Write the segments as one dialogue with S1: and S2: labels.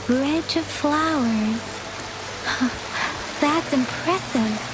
S1: bridge of flowers. That's impressive.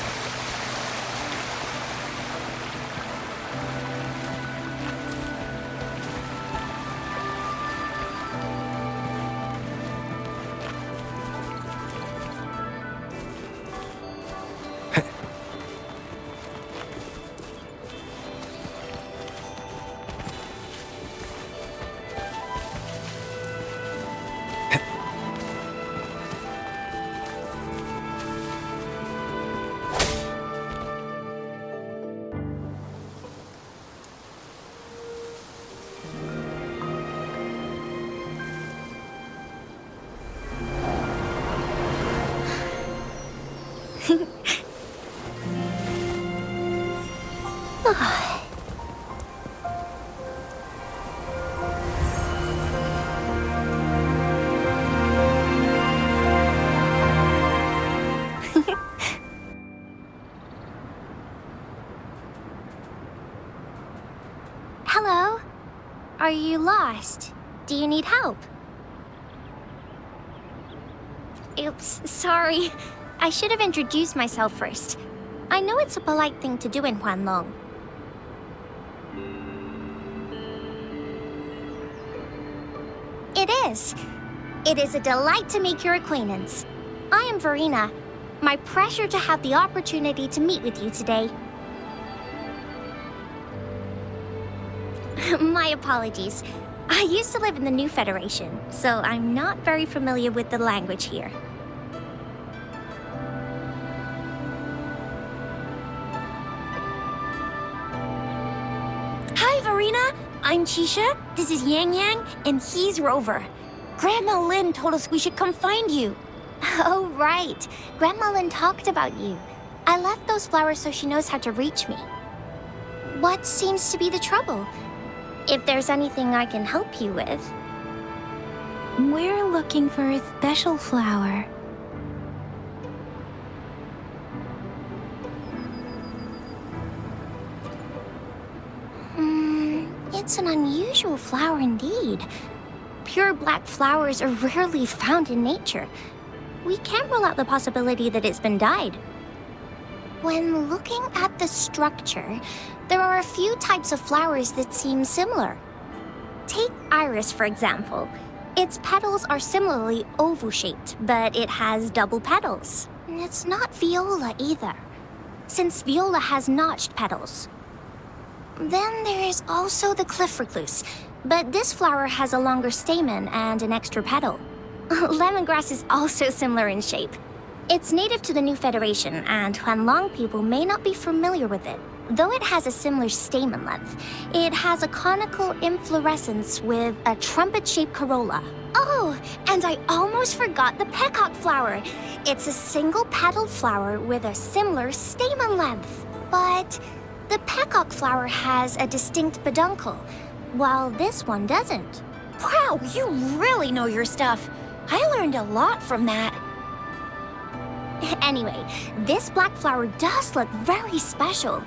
S2: Hello? Are you lost? Do you need help? Oops, sorry. I should have introduced myself first. I know it's a polite thing to do in Huanlong. It is. It is a delight to make your acquaintance. I am Verena. My pleasure to have the opportunity to meet with you today. My apologies. I used to live in the New Federation, so I'm not very familiar with the language here.
S3: Hi, Verena. I'm Chisha, this is Yang Yang, and he's Rover. Grandma Lynn told us we should come find you.
S2: Oh, right. Grandma Lynn talked about you. I left those flowers so she knows how to reach me. What seems to be the trouble? If there's anything I can help you with.
S1: We're looking for a special flower.
S2: It's an unusual flower indeed. Pure black flowers are rarely found in nature. We can't rule out the possibility that it's been dyed. When looking at the structure, there are a few types of flowers that seem similar. Take iris, for example. Its petals are similarly oval-shaped, but it has double petals. It's not viola either, since viola has notched petals. Then there is also the cliff recluse, but this flower has a longer stamen and an extra petal. Lemongrass is also similar in shape. It's native to the New Federation, and Huanlong people may not be familiar with it. Though it has a similar stamen length, it has a conical inflorescence with a trumpet-shaped corolla. Oh, and I almost forgot the peacock flower. It's a single-petaled flower with a similar stamen length. But the peacock flower has a distinct peduncle, while this one doesn't.
S3: Wow, you really know your stuff. I learned a lot from that.
S2: Anyway, this black flower does look very special.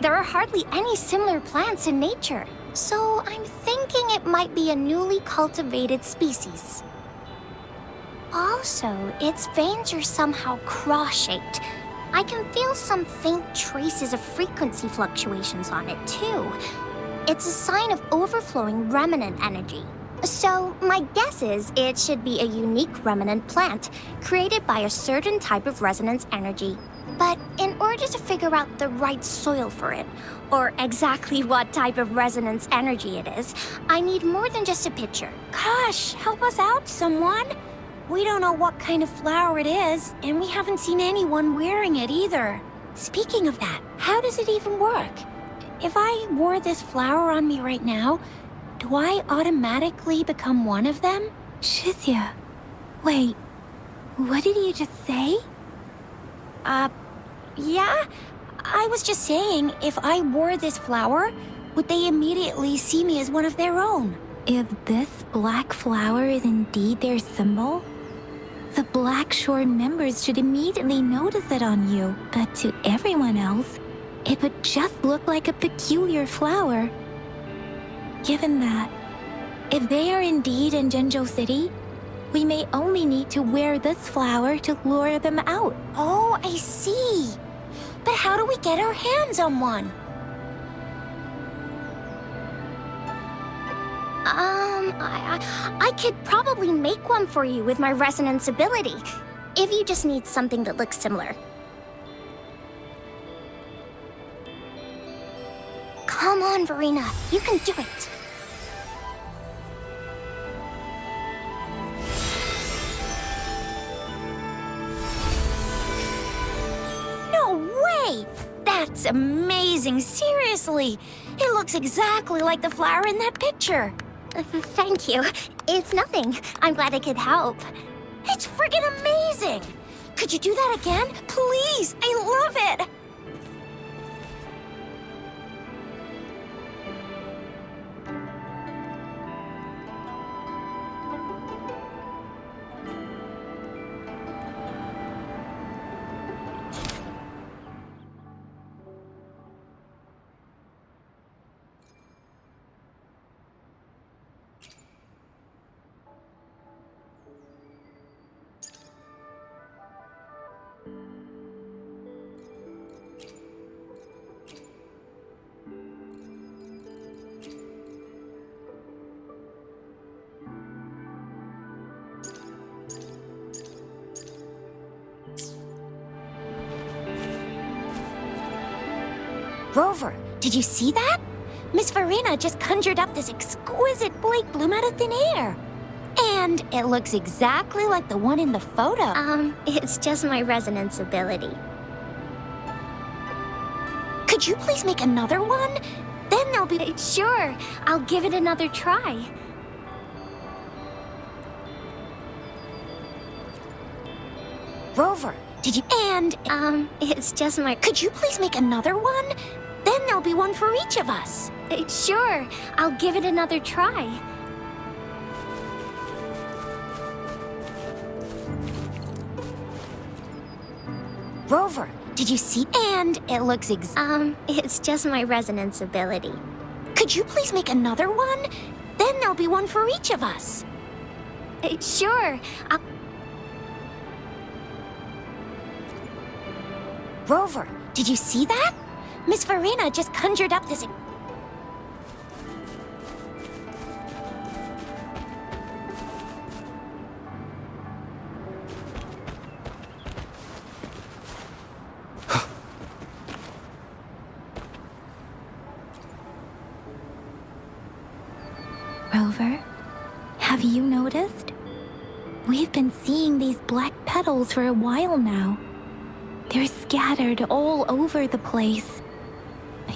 S2: There are hardly any similar plants in nature, so I'm thinking it might be a newly cultivated species. Also, its veins are somehow cross-shaped. I can feel some faint traces of frequency fluctuations on it, too. It's a sign of overflowing remnant energy. So, my guess is it should be a unique remnant plant, created by a certain type of resonance energy. But in order to figure out the right soil for it, or exactly what type of resonance energy it is, I need more than just a picture.
S3: Gosh, help us out, someone. We don't know what kind of flower it is, and we haven't seen anyone wearing it either. Speaking of that, how does it even work? If I wore this flower on me right now, do I automatically become one of them?
S1: Shizia, wait, what did you just say?
S3: Yeah? I was just saying, if I wore this flower, would they immediately see me as one of their own?
S1: If this black flower is indeed their symbol, the Black Shore members should immediately notice it on you. But to everyone else, it would just look like a peculiar flower. Given that, if they are indeed in Zhengzhou City, We may only need to wear this flower to lure them out.
S3: Oh, I see. But how do we get our hands on one?
S2: I could probably make one for you with my resonance ability, if you just need something that looks similar. Come on, Verena, you can do it.
S3: No way! That's amazing, seriously. It looks exactly like the flower in that picture.
S2: Thank you. It's nothing. I'm glad I could help.
S3: It's friggin' amazing! Could you do that again? Please, I love it! Rover, did you see that? Miss Verena just conjured up this exquisite Blake bloom out of thin air. And it looks exactly like the one in the photo.
S2: It's just my resonance ability.
S3: Could you please make another one? Then there'll be...
S2: Sure, I'll give it another try.
S3: Rover, did you... And...
S2: It's just my...
S3: Could you please make another one? Then there'll be one for each of us.
S2: Sure, I'll give it another try.
S3: Rover, did you see? And it looks
S2: it's just my resonance ability.
S3: Could you please make another one? Then there'll be one for each of us.
S2: Sure,
S3: Rover, did you see that? Miss Verena just conjured up this...
S1: Rover, have you noticed? We've been seeing these black petals for a while now. They're scattered all over the place.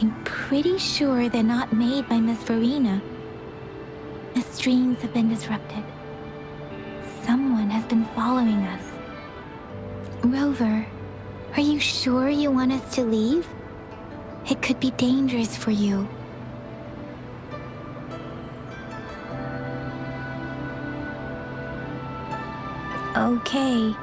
S1: I'm pretty sure they're not made by Miss Verena. The streams have been disrupted. Someone has been following us. Rover, are you sure you want us to leave? It could be dangerous for you. Okay.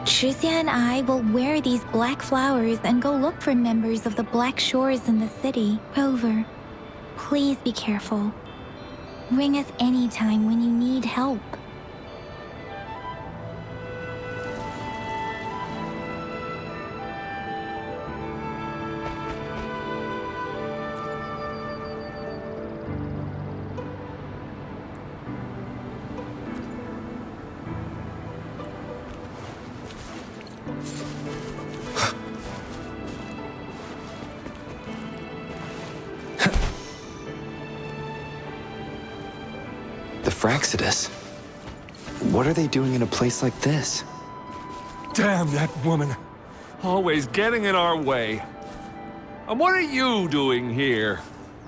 S1: Tricia and I will wear these black flowers and go look for members of the Black Shores in the city. Rover, please be careful. Ring us anytime when you need help.
S4: The Fraxidus? What are they doing in a place like this?
S5: Damn that woman. Always getting in our way. And what are you doing here?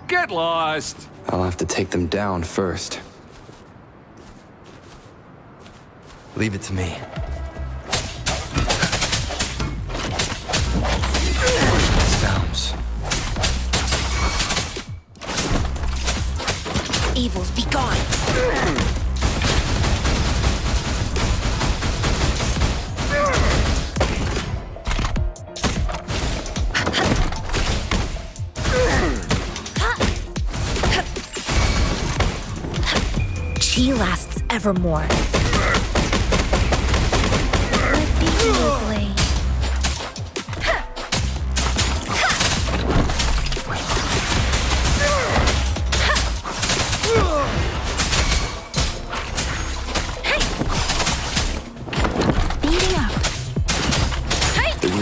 S5: Get lost!
S4: I'll have to take them down first. Leave it to me. Sounds.
S3: Evils, be gone! She lasts evermore.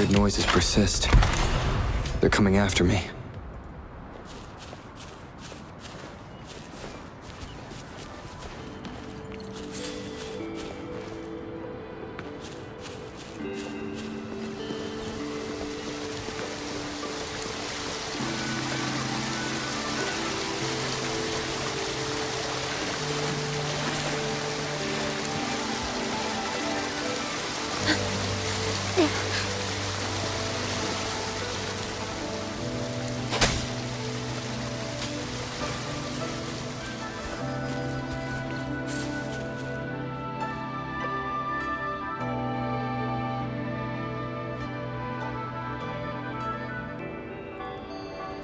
S4: weird noises persist. They're coming after me.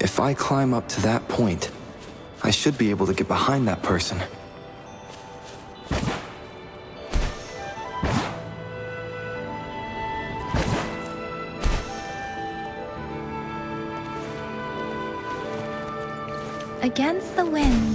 S4: If I climb up to that point, I should be able to get behind that person.
S1: Against the wind.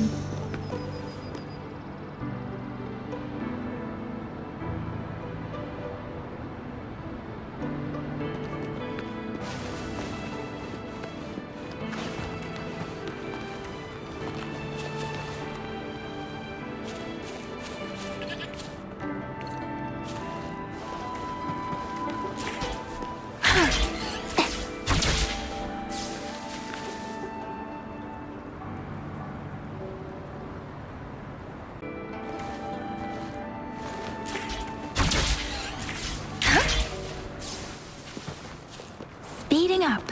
S1: Speeding up.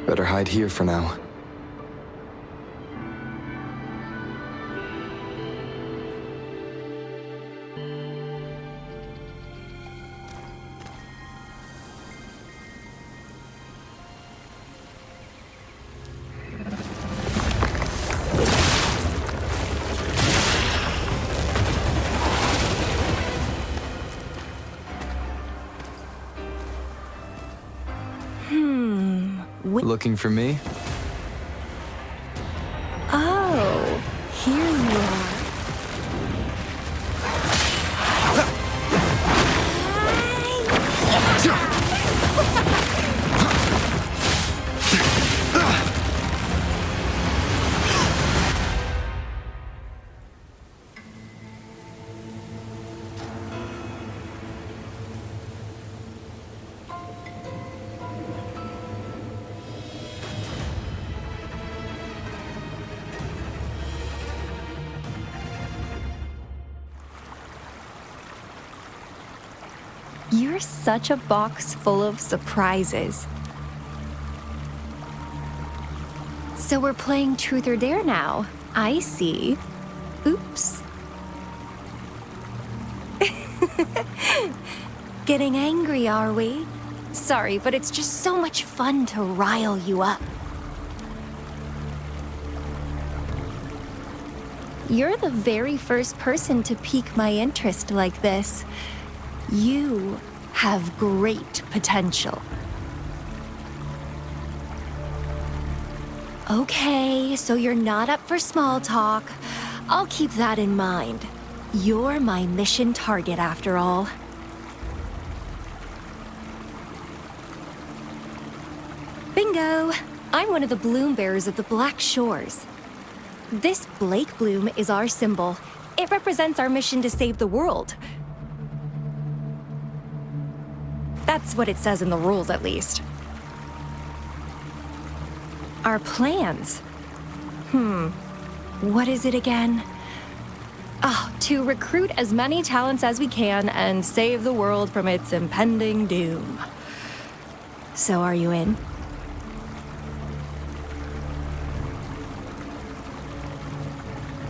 S4: Better hide here for now. Looking for me?
S3: Oh, here you are. You're such a box full of surprises. So we're playing Truth or Dare now. I see. Oops. Getting angry, are we? Sorry, but it's just so much fun to rile you up. You're the very first person to pique my interest like this. You have great potential. Okay, so you're not up for small talk. I'll keep that in mind. You're my mission target after all. Bingo! I'm one of the bloom bearers of the Black Shores. This Blake bloom is our symbol. It represents our mission to save the world. That's what it says in the rules, at least. Our plans? What is it again? Oh, to recruit as many talents as we can and save the world from its impending doom. So are you in?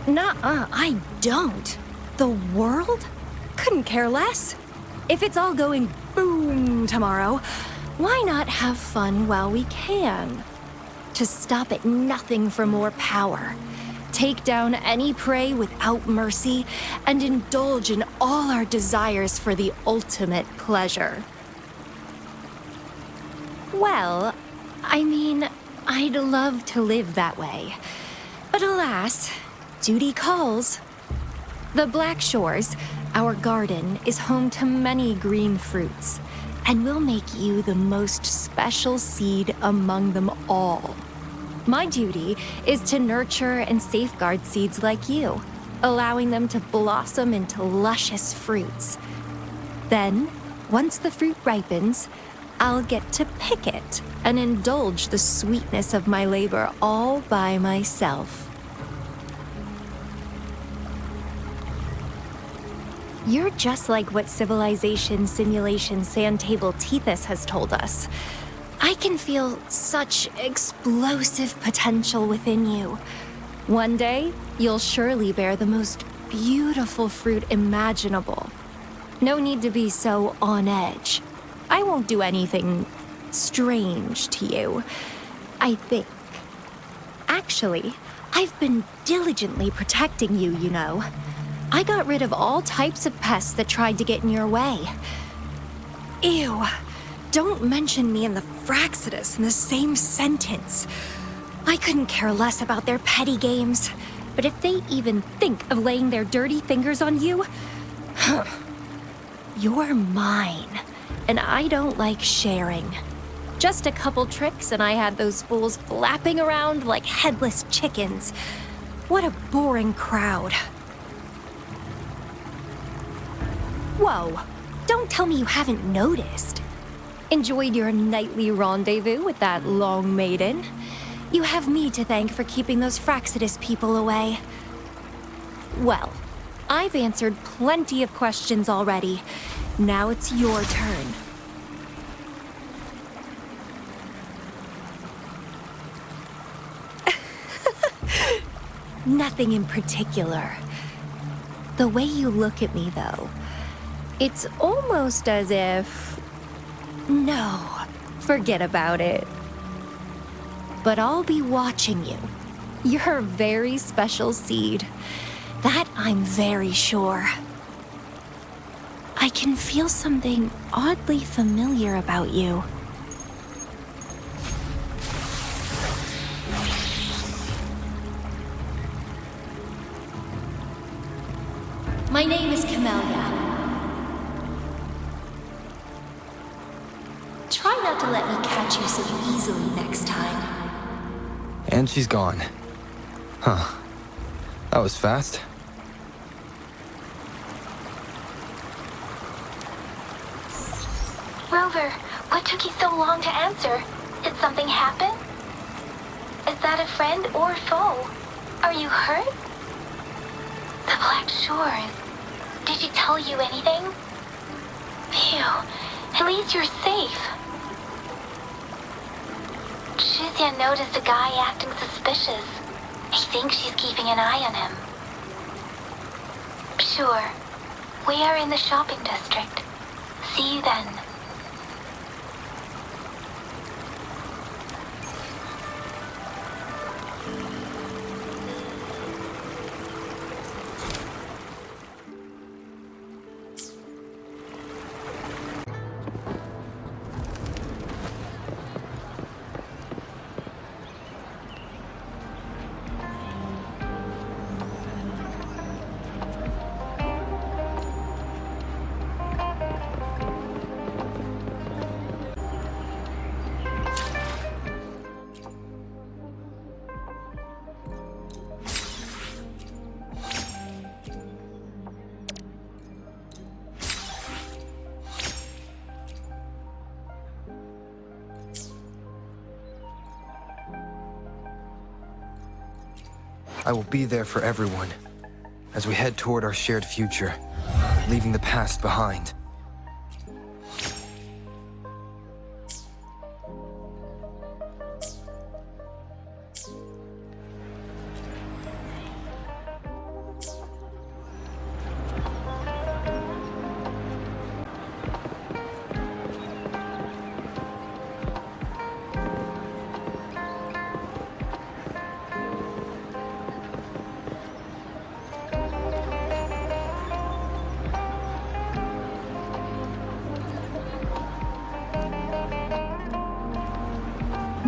S3: Nuh-uh, I don't. The world? Couldn't care less. If it's all going boom tomorrow, why not have fun while we can? To stop at nothing for more power, take down any prey without mercy, and indulge in all our desires for the ultimate pleasure. Well, I mean, I'd love to live that way. But alas, duty calls. The Black Shores, our garden, is home to many green fruits, and will make you the most special seed among them all. My duty is to nurture and safeguard seeds like you, allowing them to blossom into luscious fruits. Then, once the fruit ripens, I'll get to pick it and indulge the sweetness of my labor all by myself. You're just like what Civilization Simulation Sandtable Tethys has told us. I can feel such explosive potential within you. One day, you'll surely bear the most beautiful fruit imaginable. No need to be so on edge. I won't do anything strange to you, I think. Actually, I've been diligently protecting you, you know. I got rid of all types of pests that tried to get in your way. Ew, don't mention me and the Fraxidus in the same sentence. I couldn't care less about their petty games, but if they even think of laying their dirty fingers on you, you're mine, and I don't like sharing. Just a couple tricks and I had those fools flapping around like headless chickens. What a boring crowd. Whoa, don't tell me you haven't noticed. Enjoyed your nightly rendezvous with that long maiden? You have me to thank for keeping those Fraxidus people away. Well, I've answered plenty of questions already. Now it's your turn. Nothing in particular. The way you look at me, though, it's almost as if... No, forget about it. But I'll be watching you. You're a very special seed. That I'm very sure. I can feel something oddly familiar about you. My name is Camellia. Try not to let me catch you so easily next time.
S4: And she's gone. Huh. That was fast.
S1: Rover, what took you so long to answer? Did something happen? Is that a friend or foe? Are you hurt? The Black Shores. Did she tell you anything? Phew, at least you're safe. Shuzia noticed a guy acting suspicious. He thinks she's keeping an eye on him. Sure. We are in the shopping district. See you then.
S4: I will be there for everyone as we head toward our shared future, leaving the past behind.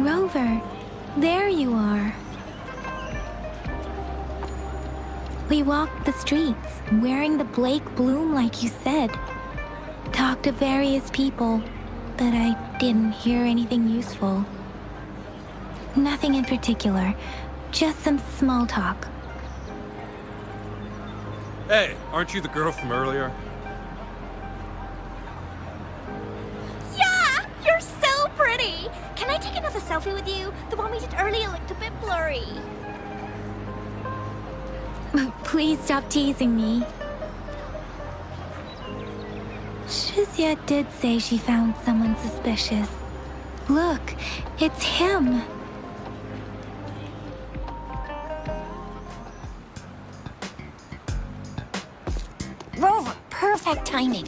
S1: Rover, there you are. We walked the streets, wearing the Blake bloom like you said. Talked to various people, but I didn't hear anything useful. Nothing in particular, just some small talk.
S5: Hey, aren't you the girl from earlier?
S2: Yeah! You're so pretty! Can I take another selfie with you? The one we did earlier looked a bit blurry.
S1: Please stop teasing me. Shizia did say she found someone suspicious. Look, it's him.
S3: Rover, perfect timing.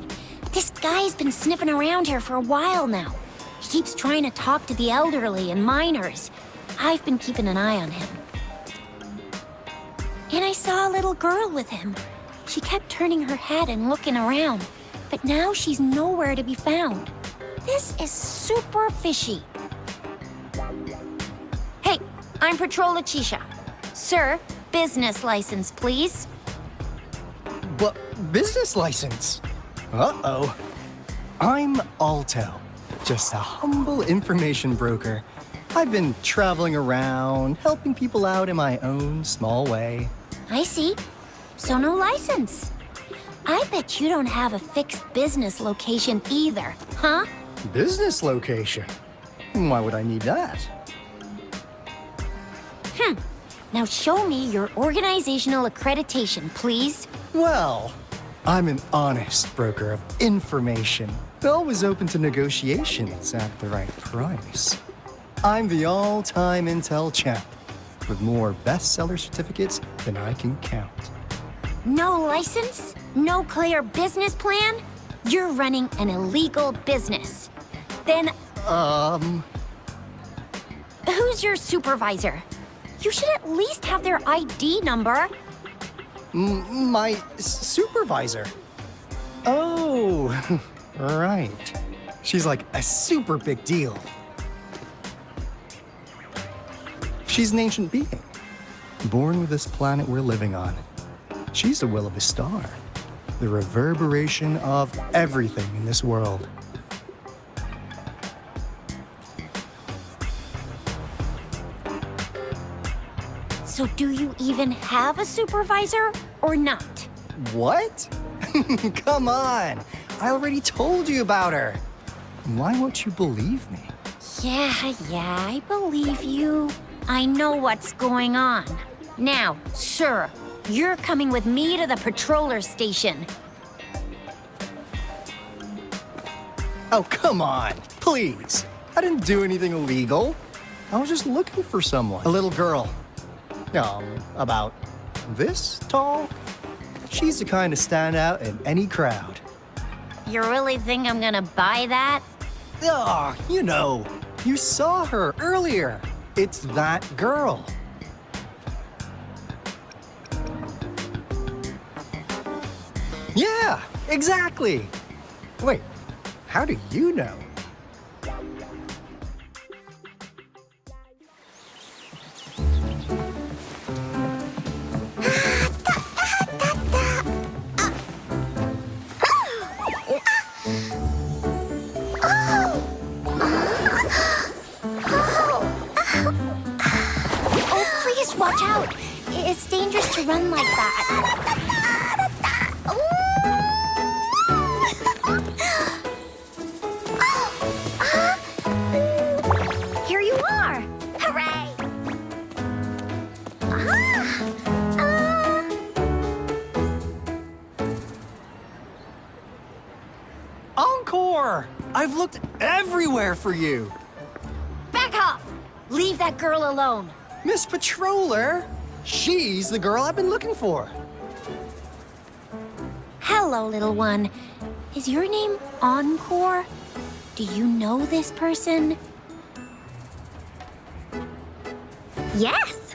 S3: This guy's been sniffing around here for a while now. He keeps trying to talk to the elderly and minors. I've been keeping an eye on him. And I saw a little girl with him. She kept turning her head and looking around, but now she's nowhere to be found. This is super fishy. Hey, I'm Patrol Letitia. Sir, business license, please.
S6: But business license? Uh-oh. I'm Alto, just a humble information broker. I've been traveling around, helping people out in my own small way.
S3: I see. So no license. I bet you don't have a fixed business location either, huh?
S6: Business location? Why would I need that?
S3: Now show me your organizational accreditation, please.
S6: Well, I'm an honest broker of information, always open to negotiations at the right price. I'm the all-time intel champ, with more bestseller certificates than I can count.
S3: No license? No clear business plan? You're running an illegal business. Then who's your supervisor? You should at least have their ID number.
S6: My supervisor? Oh, right. She's like a super big deal. She's an ancient being, born with this planet we're living on. She's the will of a star, the reverberation of everything in this world.
S3: So do you even have a supervisor or not?
S6: What? Come on! I already told you about her. Why won't you believe me?
S3: Yeah, I believe you. I know what's going on. Now, sir, you're coming with me to the patroller station.
S6: Oh, come on, please. I didn't do anything illegal. I was just looking for someone. A little girl. About this tall. She's the kind to stand out in any crowd.
S3: You really think I'm gonna buy that?
S6: Ah, you saw her earlier. It's that girl. Yeah, exactly. Wait, how do you know?
S2: Oh, please watch out. It's dangerous to run like that. Here you are. Hooray.
S6: Encore! I've looked everywhere for you.
S3: Back off! Leave that girl alone.
S6: Miss Patroller, she's the girl I've been looking for.
S3: Hello, little one. Is your name Encore? Do you know this person?
S2: Yes.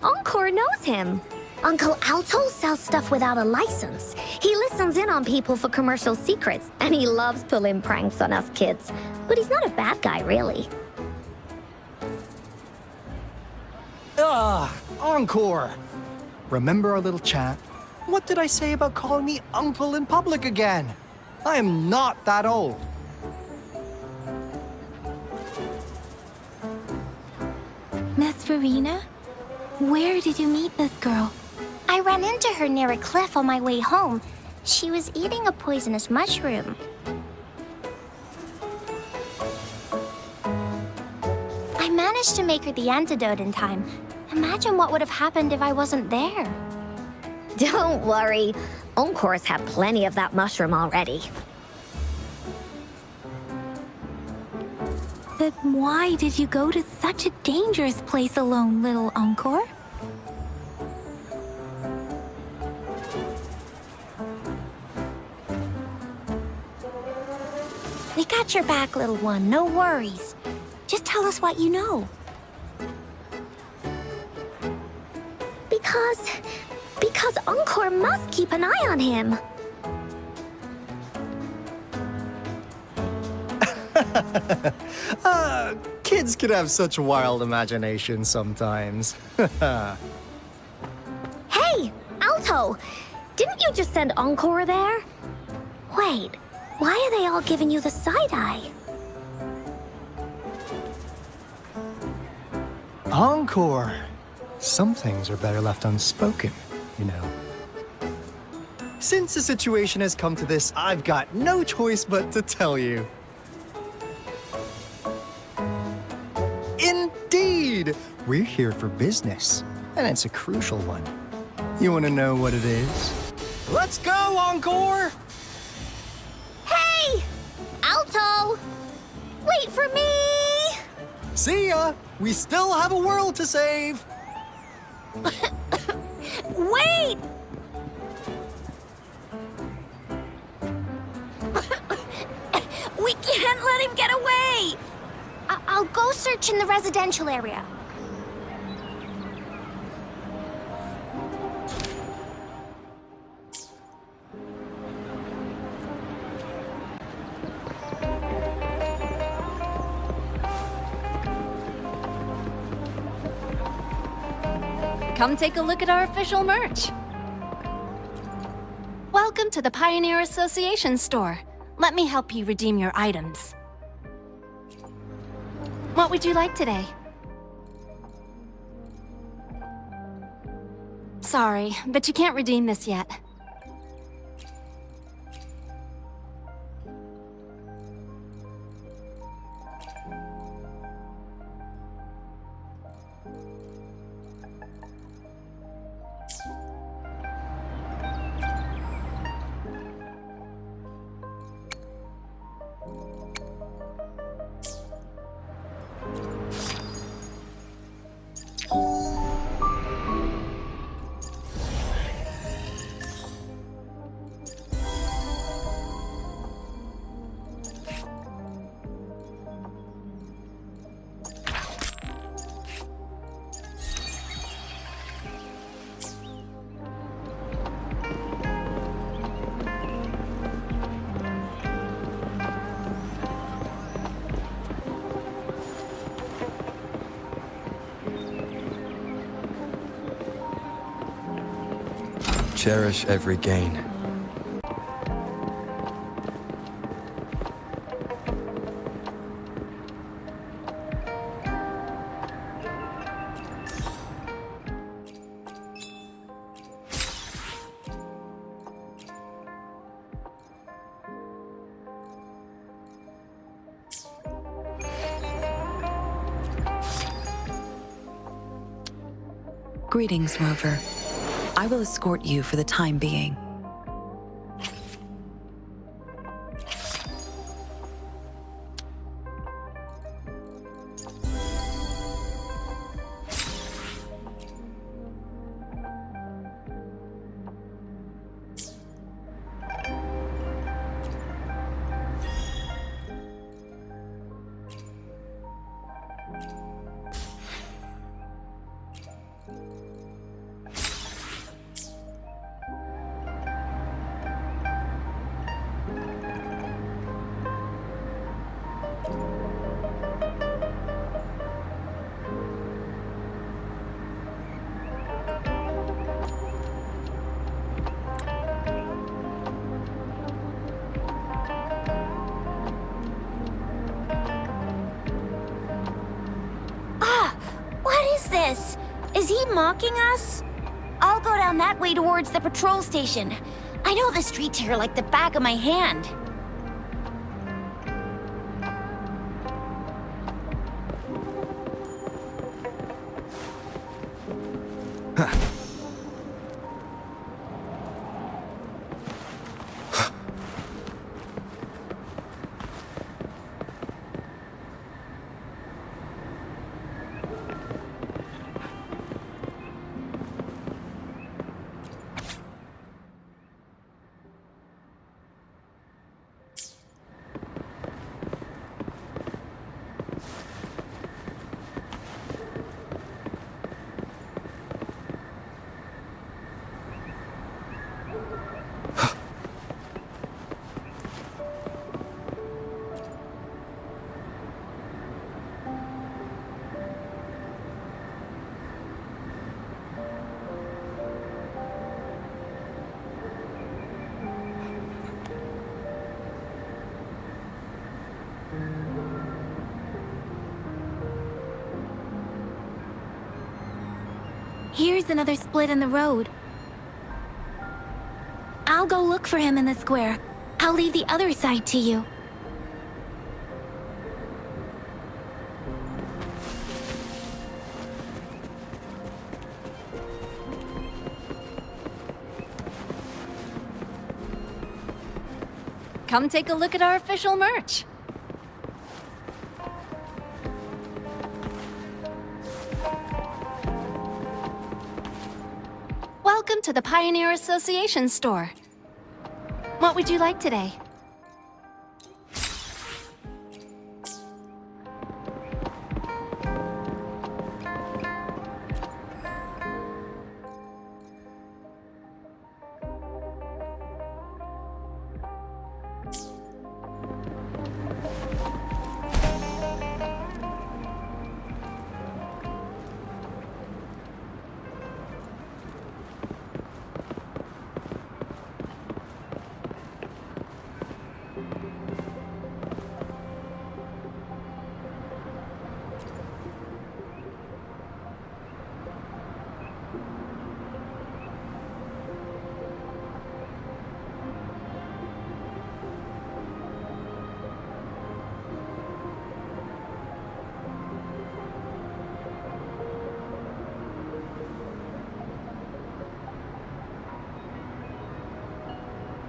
S2: Encore knows him. Uncle Alto sells stuff without a license. He listens in on people for commercial secrets, and he loves pulling pranks on us kids. But he's not a bad guy, really.
S6: Encore! Remember our little chat? What did I say about calling me uncle in public again? I am not that old.
S1: Miss Verena? Where did you meet this girl?
S2: I ran into her near a cliff on my way home. She was eating a poisonous mushroom. I managed to make her the antidote in time. Imagine what would have happened if I wasn't there.
S7: Don't worry. Encore's had plenty of that mushroom already.
S1: But why did you go to such a dangerous place alone, little Encore?
S3: We got your back, little one. No worries. Just tell us what you know.
S7: Because Encore must keep an eye on him.
S6: Kids can have such wild imaginations sometimes.
S7: Hey, Alto! Didn't you just send Encore there? Wait, why are they all giving you the side-eye?
S6: Encore! Some things are better left unspoken, you know. Since the situation has come to this, I've got no choice but to tell you. Indeed! We're here for business, and it's a crucial one. You want to know what it is? Let's go, Encore!
S7: Hey! Alto! Wait for me!
S6: See ya! We still have a world to save!
S3: Wait! We can't let him get away!
S2: I'll go search in the residential area.
S8: Come take a look at our official merch. Welcome to the Pioneer Association store. Let me help you redeem your items. What would you like today? Sorry, but you can't redeem this yet.
S4: Cherish every gain.
S9: Greetings, Rover. I will escort you for the time being.
S3: this? Is he mocking us? I'll go down that way towards the patrol station. I know the streets here like the back of my hand.
S1: Here's another split in the road. I'll go look for him in the square. I'll leave the other side to you.
S8: Come take a look at our official merch. Welcome to the Pioneer Association store. What would you like today?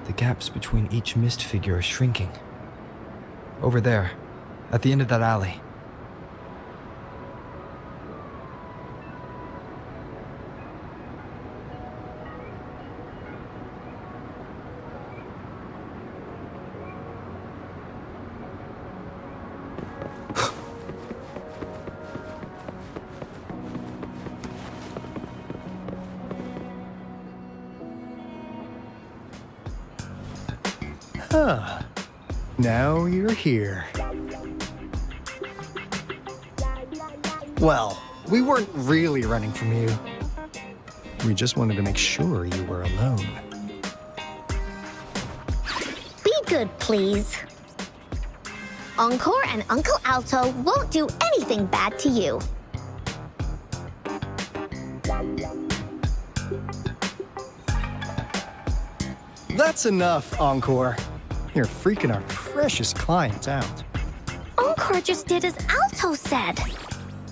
S4: The gaps between each mist figure are shrinking. Over there, at the end of that alley.
S6: Huh. Now you're here. Well, we weren't really running from you. We just wanted to make sure you were alone.
S7: Be good, please. Encore and Uncle Alto won't do anything bad to you.
S6: That's enough, Encore. You're freaking our precious clients out.
S7: Encore just did as Alto said.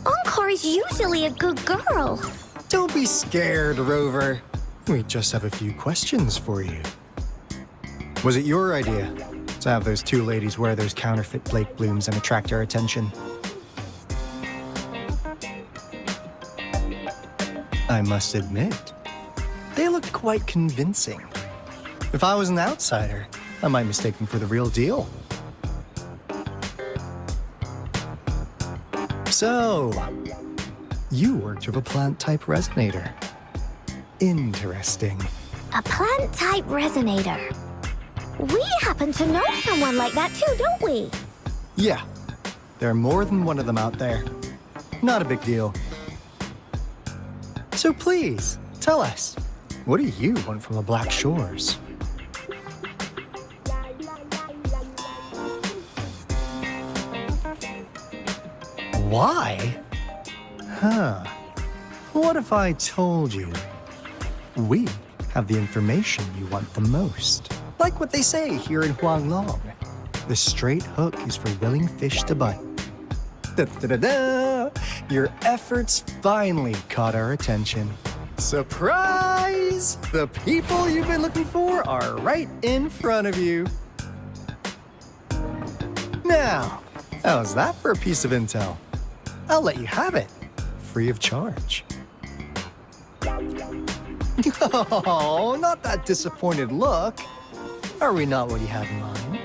S7: Encore is usually a good girl.
S6: Don't be scared, Rover. We just have a few questions for you. Was it your idea to have those two ladies wear those counterfeit Blake blooms and attract our attention? I must admit, they looked quite convincing. If I was an outsider, I might mistake them for the real deal. So, you worked with a plant-type resonator. Interesting.
S7: A plant-type resonator. We happen to know someone like that too, don't we?
S6: Yeah, there are more than one of them out there. Not a big deal. So please, tell us, what do you want from the Black Shores? Why? Huh. What if I told you we have the information you want the most? Like what they say here in Huanglong, the straight hook is for willing fish to bite. Da-da-da-da! Your efforts finally caught our attention. Surprise! The people you've been looking for are right in front of you. Now, how's that for a piece of intel? I'll let you have it, free of charge. Oh, not that disappointed look. Are we not what you had in mind?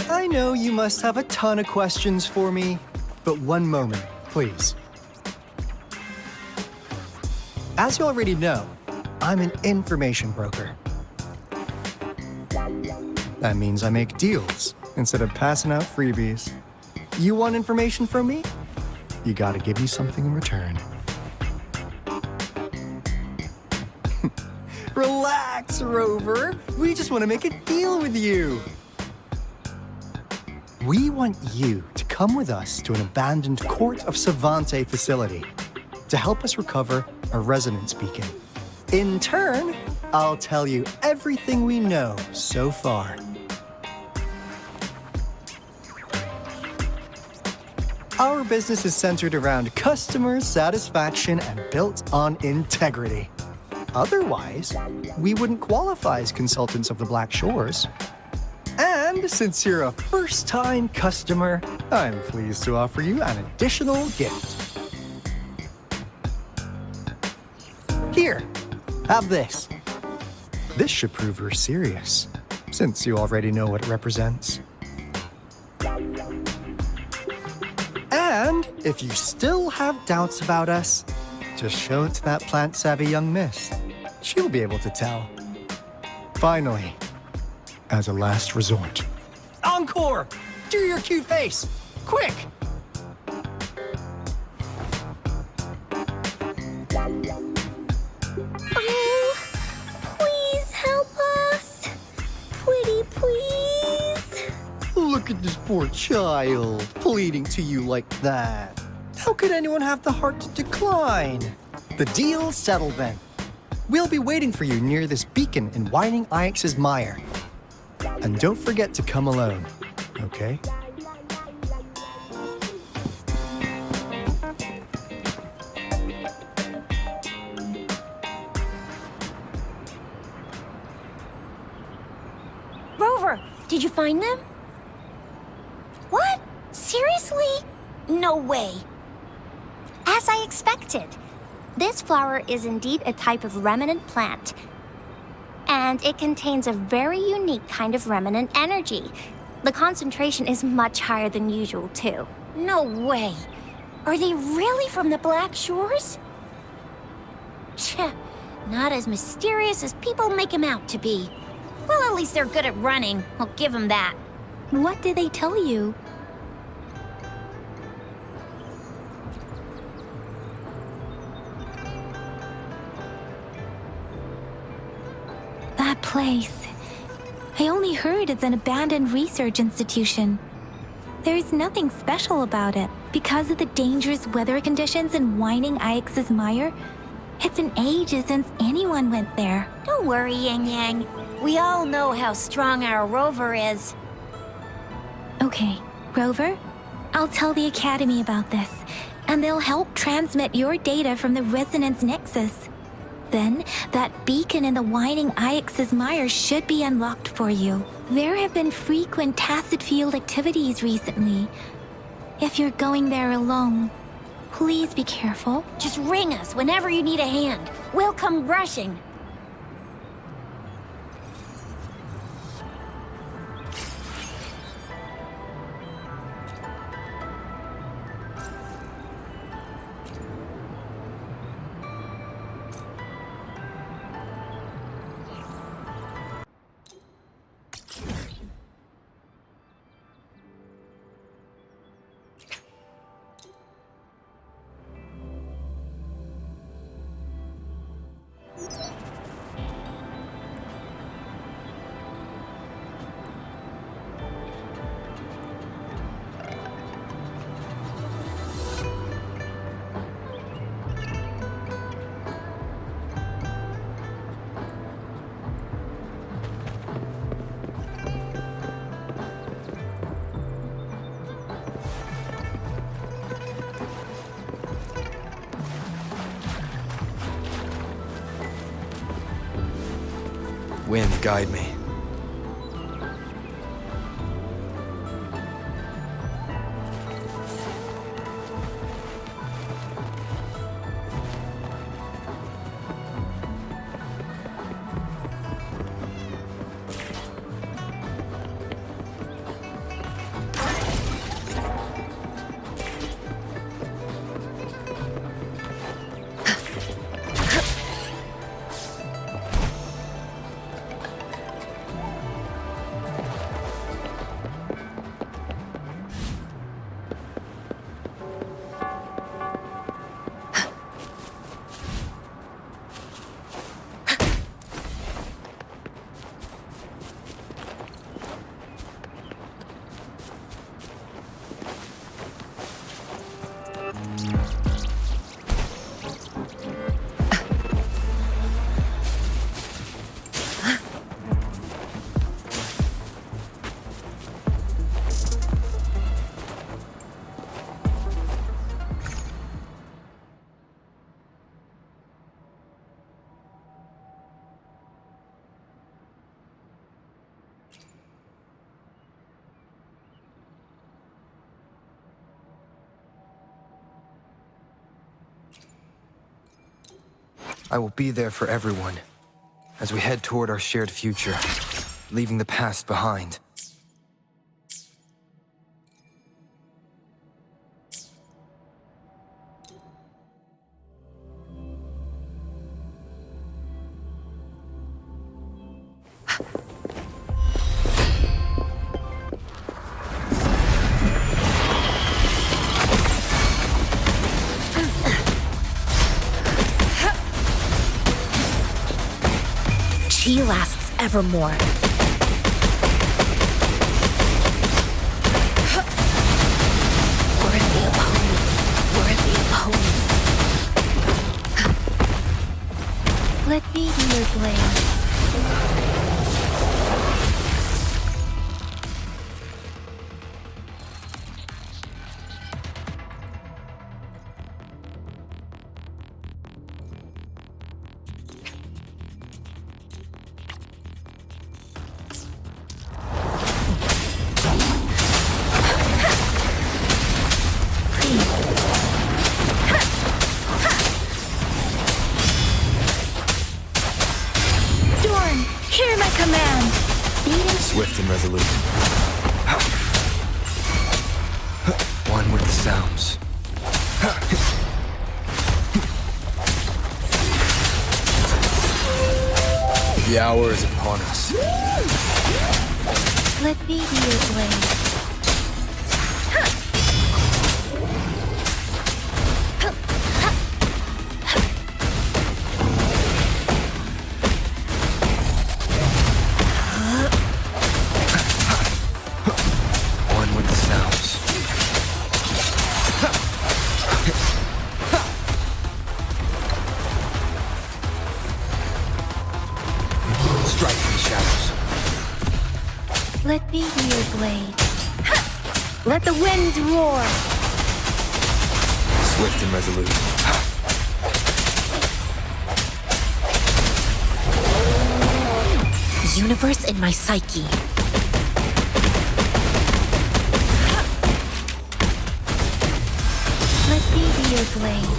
S6: I know you must have a ton of questions for me, but one moment, please. As you already know, I'm an information broker. That means I make deals instead of passing out freebies. You want information from me? You gotta give me something in return. Relax, Rover. We just want to make a deal with you. We want you to come with us to an abandoned Court of Savante facility to help us recover a resonance beacon. In turn, I'll tell you everything we know so far. Our business is centered around customer satisfaction and built on integrity. Otherwise, we wouldn't qualify as consultants of the Black Shores. And since you're a first-time customer, I'm pleased to offer you an additional gift. Here, have this. This should prove we're serious, since you already know what it represents. And if you still have doubts about us, just show it to that plant-savvy young miss. She'll be able to tell. Finally, as a last resort. Encore! Do your cute face! Quick!
S7: Oh, please help us. Pretty please.
S6: Look at this poor child, pleading to you like that. How could anyone have the heart to decline? The deal's settled then. We'll be waiting for you near this beacon in Whining Ix's mire. And don't forget to come alone, okay?
S3: Rover, did you find them? What? Seriously? No way.
S2: As I expected. This flower is indeed a type of remnant plant. And it contains a very unique kind of remnant energy. The concentration is much higher than usual, too.
S3: No way. Are they really from the Black Shores? Tch, not as mysterious as people make them out to be. Well, at least they're good at running. I'll give them that.
S1: What did they tell you? That place. I only heard it's an abandoned research institution. There's nothing special about it. Because of the dangerous weather conditions in Whining Ix's mire, it's been ages since anyone went there.
S3: Don't worry, Yang Yang. We all know how strong our Rover is.
S1: Okay, Rover, I'll tell the Academy about this, and they'll help transmit your data from the Resonance Nexus. Then, that beacon in the Whining Ix's mire should be unlocked for you. There have been frequent tacit field activities recently. If you're going there alone, please be careful.
S3: Just ring us whenever you need a hand. We'll come rushing.
S4: Wind, guide me. I will be there for everyone as we head toward our shared future, leaving the past behind.
S7: She lasts evermore. Worthy opponent. Worthy opponent.
S1: Let me be your blade.
S7: Hear my command!
S4: Swift and resolute. One with the sounds. The hour is upon us.
S1: Let me be your blade.
S4: Strike from the shadows.
S1: Let me be your blade.
S7: Let the winds roar!
S4: Swift and resolute.
S7: Universe in my psyche.
S1: Let me be your blade.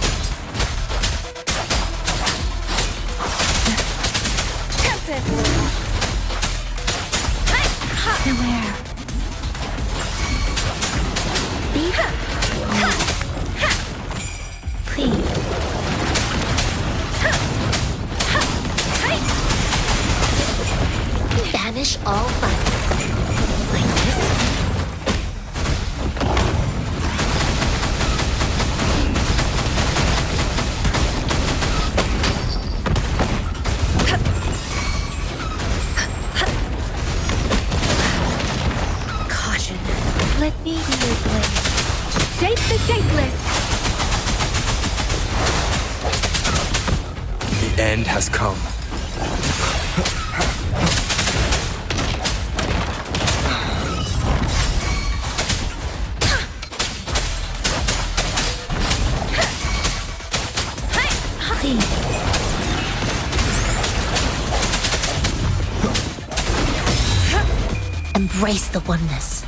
S1: Beware. Please.
S7: Banish all fights. Like this? Caution.
S1: Let me be your blade.
S7: Shape the shapeless!
S4: The end has come.
S1: Please.
S2: embrace the oneness.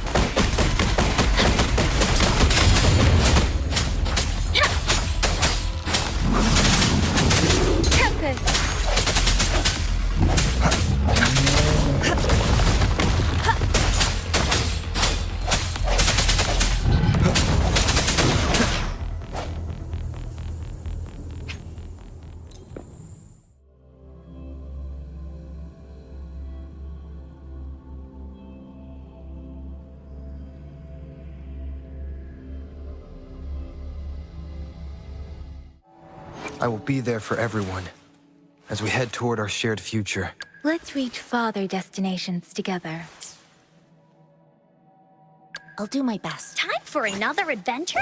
S4: I will be there for everyone as we head toward our shared future.
S1: Let's reach farther destinations together.
S2: I'll do my best.
S7: Time for another adventure?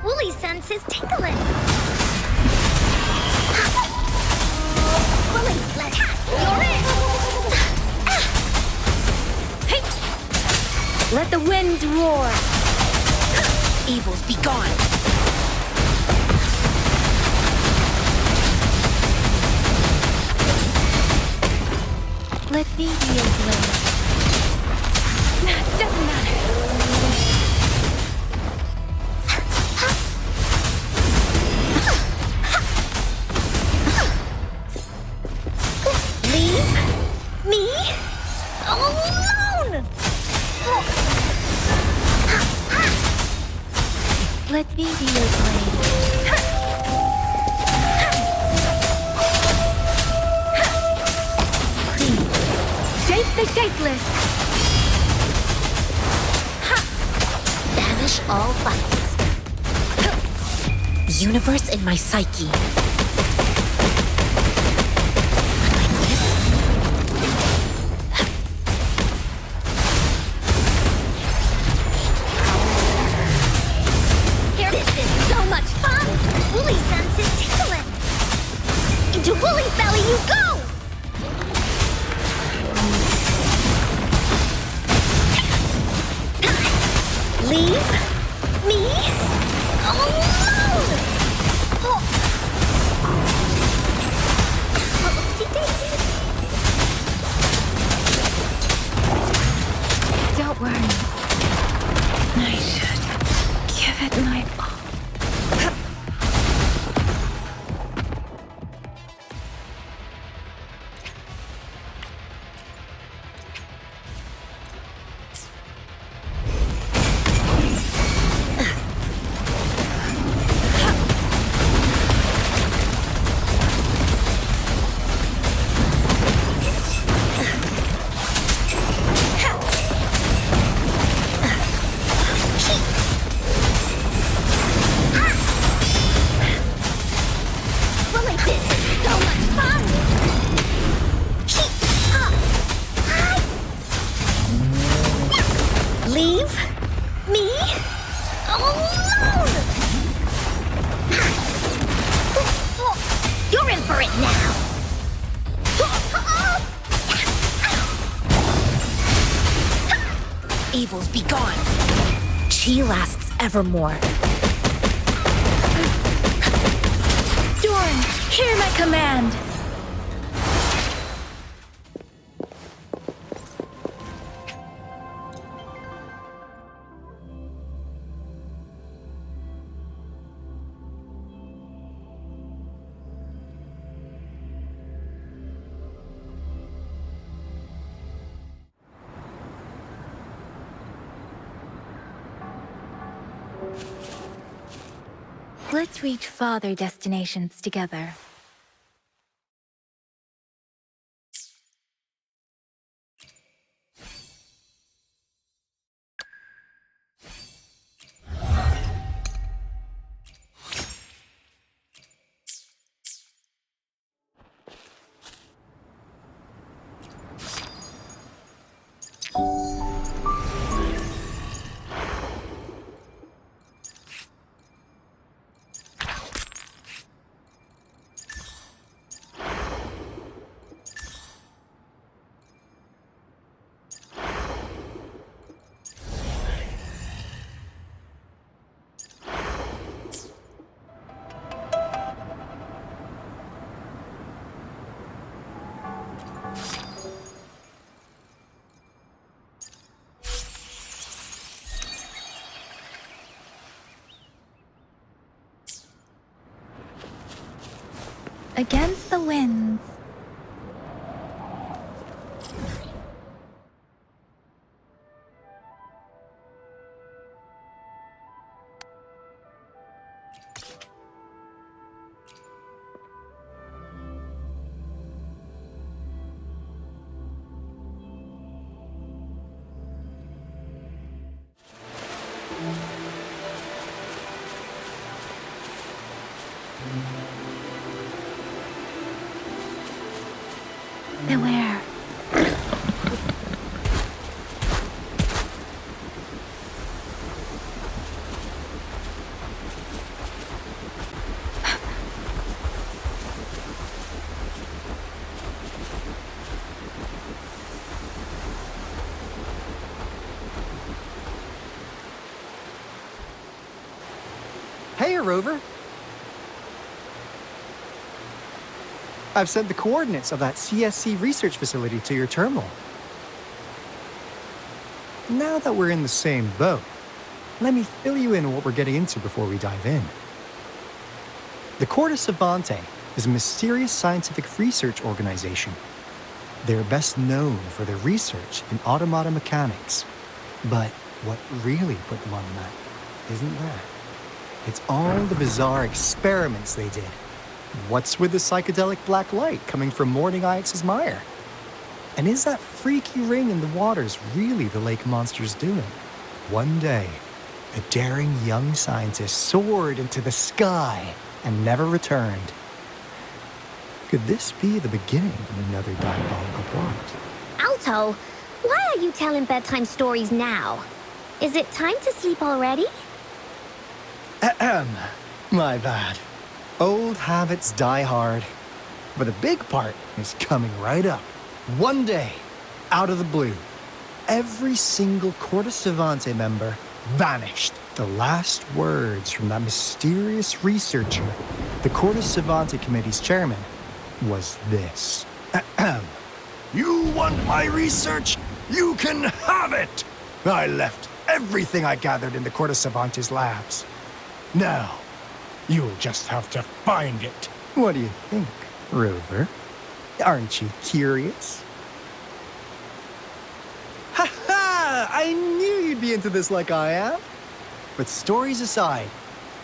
S7: Wooly sense is tingling. Wooly, let's hack. You're in. Hey.
S3: Let the winds roar.
S9: Evils be gone.
S1: Let me be your blade. Doesn't matter.
S7: Leave me alone!
S1: Let me be your blade. Shape the shapeless.
S7: Banish all vice.
S2: Universe in my psyche.
S7: This is so much fun! Woolly sense is tickling! Into Woolly's belly you go! Leave me alone! Oopsie daisy!
S1: Don't worry. I should give it my all.
S7: leave me alone! You're in for it now!
S9: Evils be gone. Chi lasts evermore.
S1: Storm, hear my command! Let's reach farther destinations together. Against the winds. Beware.
S6: Hey, Rover. I've sent the coordinates of that CSC research facility to your terminal. Now that we're in the same boat, let me fill you in on what we're getting into before we dive in. The Corte Savante is a mysterious scientific research organization. They're best known for their research in automata mechanics. But what really put them on the map isn't that. It's all the bizarre experiments they did. What's with the psychedelic black light coming from Morning Ix's mire? And is that freaky ring in the waters really the lake monster's doing? One day, a daring young scientist soared into the sky and never returned. Could this be the beginning of another diabolical plot?
S7: Alto, why are you telling bedtime stories now? Is it time to sleep already?
S6: Ahem. My bad. Old habits die hard. But a big part is coming right up. One day, out of the blue, every single Corte Savante member vanished. The last words from that mysterious researcher, the Corte Savante Committee's chairman, was this. Ahem. You want my research? You can have it! I left everything I gathered in the Corte Savante's labs. Now, you'll just have to find it. What do you think, Rover? Aren't you curious? Ha ha! I knew you'd be into this like I am. But stories aside,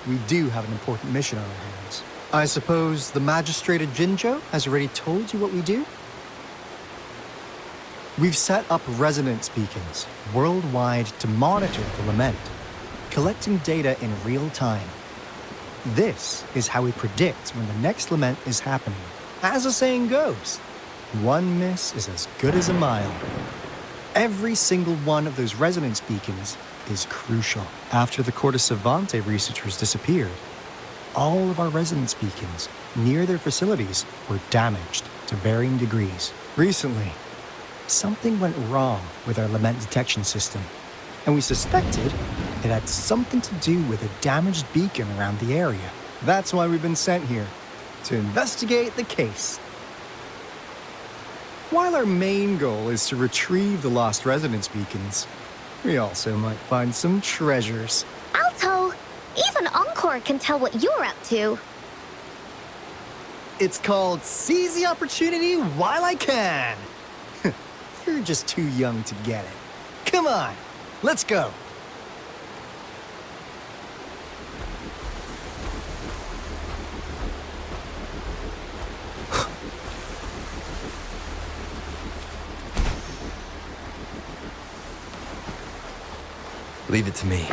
S6: we do have an important mission on our hands. I suppose the Magistrate of Jinzhou has already told you what we do? We've set up resonance beacons worldwide to monitor the lament, collecting data in real time. This is how we predict when the next lament is happening. As the saying goes, one miss is as good as a mile. Every single one of those resonance beacons is crucial. After the Corte Savante researchers disappeared, all of our resonance beacons near their facilities were damaged to varying degrees. Recently, something went wrong with our lament detection system, and we suspected it had something to do with a damaged beacon around the area. That's why we've been sent here, to investigate the case. While our main goal is to retrieve the lost resonance beacons, we also might find some treasures.
S7: Alto, even Encore can tell what you're up to.
S6: It's called Seize the Opportunity While I Can. You're just too young to get it. Come on, let's go.
S4: Leave it to me.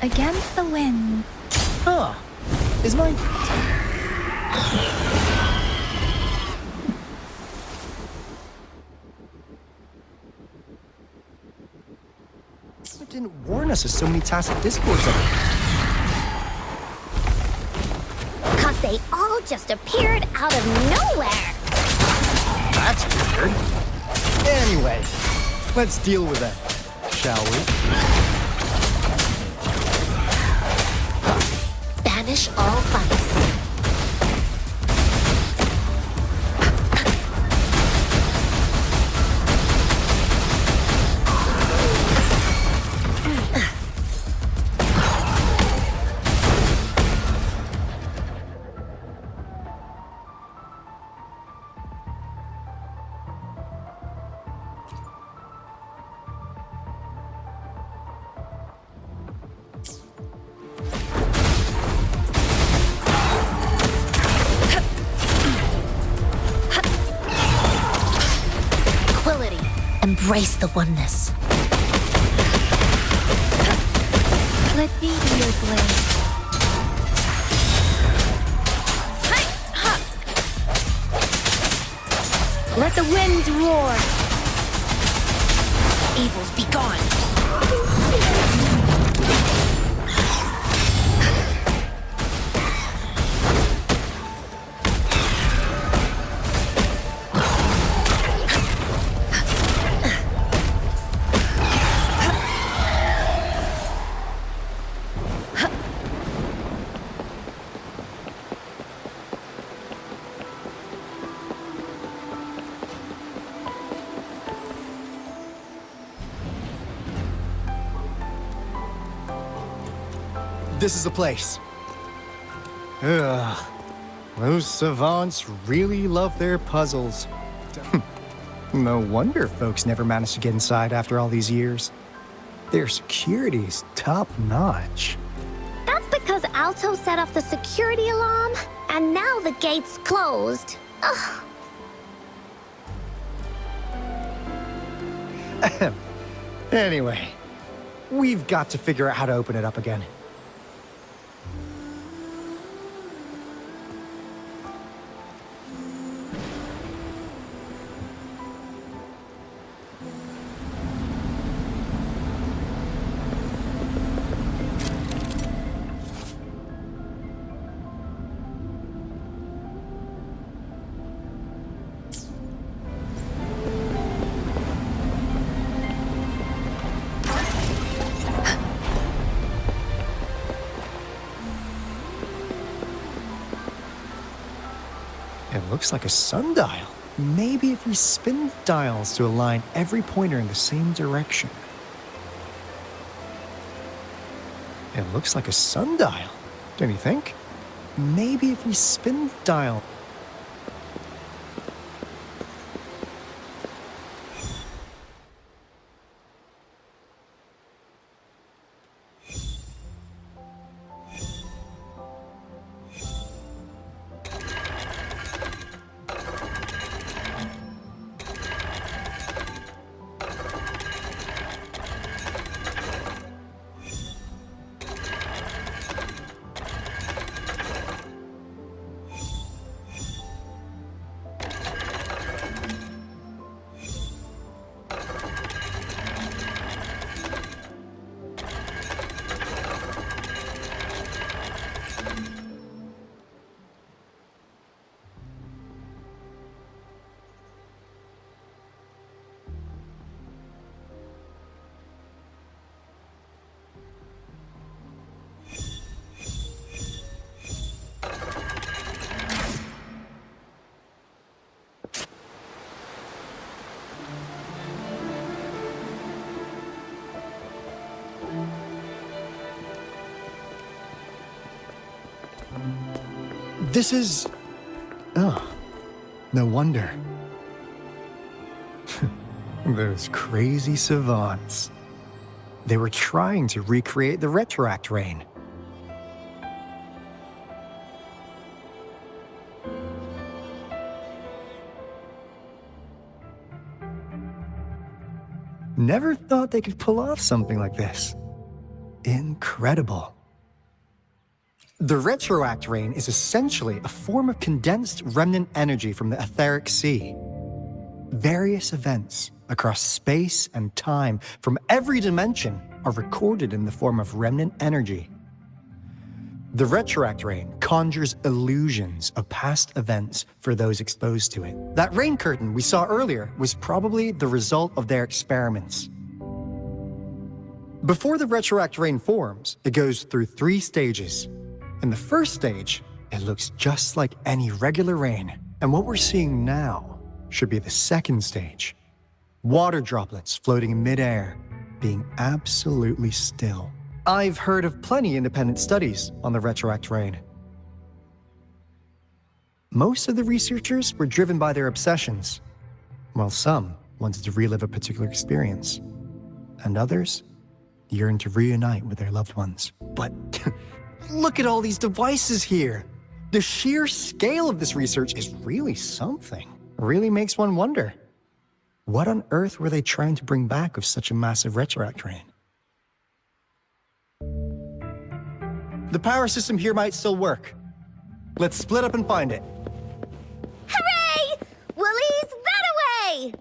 S1: against the wind.
S6: Huh. Is my... It didn't warn us of so many tacit discords of it.
S2: 'Cause they all just appeared out of nowhere.
S6: That's weird. Anyway, let's deal with them, shall we?
S7: Banish all vice. Embrace the oneness.
S1: Let me be your blade.
S3: Let the winds roar.
S9: Evils be gone.
S6: This is the place. Ugh. Those savants really love their puzzles. No wonder folks never managed to get inside after all these years. Their security's top-notch.
S2: That's because Alto set off the security alarm, and now the gate's closed. Ugh.
S6: Anyway, we've got to figure out how to open it up again. It looks like a sundial. Maybe if we spin the dials to align every pointer in the same direction. It looks like a sundial, don't you think? Maybe if we spin the dial... This is... Oh, no wonder. Those crazy savants. They were trying to recreate the Retroact Rain. Never thought they could pull off something like this. incredible. The retroact rain is essentially a form of condensed remnant energy from the etheric sea. Various events across space and time from every dimension are recorded in the form of remnant energy. The retroact rain conjures illusions of past events for those exposed to it. That rain curtain we saw earlier was probably the result of their experiments. Before the retroact rain forms, it goes through 3 stages. In the first stage, it looks just like any regular rain, and what we're seeing now should be the second stage. Water droplets floating in midair, being absolutely still. I've heard of plenty independent studies on the retroact rain. Most of the researchers were driven by their obsessions, while some wanted to relive a particular experience, and others yearned to reunite with their loved ones. But look at all these devices here. The sheer scale of this research is really something. It really makes one wonder, what on earth were they trying to bring back with such a massive retroact rain? The power system here might still work. Let's split up and find it.
S7: Hooray! Willie's that away!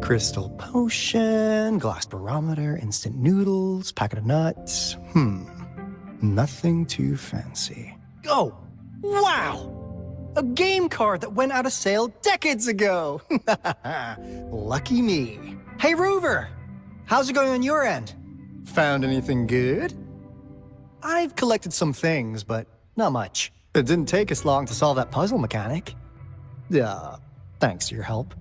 S6: Crystal potion, glass barometer, instant noodles, packet of nuts. Nothing too fancy. Oh, wow! A game card that went out of sale decades ago. Lucky me. Hey, Rover! How's it going on your end? Found anything good? I've collected some things, but not much. It didn't take us long to solve that puzzle mechanic. Thanks to your help.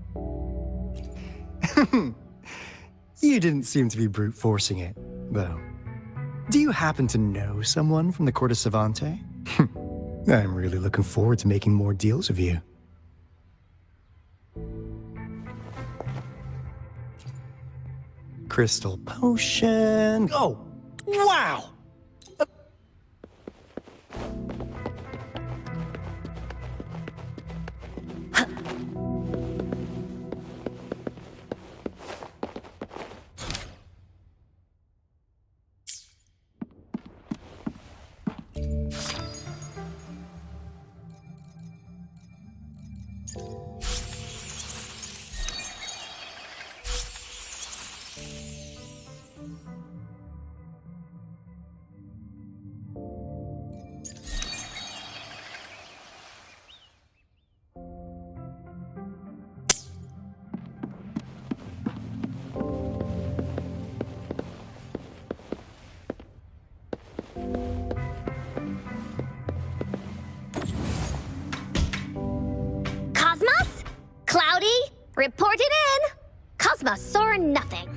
S6: You didn't seem to be brute forcing it, though. Do you happen to know someone from the Court of Savante? I'm really looking forward to making more deals with you. Crystal potion. Oh, wow!
S7: Report it in! Cosmos saw nothing.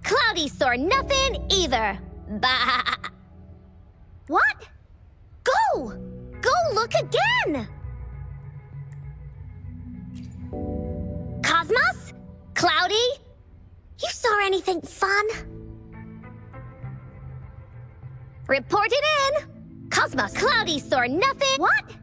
S7: Cloudy saw nothing either. Bah! What? Go! Go look again! Cosmos? Cloudy? You saw anything fun? Report it in! Cosmos, Cloudy saw nothing. What?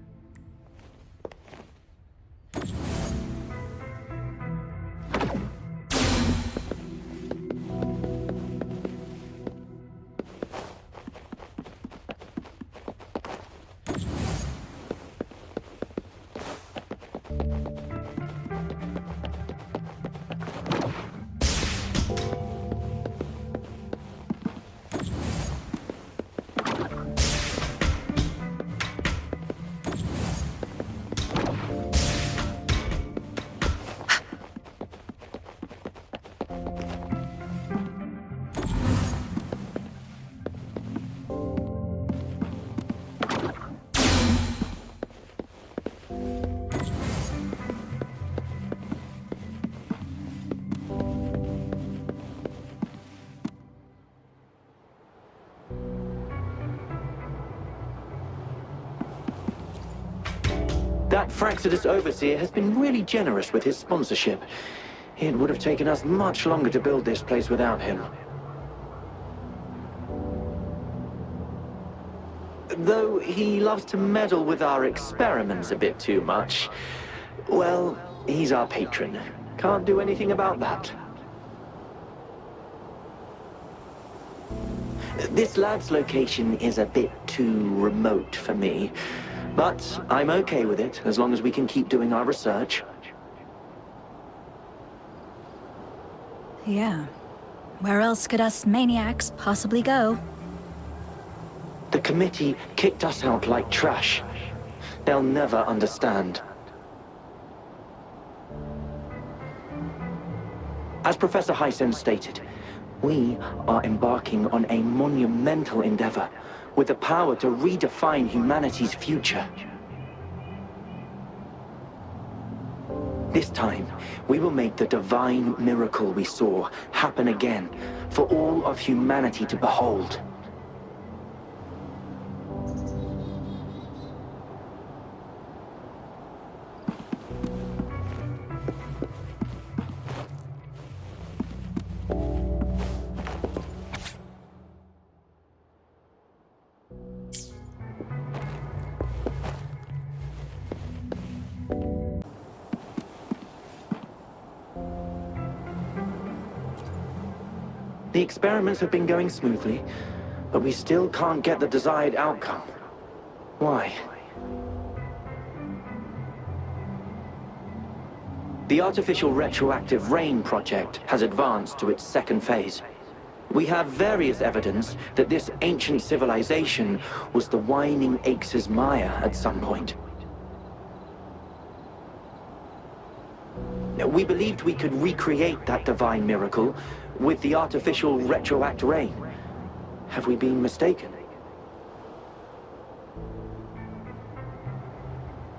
S10: That Fraxidus Overseer has been really generous with his sponsorship. It would have taken us much longer to build this place without him. Though he loves to meddle with our experiments a bit too much. Well, He's our patron. Can't do anything about that. This lab's location is a bit too remote for me, but I'm okay with it as long as we can keep doing our research.
S11: Yeah. Where else could us maniacs possibly go?
S10: The committee kicked us out like trash. They'll never understand. As Professor Hyson stated, we are embarking on a monumental endeavor with the power to redefine humanity's future. This time, we will make the divine miracle we saw happen again for all of humanity to behold. The experiments have been going smoothly, but we still can't get the desired outcome. Why? The artificial retroactive rain project has advanced to its second phase. We have various evidence that this ancient civilization was the Whining Aches' Maya at some point. We believed we could recreate that divine miracle with the artificial retroact rain. Have we been mistaken?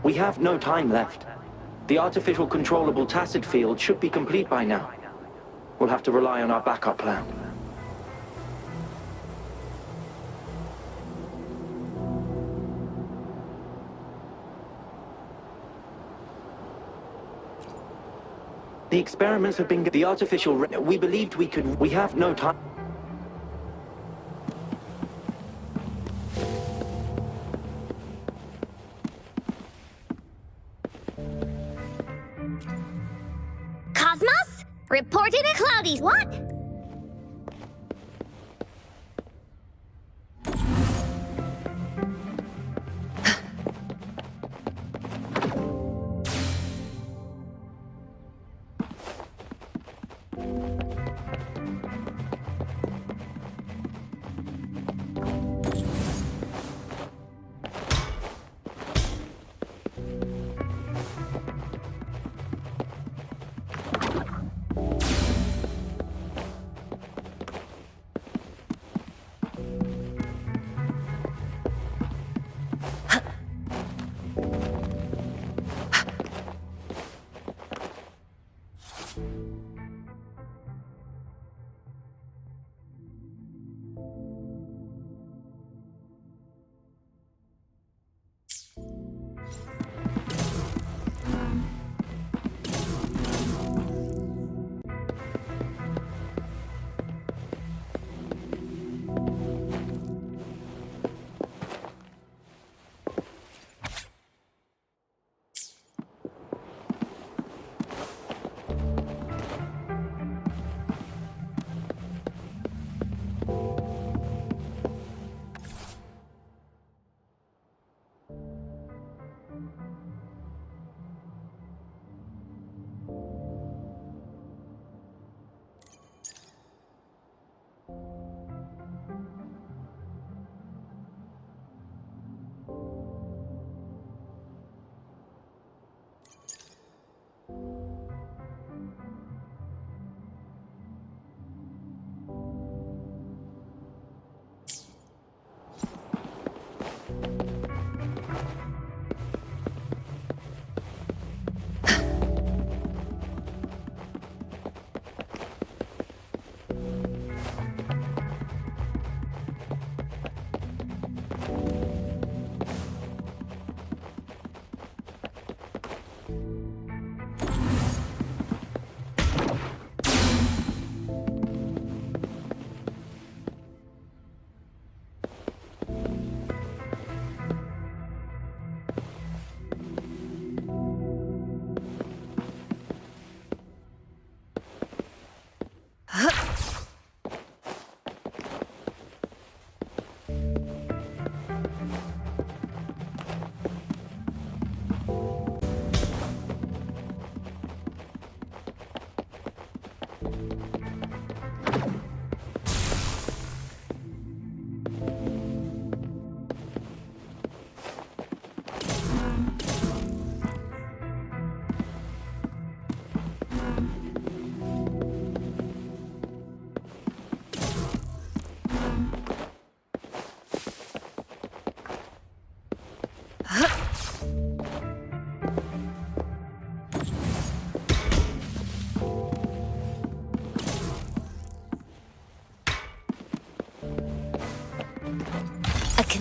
S10: We have no time left. The artificial controllable tacit field should be complete by now. We'll have to rely on our backup plan. The experiments have been... The artificial... We believed we could... We have no time...
S7: Cosmos? Reported at Cloudy's. What?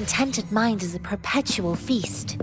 S12: contented mind is a perpetual feast.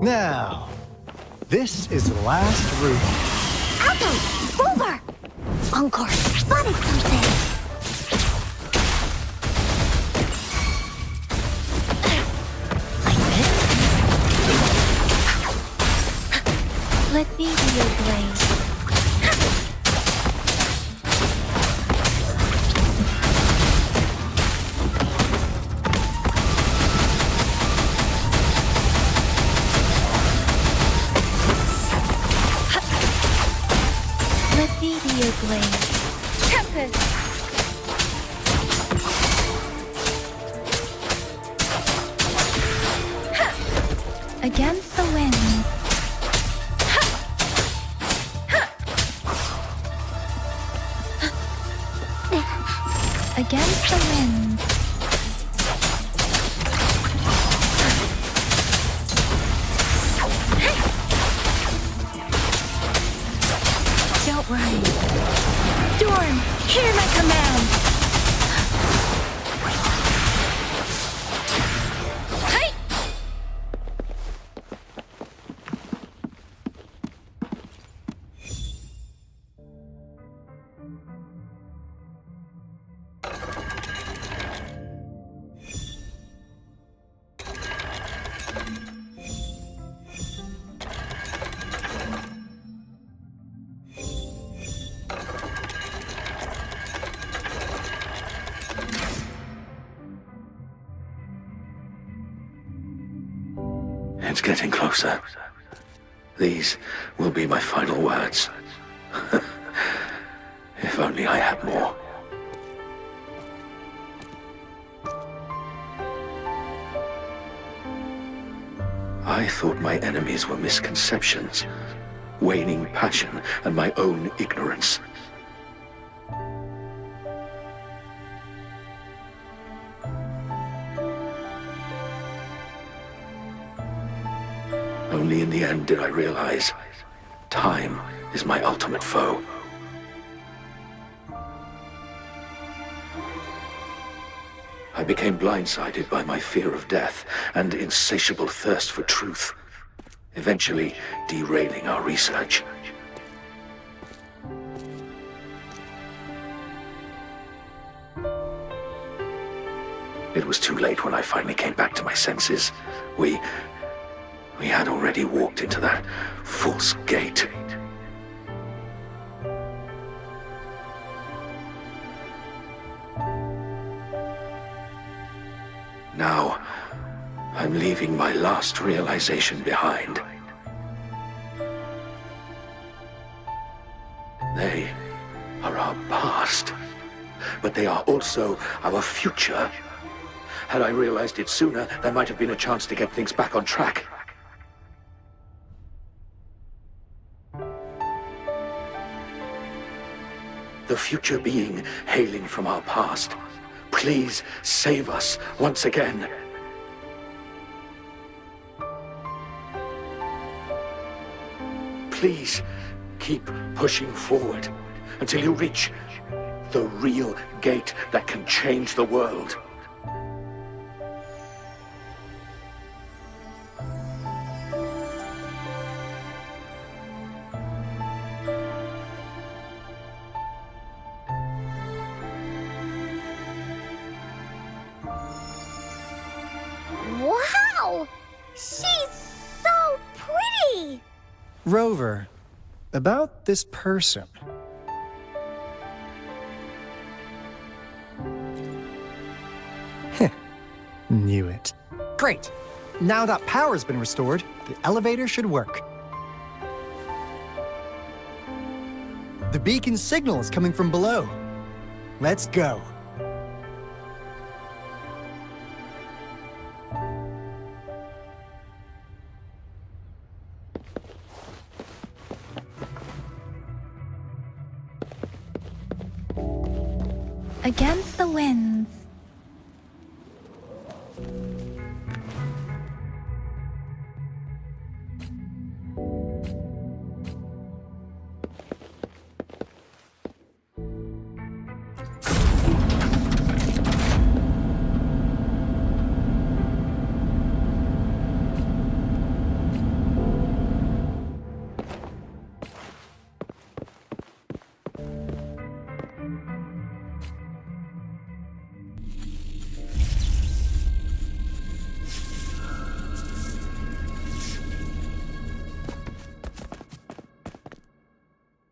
S6: Now, this is the last room.
S7: Alto! Over! Encore spotted something! Like this? Let me be your blade.
S1: Against the wind. Against the wind. Don't worry. Storm, hear my command.
S13: It's getting closer. These will be my final words. If only I had more. I thought my enemies were misconceptions, waning passion, and my own ignorance. Only in the end did I realize time is my ultimate foe. I became blindsided by my fear of death and insatiable thirst for truth, eventually derailing our research. It was too late when I finally came back to my senses. We had already walked into that false gate. Now, I'm leaving my last realization behind. They are our past, but they are also our future. Had I realized it sooner, there might have been a chance to get things back on track. The future being hailing from our past, please save us once again. Please keep pushing forward until you reach the real gate that can change the world.
S7: Wow! She's so pretty!
S6: Rover, about this person. Heh, knew it. Great! Now that power's been restored, the elevator should work. The beacon signal is coming from below. Let's go.
S1: Against the winds.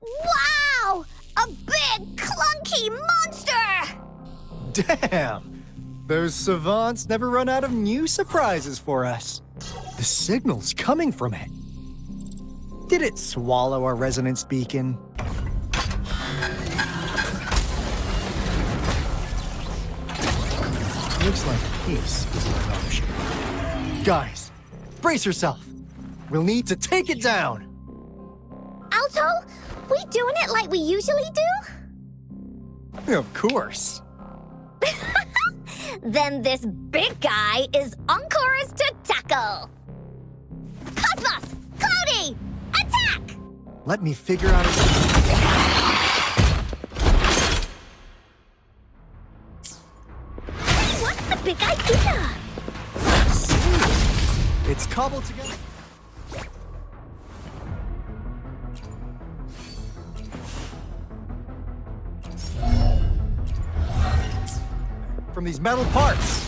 S7: Wow! A big, clunky monster!
S6: Damn! Those savants never run out of new surprises for us. The signal's coming from it. Did it swallow our resonance beacon? Looks like peace is an option. Guys, brace yourself. We'll need to take it down.
S7: Alto, we doing it like we usually do?
S6: Of course.
S7: Then this big guy is Encore's to tackle. Cosmos! Cloudy! Attack!
S6: Let me figure out a...
S7: What's the big idea?
S6: It's cobbled together. From these metal parts.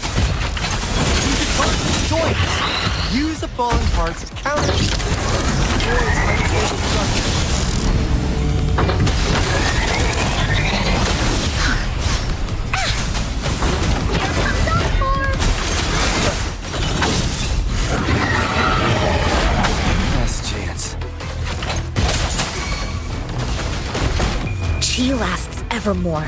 S6: Use the parts as joints. Use the fallen parts as counters. Destroy its unstable structure.
S4: Last chance.
S12: She lasts evermore.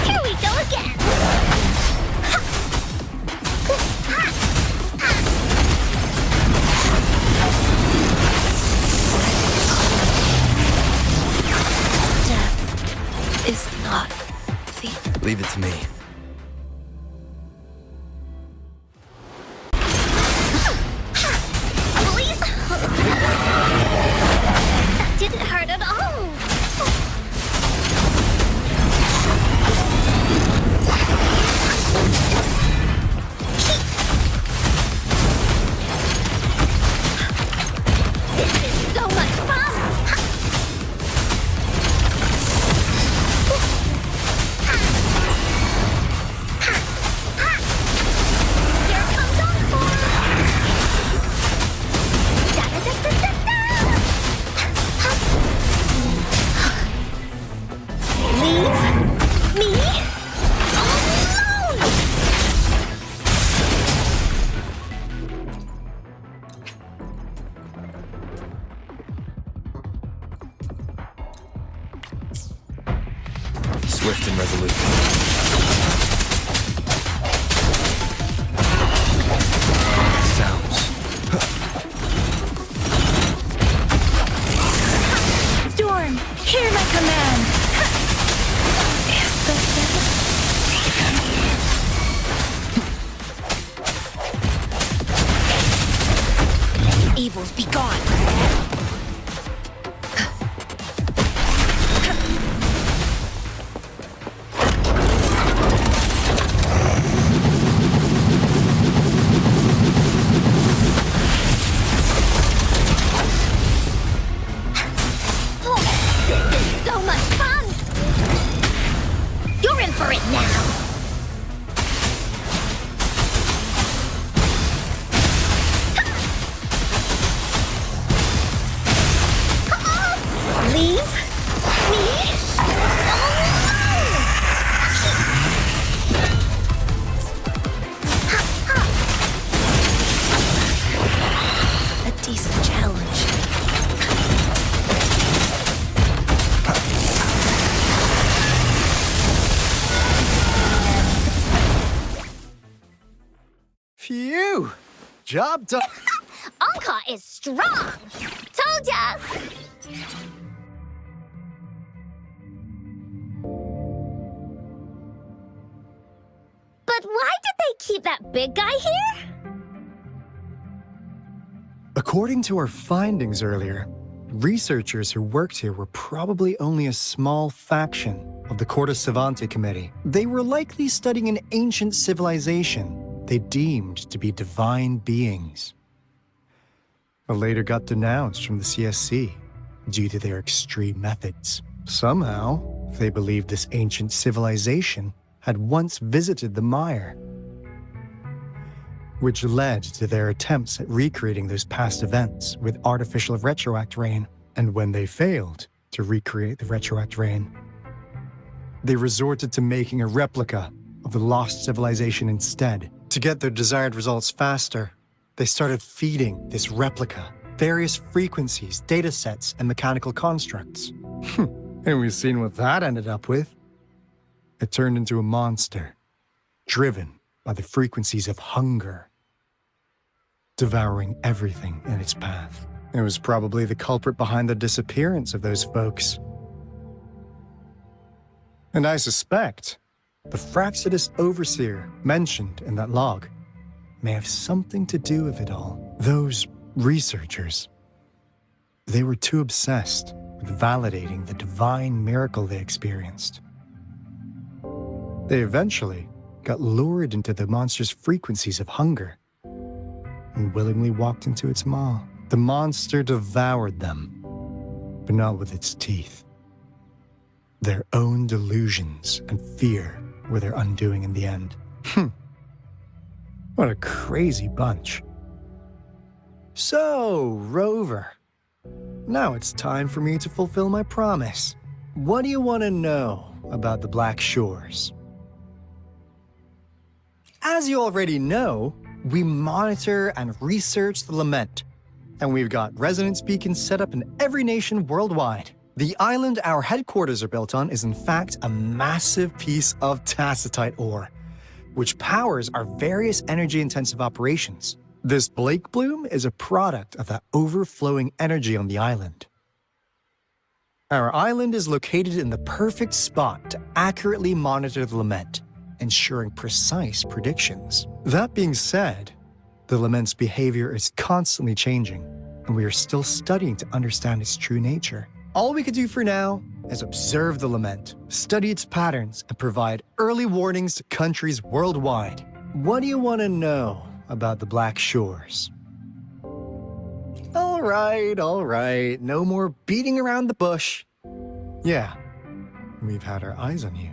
S7: Here we go again!
S9: Death is not the...
S4: Leave it to me.
S7: That didn't hurt at all! This is so much fun! Here comes Encore! Leave me alone!
S4: Swift and resolute. Sounds.
S11: Storm, hear my command!
S12: Evils be gone.
S7: Leave me alone!
S9: A decent challenge.
S6: Phew! Job done.
S2: Anka is strong! Told ya! But why did they keep that big guy here?
S6: According to our findings earlier, researchers who worked here were probably only a small faction of the Corte Savante Committee. They were likely studying an ancient civilization they deemed to be divine beings, but later got denounced from the CSC due to their extreme methods. Somehow, they believed this ancient civilization had once visited the mire, which led to their attempts at recreating those past events with artificial retroact rain. And when they failed to recreate the retroact rain, they resorted to making a replica of the lost civilization instead. To get their desired results faster, they started feeding this replica various frequencies, data sets, and mechanical constructs. And we've seen what that ended up with. It turned into a monster, driven by the frequencies of hunger, devouring everything in its path. It was probably the culprit behind the disappearance of those folks. And I suspect the Fraxidus Overseer mentioned in that log may have something to do with it all. Those researchers, they were too obsessed with validating the divine miracle they experienced. They eventually got lured into the monster's frequencies of hunger and willingly walked into its maw. The monster devoured them, but not with its teeth. Their own delusions and fear were their undoing in the end. What a crazy bunch. So, Rover, now it's time for me to fulfill my promise. What do you want to know about the Black Shores? As you already know, we monitor and research the Lament, and we've got resonance beacons set up in every nation worldwide. The island our headquarters are built on is in fact a massive piece of tacitite ore, which powers our various energy-intensive operations. This Blake Bloom is a product of that overflowing energy on the island. Our island is located in the perfect spot to accurately monitor the Lament, ensuring precise predictions. That being said, the Lament's behavior is constantly changing, and we are still studying to understand its true nature. All we can do for now is observe the Lament, study its patterns, and provide early warnings to countries worldwide. What do you want to know about the Black Shores? All right, no more beating around the bush. Yeah, we've had our eyes on you.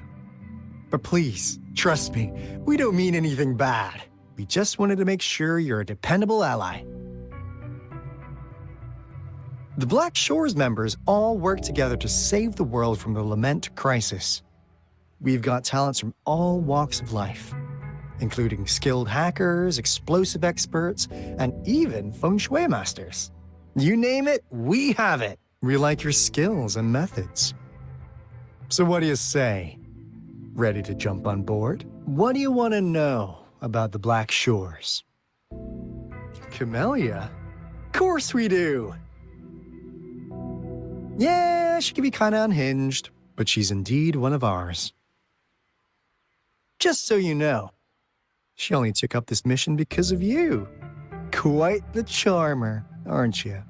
S6: But please, trust me, we don't mean anything bad. We just wanted to make sure you're a dependable ally. The Black Shores members all work together to save the world from the Lament crisis. We've got talents from all walks of life, including skilled hackers, explosive experts, and even feng shui masters. You name it, we have it. We like your skills and methods. So what do you say? Ready to jump on board? What do you want to know about the Black Shores? Camellia? Of course we do! Yeah, she can be kinda unhinged, but she's indeed one of ours. Just so you know, she only took up this mission because of you. Quite the charmer, aren't you?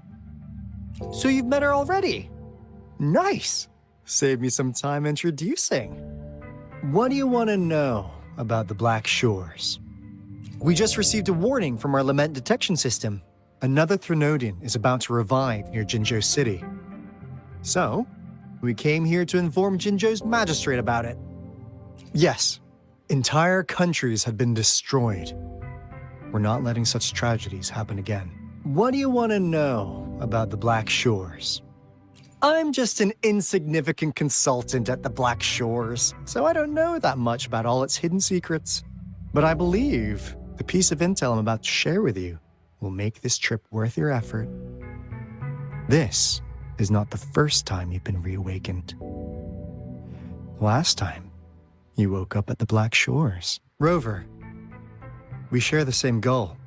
S6: So you've met her already? Nice! Save me some time introducing. What do you want to know about the Black Shores? We just received a warning from our Lament detection system. Another Threnodian is about to revive near Jinzhou City. So, we came here to inform Jinzhou's magistrate about it. Yes, entire countries have been destroyed. We're not letting such tragedies happen again. What do you want to know about the Black Shores? I'm just an insignificant consultant at the Black Shores, so I don't know that much about all its hidden secrets. But I believe the piece of intel I'm about to share with you will make this trip worth your effort. This is not the first time you've been reawakened. Last time, you woke up at the Black Shores. Rover, we share the same goal.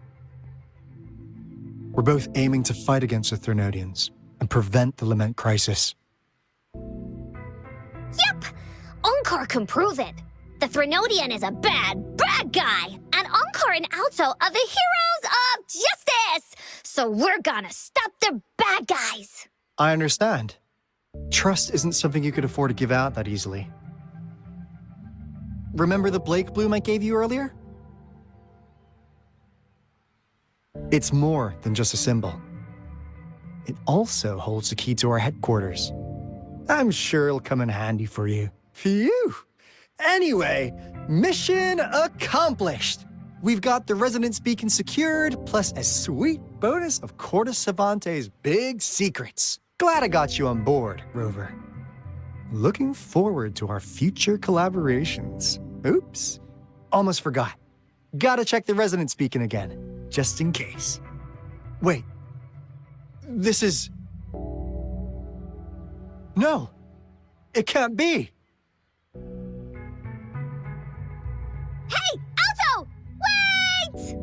S6: We're both aiming to fight against the Threnodians and prevent the Lament crisis.
S7: Yep! Onkar can prove it. The Threnodian is a bad, bad guy, and Onkar and Alto are the heroes of justice! So we're gonna stop the bad guys!
S6: I understand. Trust isn't something you could afford to give out that easily. Remember the Blake bloom I gave you earlier? It's more than just a symbol. It also holds the key to our headquarters. I'm sure it'll come in handy for you. Phew! Anyway, mission accomplished! We've got the resonance beacon secured, plus a sweet bonus of Cortus Savante's big secrets. Glad I got you on board, Rover. Looking forward to our future collaborations. Oops, almost forgot. Gotta check the resonance beacon again, just in case. Wait, this is... No, it can't be.
S7: Hey, Alto! Wait!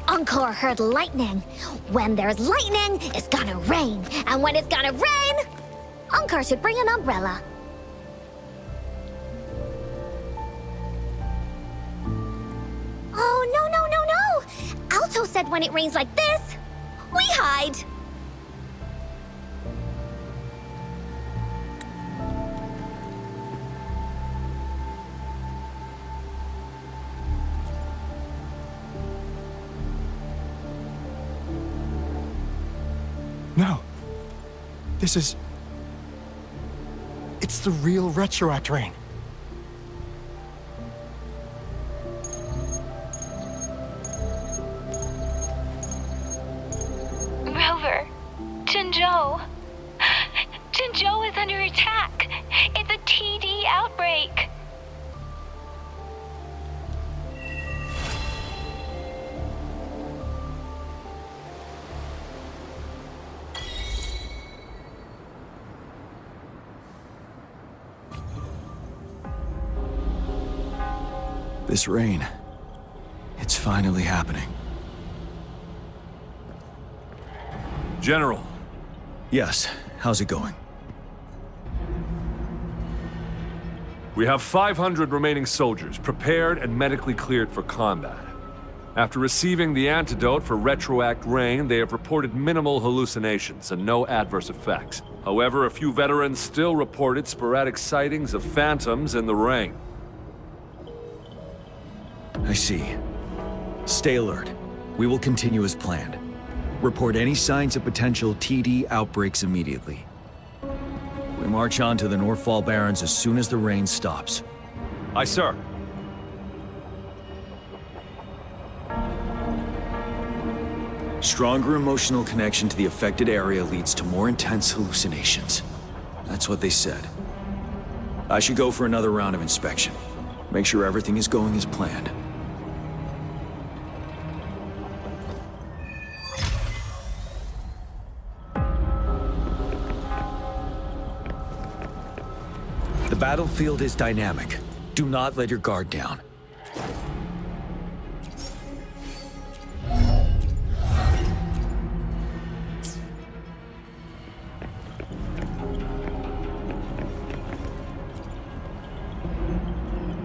S7: Onkar heard lightning. When there's lightning, it's gonna rain. And when it's gonna rain, Onkar should bring an umbrella. Oh, no. Alto said when it rains like this, we hide.
S6: No. This is... It's the real Retroact Rain.
S14: Rover, Jinzhou. Jinzhou is under attack. It's a TD outbreak.
S15: This rain, it's finally happening.
S5: General.
S15: Yes, how's it going?
S5: We have 500 remaining soldiers, prepared and medically cleared for combat. After receiving the antidote for Retroact Rain, they have reported minimal hallucinations and no adverse effects. However, a few veterans still reported sporadic sightings of phantoms in the rain.
S15: I see. Stay alert. We will continue as planned. Report any signs of potential TD outbreaks immediately. We march on to the Northfall Barrens as soon as the rain stops.
S5: Aye, sir.
S15: Stronger emotional connection to the affected area leads to more intense hallucinations. That's what they said. I should go for another round of inspection. Make sure everything is going as planned. battlefield is dynamic. Do not let your guard down.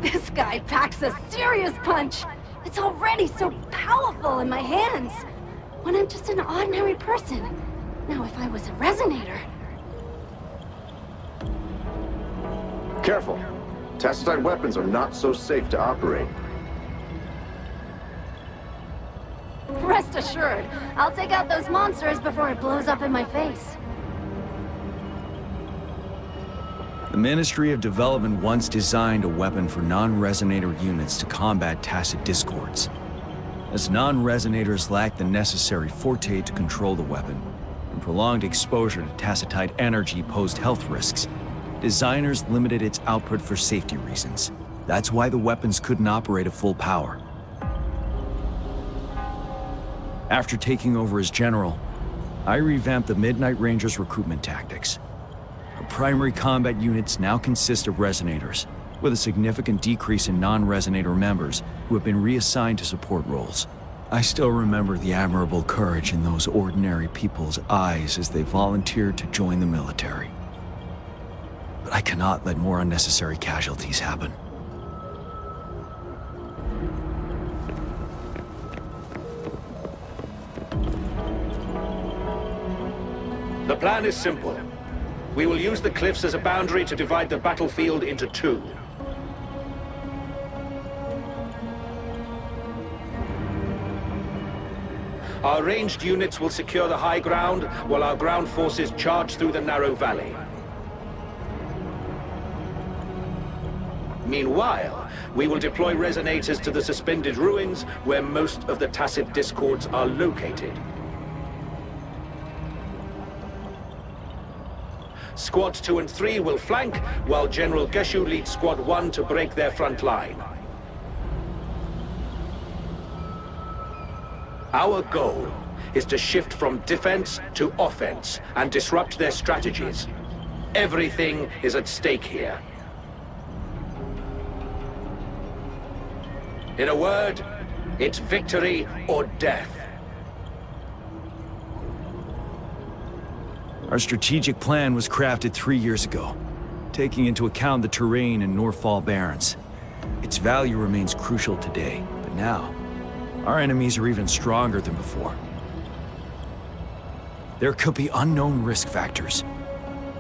S16: This guy packs a serious punch. It's already so powerful in my hands. When I'm just an ordinary person. Now if I was a resonator...
S17: Careful. Tacitite weapons are not so safe to operate.
S16: Rest assured, I'll take out those monsters before it blows up in my face.
S15: The Ministry of Development once designed a weapon for non-resonator units to combat tacit discords. As non-resonators lack the necessary forte to control the weapon, and prolonged exposure to tacitite energy posed health risks, designers limited its output for safety reasons. That's why the weapons couldn't operate at full power. After taking over as general, I revamped the Midnight Rangers' recruitment tactics. Our primary combat units now consist of resonators, with a significant decrease in non-resonator members who have been reassigned to support roles. I still remember the admirable courage in those ordinary people's eyes as they volunteered to join the military. But I cannot let more unnecessary casualties happen.
S13: The plan is simple. We will use the cliffs as a boundary to divide the battlefield into two. Our ranged units will secure the high ground, while our ground forces charge through the narrow valley. Meanwhile, we will deploy resonators to the suspended ruins, where most of the tacit discords are located. Squads 2 and 3 will flank, while General Geshu leads Squad 1 to break their front line. Our goal is to shift from defense to offense and disrupt their strategies. Everything is at stake here. In a word, it's victory or death.
S15: Our strategic plan was crafted 3 years ago, taking into account the terrain in Northfall Barrens. Its value remains crucial today, but now, our enemies are even stronger than before. There could be unknown risk factors.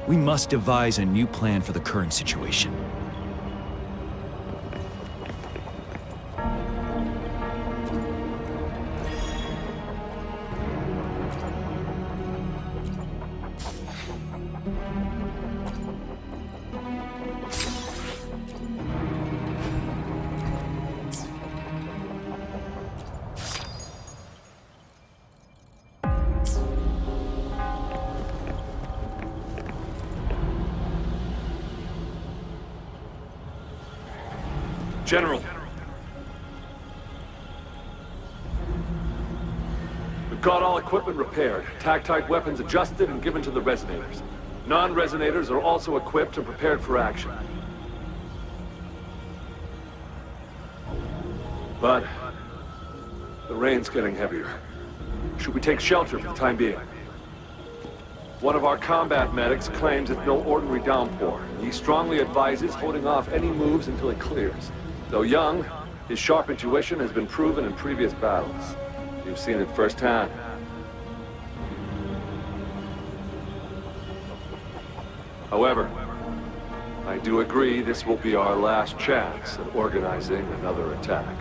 S15: We must devise a new plan for the current situation.
S5: General. We've got all equipment repaired, tactite weapons adjusted and given to the resonators. Non-resonators are also equipped and prepared for action. But the rain's getting heavier. Should we take shelter for the time being? One of our combat medics claims it's no ordinary downpour. He strongly advises holding off any moves until it clears. Though young, his sharp intuition has been proven in previous battles. You've seen it firsthand. However, I do agree this will be our last chance at organizing another attack.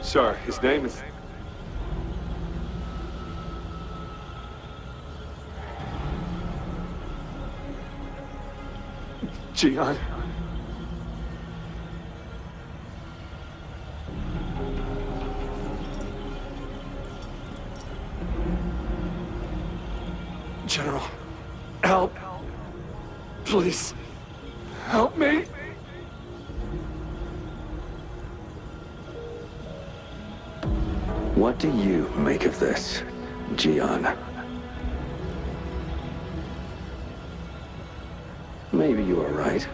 S5: Sir, his name is... Jian. General, help. Please.
S13: Help me! What do you make of this, Gian? Maybe you are right.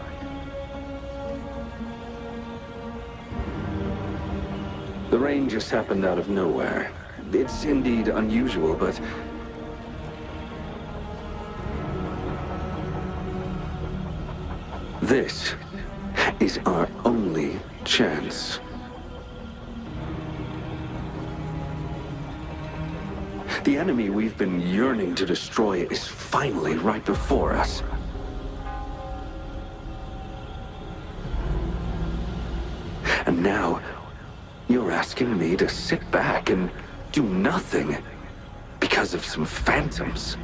S13: The rain just happened out of nowhere. It's indeed unusual, but... this is our only chance. The enemy we've been yearning to destroy is finally right before us. And now, you're asking me to sit back and do nothing because of some phantoms.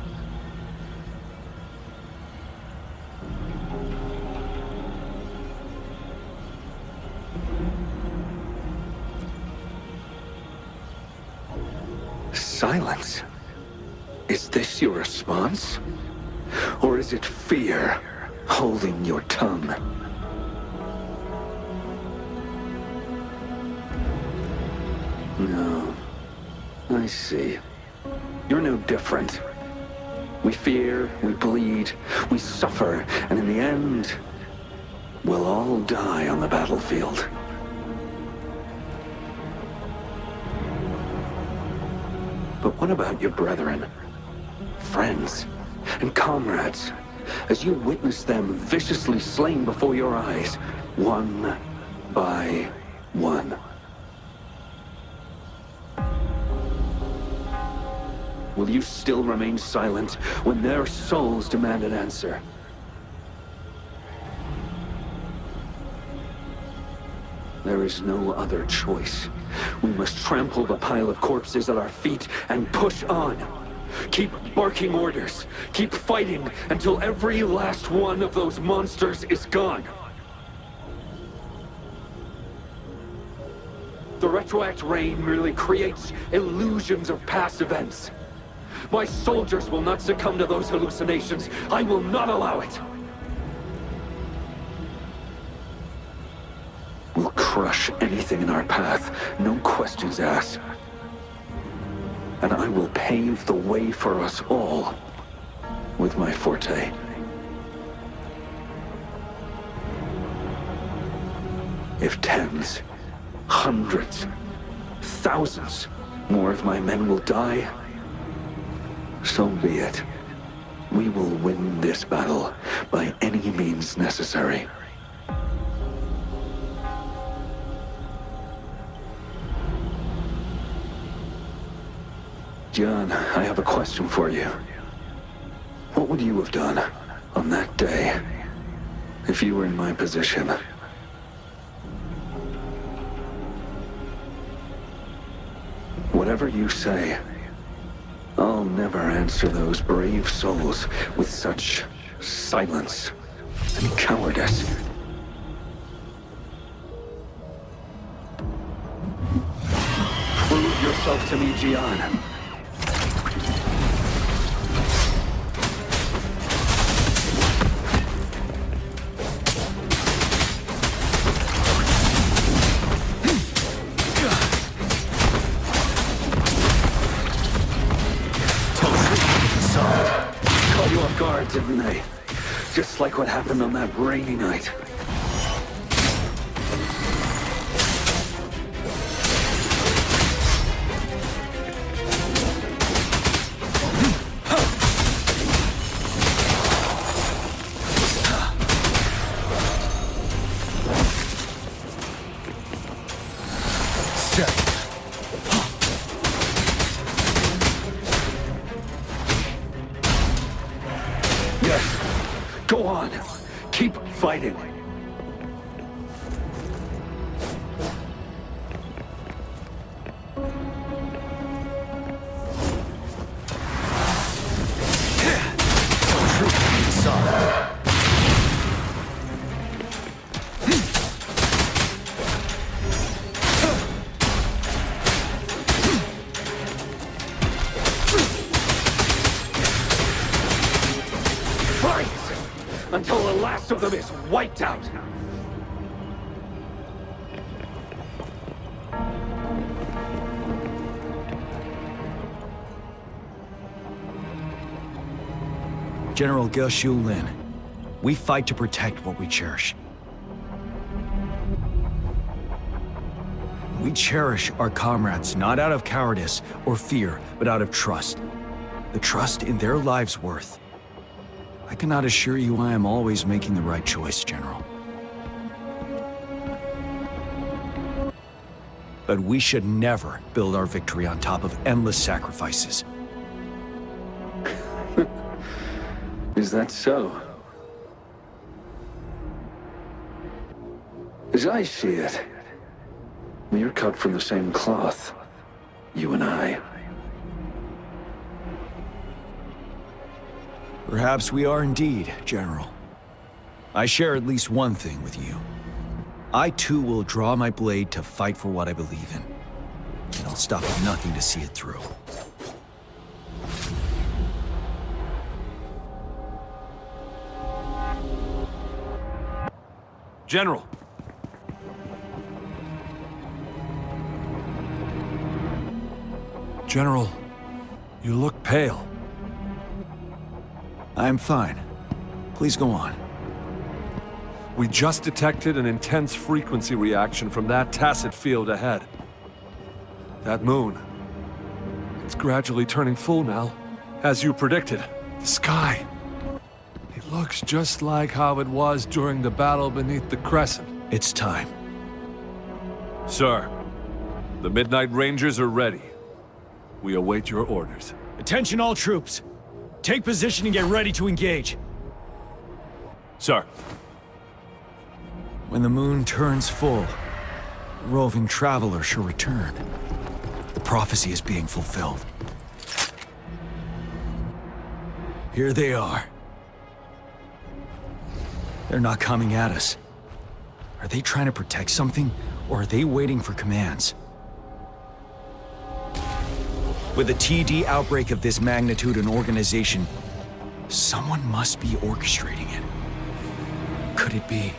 S13: Silence? Is this your response? Or is it fear holding your tongue? No. I see. You're no different. We fear, we bleed, we suffer, and in the end, we'll all die on the battlefield. But what about your brethren, friends, and comrades, as you witness them viciously slain before your eyes, one by one? Will you still remain silent when their souls demand an answer? There is no other choice. We must trample the pile of corpses at our feet and push on. Keep barking orders. Keep fighting until every last one of those monsters is gone. The retroact rain merely creates illusions of past events. My soldiers will not succumb to those hallucinations. I will not allow it. We'll crush anything in our path, no questions asked. And I will pave the way for us all with my forte. If tens, hundreds, thousands more of my men will die, so be it. We will win this battle by any means necessary. John, I have a question for you. What would you have done on that day if you were in my position? Whatever you say, I'll never answer those brave souls with such silence and cowardice. Prove yourself to me, Gian. Didn't they? Just like what happened on that rainy night. Go on. Keep fighting. until the last of them is wiped out.
S15: General Ge Lin, we fight to protect what we cherish. We cherish our comrades not out of cowardice or fear, but out of trust. The trust in their lives' worth. I cannot assure you I am always making the right choice, General. But we should never build our victory on top of endless sacrifices.
S13: Is that so? As I see it, we're cut from the same cloth, you and I.
S15: Perhaps we are indeed, General. I share at least one thing with you. I too will draw my blade to fight for what I believe in. And I'll stop at nothing to see it through.
S5: General! General, you look pale.
S15: I'm fine. Please go on.
S5: We just detected an intense frequency reaction from that tacit field ahead. That moon. It's gradually turning full now, as you predicted. The sky. It looks just like how it was during the battle beneath the Crescent.
S15: It's time.
S5: Sir, the Midnight Rangers are ready. We await your orders.
S15: Attention all troops! Take position and get ready to engage.
S5: Sir.
S15: When the moon turns full, the roving traveler shall return. The prophecy is being fulfilled. Here they are. They're not coming at us. Are they trying to protect something, or are they waiting for commands? With a TD outbreak of this magnitude and organization, someone must be orchestrating it. Could it be?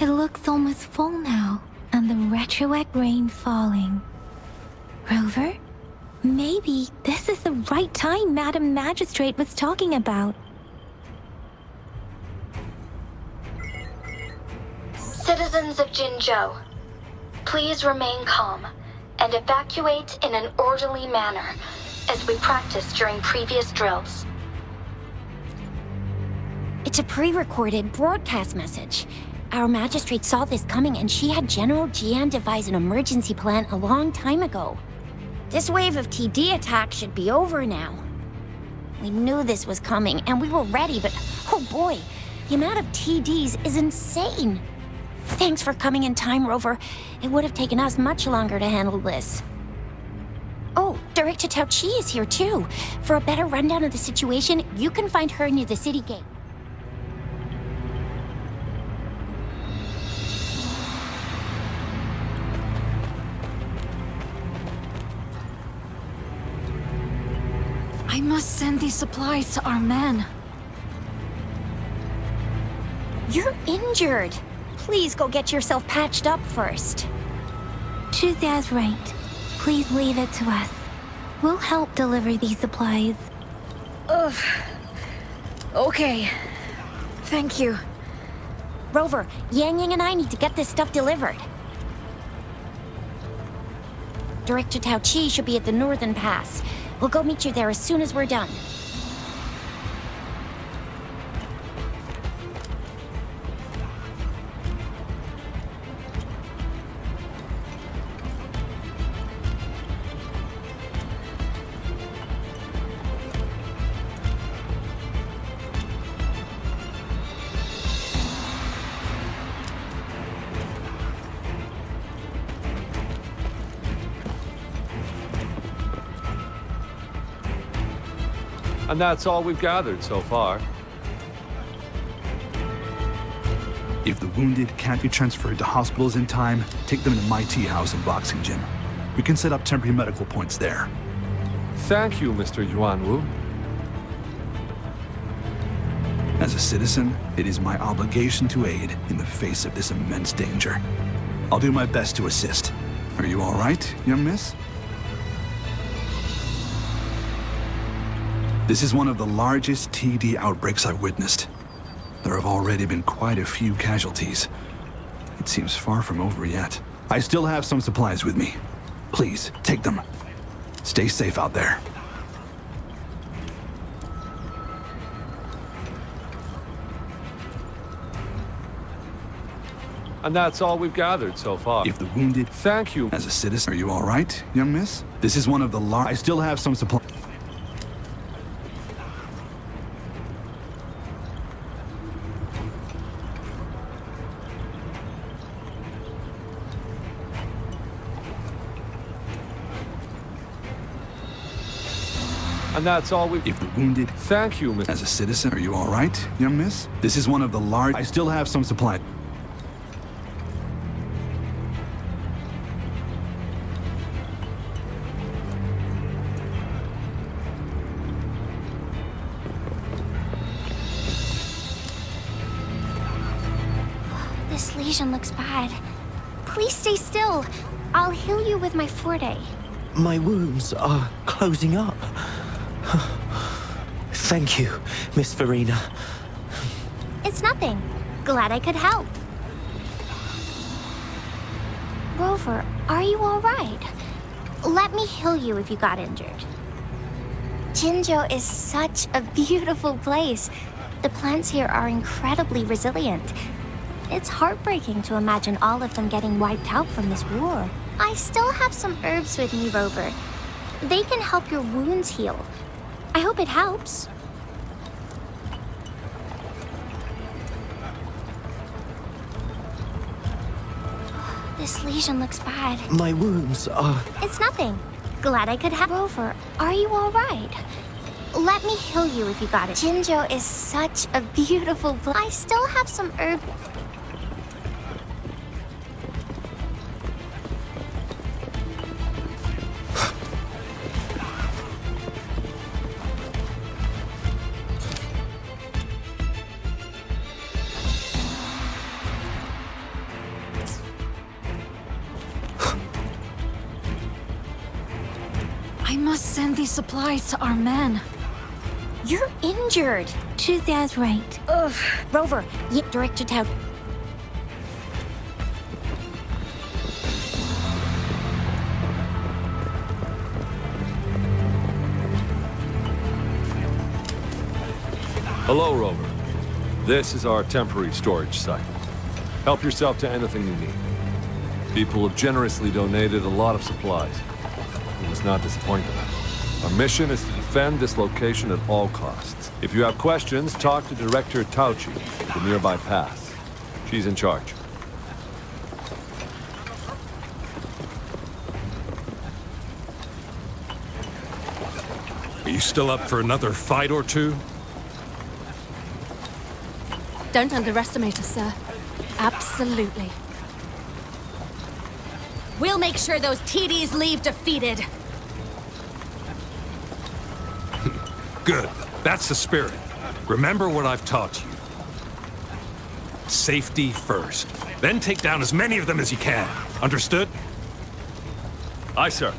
S1: It looks almost full now, and the retroact rain falling. Rover? Maybe this is the right time Madam Magistrate was talking about.
S14: Citizens of Jinzhou, please remain calm and evacuate in an orderly manner, as we practiced during previous drills.
S3: It's a pre-recorded broadcast message. Our magistrate saw this coming and she had General Jian devise an emergency plan a long time ago. This wave of TD attacks should be over now. We knew this was coming and we were ready, but oh boy, the amount of TDs is insane. Thanks for coming in time, Rover. It would have taken us much longer to handle this. Oh, Director Tao Chi is here too. For a better rundown of the situation, you can find her near the city gate.
S11: I must send these supplies to our men.
S3: You're injured. Please go get yourself patched up first.
S1: Shuzia's right. Please leave it to us. We'll help deliver these supplies.
S11: Ugh. Okay. Thank you.
S3: Rover, Yang Yang and I need to get this stuff delivered. Director Tao Chi should be at the northern pass. We'll go meet you there as soon as we're done.
S5: And that's all we've gathered so far.
S18: If the wounded can't be transferred to hospitals in time, take them to my tea house and boxing gym. We can set up temporary medical points there.
S5: Thank you, Mr. Yuanwu.
S18: As a citizen, it is my obligation to aid in the face of this immense danger. I'll do my best to assist. Are you all right, young miss? This is one of the largest TD outbreaks I've witnessed. There have already been quite a few casualties. It seems far from over yet. I still have some supplies with me. Please, take them. Stay safe out there.
S5: And that's all we've gathered so far.
S18: If the wounded...
S5: Thank you.
S18: As a citizen, are you all right, young miss? This is one of the I still have some supplies.
S5: And that's all we...
S18: If the wounded...
S5: Thank you, Miss...
S18: As a citizen, are you all right, young miss? This is one of the I still have some supplies.
S2: This lesion looks bad. Please stay still. I'll heal you with my Forte.
S10: My wounds are closing up. Thank you, Miss Verena.
S2: It's nothing. Glad I could help. Rover, are you all right? Let me heal you if you got injured. Jinzhou is such a beautiful place. The plants here are incredibly resilient. It's heartbreaking to imagine all of them getting wiped out from this war. I still have some herbs with me, Rover. They can help your wounds heal. I hope it helps. This lesion looks bad.
S10: My wounds are...
S2: It's nothing. Glad I could help. Rover, are you all right? Let me heal you if you got it. Jinzhou is such a beautiful place. I still have some herbs.
S11: I must send these supplies to our men.
S3: You're injured.
S1: Shuzia's right.
S3: Ugh. Rover, Director Tao.
S5: Hello, Rover. This is our temporary storage site. Help yourself to anything you need. People have generously donated a lot of supplies. We must not disappoint them. Our mission is to defend this location at all costs. If you have questions, talk to Director Tauchi at the nearby pass. She's in charge.
S19: Are you still up for another fight or two?
S8: Don't underestimate us, sir. Absolutely. We'll make sure those TDs leave defeated.
S19: Good. That's the spirit. Remember what I've taught you. Safety first. Then take down as many of them as you can. Understood?
S5: Aye, sir.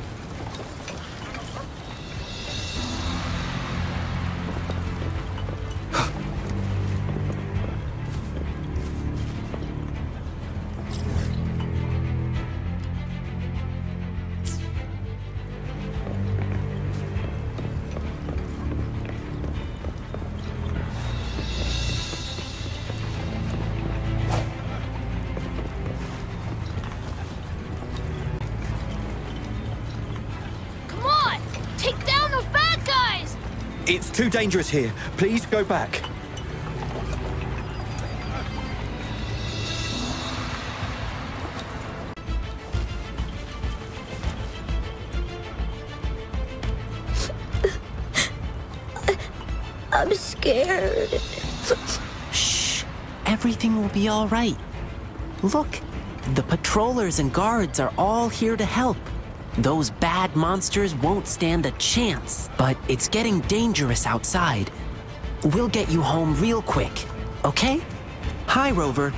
S20: Come on! Take down those bad guys!
S21: It's too dangerous here. Please go back.
S2: I'm scared.
S22: Shh. Everything will be all right. Look, the patrollers and guards are all here to help. Those bad monsters won't stand a chance, but it's getting dangerous outside. We'll get you home real quick, okay? Hi, Rover.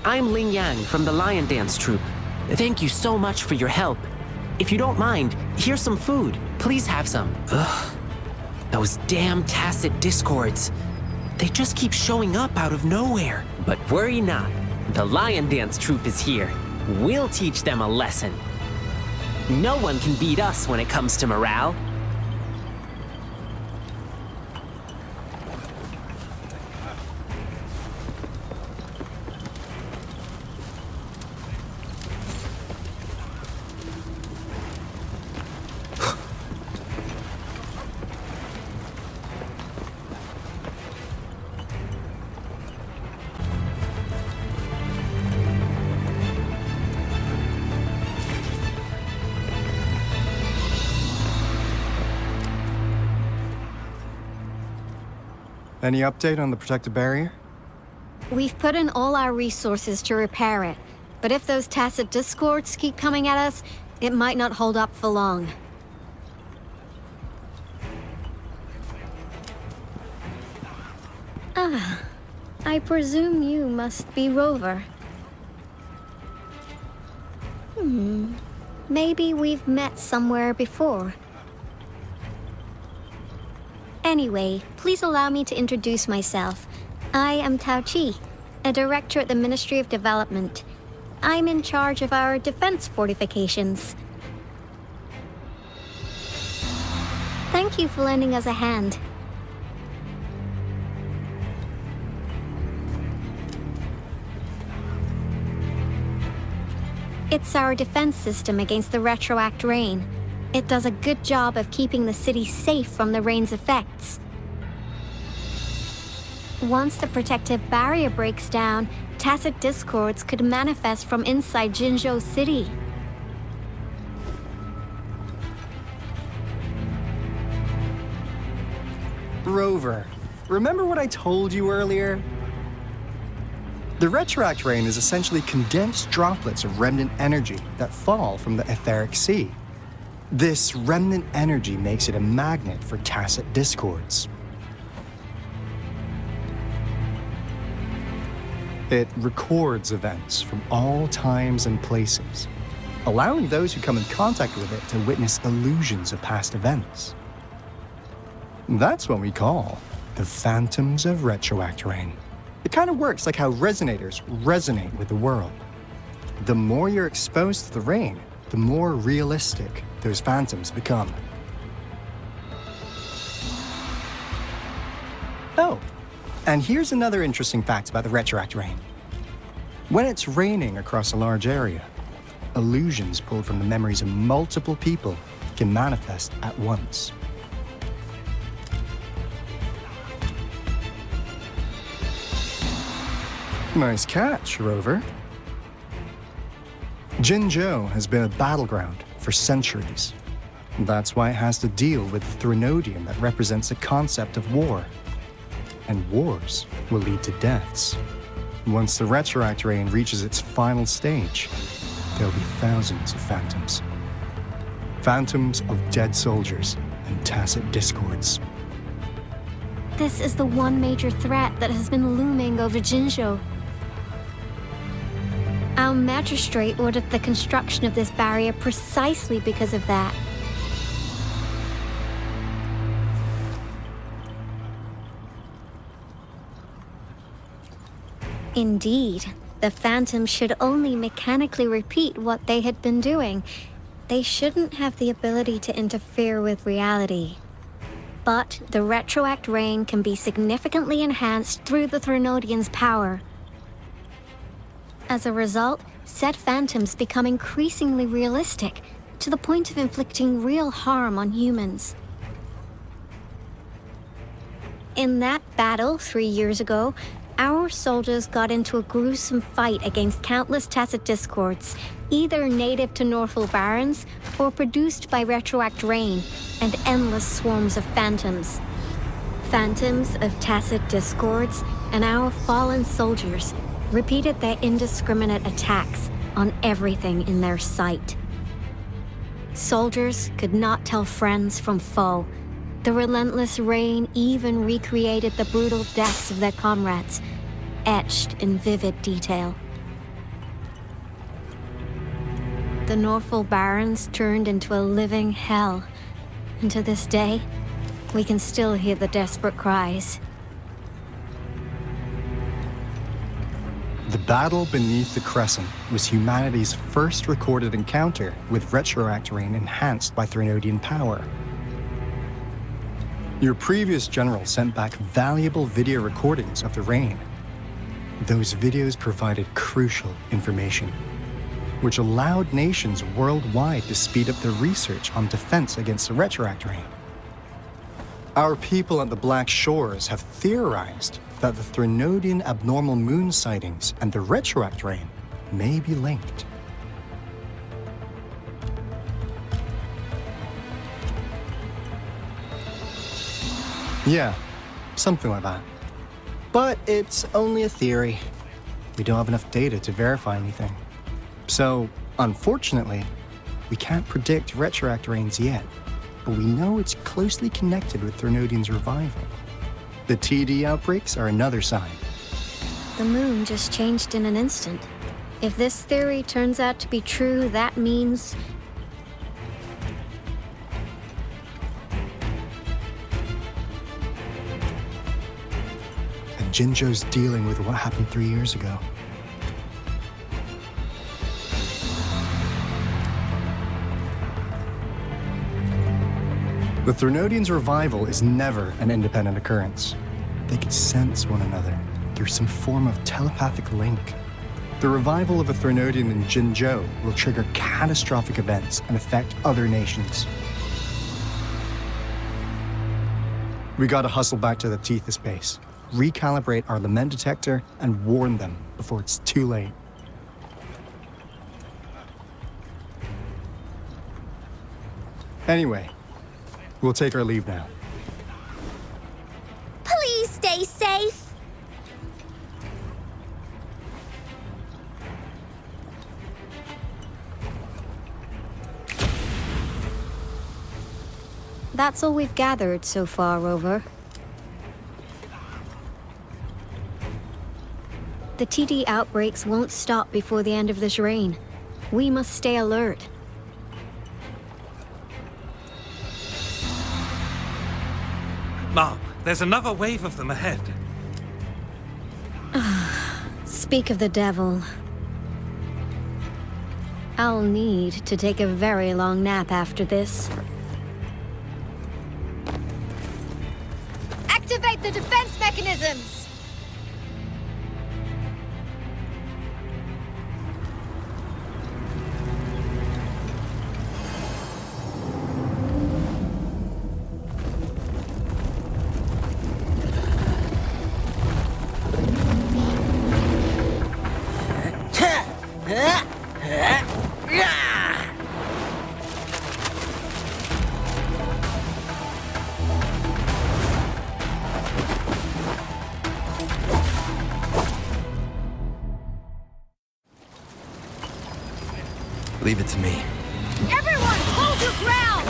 S22: I'm Ling Yang from the Lion Dance Troupe. Thank you so much for your help. If you don't mind, here's some food. Please have some. Ugh. Those damn tacit discords. They just keep showing up out of nowhere. But worry not. The Lion Dance Troupe is here. We'll teach them a lesson. No one can beat us when it comes to morale.
S6: Any update on the protective barrier?
S3: We've put in all our resources to repair it, but if those tacit discords keep coming at us, it might not hold up for long. Ah, I presume you must be Rover. Maybe we've met somewhere before. Anyway, please allow me to introduce myself. I am Tao Chi, a director at the Ministry of Development. I'm in charge of our defense fortifications. Thank you for lending us a hand. It's our defense system against the retroact rain. It does a good job of keeping the city safe from the rain's effects. Once the protective barrier breaks down, tacit discords could manifest from inside Jinzhou City.
S6: Rover, remember what I told you earlier? The retroact rain is essentially condensed droplets of remnant energy that fall from the etheric sea. This remnant energy makes it a magnet for tacit discords. It records events from all times and places, allowing those who come in contact with it to witness illusions of past events. That's what we call the phantoms of retroact rain. It kind of works like how resonators resonate with the world. The more you're exposed to the rain, the more realistic those phantoms become. Oh, and here's another interesting fact about the retroact rain. When it's raining across a large area, illusions pulled from the memories of multiple people can manifest at once. Nice catch, Rover. Jinzhou has been a battleground for centuries. That's why it has to deal with the Threnodium that represents the concept of war. And wars will lead to deaths. Once the retroact rain reaches its final stage, there'll be thousands of phantoms. Phantoms of dead soldiers and tacit discords.
S2: This is the one major threat that has been looming over Jinzhou. Our magistrate ordered the construction of this barrier precisely because of that. Indeed, the Phantoms should only mechanically repeat what they had been doing. They shouldn't have the ability to interfere with reality. But the retroact rain can be significantly enhanced through the Threnodian's power. As a result, said phantoms become increasingly realistic, to the point of inflicting real harm on humans. In that battle 3 years ago, our soldiers got into a gruesome fight against countless Tacet Discords, either native to Northfall Barrens or produced by retroact rain and endless swarms of phantoms. Phantoms of Tacet Discords and our fallen soldiers repeated their indiscriminate attacks on everything in their sight. Soldiers could not tell friends from foe. The relentless rain even recreated the brutal deaths of their comrades, etched in vivid detail. The Northfall Barrens turned into a living hell, and to this day, we can still hear the desperate cries.
S6: The battle beneath the Crescent was humanity's first recorded encounter with retroact rain enhanced by Threnodian power. Your previous general sent back valuable video recordings of the rain. Those videos provided crucial information, which allowed nations worldwide to speed up their research on defense against the retroact rain. Our people at the Black Shores have theorized that the Threnodian abnormal moon sightings and the retroact rain may be linked. Yeah, something like that. But it's only a theory. We don't have enough data to verify anything. So, unfortunately, we can't predict retroact rains yet, but we know it's closely connected with Threnodian's revival. The TD outbreaks are another sign.
S2: The moon just changed in an instant. If this theory turns out to be true, that means...
S6: And Jinzhou's dealing with what happened 3 years ago. The Threnodians' revival is never an independent occurrence. They could sense one another through some form of telepathic link. The revival of a Threnodian in Jinzhou will trigger catastrophic events and affect other nations. We gotta hustle back to the Tethys base, recalibrate our lament detector, and warn them before it's too late. Anyway, we'll take our leave now.
S7: Please stay safe.
S2: That's all we've gathered so far, Rover. The TD outbreaks won't stop before the end of this reign. We must stay alert.
S19: Mom, there's another wave of them ahead.
S2: Speak of the devil. I'll need to take a very long nap after this.
S20: Activate the defense mechanisms!
S15: Leave it to me.
S20: Everyone, hold your ground!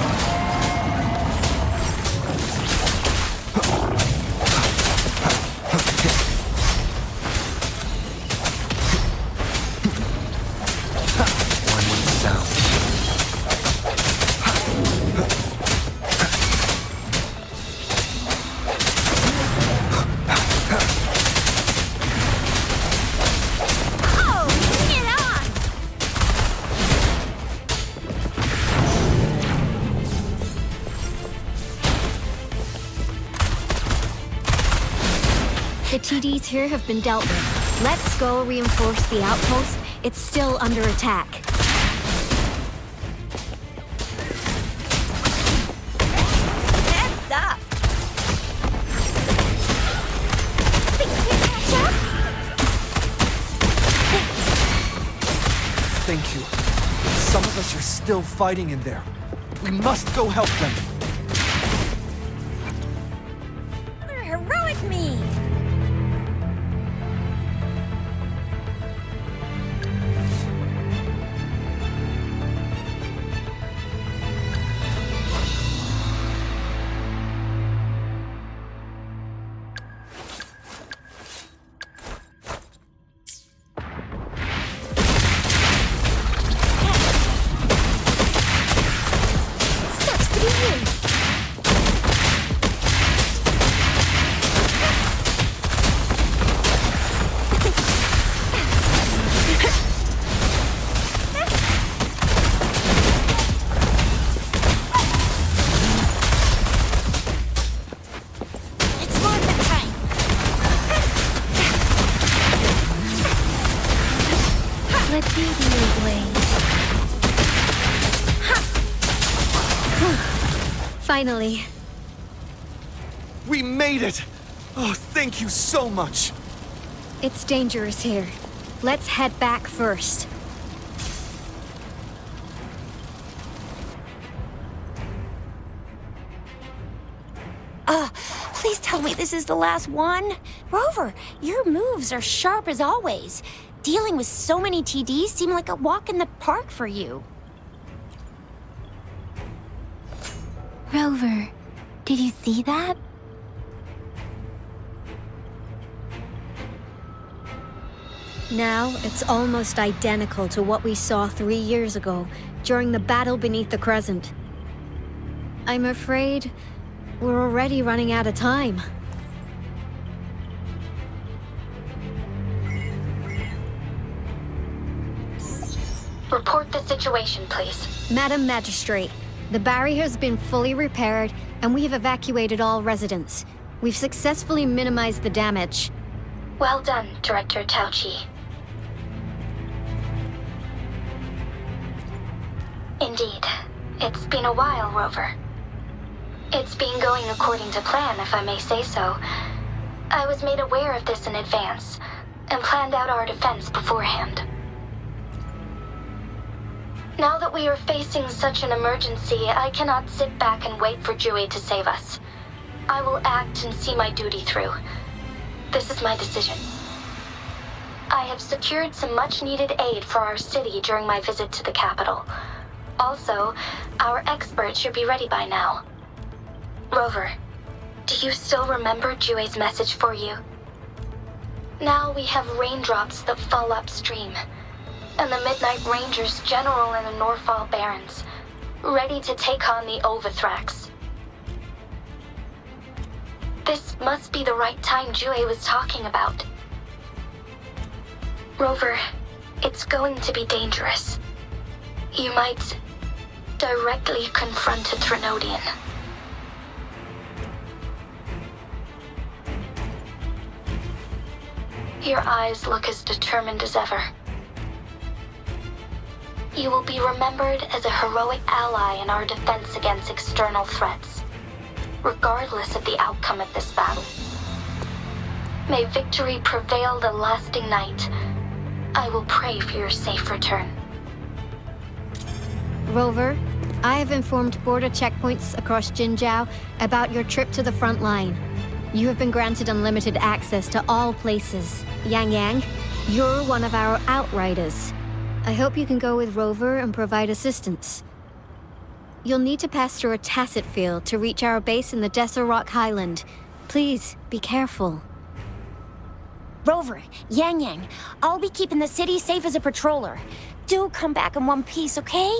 S3: The TDs here have been dealt with. Let's go reinforce the outpost. It's still under attack.
S16: Heads up!
S4: Thank you. Some of us are still fighting in there. We must go help them.
S16: Heroic me!
S3: Finally.
S4: We made it! Oh, thank you so much!
S3: It's dangerous here. Let's head back first.
S16: Please tell me this is the last one. Rover, your moves are sharp as always. Dealing with so many TDs seemed like a walk in the park for you.
S1: Rover, did you see that?
S3: Now, it's almost identical to what we saw 3 years ago, during the battle beneath the Crescent. I'm afraid we're already running out of time.
S14: Report the situation, please.
S3: Madam Magistrate, the barrier has been fully repaired, and we have evacuated all residents. We've successfully minimized the damage.
S14: Well done, Director Tauchi. Indeed. It's been a while, Rover. It's been going according to plan, if I may say so. I was made aware of this in advance, and planned out our defense beforehand. Now that we are facing such an emergency, I cannot sit back and wait for Jue to save us. I will act and see my duty through. This is my decision. I have secured some much-needed aid for our city during my visit to the capital. Also, our experts should be ready by now. Rover, do you still remember Jue's message for you? Now we have raindrops that fall upstream, and the Midnight Rangers general in the Norfall Barrens, ready to take on the Overthrax. This must be the right time Jue was talking about. Rover, it's going to be dangerous. You might directly confront a Threnodian. Your eyes look as determined as ever. You will be remembered as a heroic ally in our defense against external threats, regardless of the outcome of this battle. May victory prevail the lasting night. I will pray for your safe return.
S3: Rover, I have informed border checkpoints across Jinzhou about your trip to the front line. You have been granted unlimited access to all places. Yang Yang, you're one of our outriders. I hope you can go with Rover and provide assistance. You'll need to pass through a tacit field to reach our base in the Desert Rock Highland. Please, be careful.
S16: Rover, Yang Yang, I'll be keeping the city safe as a patroller. Do come back in one piece, okay?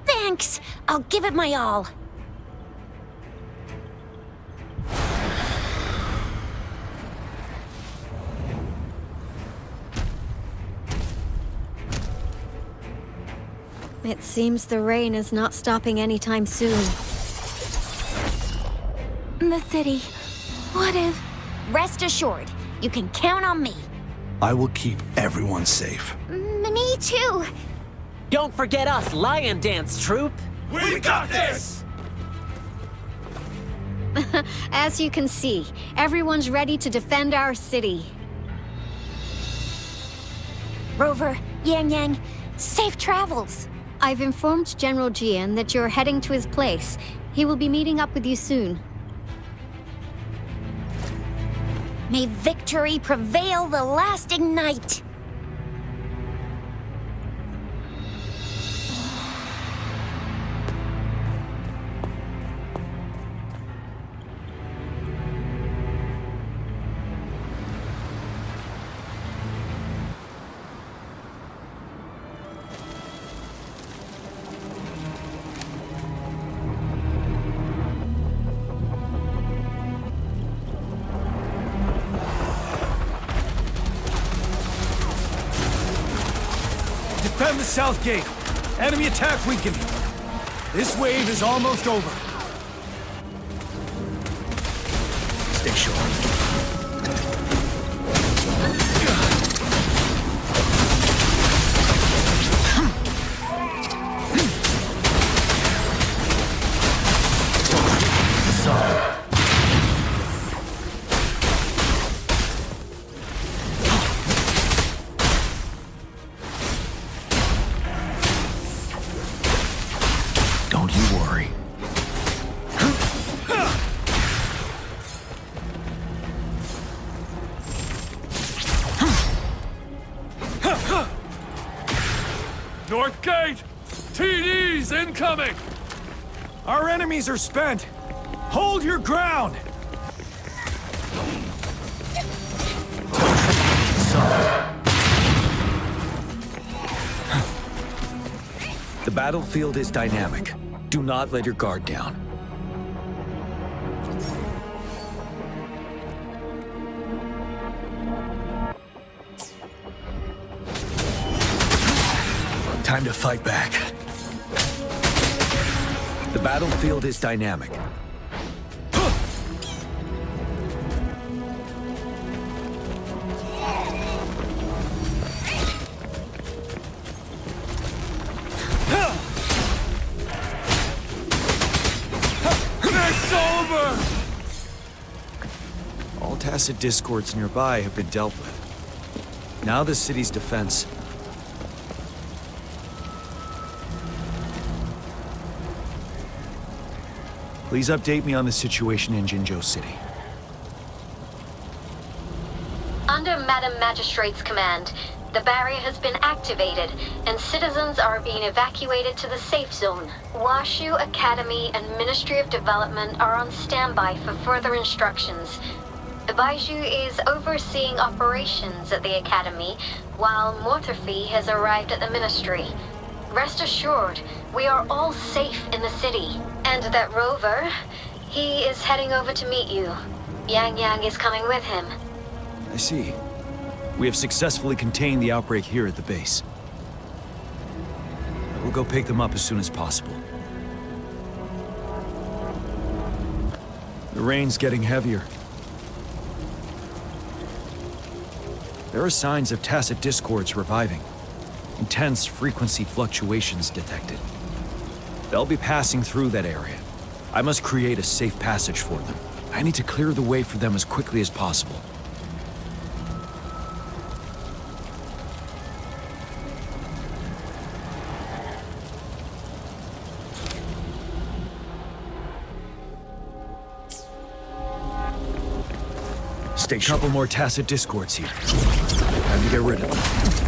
S16: Thanks! I'll give it my all.
S3: It seems the rain is not stopping anytime soon.
S1: from the city. What if...
S3: Rest assured, you can count on me.
S18: I will keep everyone safe.
S2: Me too.
S22: Don't forget us, Lion Dance Troop.
S20: We got this!
S9: As you can see, everyone's ready to defend our city.
S3: Rover, Yang Yang, safe travels.
S9: I've informed General Jian that you're heading to his place. He will be meeting up with you soon.
S3: May victory prevail the lasting night.
S12: Defend the south gate. Enemy attack weakening. This wave is almost over.
S15: Stay sharp. Don't you worry.
S5: North Gate! TDs incoming!
S12: Our enemies are spent. Hold your ground.
S15: The battlefield is dynamic. Do not let your guard down. Time to fight back. The battlefield is dynamic.
S5: It's over!
S15: All tacit discords nearby have been dealt with. Now the city's defense. Please update me on the situation in Jinzhou City.
S14: Under Madam Magistrate's command, the barrier has been activated, and citizens are being evacuated to the safe zone. Washu Academy and Ministry of Development are on standby for further instructions. Baiju is overseeing operations at the Academy, while Mortarfi has arrived at the Ministry. Rest assured, we are all safe in the city. And that Rover, he is heading over to meet you. Yang Yang is coming with him.
S15: I see. We have successfully contained the outbreak here at the base. I will go pick them up as soon as possible. The rain's getting heavier. There are signs of tacit discords reviving. Intense frequency fluctuations detected. They'll be passing through that area. I must create a safe passage for them. I need to clear the way for them as quickly as possible. Stay sharp. Couple more tacit discords here. Time to get rid of them.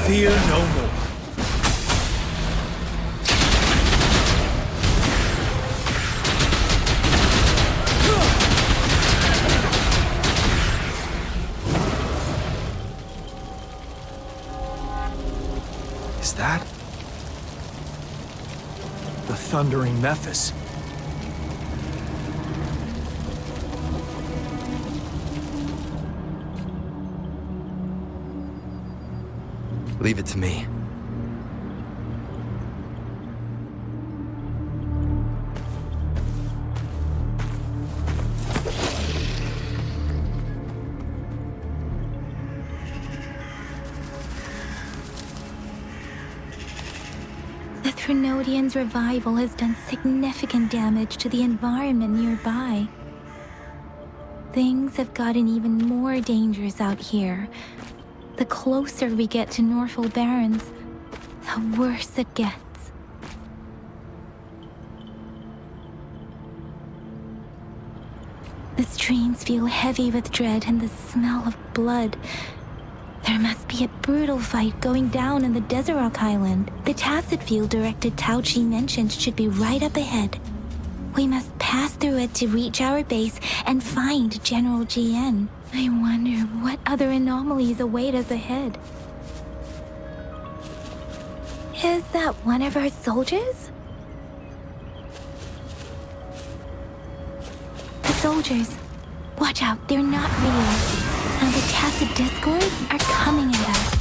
S12: Fear no more.
S4: Is that the Thundering Memphis?
S13: Leave it to me.
S1: The Threnodians' revival has done significant damage to the environment nearby. Things have gotten even more dangerous out here. The closer we get to Norfolk Barrens, the worse it gets. The streams feel heavy with dread and the smell of blood. There must be a brutal fight going down in the Desert Rock Island. The Tacit Field-directed Tauchi mentioned should be right up ahead. We must pass through it to reach our base and find General GN. I wonder what other anomalies await us ahead. Is that one of our soldiers? The soldiers. Watch out, they're not real. And the Tacit Discords are coming at us.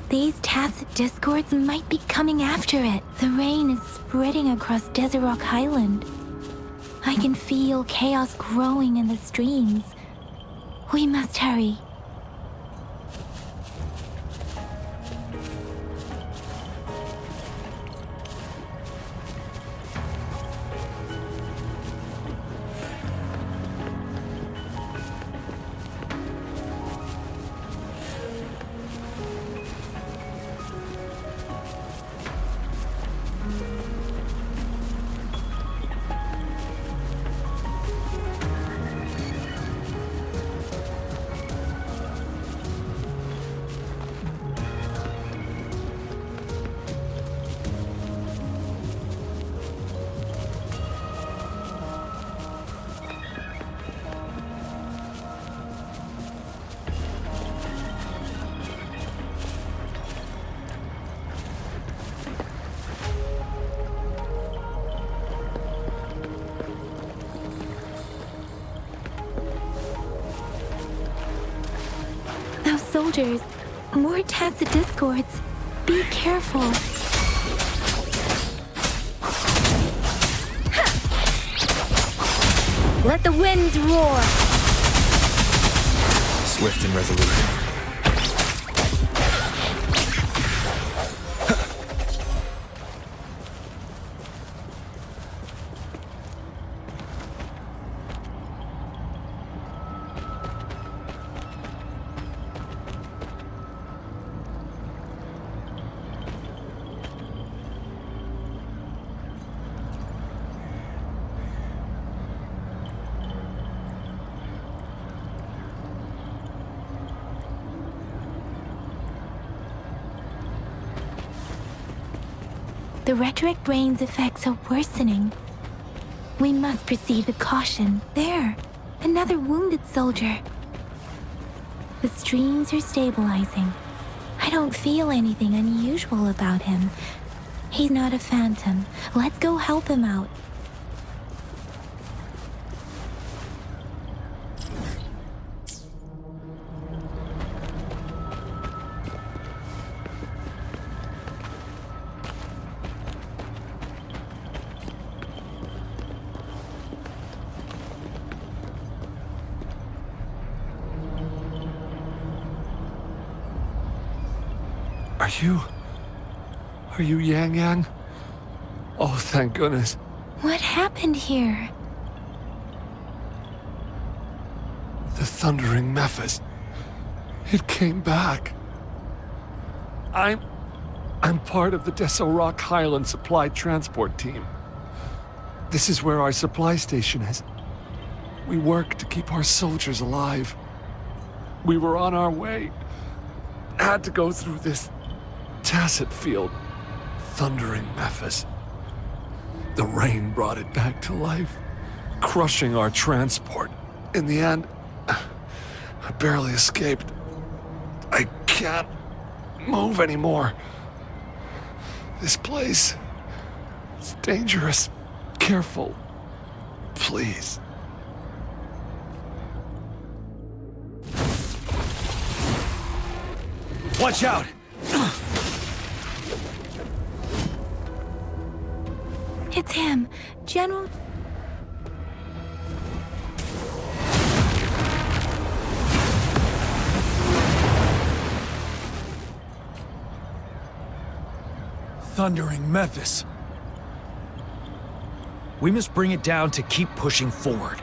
S1: These Tacit Discords might be coming after it. The rain is spreading across Desert Rock Island. I can feel chaos growing in the streams. We must hurry. Soldiers, more Tacit Discords. Be careful.
S3: Let the winds roar.
S13: Swift and resolute.
S1: The rhetoric brain's effects are worsening. We must proceed with caution. There, another wounded soldier. The streams are stabilizing. I don't feel anything unusual about him. He's not a phantom. Let's go help him out.
S5: Are you Yang Yang? Oh, thank goodness.
S1: What happened here?
S5: The Thundering Memphis. It came back. I'm part of the Deso Rock Highland Supply Transport Team. This is where our supply station is. We work to keep our soldiers alive. We were on our way. Had to go through this tacit field. Thundering Memphis. The rain brought it back to life, crushing our transport. In the end, I barely escaped. I can't move anymore. This place is dangerous. Careful. Please.
S15: Watch out!
S1: It's him, General...
S15: Thundering Memphis. We must bring it down to keep pushing forward.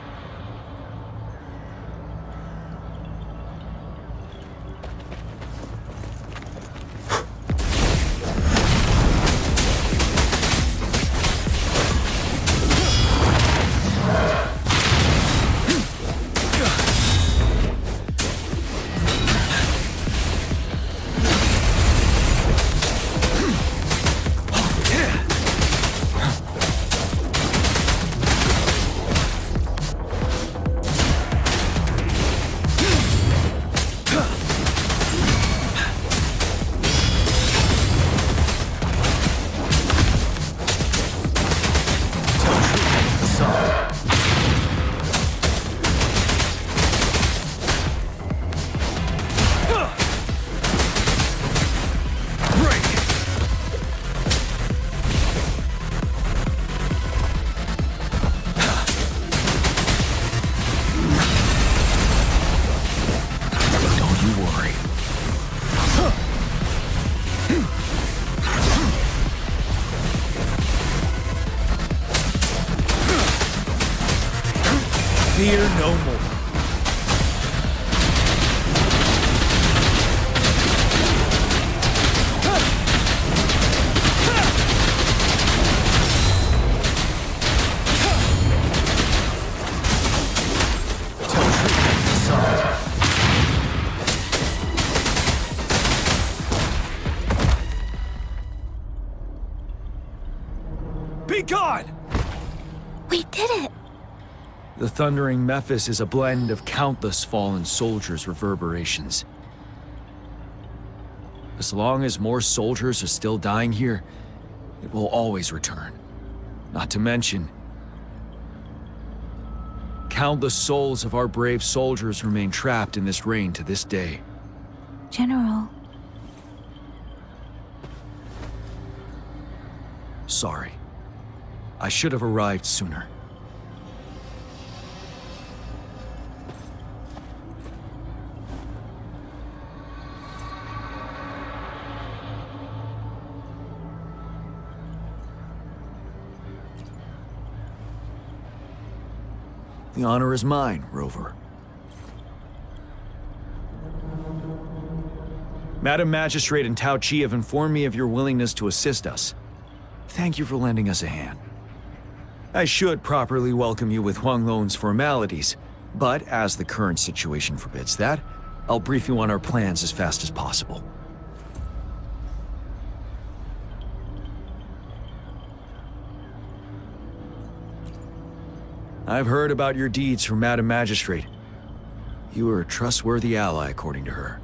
S15: Fear no more. Be gone!
S1: We did it!
S15: The Thundering Memphis is a blend of countless fallen soldiers' reverberations. As long as more soldiers are still dying here, it will always return. Not to mention, countless souls of our brave soldiers remain trapped in this rain to this day.
S1: General.
S15: Sorry. I should have arrived sooner. The honor is mine, Rover. Madam Magistrate and Tao Chi have informed me of your willingness to assist us. Thank you for lending us a hand. I should properly welcome you with Huang Lon's formalities, but as the current situation forbids that, I'll brief you on our plans as fast as possible. I've heard about your deeds from Madam Magistrate. You are a trustworthy ally, according to her.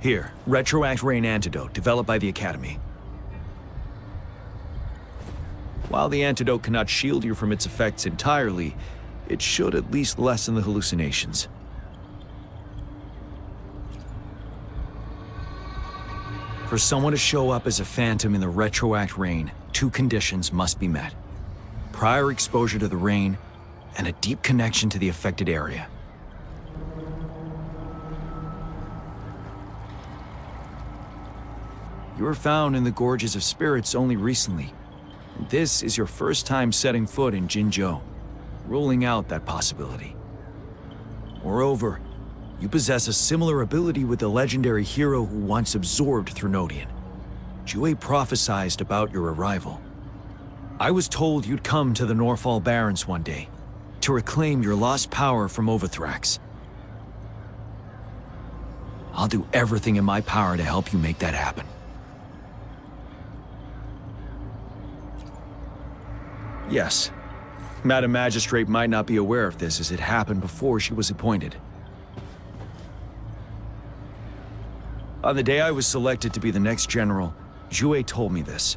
S15: Here, Retroact Rain Antidote, developed by the Academy. While the antidote cannot shield you from its effects entirely, it should at least lessen the hallucinations. For someone to show up as a phantom in the Retroact Rain, 2 conditions must be met. Prior exposure to the rain, and a deep connection to the affected area. You were found in the Gorges of Spirits only recently. And this is your first time setting foot in Jinzhou, ruling out that possibility. Moreover, you possess a similar ability with the legendary hero who once absorbed Threnodian. Jue prophesied about your arrival. I was told you'd come to the Norfall Barrens one day, to reclaim your lost power from Overthrax. I'll do everything in my power to help you make that happen. Yes, Madam Magistrate might not be aware of this as it happened before she was appointed. On the day I was selected to be the next general, Jue told me this.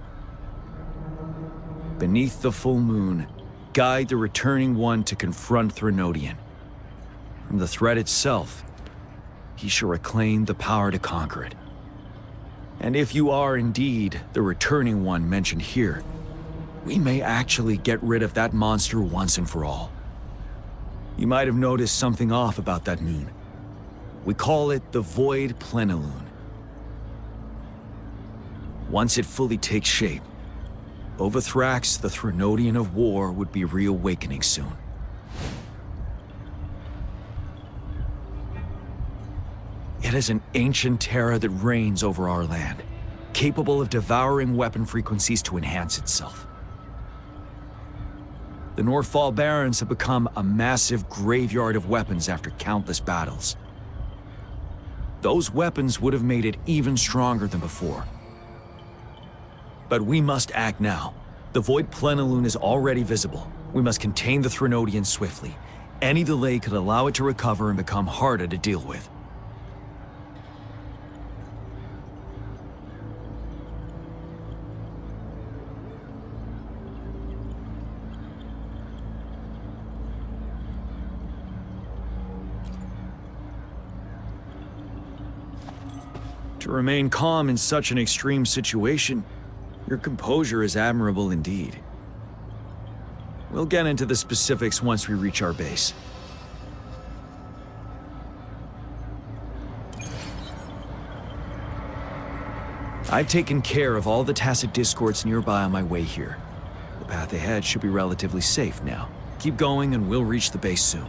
S15: Beneath the full moon, guide the returning one to confront Threnodian. From the threat itself, he shall reclaim the power to conquer it. And if you are indeed the returning one mentioned here, we may actually get rid of that monster once and for all. You might have noticed something off about that moon. We call it the Void Plenilune. Once it fully takes shape, Overthrax, the Threnodian of War, would be reawakening soon. It is an ancient terror that reigns over our land, capable of devouring weapon frequencies to enhance itself. The Norfall Barrens have become a massive graveyard of weapons after countless battles. Those weapons would have made it even stronger than before. But we must act now. The Void Plenilune is already visible. We must contain the Threnodian swiftly. Any delay could allow it to recover and become harder to deal with. To remain calm in such an extreme situation, your composure is admirable indeed. We'll get into the specifics once we reach our base. I've taken care of all the tacit discords nearby on my way here. The path ahead should be relatively safe now. Keep going and we'll reach the base soon.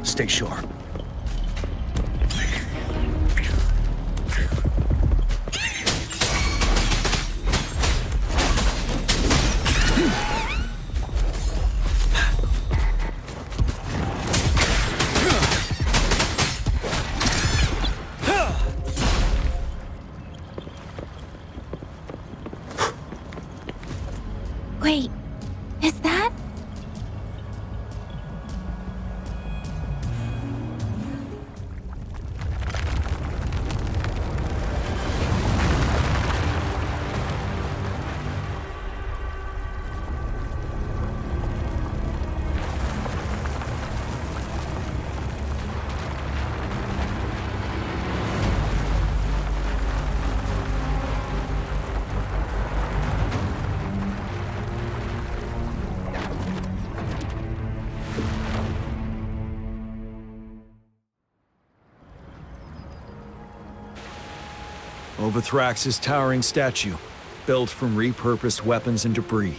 S15: Stay sharp.
S1: Wait, is that?
S15: Overthrax's towering statue, built from repurposed weapons and debris.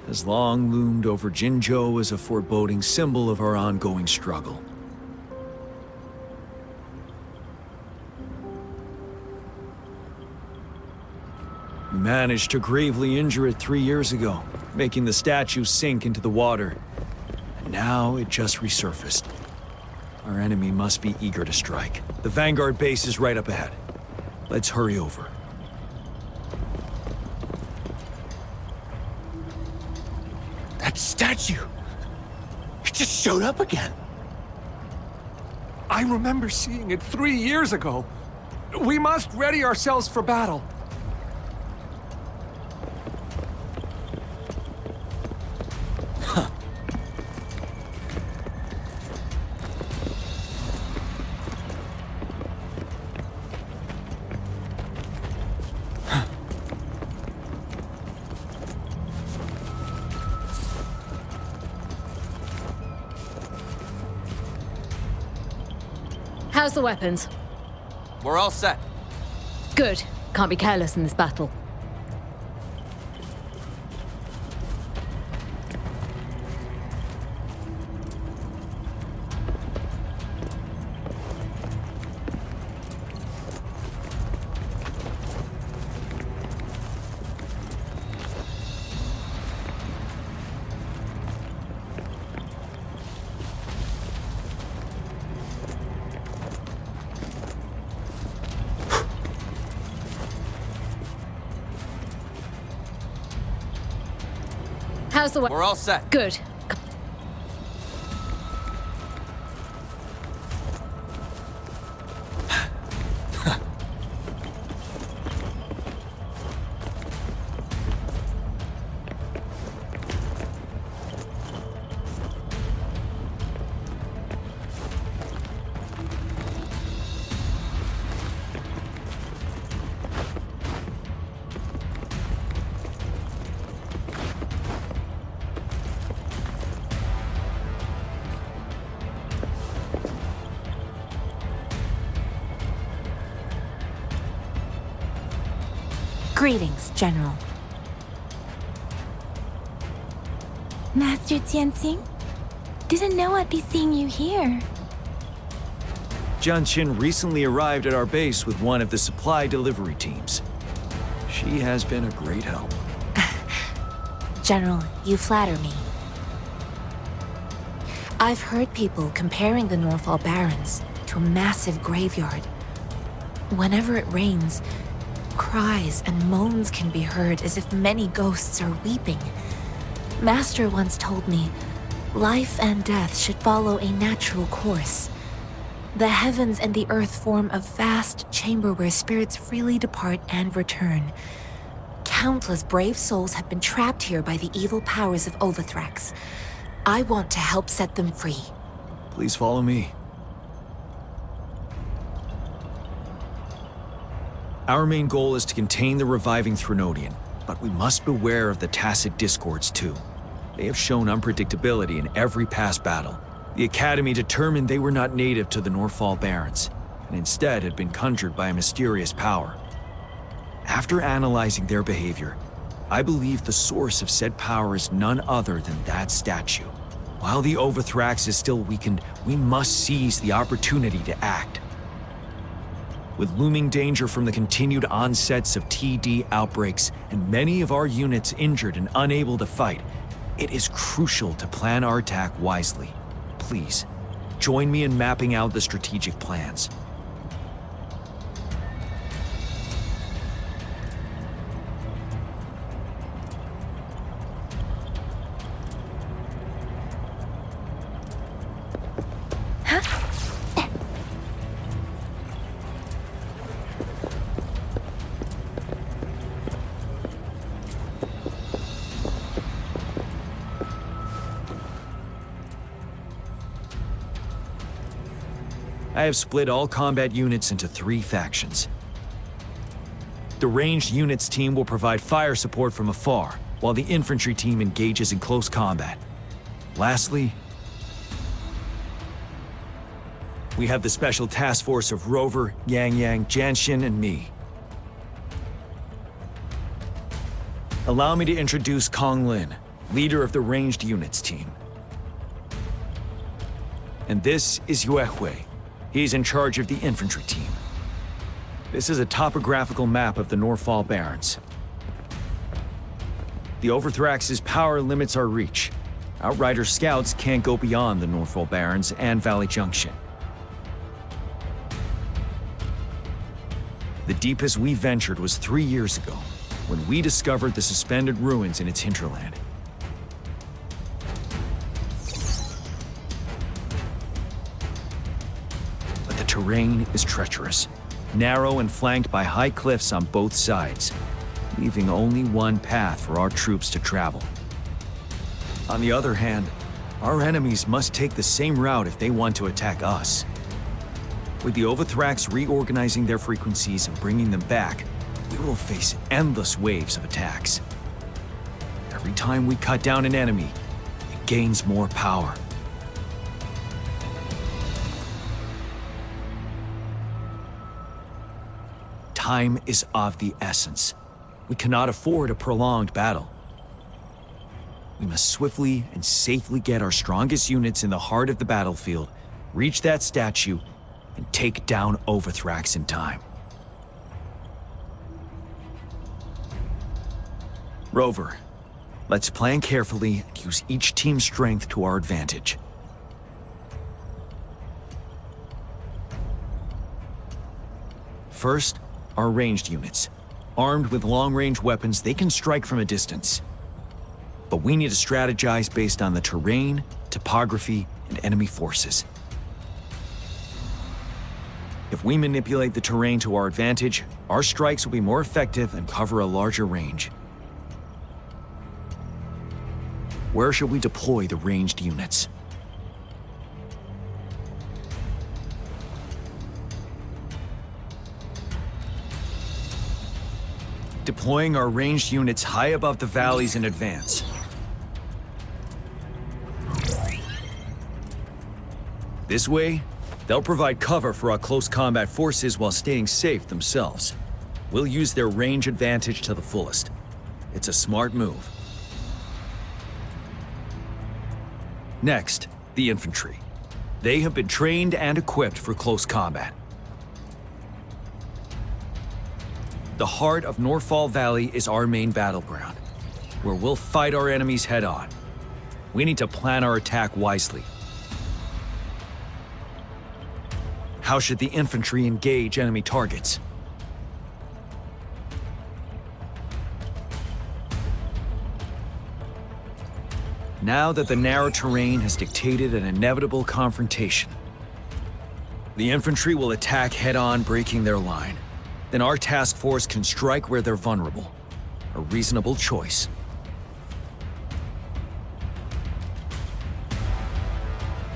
S15: has long loomed over Jinzhou as a foreboding symbol of our ongoing struggle. We managed to gravely injure it 3 years ago, making the statue sink into the water. And now it just resurfaced. Our enemy must be eager to strike. The Vanguard base is right up ahead. Let's hurry over.
S4: That statue! It just showed up again!
S5: I remember seeing it 3 years ago. We must ready ourselves for battle.
S10: How's the weapons?
S4: We're all set.
S10: Good. Can't be careless in this battle. How's the
S4: We're all set.
S10: Good.
S17: Greetings, General.
S1: Master Tianxing? Didn't know I'd be seeing you here.
S15: Jianqin recently arrived at our base with one of the supply delivery teams. She has been a great help.
S17: General, you flatter me. I've heard people comparing the Norfall Barrens to a massive graveyard. Whenever it rains, cries and moans can be heard as if many ghosts are weeping. Master once told me, life and death should follow a natural course. The heavens and the earth form a vast chamber where spirits freely depart and return. Countless brave souls have been trapped here by the evil powers of Overthrax. I want to help set them free.
S15: Please follow me. Our main goal is to contain the reviving Threnodian, but we must beware of the tacit discords too. They have shown unpredictability in every past battle. The Academy determined they were not native to the Norfall Barrens, and instead had been conjured by a mysterious power. After analyzing their behavior, I believe the source of said power is none other than that statue. While the Overthrax is still weakened, we must seize the opportunity to act. With looming danger from the continued onsets of TD outbreaks and many of our units injured and unable to fight, it is crucial to plan our attack wisely. Please, join me in mapping out the strategic plans. I have split all combat units into 3 factions. The ranged units team will provide fire support from afar, while the infantry team engages in close combat. Lastly, we have the special task force of Rover, Yang Yang, Jianxin, and me. Allow me to introduce Kong Lin, leader of the ranged units team. And this is Yuehue. He's in charge of the infantry team. This is a topographical map of the Norfall Barrens. The Overthrax's power limits our reach. Outrider scouts can't go beyond the Norfall Barrens and Valley Junction. The deepest we ventured was 3 years ago, when we discovered the suspended ruins in its hinterland. But the terrain is treacherous, narrow and flanked by high cliffs on both sides, leaving only one path for our troops to travel. On the other hand, our enemies must take the same route if they want to attack us. With the Overthrax reorganizing their frequencies and bringing them back, we will face endless waves of attacks. Every time we cut down an enemy, it gains more power. Time is of the essence. We cannot afford a prolonged battle. We must swiftly and safely get our strongest units in the heart of the battlefield, reach that statue, and take down Overthrax in time. Rover, let's plan carefully and use each team's strength to our advantage. First, our ranged units. Armed with long-range weapons, they can strike from a distance. But we need to strategize based on the terrain, topography, and enemy forces. If we manipulate the terrain to our advantage, our strikes will be more effective and cover a larger range. Where should we deploy the ranged units? Deploying our ranged units high above the valleys in advance. This way, they'll provide cover for our close combat forces while staying safe themselves. We'll use their range advantage to the fullest. It's a smart move. Next, the infantry. They have been trained and equipped for close combat. The heart of Norfall Valley is our main battleground, where we'll fight our enemies head-on. We need to plan our attack wisely. How should the infantry engage enemy targets? Now that the narrow terrain has dictated an inevitable confrontation, the infantry will attack head-on, breaking their line. Then our task force can strike where they're vulnerable. A reasonable choice.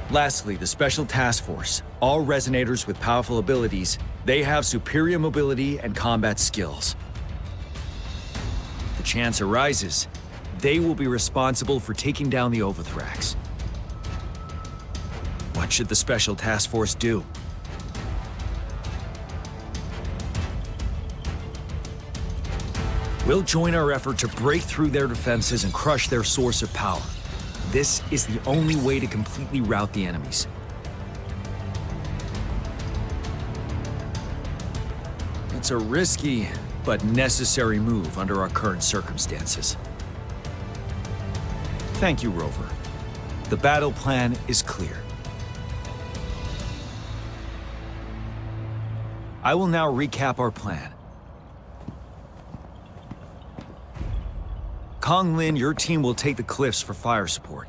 S15: Lastly, the Special Task Force. All resonators with powerful abilities, they have superior mobility and combat skills. If the chance arises, they will be responsible for taking down the Overthrax. What should the Special Task Force do? We'll join our effort to break through their defenses and crush their source of power. This is the only way to completely rout the enemies. It's a risky but necessary move under our current circumstances. Thank you, Rover. The battle plan is clear. I will now recap our plan. Kong Lin, your team will take the cliffs for fire support.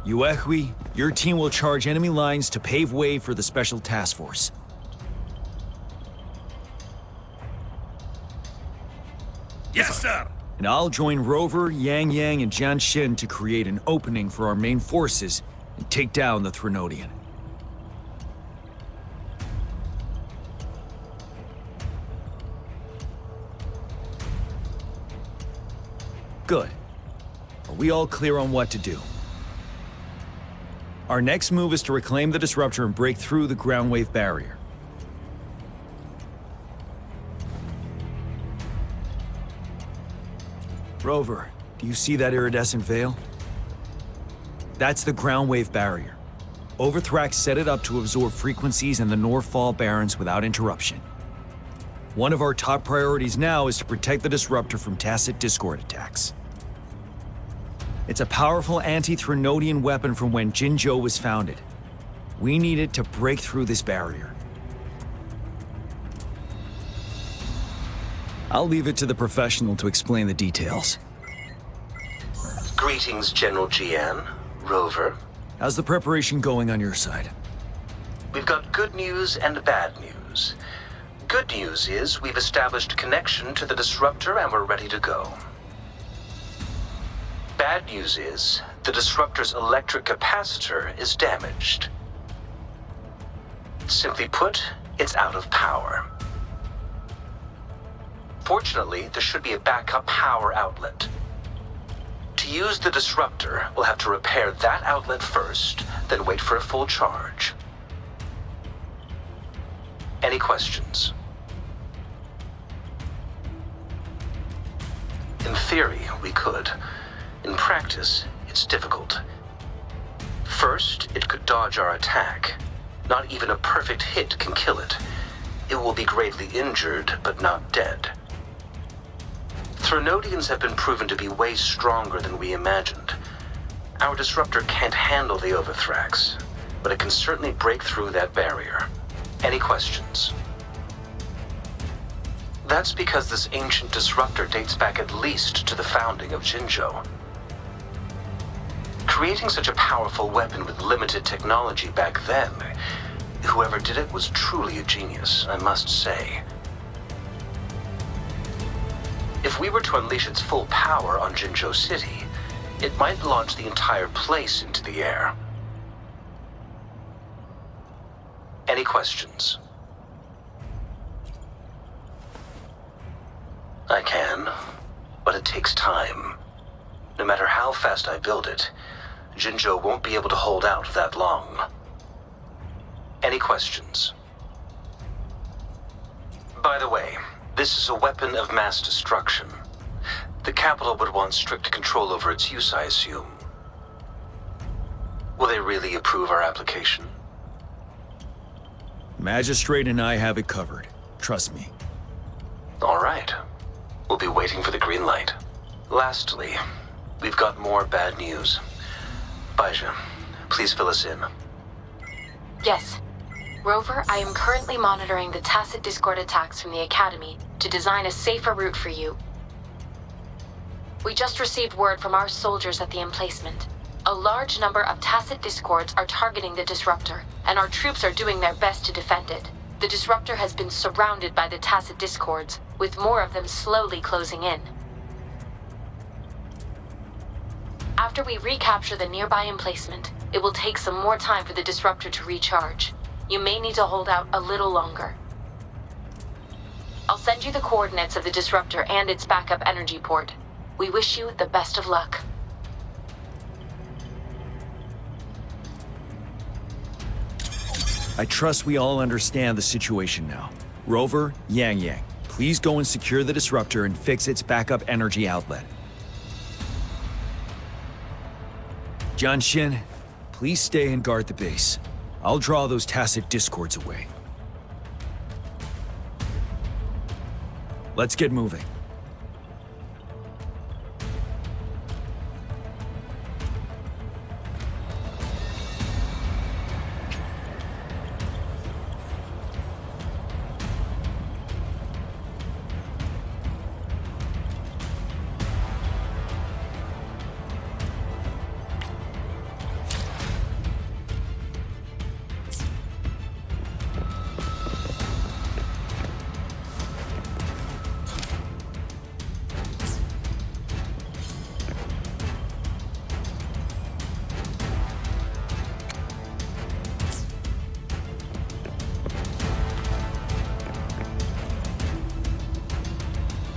S15: Yuehue, your team will charge enemy lines to pave way for the Special Task Force.
S19: Yes, sir!
S15: And I'll join Rover, Yang Yang, and Jian Xin to create an opening for our main forces and take down the Threnodian. Good. Are we all clear on what to do? Our next move is to reclaim the disruptor and break through the ground wave barrier. Rover, do you see that iridescent veil? That's the ground wave barrier. Overthrax set it up to absorb frequencies in the Northfall Barrens without interruption. One of our top priorities now is to protect the Disruptor from tacit Discord attacks. It's a powerful anti-Threnodian weapon from when Jinzhou was founded. We need it to break through this barrier. I'll leave it to the professional to explain the details.
S8: Greetings, General Jian. Rover.
S15: How's the preparation going on your side?
S8: We've got good news and bad news. Good news is we've established connection to the Disruptor and we're ready to go. Bad news is the Disruptor's electric capacitor is damaged. Simply put, it's out of power. Fortunately, there should be a backup power outlet. To use the Disruptor, we'll have to repair that outlet first, then wait for a full charge. Any questions? In theory, we could. In practice, it's difficult. First, it could dodge our attack. Not even a perfect hit can kill it. It will be gravely injured, but not dead. Threnodians have been proven to be way stronger than we imagined. Our Disruptor can't handle the Overthrax, but it can certainly break through that barrier. Any questions? That's because this ancient Disruptor dates back at least to the founding of Jinzhou. Creating such a powerful weapon with limited technology back then, whoever did it was truly a genius, I must say. If we were to unleash its full power on Jinzhou City, it might launch the entire place into the air. Any questions? I can, but it takes time. No matter how fast I build it, Jinzhou won't be able to hold out that long. Any questions? By the way, this is a weapon of mass destruction. The capital would want strict control over its use, I assume. Will they really approve our application?
S15: Magistrate and I have it covered. Trust me.
S8: All right. We'll be waiting for the green light. Lastly, we've got more bad news. Baizha, please fill us in.
S17: Yes. Rover, I am currently monitoring the tacit Discord attacks from the Academy to design a safer route for you. We just received word from our soldiers at the emplacement. A large number of tacit Discords are targeting the Disruptor, and our troops are doing their best to defend it. The Disruptor has been surrounded by the tacit Discords, with more of them slowly closing in. After we recapture the nearby emplacement, it will take some more time for the Disruptor to recharge. You may need to hold out a little longer. I'll send you the coordinates of the Disruptor and its backup energy port. We wish you the best of luck.
S15: I trust we all understand the situation now. Rover, Yang, please go and secure the Disruptor and fix its backup energy outlet. Jianxin, please stay and guard the base. I'll draw those tacit Discords away. Let's get moving.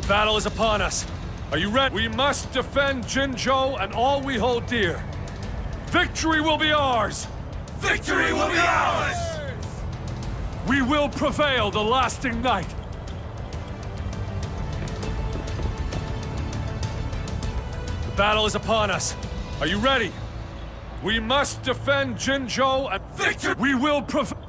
S5: Battle is upon us. Are you ready? We must defend Jinzhou and all we hold dear. Victory will be ours!
S12: Victory will be ours!
S5: We will prevail the lasting night. battle is upon us. Are you ready? We must defend Jinzhou and victory! We will prevail!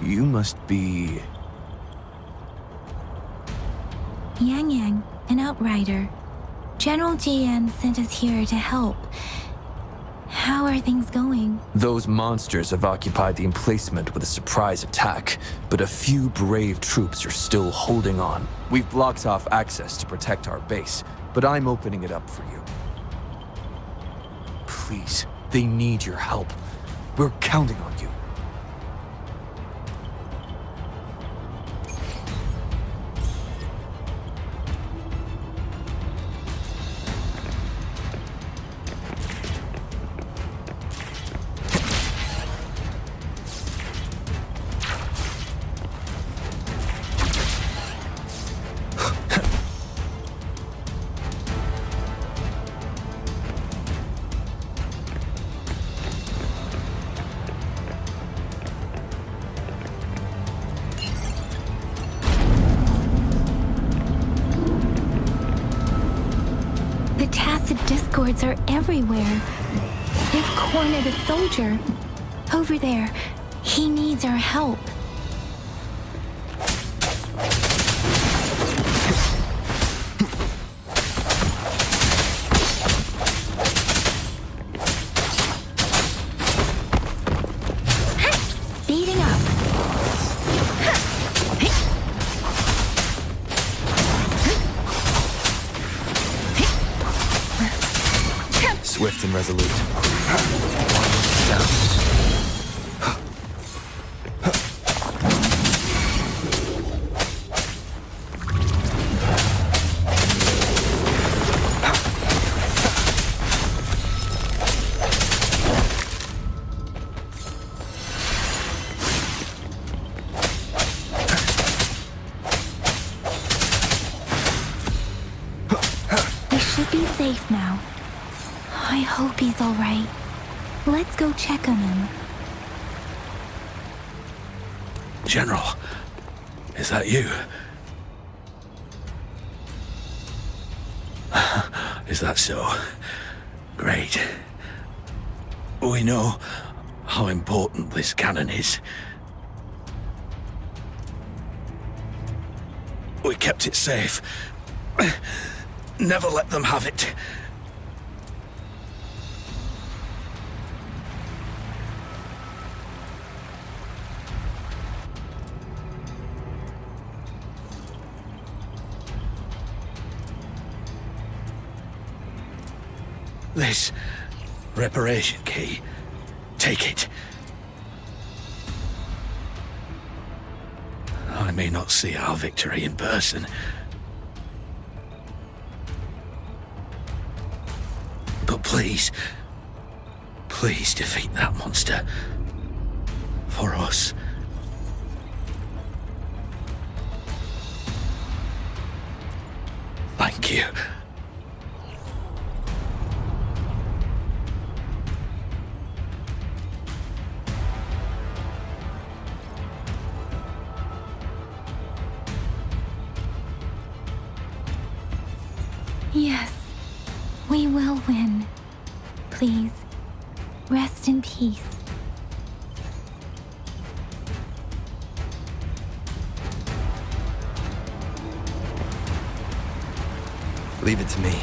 S13: You must be...
S1: Yang Yang, an outrider. General Jian sent us here to help. How are things going?
S13: Those monsters have occupied the emplacement with a surprise attack, but a few brave troops are still holding on. We've blocked off access to protect our base, but I'm opening it up for you. Please, they need your help. We're counting on you.
S1: The tacit discords are everywhere. They've cornered a soldier. Over there. He needs our help. Speeding up.
S13: Swift and resolute.
S1: We should be safe now. I hope he's all right. Let's go check on him.
S12: General, is that you? Is that so? Great. We know how important this cannon is. We kept it safe. Never let them have it. This reparation key. Take it. I may not see our victory in person, but please, please defeat that monster. For us. Thank you.
S1: Yes, we will win. Please, rest in peace.
S13: Leave it to me.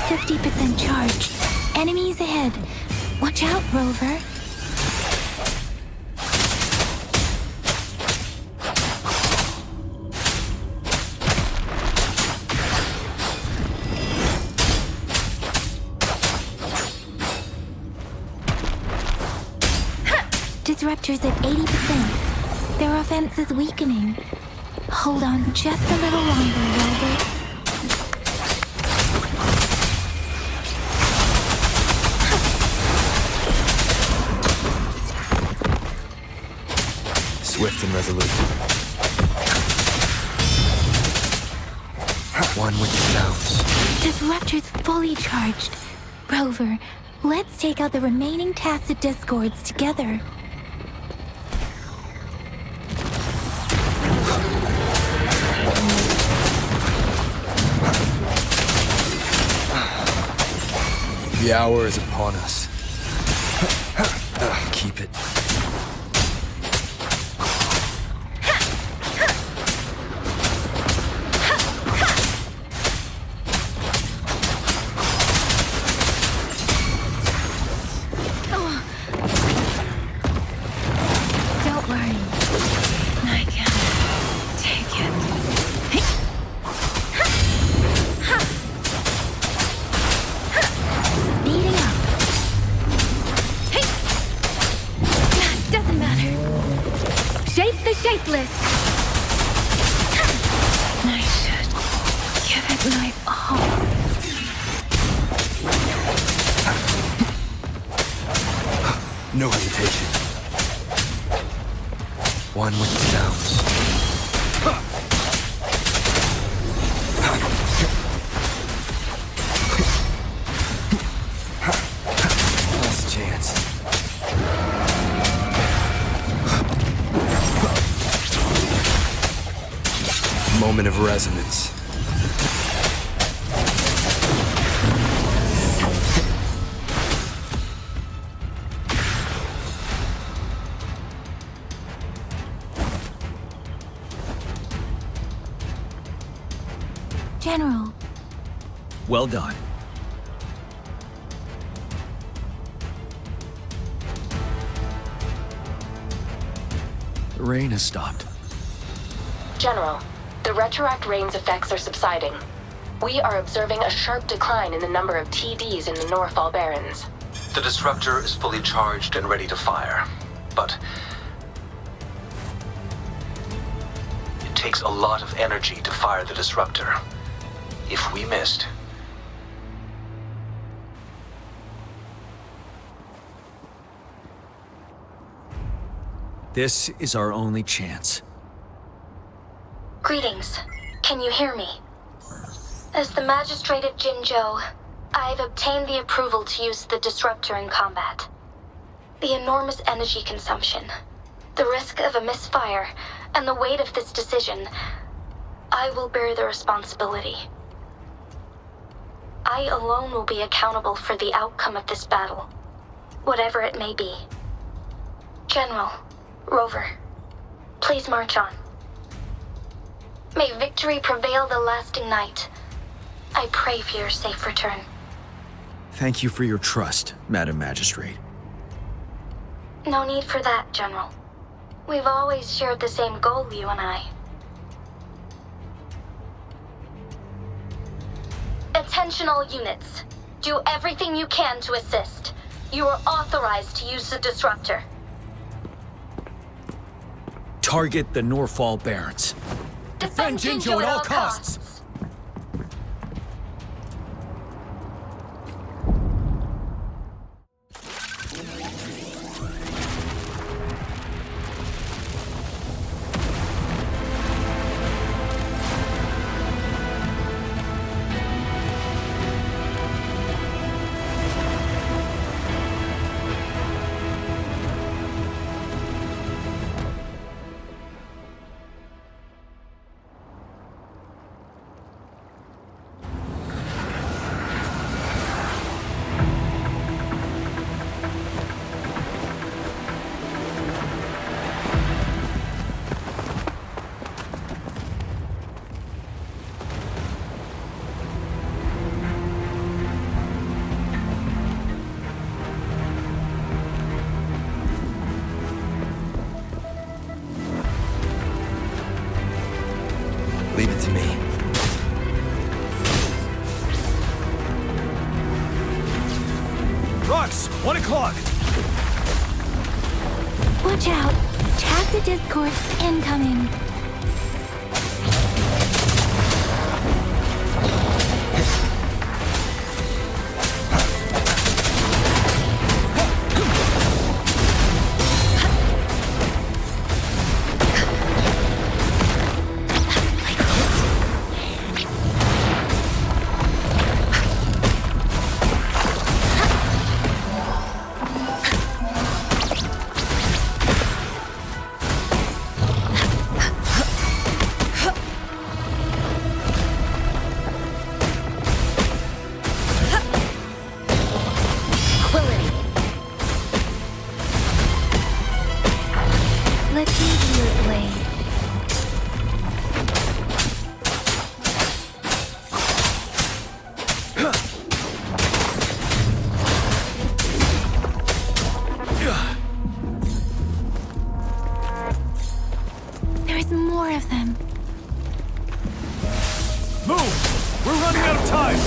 S1: 50% charged. Enemies ahead. Watch out, Rover. Disruptors at 80%. Their offense is weakening. Hold on just a little longer, Rover.
S13: Swift and resolute. One with the sounds.
S1: Disruptors fully charged. Rover, let's take out the remaining tacit discords together.
S13: The hour is upon us. Keep it.
S1: Don't worry. I can take it. Speeding up. Doesn't matter. Shape the shapeless. I should give it my all.
S13: No hesitation. One with the sounds. Last chance. Moment of resonance.
S1: General,
S15: Well done. The rain has stopped.
S11: General, the retroact rain's effects are subsiding. We are observing a sharp decline in the number of TDs in the Norfall Barrens.
S8: The disruptor is fully charged and ready to fire, but it takes a lot of energy to fire the disruptor. If we missed,
S15: This is our only chance.
S14: Greetings. Can you hear me? As the Magistrate of Jinzhou, I've obtained the approval to use the disruptor in combat. The enormous energy consumption, the risk of a misfire, and the weight of this decision, I will bear the responsibility. I alone will be accountable for the outcome of this battle, whatever it may be. General, Rover, please march on. May victory prevail the lasting night. I pray for your safe return.
S15: Thank you for your trust, Madam Magistrate.
S14: No need for that, General. We've always shared the same goal, you and I. Attention all units. Do everything you can to assist. You are authorized to use the disruptor.
S15: Target the Norfall Barrens.
S14: Defend Jinzhou at all costs.
S13: Leave it to me.
S12: Rox, 1 o'clock!
S1: Watch out! Tacit discords incoming. Let me do your blade. There's more of them.
S12: Move! We're running out of time!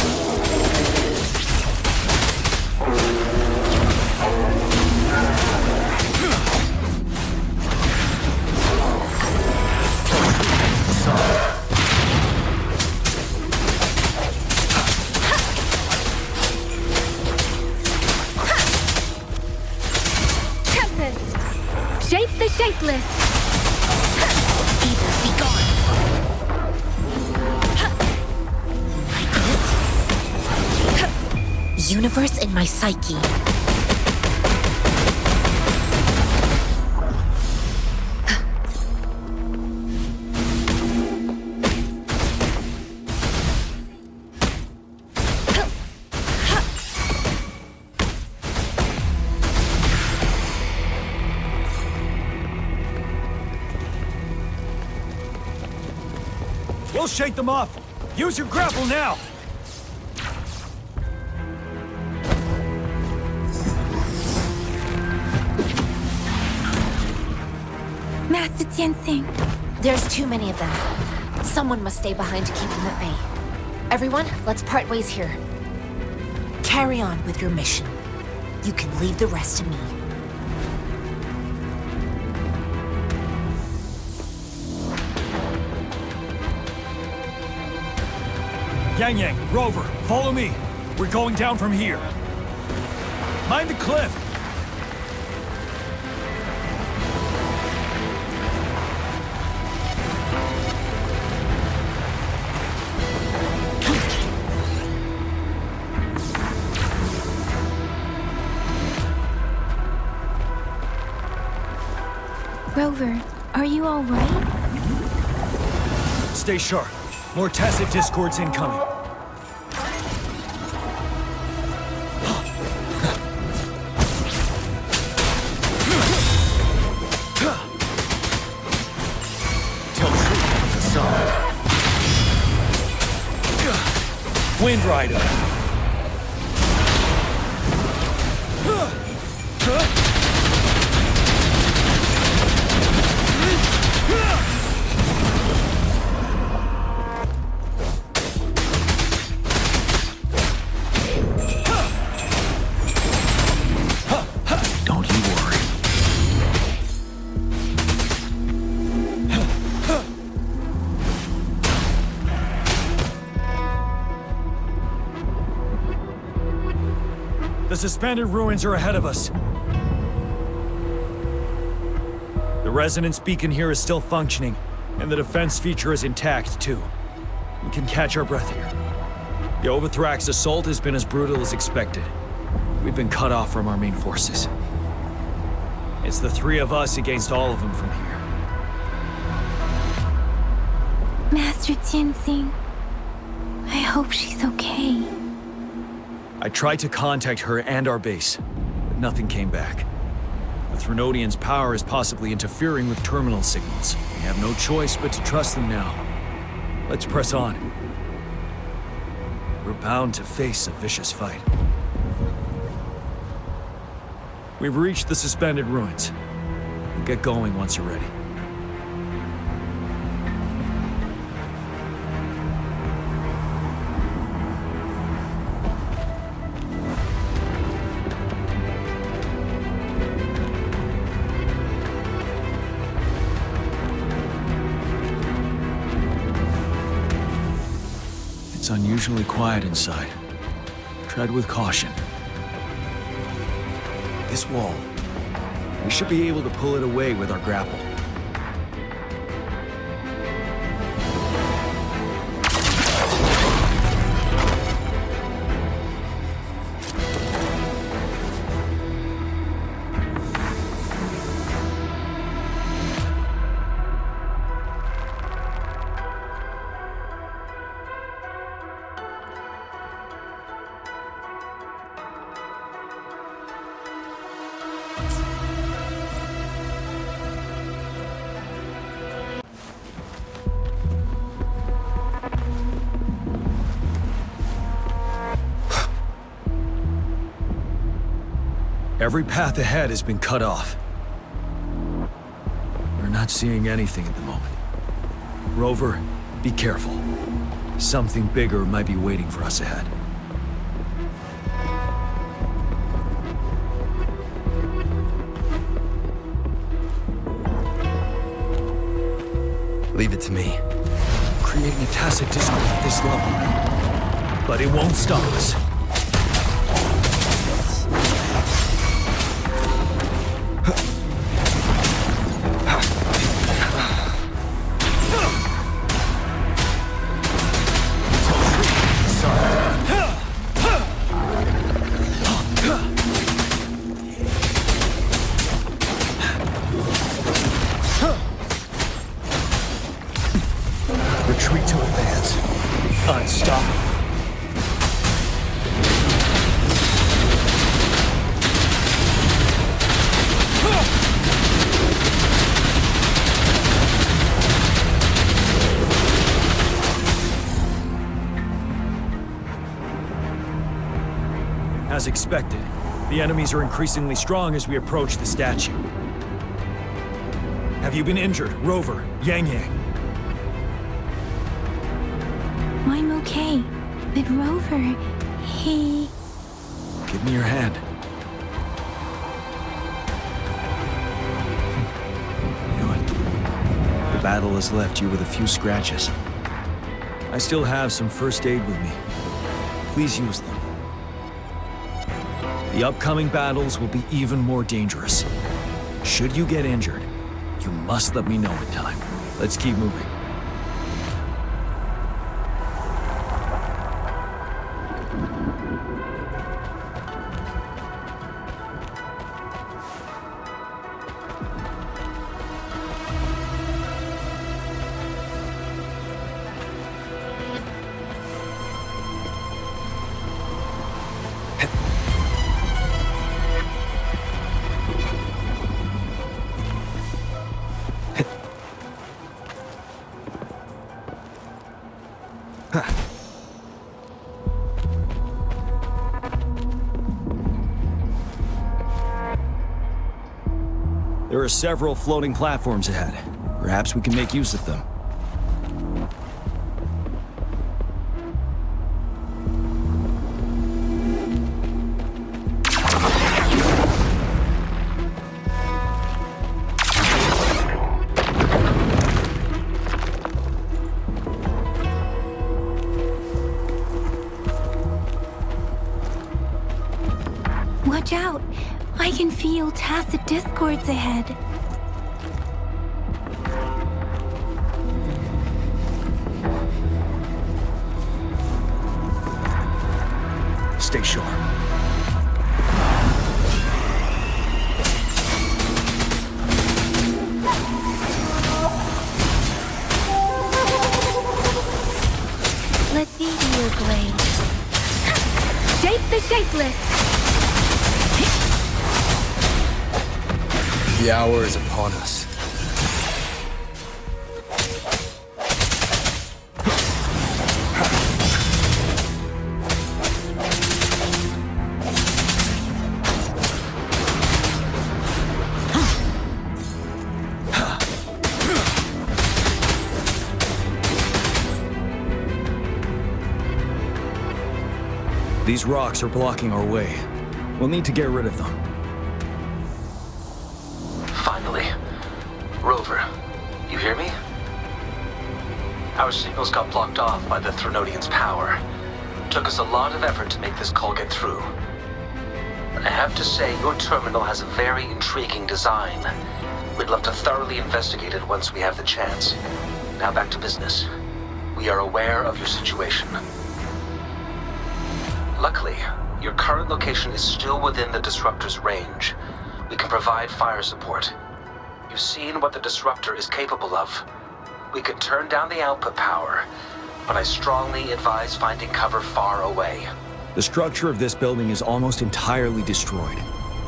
S16: Tempest! Shape the shapeless!
S17: Either be gone. Like this? Universe in my psyche.
S12: We'll shake them off! Use your grapple now!
S1: Master Tianxing.
S17: There's too many of them. Someone must stay behind to keep them at bay. Everyone, let's part ways here. Carry on with your mission. You can leave the rest to me.
S12: Yang Yang, Rover, follow me. We're going down from here. Mind the cliff!
S1: Rover, are you all right?
S12: Stay sharp. More tacit discords incoming. Tell truth about the song. Wind Rider.
S15: Don't you worry.
S12: The suspended ruins are ahead of us. The resonance beacon here is still functioning, and the defense feature is intact, too. We can catch our breath here. The Overthrax assault has been as brutal as expected. We've been cut off from our main forces. It's the three of us against all of them from here.
S1: Master Tianxing, I hope she's okay.
S12: I tried to contact her and our base, but nothing came back. The Threnodians' power is possibly interfering with terminal signals. We have no choice but to trust them now. Let's press on. We're bound to face a vicious fight. We've reached the suspended ruins. We'll get going once you're ready.
S15: It's unusually quiet inside. Tread with caution. This wall. We should be able to pull it away with our grapple. Every path ahead has been cut off. We're not seeing anything at the moment. Rover, be careful. Something bigger might be waiting for us ahead.
S13: Leave it to me.
S15: Creating a tacit discord at this level. But it won't stop us.
S12: Retreat to advance. Unstoppable.
S15: As expected, the enemies are increasingly strong as we approach the statue. Have you been injured, Rover, Yang Yang?
S1: I'm okay. But Rover, he...
S15: Give me your hand. Good. The battle has left you with a few scratches. I still have some first aid with me. Please use them. The upcoming battles will be even more dangerous. Should you get injured, you must let me know in time. Let's keep moving. There are several floating platforms ahead. Perhaps we can make use of them.
S1: Watch out! I can feel tacit discords ahead.
S15: Stay sharp.
S1: Let me be your blade. Shape the shapeless!
S13: The hour is upon us.
S15: These rocks are blocking our way. We'll need to get rid of them.
S8: Finally. Rover, you hear me? Our signals got blocked off by the Threnodian's power. Took us a lot of effort to make this call get through. I have to say, your terminal has a very intriguing design. We'd love to thoroughly investigate it once we have the chance. Now back to business. We are aware of your situation. Luckily, your current location is still within the Disruptor's range. We can provide fire support. You've seen what the Disruptor is capable of. We can turn down the output power, but I strongly advise finding cover far away.
S15: The structure of this building is almost entirely destroyed.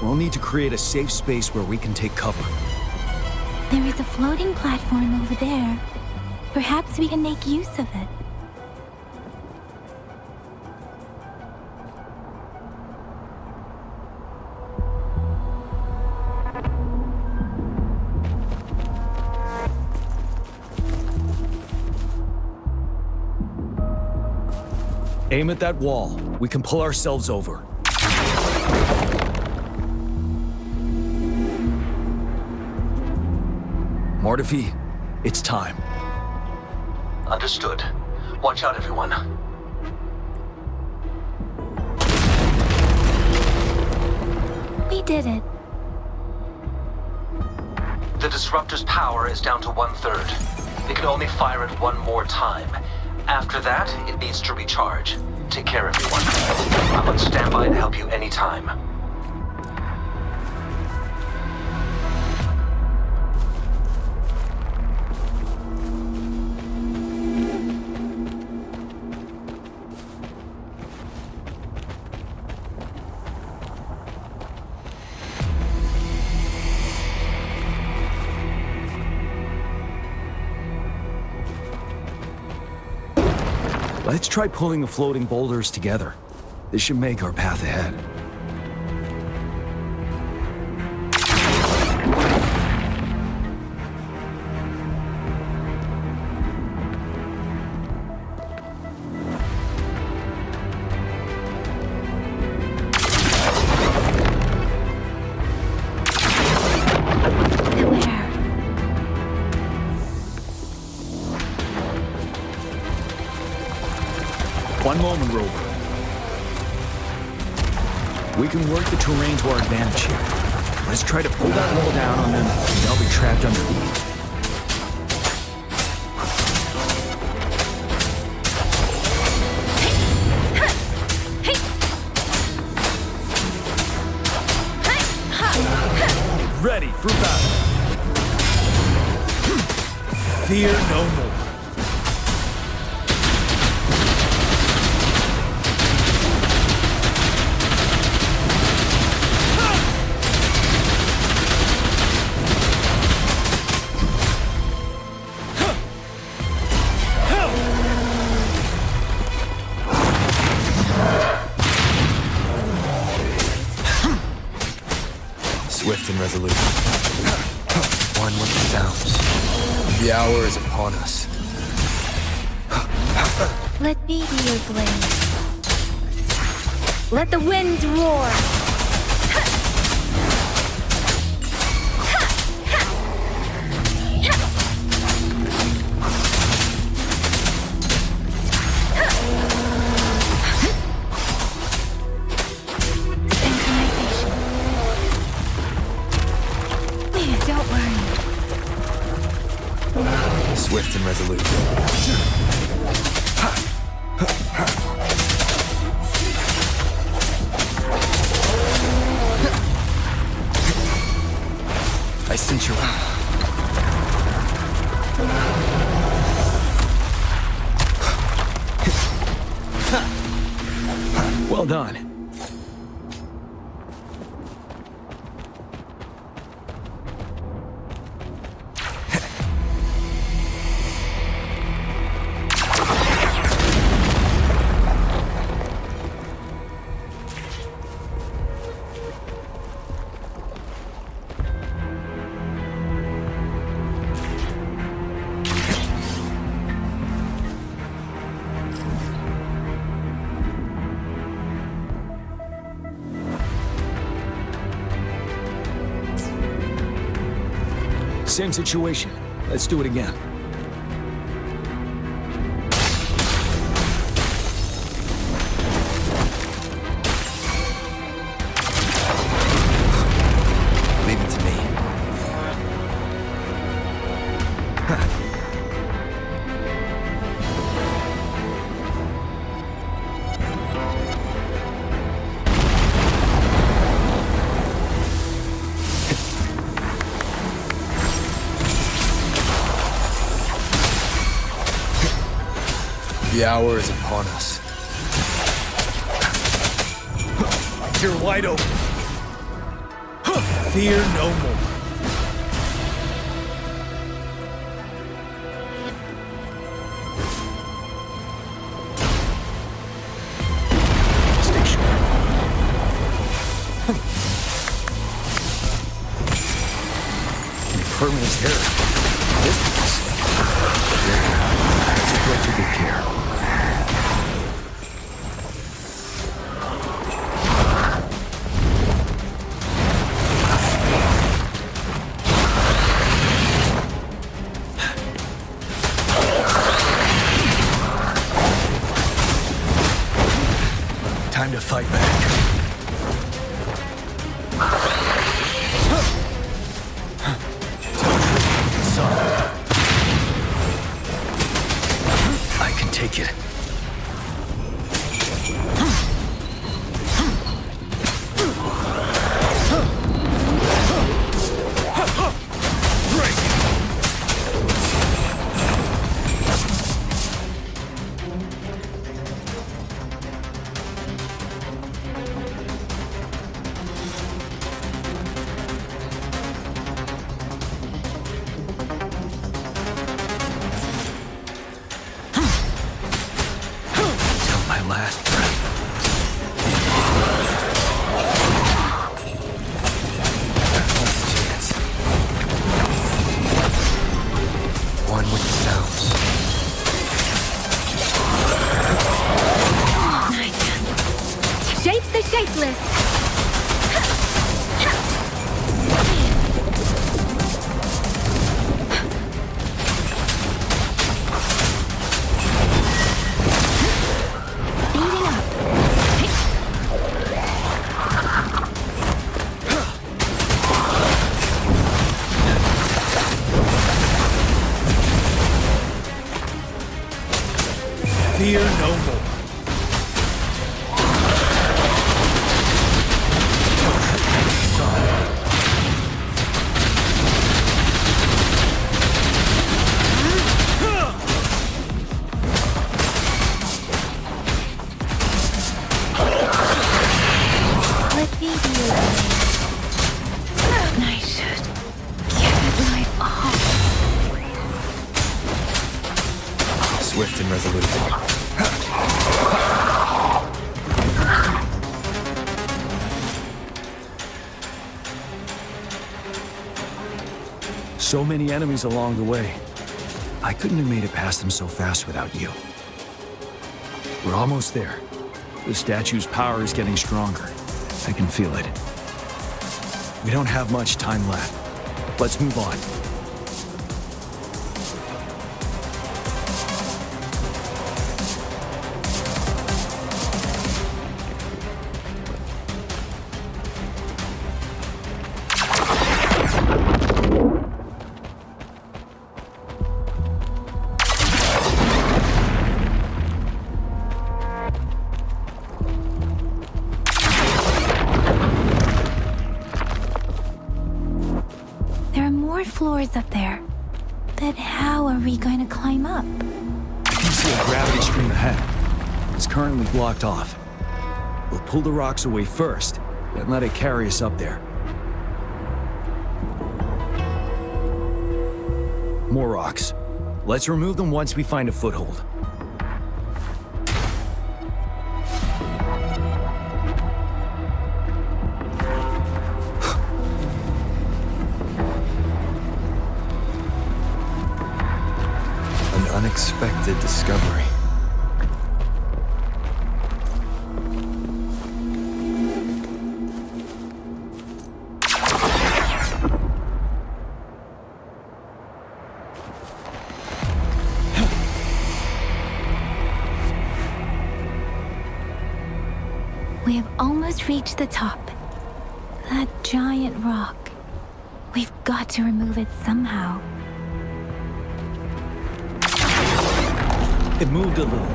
S15: We'll need to create a safe space where we can take cover.
S1: There is a floating platform over there. Perhaps we can make use of it.
S15: Aim at that wall. We can pull ourselves over. Mortefi, it's time.
S8: Understood. Watch out, everyone.
S1: We did it.
S8: The Disruptor's power is down to 1/3. It can only fire it one more time. After that, it needs to recharge. Take care, everyone. I'm on standby to help you anytime.
S15: Let's try pulling the floating boulders together. This should make our path ahead. One moment, Rover. We can work the terrain to our advantage here. Let's try to pull that wall down on them. They'll be trapped underneath. Ready for battle. Fear no more.
S13: Swift and resolute. One with the sounds. The hour is upon us.
S1: Let me be your blade.
S3: Let the winds roar.
S1: Don't worry.
S13: Swift and resolute. I sense your...
S15: Well done. Same situation. Let's do it again.
S13: The hour is upon us.
S12: You're wide open. Fear no more. Stay sharp. Permanent terror. This place. Took way too good care. Time to fight back. I can take it. Last breath. Last chance. One with the sounds.
S16: Shapes the shapeless.
S12: Fear no more.
S1: Let me be your I should give it my all.
S13: Swift and resolute.
S15: So many enemies along the way. I couldn't have made it past them so fast without you. We're almost there. The statue's power is getting stronger. I can feel it. We don't have much time left. Let's move on.
S1: Floors up there. But how are we going to climb up?
S15: I can see a gravity stream ahead. It's currently blocked off. We'll pull the rocks away first, then let it carry us up there. More rocks. Let's remove them once we find a foothold.
S13: Unexpected discovery.
S1: We have almost reached the top. That giant rock. We've got to remove it somehow.
S15: It moved a little.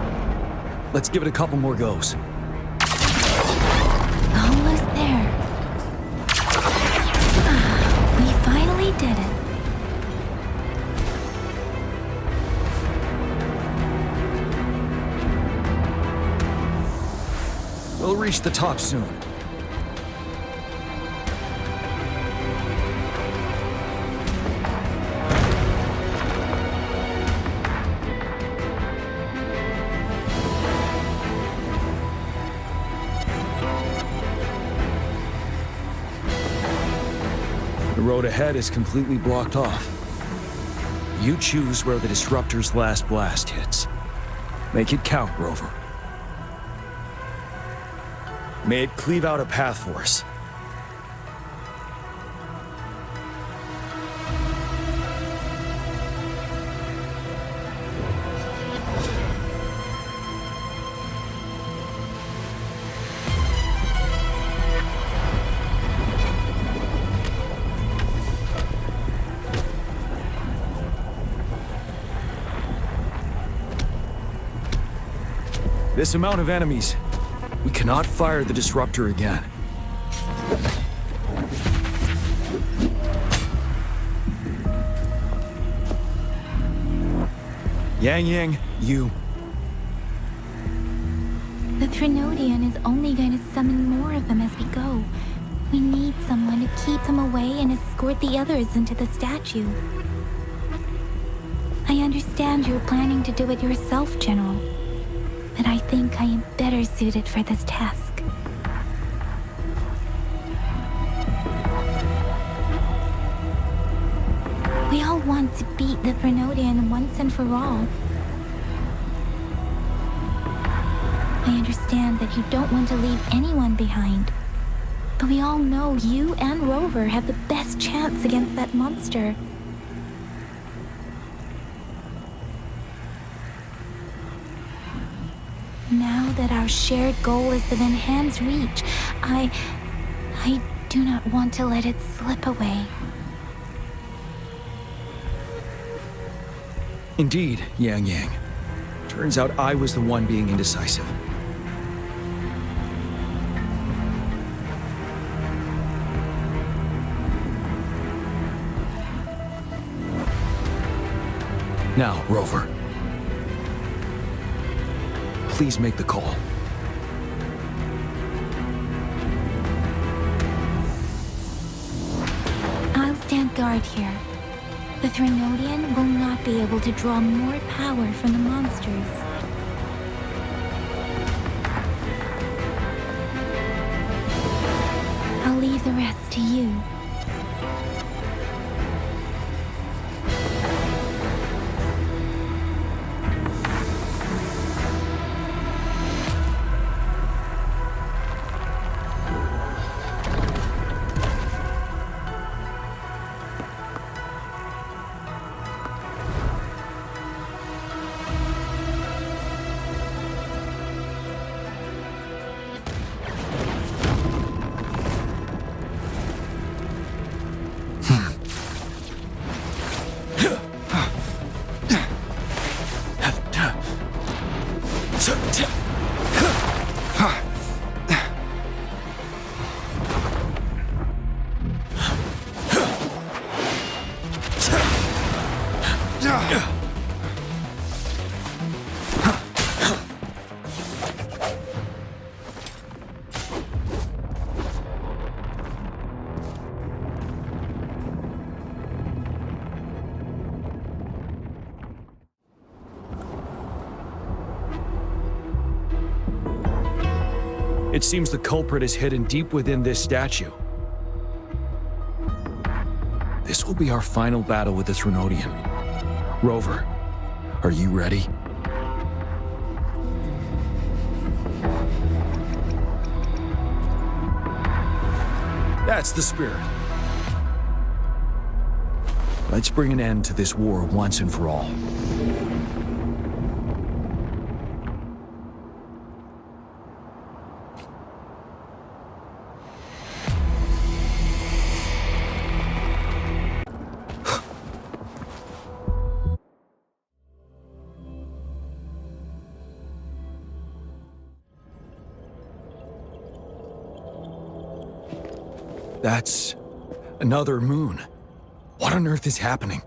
S15: Let's give it a couple more goes.
S1: Almost there. We finally did it.
S12: We'll reach the top soon. The road ahead is completely blocked off. You choose where the Disruptor's last blast hits. Make it count, Rover. May it cleave out a path for us. This amount of enemies, we cannot fire the Disruptor again. Yang, you...
S1: The Threnodian is only going to summon more of them as we go. We need someone to keep them away and escort the others into the statue. I understand you're planning to do it yourself, General. But I think I am better suited for this task. We all want to beat the Threnodian once and for all. I understand that you don't want to leave anyone behind. But we all know you and Rover have the best chance against that monster. Now that our shared goal is within hand's reach, I do not want to let it slip away.
S12: Indeed, Yang. Turns out I was the one being indecisive. Now, Rover. Please make the call.
S1: I'll stand guard here. The Threnodian will not be able to draw more power from the monsters. I'll leave the rest to you.
S12: It seems the culprit is hidden deep within this statue. This will be our final battle with the Threnodian. Rover, are you ready? That's the spirit. Let's bring an end to this war once and for all. That's another moon. What on earth is happening?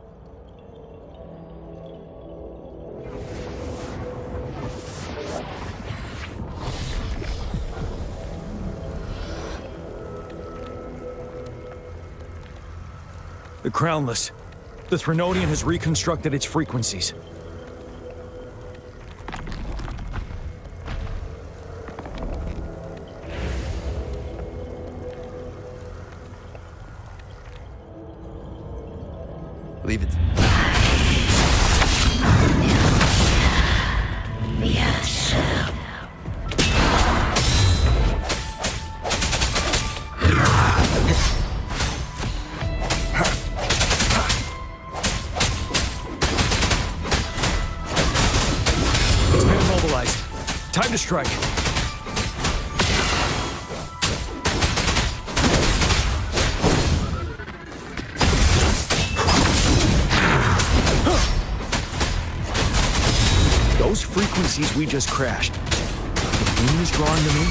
S12: The Crownless. The Threnodian has reconstructed its frequencies.
S13: Leave it.
S1: Yes.
S12: It's been immobilized. Time to strike. Those frequencies we just crashed. The moon is drawing them in.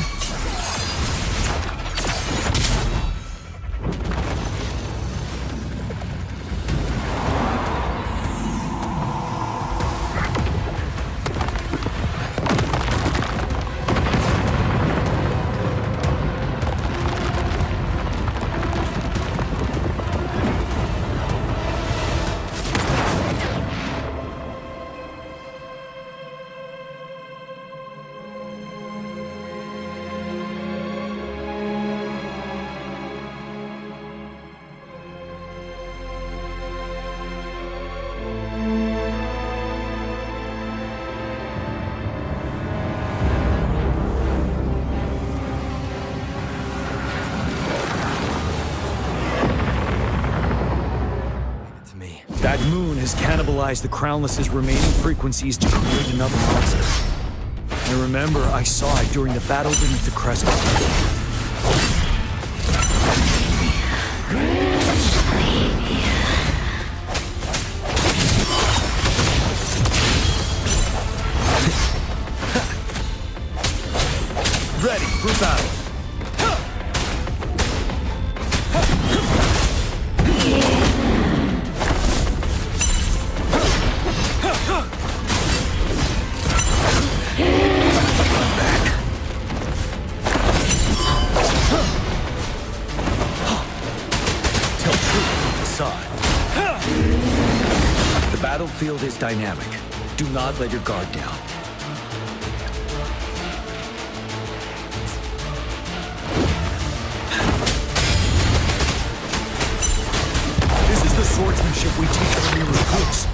S12: That moon has cannibalized the Crownless's remaining frequencies to create another monster. I remember I saw it during the battle beneath the crescent. Ready for battle. The battlefield is dynamic. Do not let your guard down. This is the swordsmanship we teach our new recruits.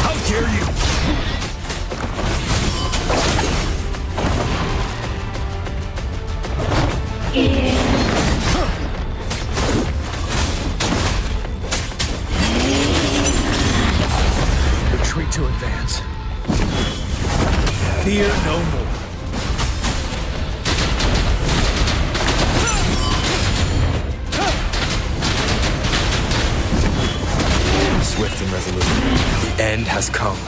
S12: How dare you! Retreat to advance. Fear no more.
S13: Swift and resolute. The end has come.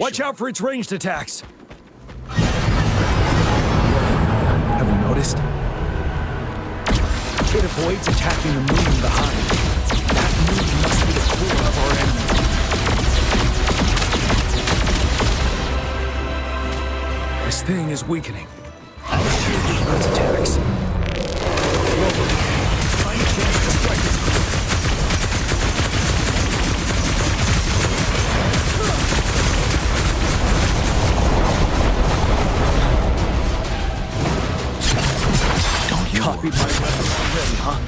S12: Watch out for its ranged attacks! Have you noticed? It avoids attacking the moon behind. That moon must be the core of our enemy. This thing is weakening. I'll shield you from its attacks. Rover, find a chance to strike it. Copied my weapon already, huh?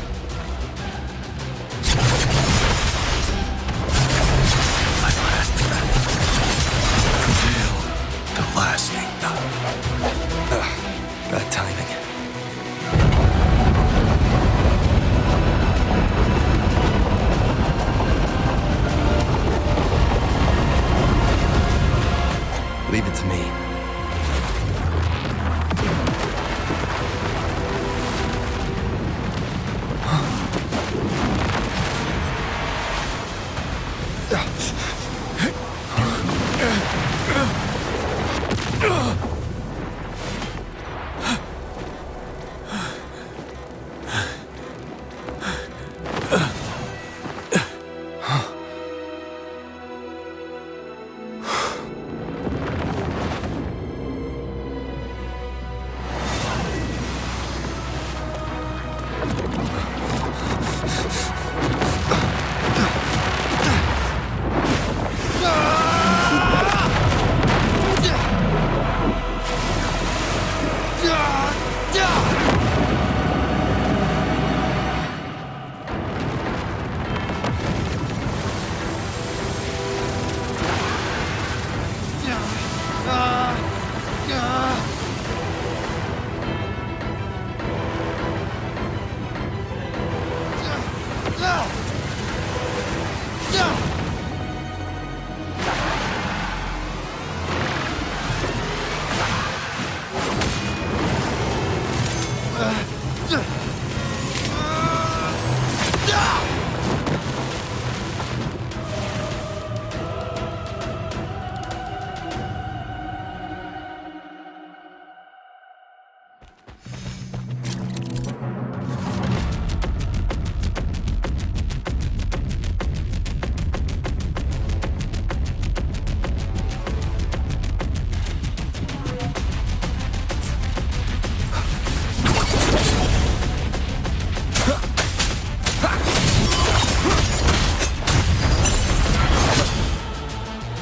S18: My last breath. Prevail the lasting.
S13: Bad timing. Leave it to me.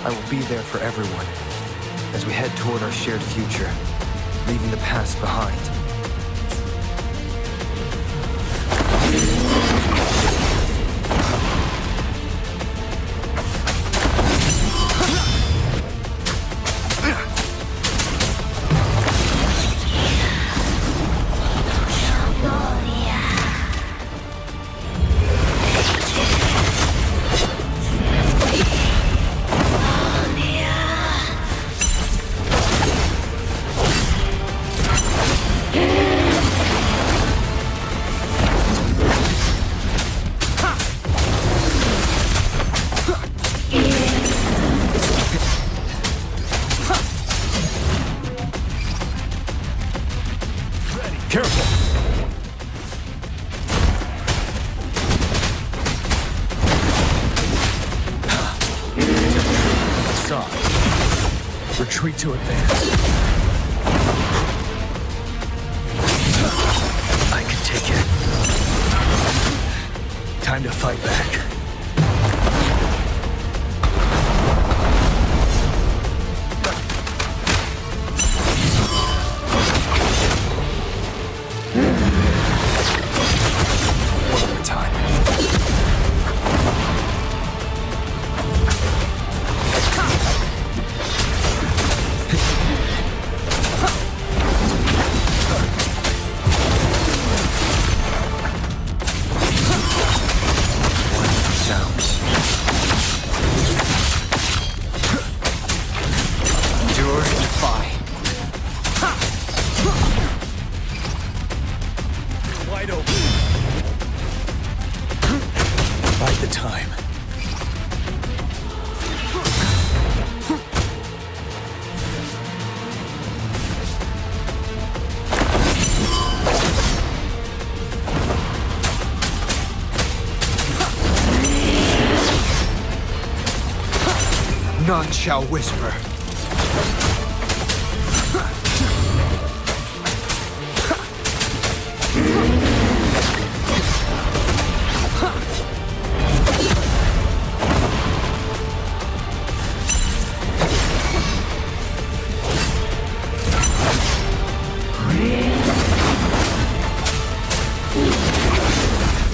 S13: I will be there for everyone as we head toward our shared future, leaving the past behind.
S12: Retreat to advance. I can take it. Time to fight back.
S13: One more time.
S4: None shall whisper.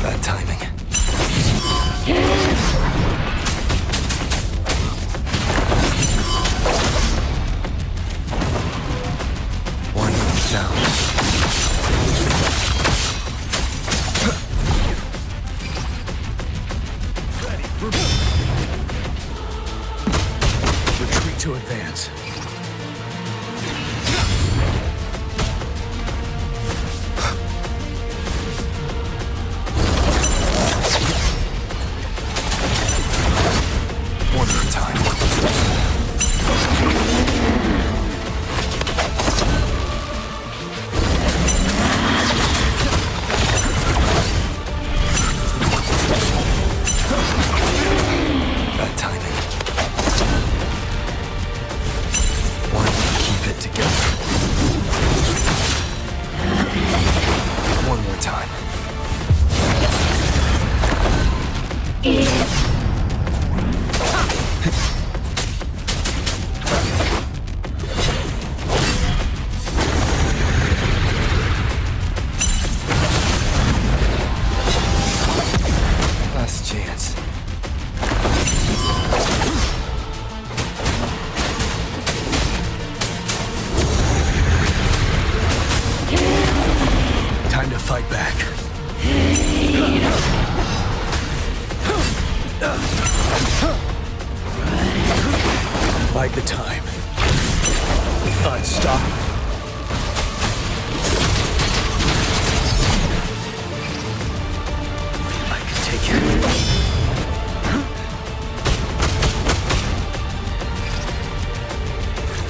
S13: Bad timing.
S12: Retreat to advance. bide the time. Unstoppable. I can take it.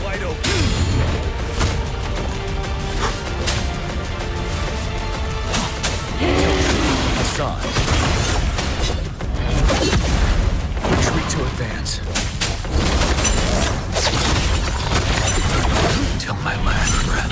S12: Wide open. Hassan. Retreat to advance. Till my last breath.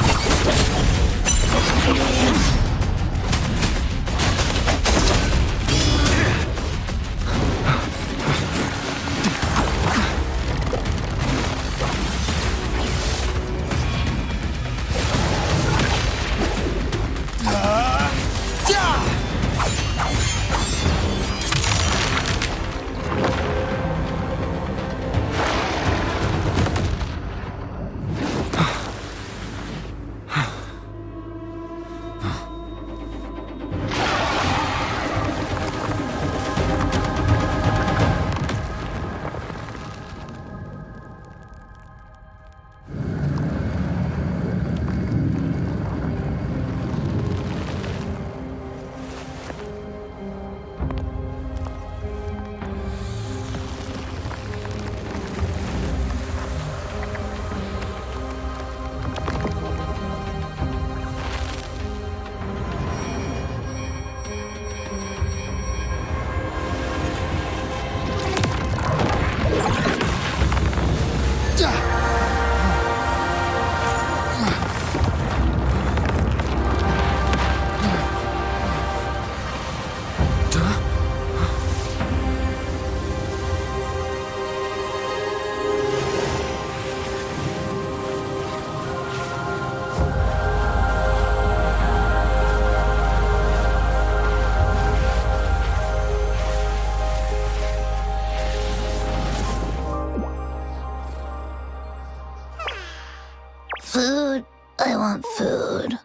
S7: Food. I want food.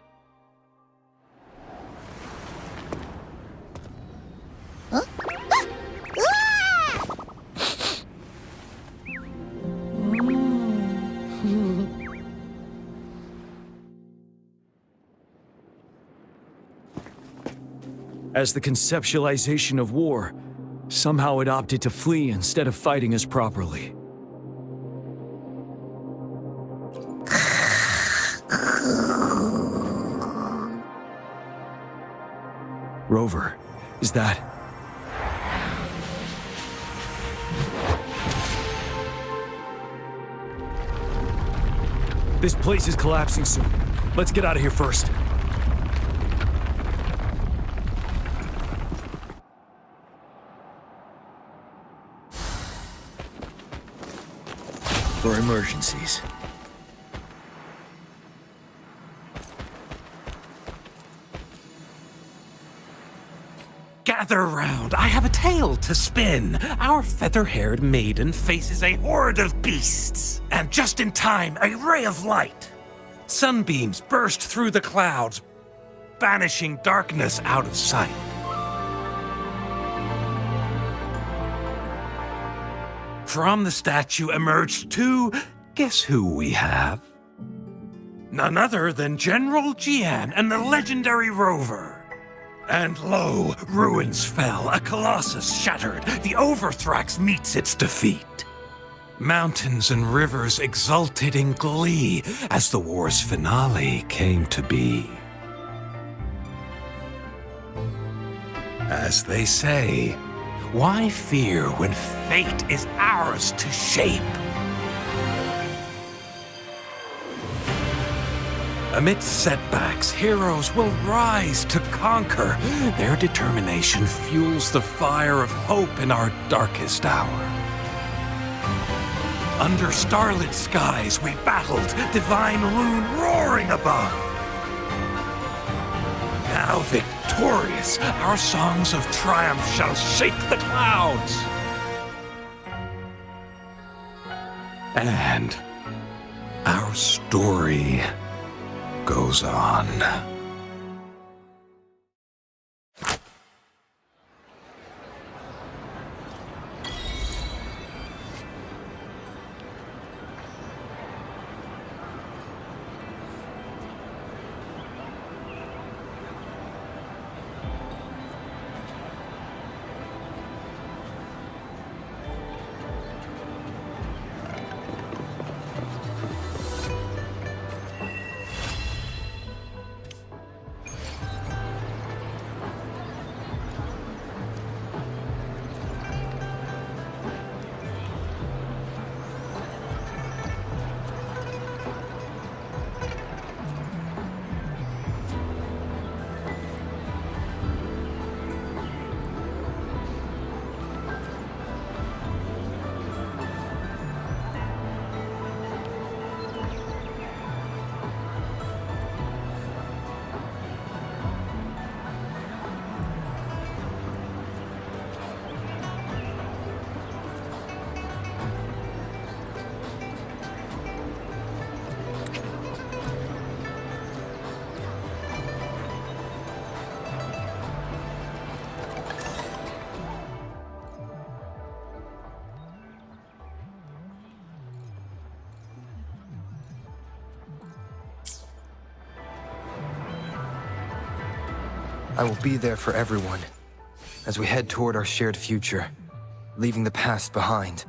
S7: Huh?
S12: As the conceptualization of war, somehow it opted to flee instead of fighting us properly. Rover, is that... This place is collapsing soon. Let's get out of here first. For emergencies.
S6: Gather round, I have a tale to spin. Our feather-haired maiden faces a horde of beasts. And just in time, a ray of light. Sunbeams burst through the clouds, banishing darkness out of sight. From the statue emerged two... Guess who we have? None other than General Jian and the legendary Rover. And lo, ruins fell, a colossus shattered, the Overthrax meets its defeat. Mountains and rivers exulted in glee as the war's finale came to be. As they say, why fear when fate is ours to shape? Amidst setbacks, heroes will rise to conquer. Their determination fuels the fire of hope in our darkest hour. Under starlit skies we battled, divine Loon roaring above. Now victorious, our songs of triumph shall shake the clouds. And our story goes on.
S13: I will be there for everyone as we head toward our shared future, leaving the past behind.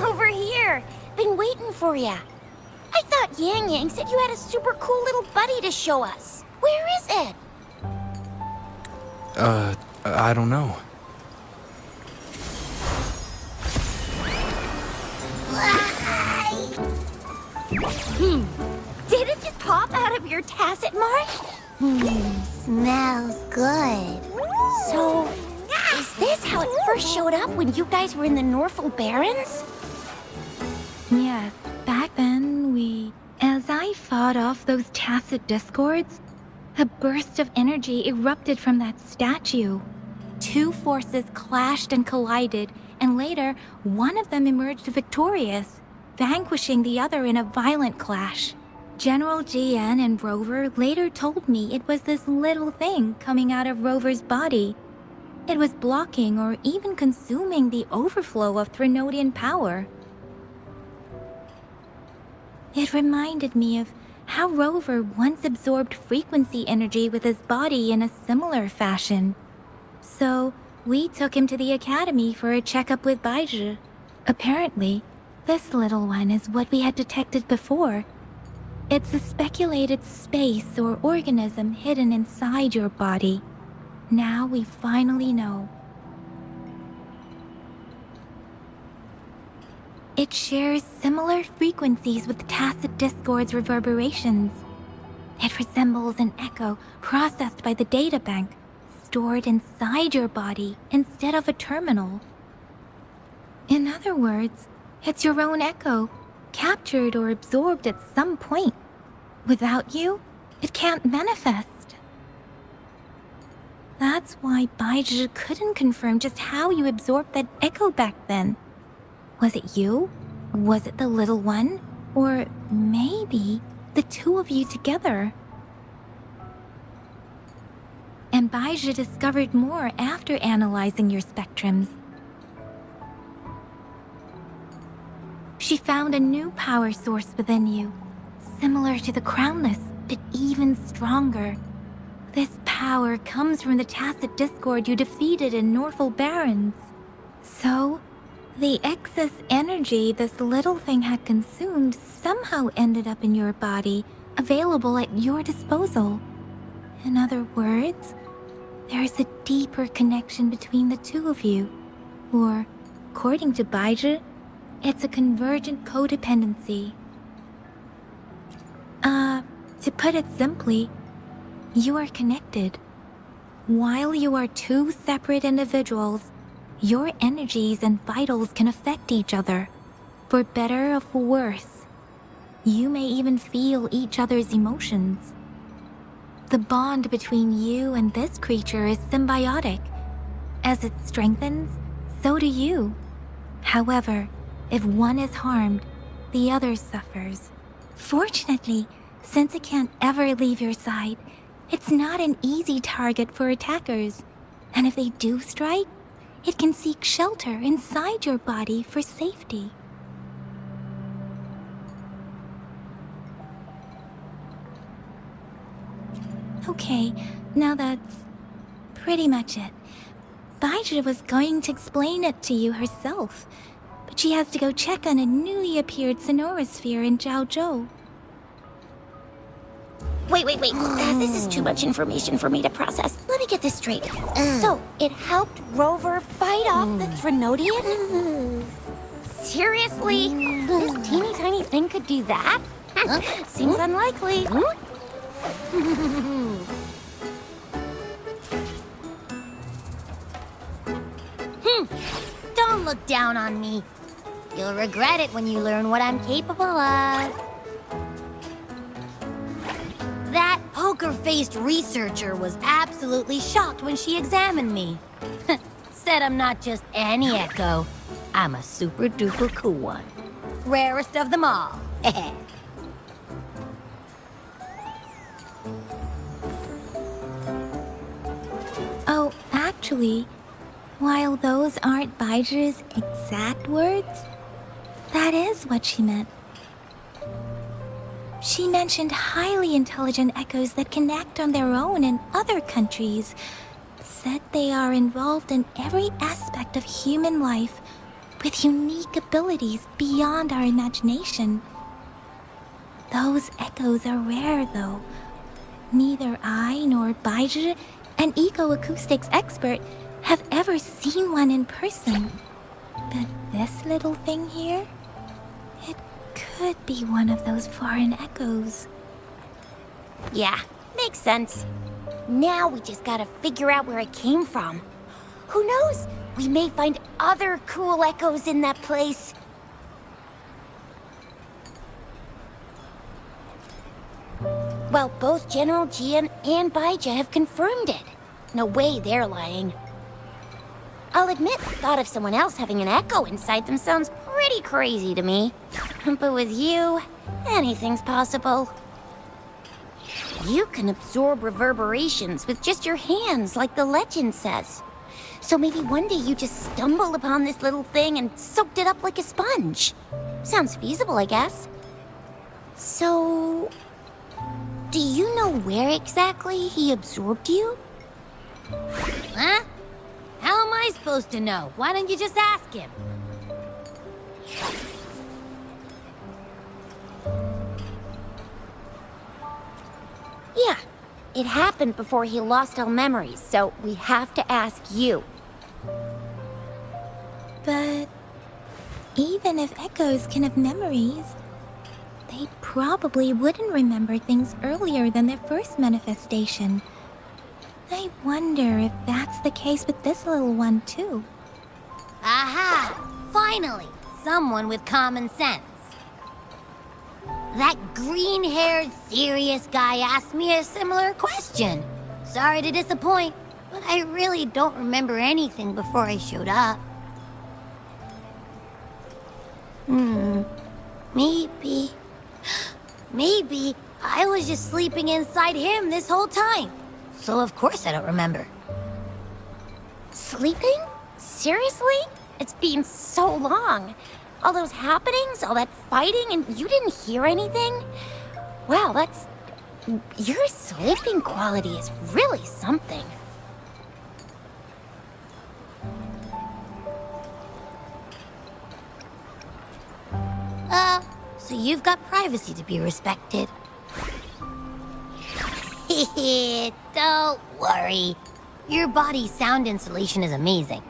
S3: Over here! Been waiting for ya. I thought Yang Yang said you had a super cool little buddy to show us. Where is it?
S13: I don't know.
S3: Did it just pop out of your tacit mark? Smells good. So, is this how it first showed up when you guys were in the Norfolk Barrens?
S1: Yes, back then as I fought off those tacit discords, a burst of energy erupted from that statue. Two forces clashed and collided, and later, one of them emerged victorious, vanquishing the other in a violent clash. General GN and Rover later told me it was this little thing coming out of Rover's body. It was blocking or even consuming the overflow of Threnodian power. It reminded me of how Rover once absorbed frequency energy with his body in a similar fashion. So, we took him to the academy for a checkup with Baizhi. Apparently, this little one is what we had detected before. It's a speculated space or organism hidden inside your body. Now we finally know. It shares similar frequencies with tacit discord's reverberations. It resembles an echo processed by the data bank, stored inside your body instead of a terminal. In other words, it's your own echo, captured or absorbed at some point. Without you, it can't manifest. That's why Baizhi couldn't confirm just how you absorbed that echo back then. Was it you? Was it the little one? Or maybe the two of you together? And Baizhi discovered more after analyzing your spectrums. She found a new power source within you, similar to the Crownless, but even stronger. This power comes from the tacit discord you defeated in Northfall Barrens. So, the excess energy this little thing had consumed somehow ended up in your body, available at your disposal. In other words, there is a deeper connection between the two of you. Or, according to Baizhi, it's a convergent codependency. To put it simply, you are connected. While you are two separate individuals, your energies and vitals can affect each other, for better or for worse. You may even feel each other's emotions. The bond between you and this creature is symbiotic. As it strengthens, so do you. However, if one is harmed, the other suffers. Fortunately, since it can't ever leave your side, it's not an easy target for attackers. And if they do strike, it can seek shelter inside your body for safety. Okay, now that's pretty much it. Baizhi was going to explain it to you herself, but she has to go check on a newly appeared Sonorosphere in Jiaozhou.
S3: Wait. This is too much information for me to process. Let me get this straight. So, it helped Rover fight off the Threnodian? Seriously? This teeny tiny thing could do that? Seems unlikely. Don't look down on me. You'll regret it when you learn what I'm capable of. That poker-faced researcher was absolutely shocked when she examined me. Said I'm not just any echo. I'm a super-duper cool one. Rarest of them all.
S1: Oh, actually, while those aren't Baizhi's exact words, that is what she meant. She mentioned highly intelligent echoes that can act on their own in other countries. Said they are involved in every aspect of human life with unique abilities beyond our imagination. Those echoes are rare, though. Neither I nor Baizhi, an eco-acoustics expert, have ever seen one in person. But this little thing here, it could be one of those foreign echoes.
S3: Yeah, makes sense. Now we just gotta figure out where it came from. Who knows? We may find other cool echoes in that place. Well, both General Jian and Baizhi have confirmed it. No way they're lying. I'll admit, the thought of someone else having an echo inside them sounds pretty crazy to me. But with you, anything's possible. You can absorb reverberations with just your hands, like the legend says. So maybe one day you just stumbled upon this little thing and soaked it up like a sponge. Sounds feasible, I guess. So, do you know where exactly he absorbed you? Huh? How am I supposed to know? Why don't you just ask him? Yeah, it happened before he lost all memories, so we have to ask you.
S1: But even if echoes can have memories, they probably wouldn't remember things earlier than their first manifestation. I wonder if that's the case with this little one, too.
S3: Aha! Finally, someone with common sense. That green-haired, serious guy asked me a similar question. Sorry to disappoint, but I really don't remember anything before I showed up. Maybe I was just sleeping inside him this whole time. So of course I don't remember. Sleeping? Seriously? It's been so long. All those happenings, all that fighting, and you didn't hear anything? Wow, that's... Your sleeping quality is really something.
S7: So you've got privacy to be respected. Don't worry. Your body's sound insulation is amazing.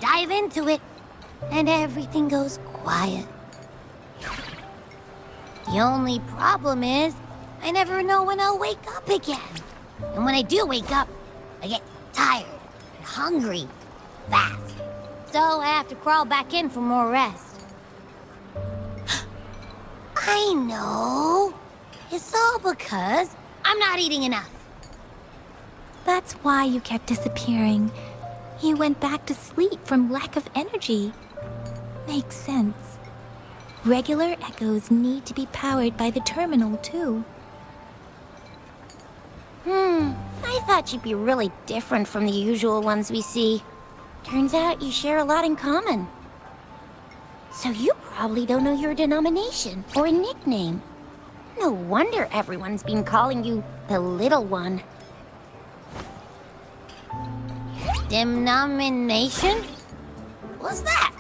S7: Dive into it, and everything goes quiet. The only problem is, I never know when I'll wake up again. And when I do wake up, I get tired and hungry fast. So I have to crawl back in for more rest. I know. It's all because I'm not eating enough.
S1: That's why you kept disappearing. You went back to sleep from lack of energy. Makes sense. Regular echoes need to be powered by the terminal, too.
S3: I thought you'd be really different from the usual ones we see. Turns out you share a lot in common. So you probably don't know your denomination or a nickname. No wonder everyone's been calling you the Little One.
S7: Denomination? What's that?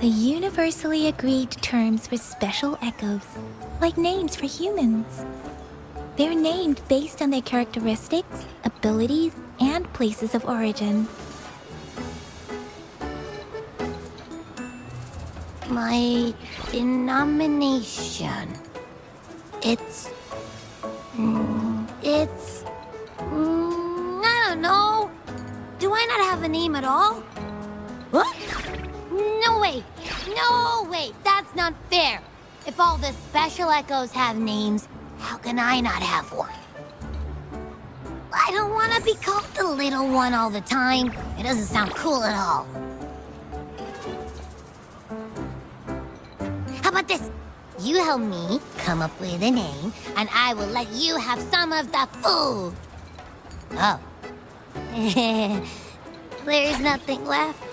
S1: The universally agreed terms for special echoes, like names for humans. They're named based on their characteristics, abilities, and places of origin.
S7: My denomination. It's... I don't know. Do I not have a name at all? What? No way. No way. That's not fair. If all the special echoes have names, how can I not have one? I don't want to be called the Little One all the time. It doesn't sound cool at all. How about this? You help me come up with a name, and I will let you have some of the food. Oh. There's nothing left.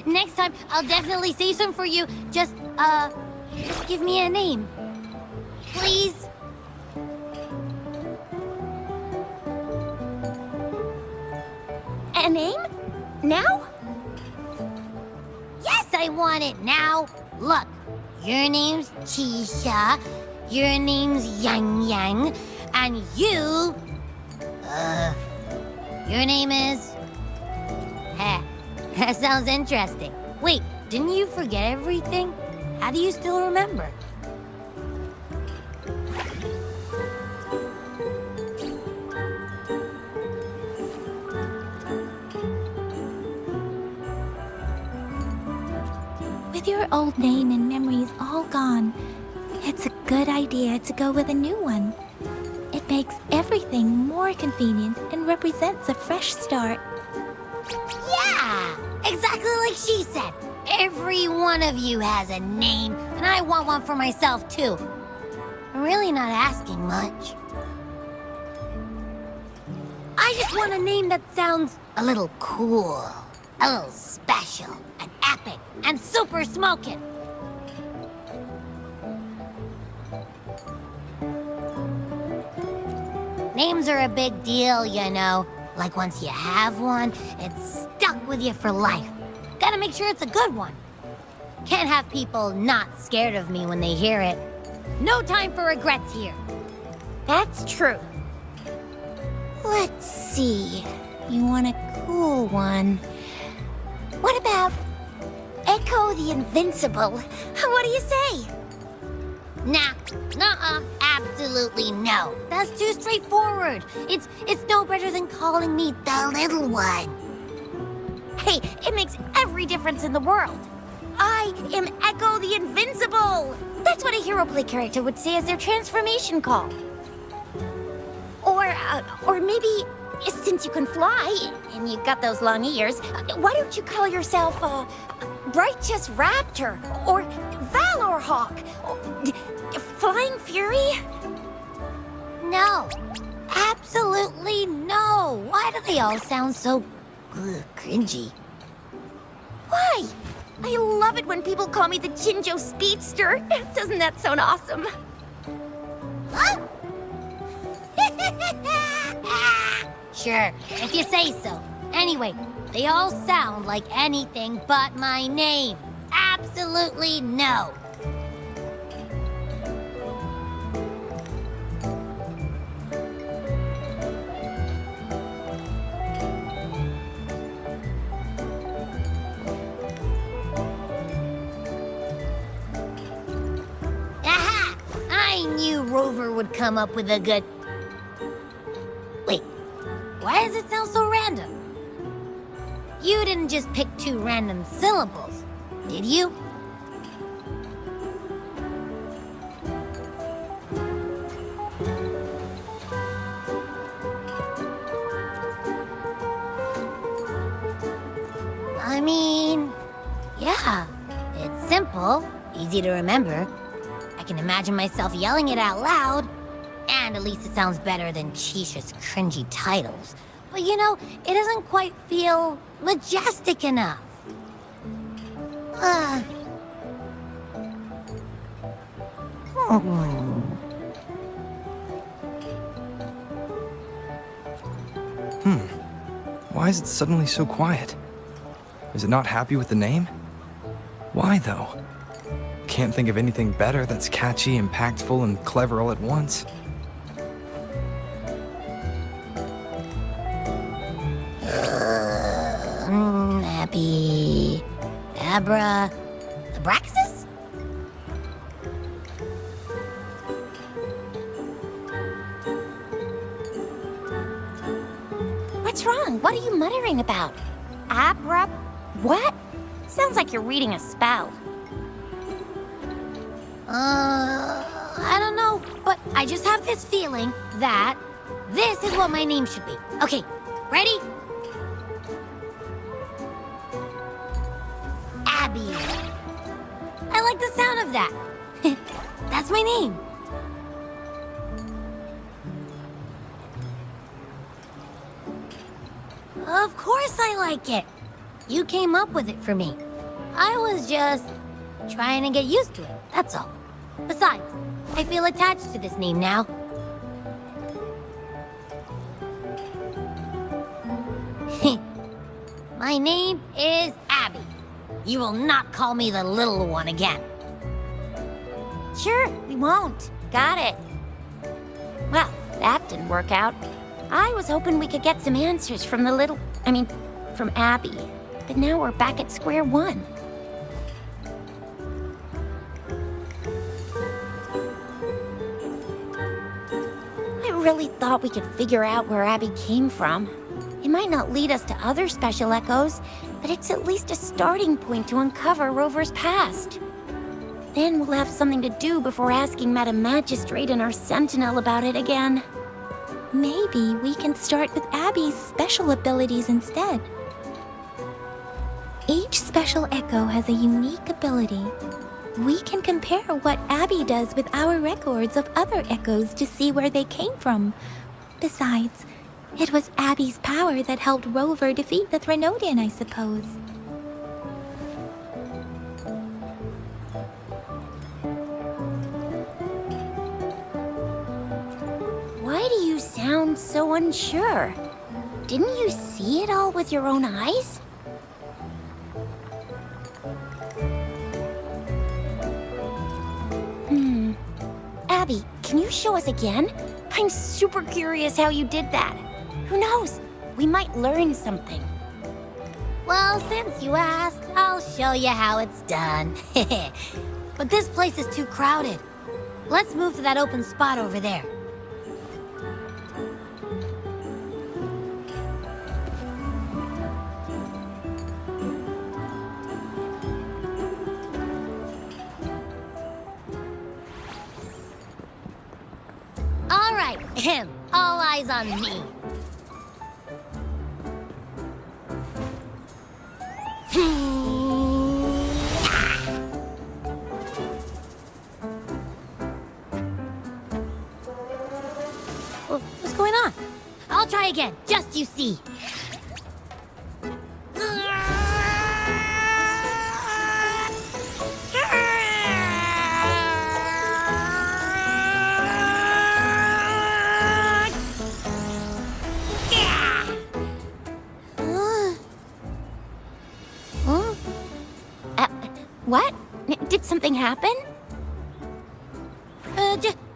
S7: Next time, I'll definitely save some for you. Just give me a name. Please?
S3: A name? Now?
S7: Yes, I want it now. Look, your name's Chisha, your name's Yang Yang, and you... your name is... That sounds interesting. Wait, didn't you forget everything? How do you still remember?
S1: With your old name and memories all gone, it's a good idea to go with a new one. It makes everything more convenient and represents a fresh start.
S7: Yeah! Exactly like she said. Every one of you has a name, and I want one for myself, too. I'm really not asking much. I just want a name that sounds a little cool, a little special, and epic, and super smoking. Names are a big deal, you know. Like once you have one, it's stuck with you for life. Gotta make sure it's a good one. Can't have people not scared of me when they hear it. No time for regrets here.
S3: That's true. Let's see. You want a cool one. What about Echo the Invincible? What do you say?
S7: Nah, absolutely no. That's too straightforward. It's no better than calling me the Little One.
S3: Hey, it makes every difference in the world. I am Echo the Invincible! That's what a hero play character would say as their transformation call. Or maybe, since you can fly, and you've got those long ears, why don't you call yourself, Righteous Raptor, or Valor Hawk, or Flying Fury?
S7: No, Absolutely no! Why do they all sound so cringy?
S3: Why? I love it when people call me the Jinjo Speedster. Doesn't that sound awesome?
S7: Huh? Sure, if you say so. Anyway, they all sound like anything but my name. Absolutely no. Aha! I knew Rover would come up with a good... Wait, why does it sound so random? You didn't just pick two random syllables, did you? I mean, yeah, it's simple, easy to remember. I can imagine myself yelling it out loud, and at least it sounds better than Chisha's cringy titles. But you know, it doesn't quite feel majestic enough.
S4: Why is it suddenly so quiet? Is it not happy with the name? Why, though? Can't think of anything better that's catchy, impactful, and clever all at once.
S7: Abby... Abra... Abraxas?
S3: What's wrong? What are you muttering about? Abra... what? Sounds like you're reading a spell.
S7: I don't know, but I just have this feeling that this is what my name should be. Okay, ready? Abby. I like the sound of that. That's my name. Of course I like it. You came up with it for me. I was just trying to get used to it, that's all. Besides, I feel attached to this name now. My name is Abby. You will not call me the little one again.
S3: Sure, we won't. Got it. Well, that didn't work out. I was hoping we could get some answers from from Abby. But now we're back at square one. I really thought we could figure out where Abby came from. It might not lead us to other special echoes, but it's at least a starting point to uncover Rover's past. Then we'll have something to do before asking Madam Magistrate and our Sentinel about it again.
S1: Maybe we can start with Abby's special abilities instead. Each special echo has a unique ability. We can compare what Abby does with our records of other echoes to see where they came from. Besides, it was Abby's power that helped Rover defeat the Threnodian, I suppose.
S3: Why do you sound so unsure? Didn't you see it all with your own eyes? Abby, can you show us again? I'm super curious how you did that. Who knows? We might learn something.
S7: Well, since you asked, I'll show you how it's done. But this place is too crowded. Let's move to that open spot over there. All right, all eyes on me. What's going on? Try again, just you see.
S3: What? Did something happen?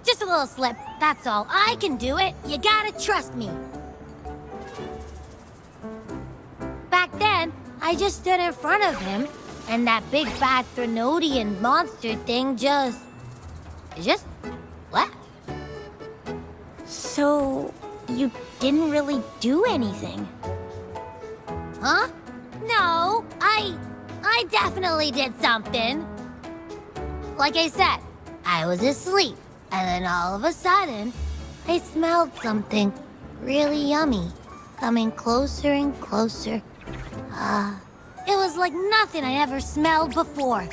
S7: Just a little slip, that's all. I can do it. You gotta trust me. Back then, I just stood in front of him, and that big bad Threnodian monster thing just left.
S3: So, you didn't really do anything?
S7: Huh? No, I definitely did something. Like I said, I was asleep, and then all of a sudden, I smelled something really yummy, coming closer and closer. It was like nothing I ever smelled before.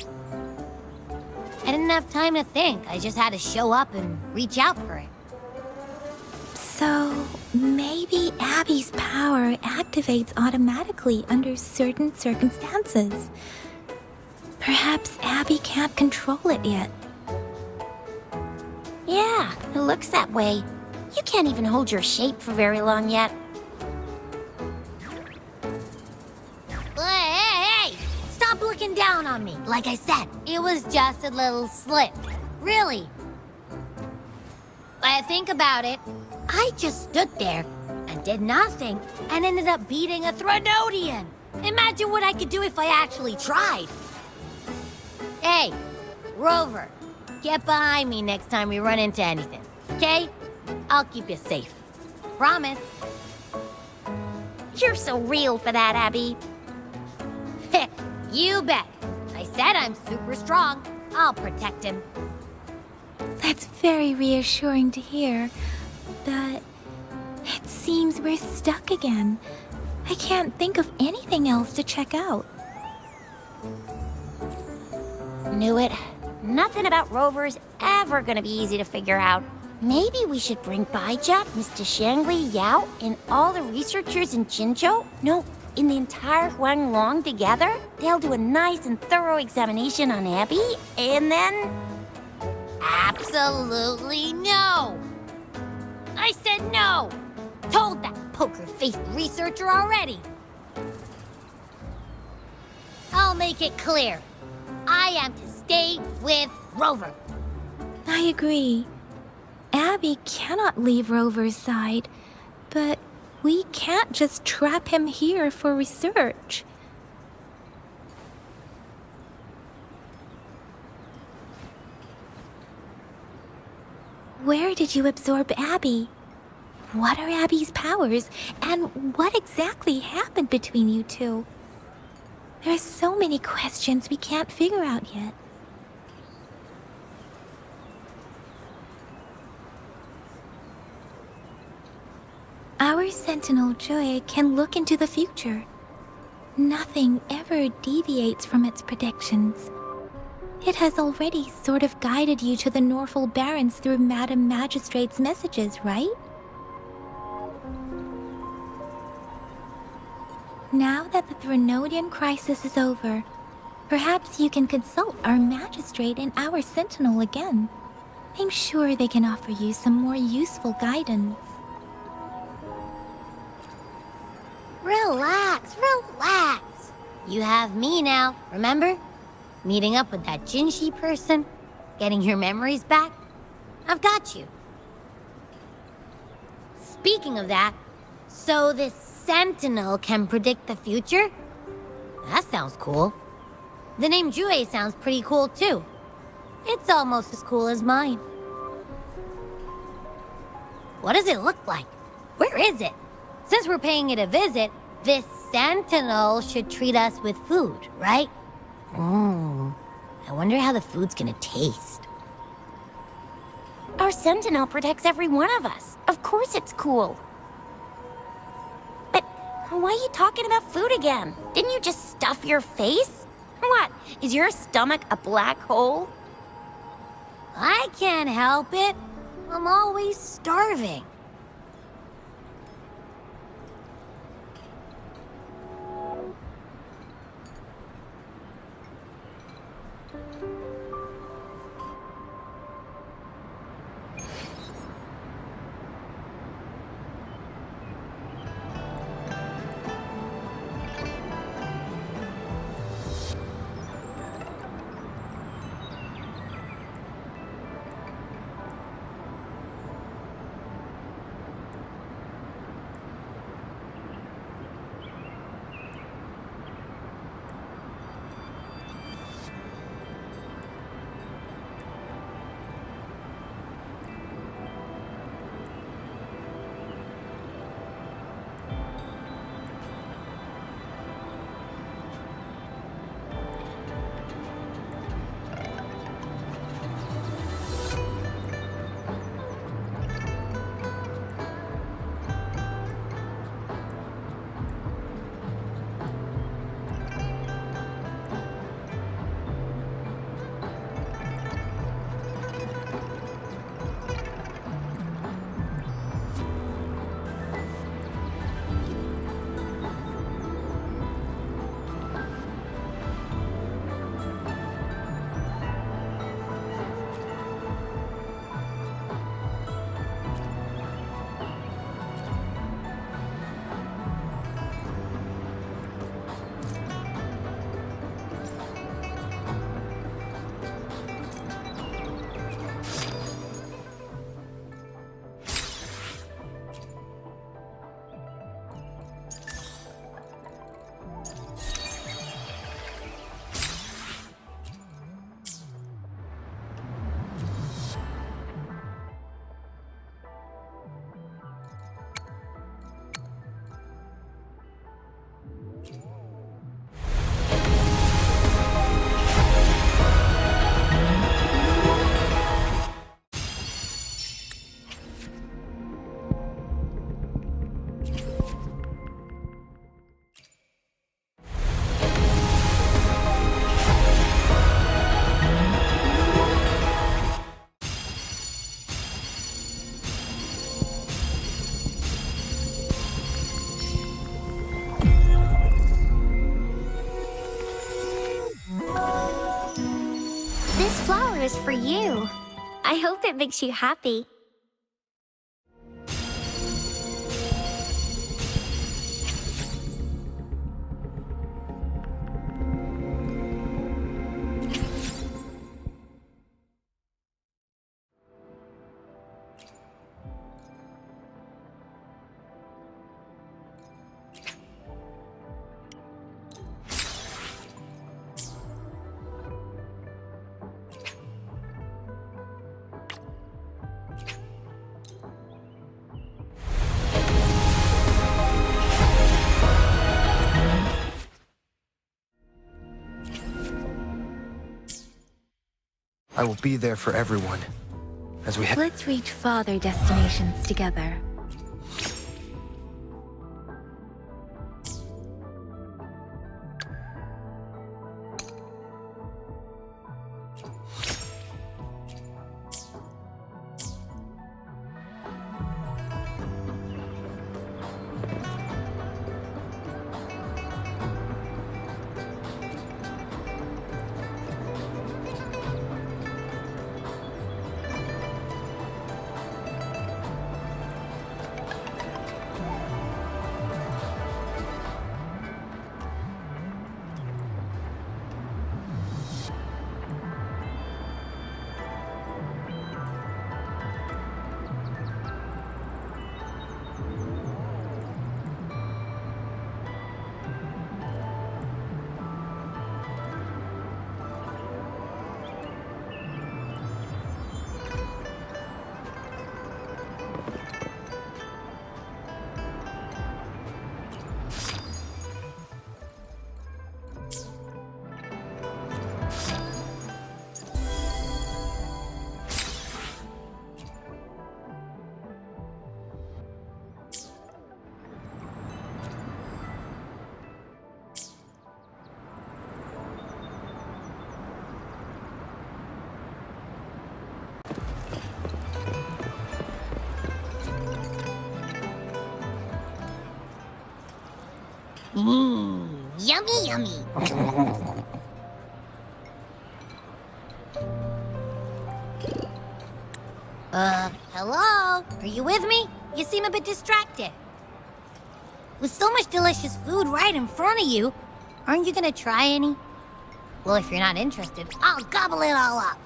S7: I didn't have time to think. I just had to show up and reach out for it.
S1: So, maybe Abby's power activates automatically under certain circumstances. Perhaps Abby can't control it yet.
S3: Yeah, it looks that way. You can't even hold your shape for very long yet.
S7: Hey! Stop looking down on me. Like I said, it was just a little slip. Really. When I think about it, I just stood there and did nothing and ended up beating a Threnodian. Imagine what I could do if I actually tried. Hey, Rover, get behind me next time we run into anything, okay? I'll keep you safe. Promise.
S3: You're so real for that, Abby.
S7: You bet. I said I'm super strong. I'll protect him.
S1: That's very reassuring to hear, but it seems we're stuck again. I can't think of anything else to check out.
S3: Knew it. Nothing about Rover's ever gonna be easy to figure out. Maybe we should bring Baija, Mr. Shangli, Yao, and all the researchers in Jinzhou? No, in the entire Huanglong together? They'll do a nice and thorough examination on Abby, and then...
S7: Absolutely no! I said no! Told that poker-faced researcher already. I'll make it clear. I am to stay with Rover.
S1: I agree. Abby cannot leave Rover's side, but we can't just trap him here for research. Where did you absorb Abby? What are Abby's powers, and what exactly happened between you two? There are so many questions we can't figure out yet. Our Sentinel Joy can look into the future. Nothing ever deviates from its predictions. It has already sort of guided you to the Norfolk Barrens through Madam Magistrate's messages, right? Now that the Threnodian crisis is over, perhaps you can consult our Magistrate and our Sentinel again. I'm sure they can offer you some more useful guidance.
S7: Relax, relax. You have me now, remember? Meeting up with that Jinshi person, getting your memories back. I've got you. Speaking of that, so this Sentinel can predict the future? That sounds cool. The name Jue sounds pretty cool too. It's almost as cool as mine. What does it look like? Where is it? Since we're paying it a visit, this Sentinel should treat us with food, right? I wonder how the food's gonna taste.
S3: Our Sentinel protects every one of us. Of course it's cool. But why are you talking about food again? Didn't you just stuff your face? What, is your stomach a black hole?
S7: I can't help it. I'm always starving.
S1: was for you. I hope it makes you happy.
S4: I will be there for everyone as we head.
S1: Let's reach farther destinations together.
S7: Yummy, yummy. Hello? Are you with me? You seem a bit distracted. With so much delicious food right in front of you, aren't you gonna try any? Well, if you're not interested, I'll gobble it all up.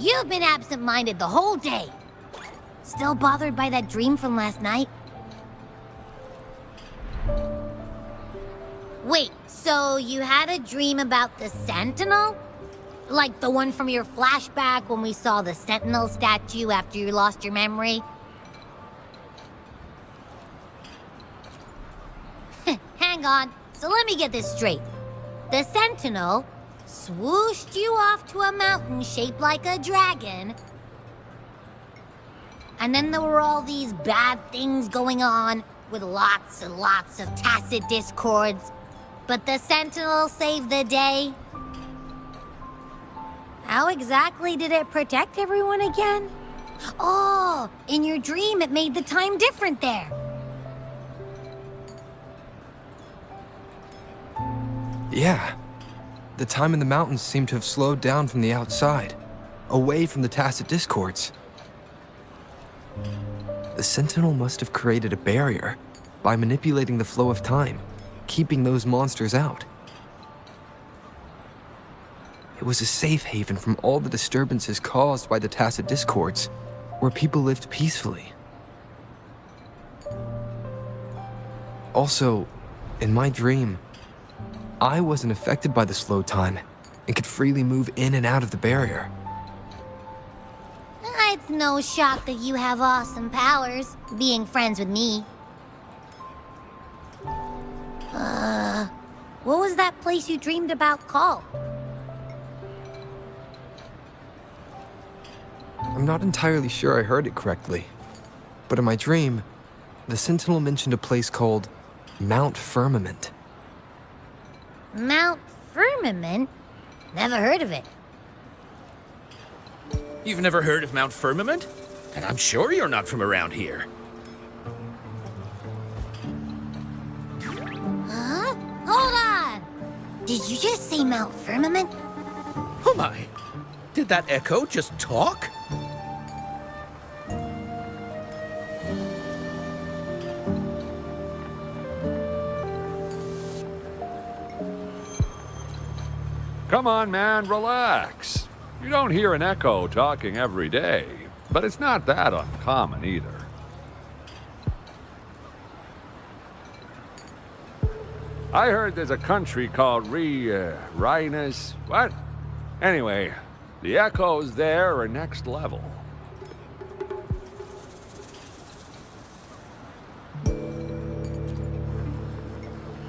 S7: You've been absent-minded the whole day. Still bothered by that dream from last night? Wait, so you had a dream about the Sentinel? Like the one from your flashback when we saw the Sentinel statue after you lost your memory? Hang on, so let me get this straight. The Sentinel swooshed you off to a mountain shaped like a dragon. And then there were all these bad things going on with lots and lots of tacit discords. But the Sentinel saved the day. How exactly did it protect everyone again? Oh, in your dream it made the time different there.
S4: Yeah. The time in the mountains seemed to have slowed down from the outside, away from the tacit discords. The Sentinel must have created a barrier by manipulating the flow of time, keeping those monsters out. It was a safe haven from all the disturbances caused by the tacit discords, where people lived peacefully. Also, in my dream, I wasn't affected by the slow time and could freely move in and out of the barrier.
S7: It's no shock that you have awesome powers, being friends with me. What was that place you dreamed about called?
S4: I'm not entirely sure I heard it correctly, but in my dream, the Sentinel mentioned a place called Mount Firmament.
S7: Mount Firmament? Never heard of it.
S2: You've never heard of Mount Firmament? And I'm sure you're not from around here.
S3: Did you just say Mount Firmament?
S2: Oh my! Did that echo just talk?
S5: Come on, man, relax. You don't hear an echo talking every day, but it's not that uncommon either. I heard there's a country called Rhinus. What? Anyway, the echoes there are next level.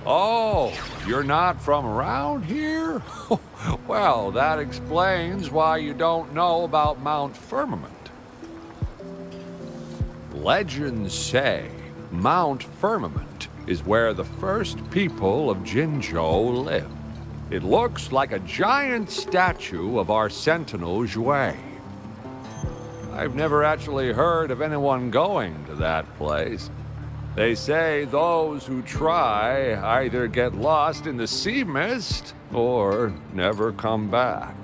S5: Oh, you're not from around here? Well, that explains why you don't know about Mount Firmament. Legends say Mount Firmament is where the first people of Jinzhou lived. It looks like a giant statue of our sentinel, Zhui. I've never actually heard of anyone going to that place. They say those who try either get lost in the sea mist or never come back.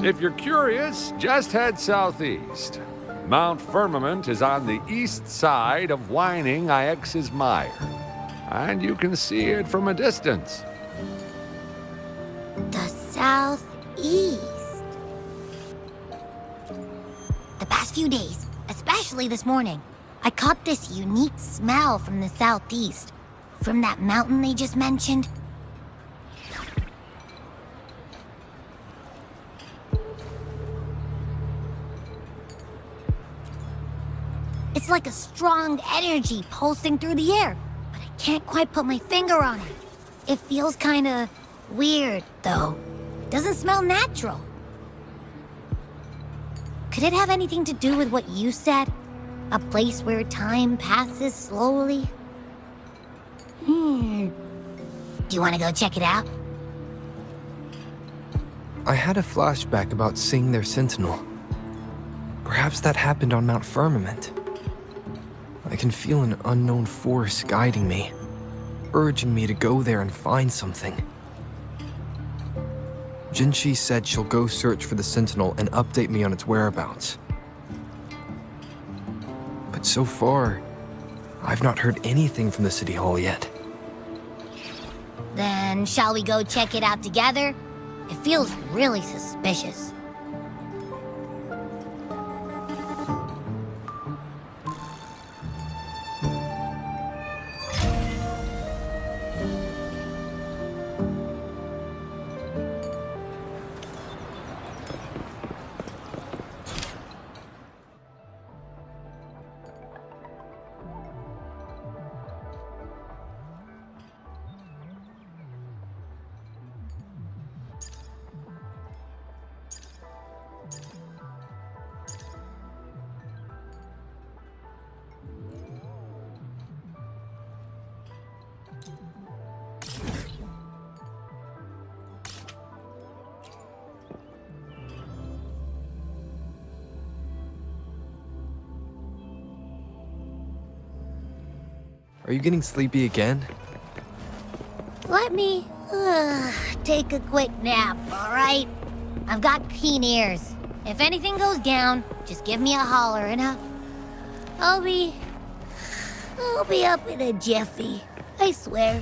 S5: If you're curious, just head southeast. Mount Firmament is on the east side of whining Ix's Mire, and you can see it from a distance.
S3: The southeast. The past few days, especially this morning, I caught this unique smell from the southeast. From that mountain they just mentioned. It's like a strong energy pulsing through the air, but I can't quite put my finger on it. It feels kinda weird, though. Doesn't smell natural. Could it have anything to do with what you said? A place where time passes slowly? Do you want to go check it out?
S4: I had a flashback about seeing their sentinel. Perhaps that happened on Mount Firmament. I can feel an unknown force guiding me, urging me to go there and find something. Jinshi said she'll go search for the sentinel and update me on its whereabouts. But so far, I've not heard anything from the City Hall yet.
S3: Then shall we go check it out together? It feels really suspicious.
S4: Are you getting sleepy again?
S3: Let me take a quick nap, all right? I've got keen ears. If anything goes down, just give me a holler and I'll be up in a jiffy. I swear.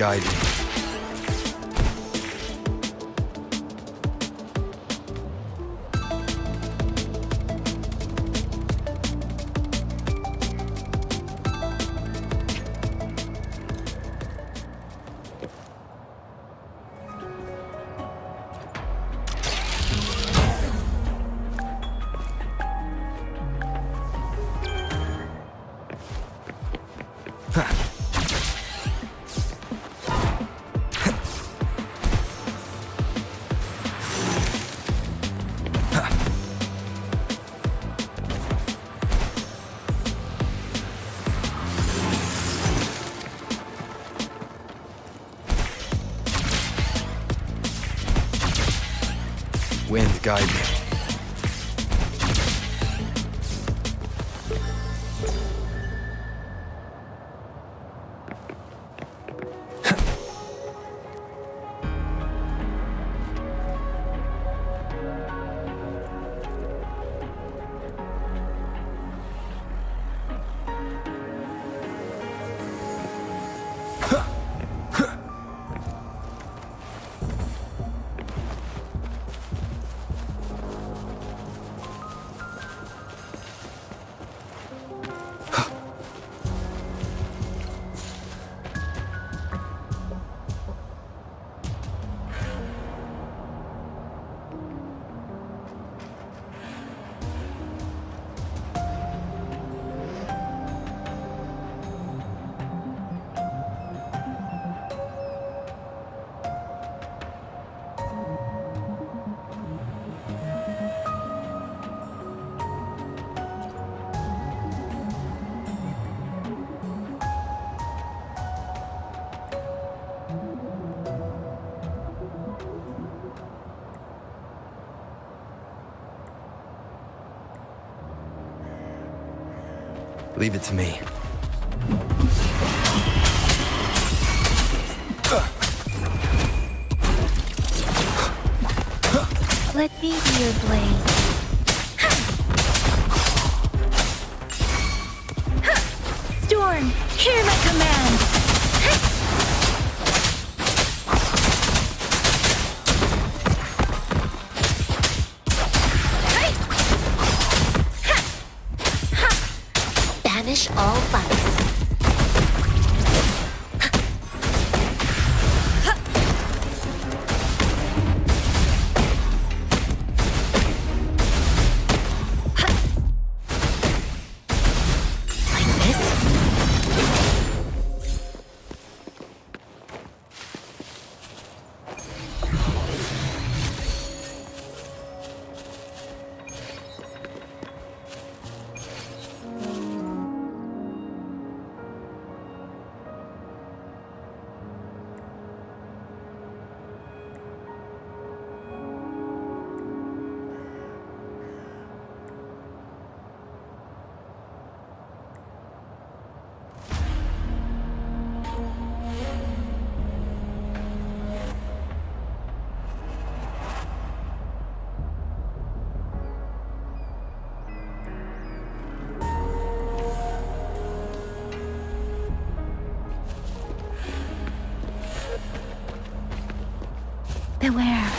S4: guide me. Wind, guide me. Leave it to me.
S1: Let me be your blade. Storm, hear my command.
S7: Banish all vice.
S1: Beware.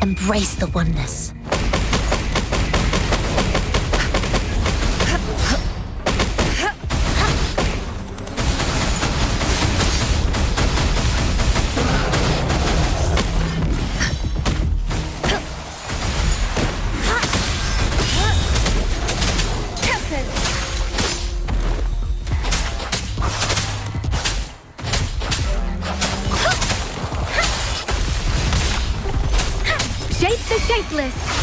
S7: Embrace the oneness.
S1: Shape the shapeless.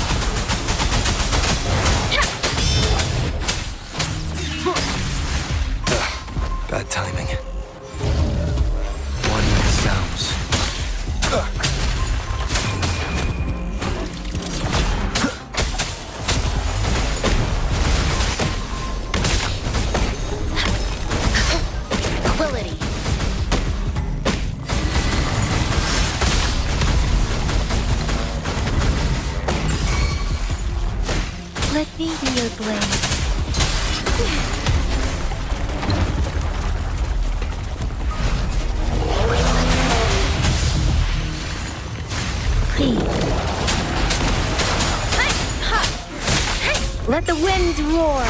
S1: beauty to your blade. Please.
S3: Let the winds roar.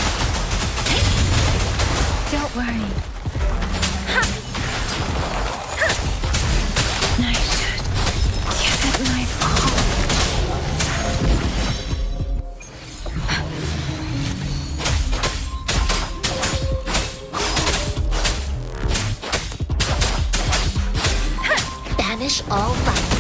S1: Don't worry. I should give it my all.
S7: Banish all vice.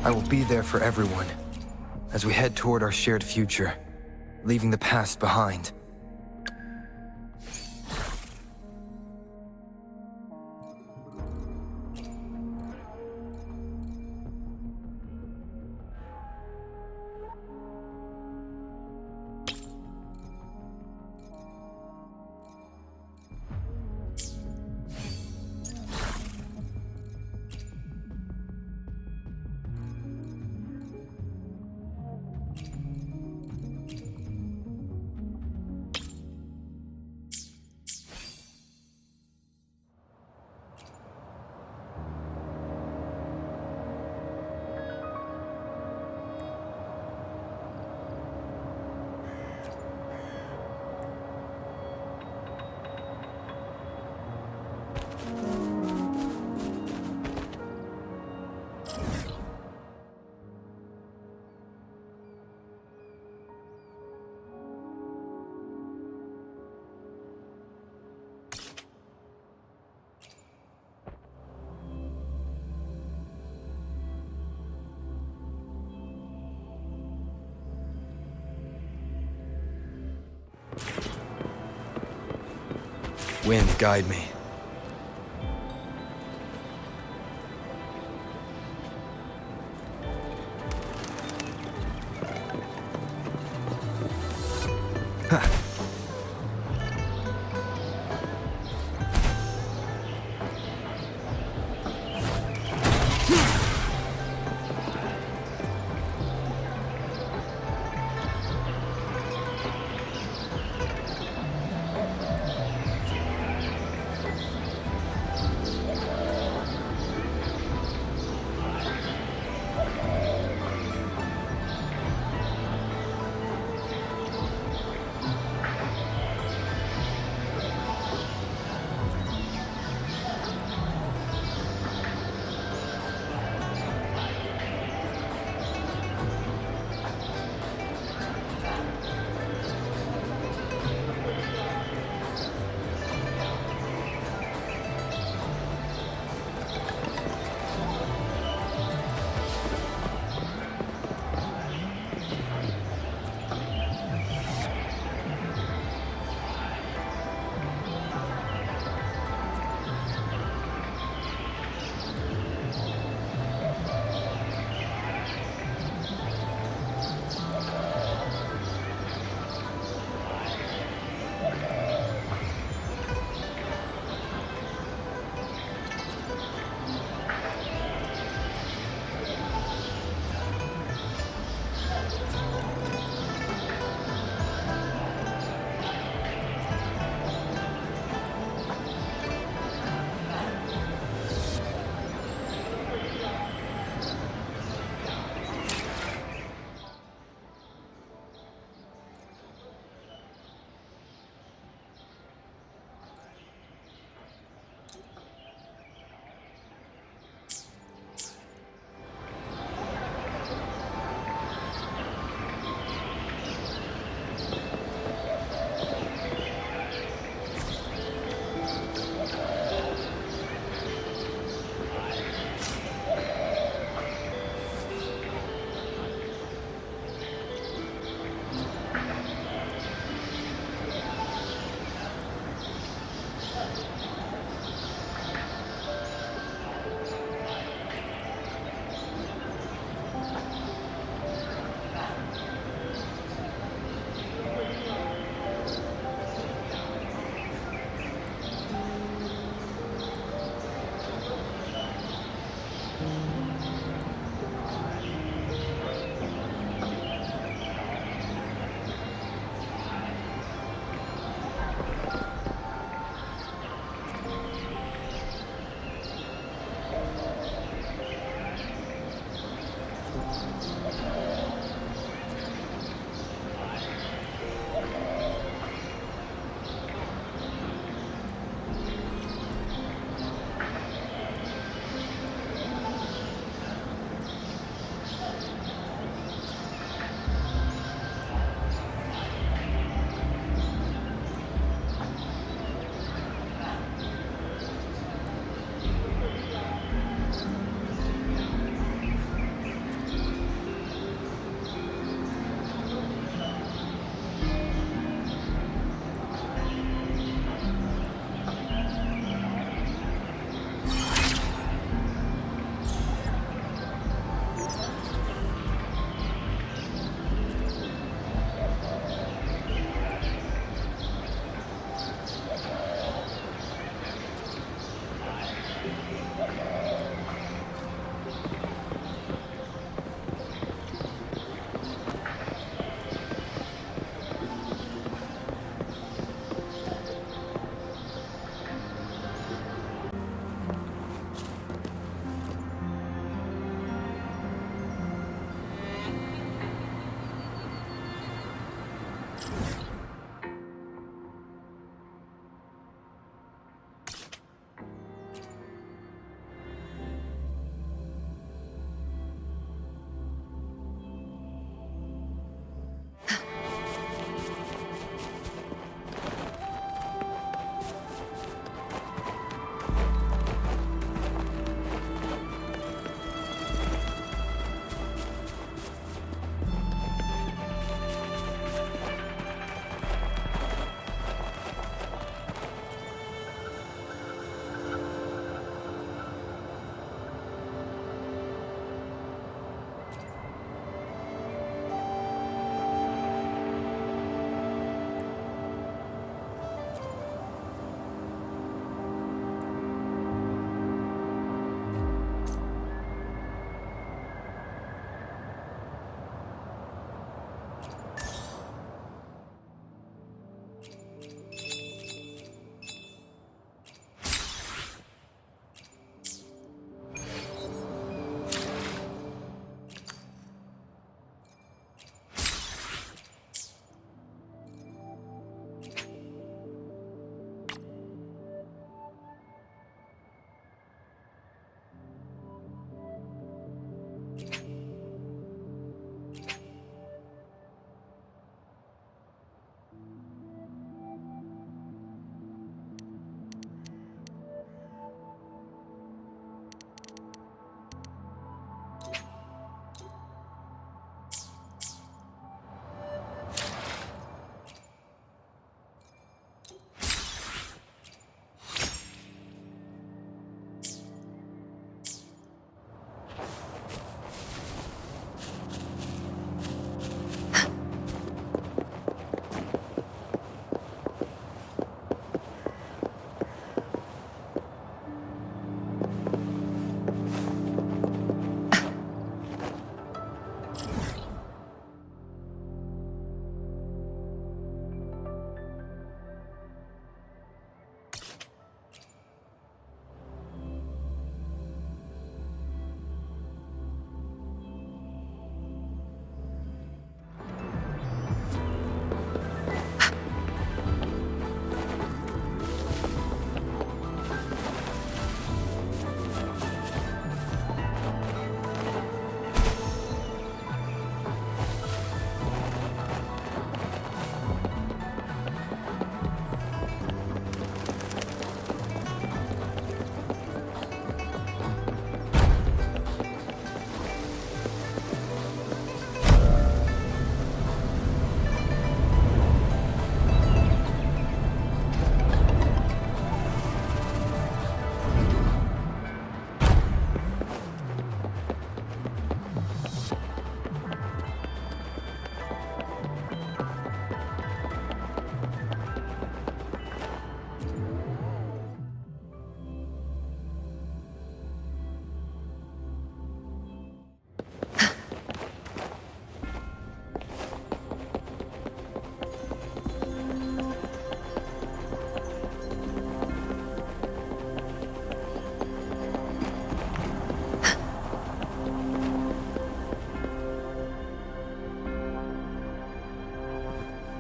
S4: I will be there for everyone as we head toward our shared future, leaving the past behind. Wind, guide me.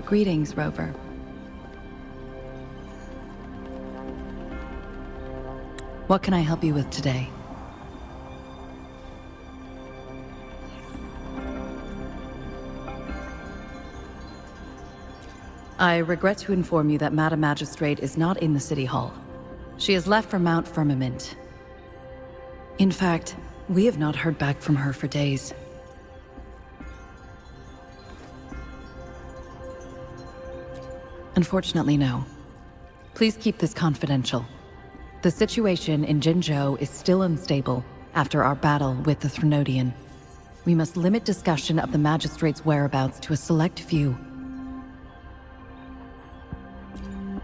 S21: Greetings, Rover. What can I help you with today? I regret to inform you that Madam Magistrate is not in the City Hall. She has left for Mount Firmament. In fact, we have not heard back from her for days. Unfortunately, no. Please keep this confidential. The situation in Jinzhou is still unstable after our battle with the Threnodian. We must limit discussion of the Magistrate's whereabouts to a select few.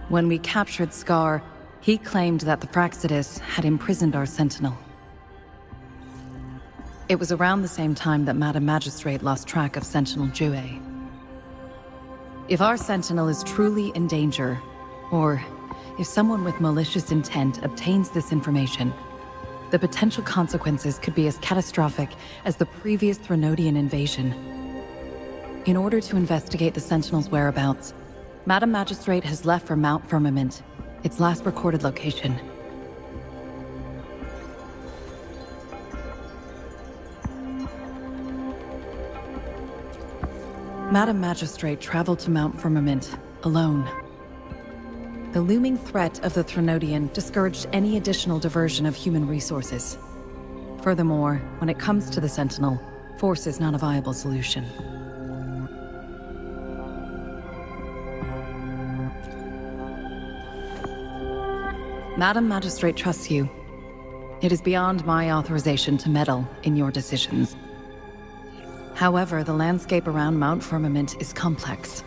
S21: When we captured Scar, he claimed that the Fraxidus had imprisoned our Sentinel. It was around the same time that Madam Magistrate lost track of Sentinel Jue. If our Sentinel is truly in danger, or if someone with malicious intent obtains this information, the potential consequences could be as catastrophic as the previous Threnodian invasion. In order to investigate the Sentinel's whereabouts, Madam Magistrate has left for Mount Firmament, its last recorded location. Madam Magistrate traveled to Mount Firmament alone. The looming threat of the Threnodian discouraged any additional diversion of human resources. Furthermore, when it comes to the Sentinel, force is not a viable solution. Madam Magistrate trusts you. It is beyond my authorization to meddle in your decisions. However, the landscape around Mount Firmament is complex.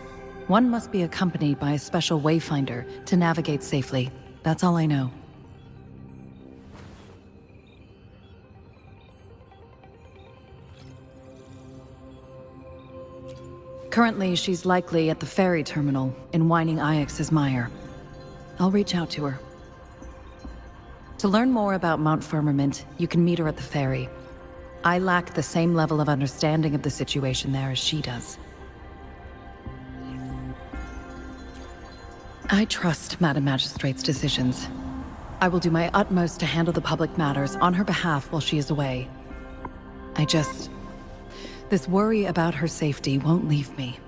S21: One must be accompanied by a special wayfinder to navigate safely. That's all I know. Currently, she's likely at the ferry terminal in Whining Ix's Mire. I'll reach out to her. To learn more about Mount Firmament, you can meet her at the ferry. I lack the same level of understanding of the situation there as she does. I trust Madam Magistrate's decisions. I will do my utmost to handle the public matters on her behalf while she is away. This worry about her safety won't leave me.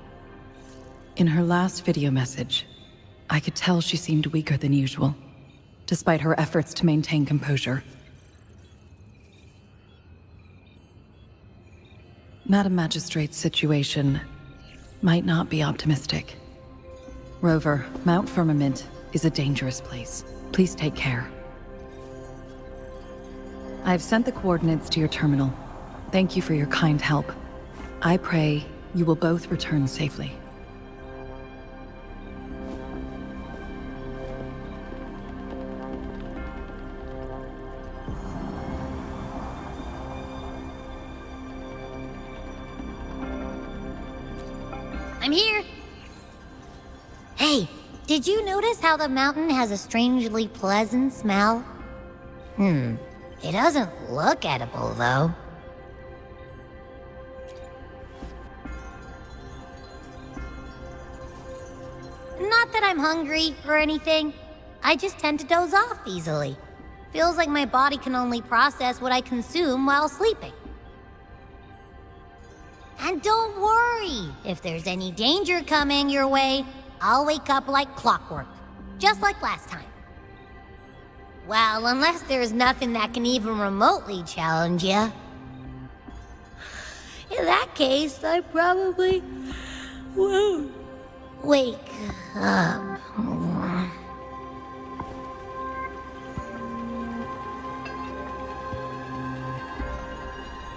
S21: In her last video message, I could tell she seemed weaker than usual, despite her efforts to maintain composure. Madam Magistrate's situation might not be optimistic. Rover, Mount Firmament is a dangerous place. Please take care. I have sent the coordinates to your terminal. Thank you for your kind help. I pray you will both return safely.
S7: I'm here. Hey, did you notice how the mountain has a strangely pleasant smell? It doesn't look edible, though. Not that I'm hungry or anything. I just tend to doze off easily. Feels like my body can only process what I consume while sleeping. And don't worry, if there's any danger coming your way, I'll wake up like clockwork, just like last time. Well, unless there's nothing that can even remotely challenge you. In that case, I probably won't wake up.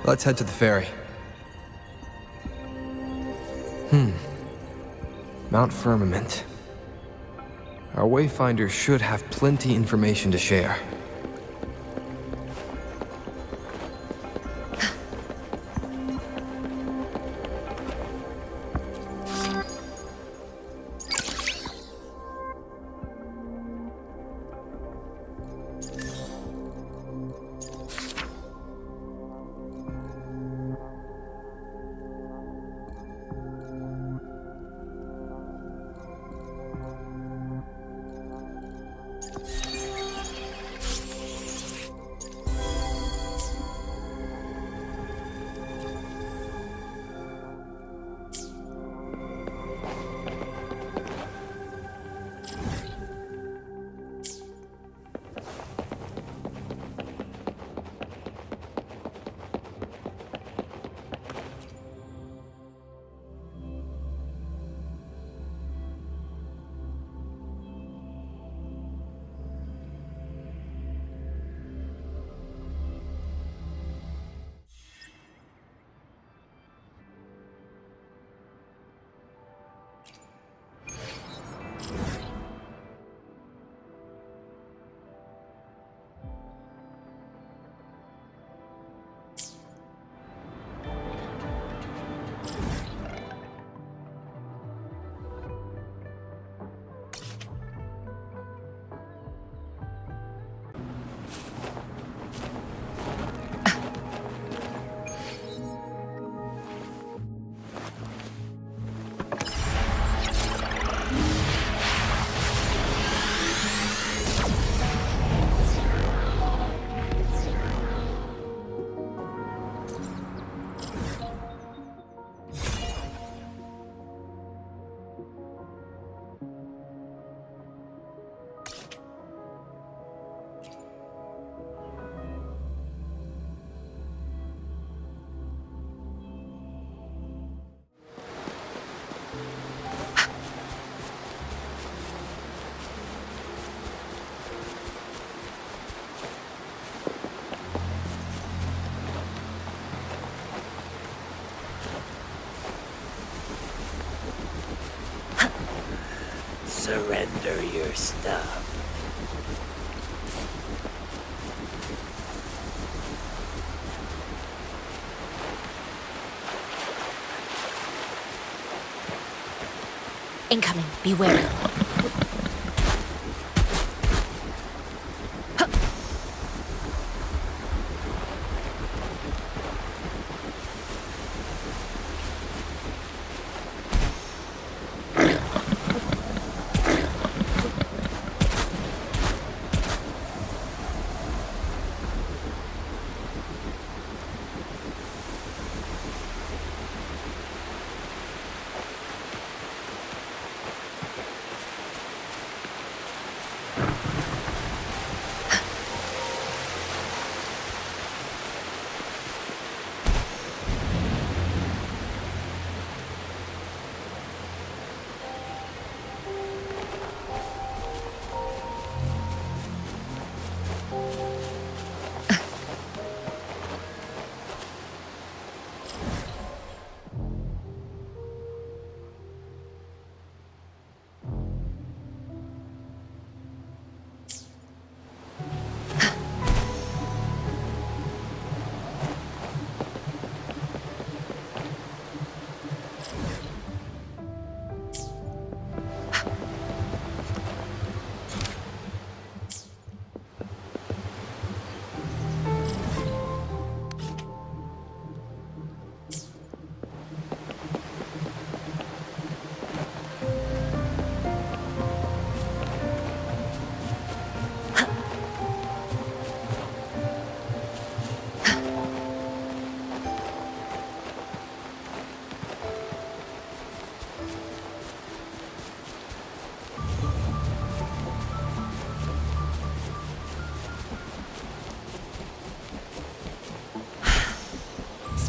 S4: Let's head to the ferry. Mount Firmament. Our wayfinder should have plenty information to share.
S20: surrender your stuff.
S17: Incoming. Beware.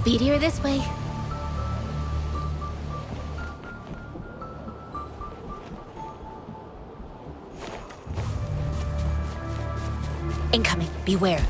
S17: Speedier this way. Incoming. Beware.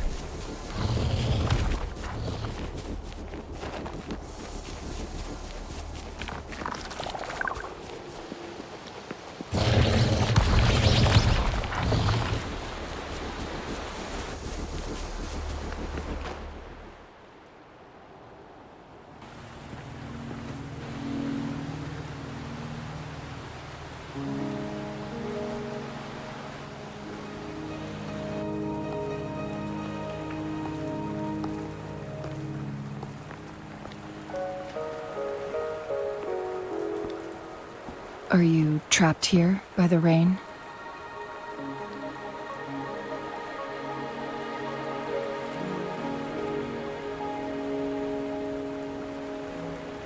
S21: Are you trapped here by the rain?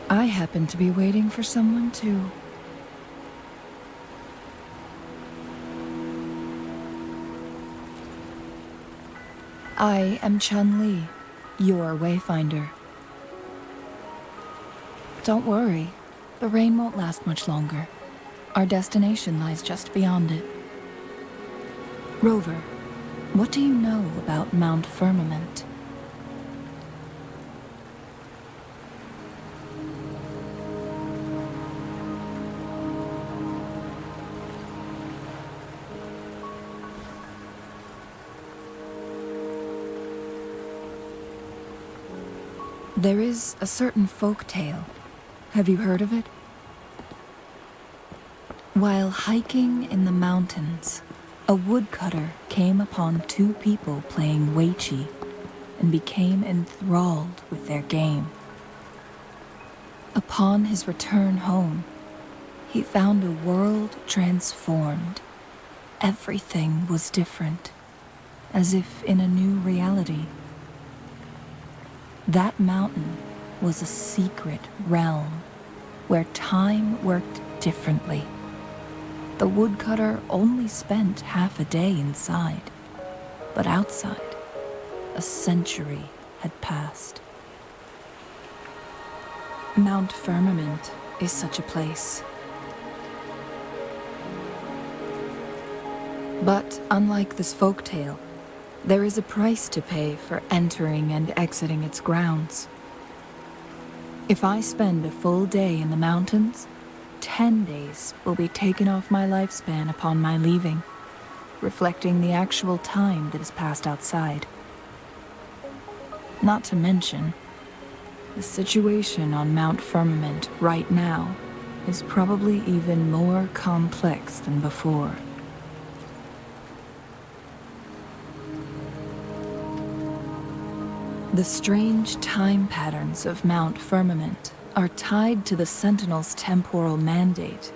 S21: I happen to be waiting for someone too. I am Chun-Li, your wayfinder. Don't worry, the rain won't last much longer. Our destination lies just beyond it. Rover, what do you know about Mount Firmament? There is a certain folk tale. Have you heard of it? While hiking in the mountains, a woodcutter came upon two people playing Weiqi and became enthralled with their game. Upon his return home, he found a world transformed. Everything was different, as if in a new reality. That mountain was a secret realm where time worked differently. The woodcutter only spent half a day inside, but outside, a century had passed. Mount Firmament is such a place. But unlike this folktale, there is a price to pay for entering and exiting its grounds. If I spend a full day in the mountains, 10 days will be taken off my lifespan upon my leaving, reflecting the actual time that is passed outside. Not to mention, the situation on Mount Firmament right now is probably even more complex than before. The strange time patterns of Mount Firmament are tied to the Sentinel's temporal mandate.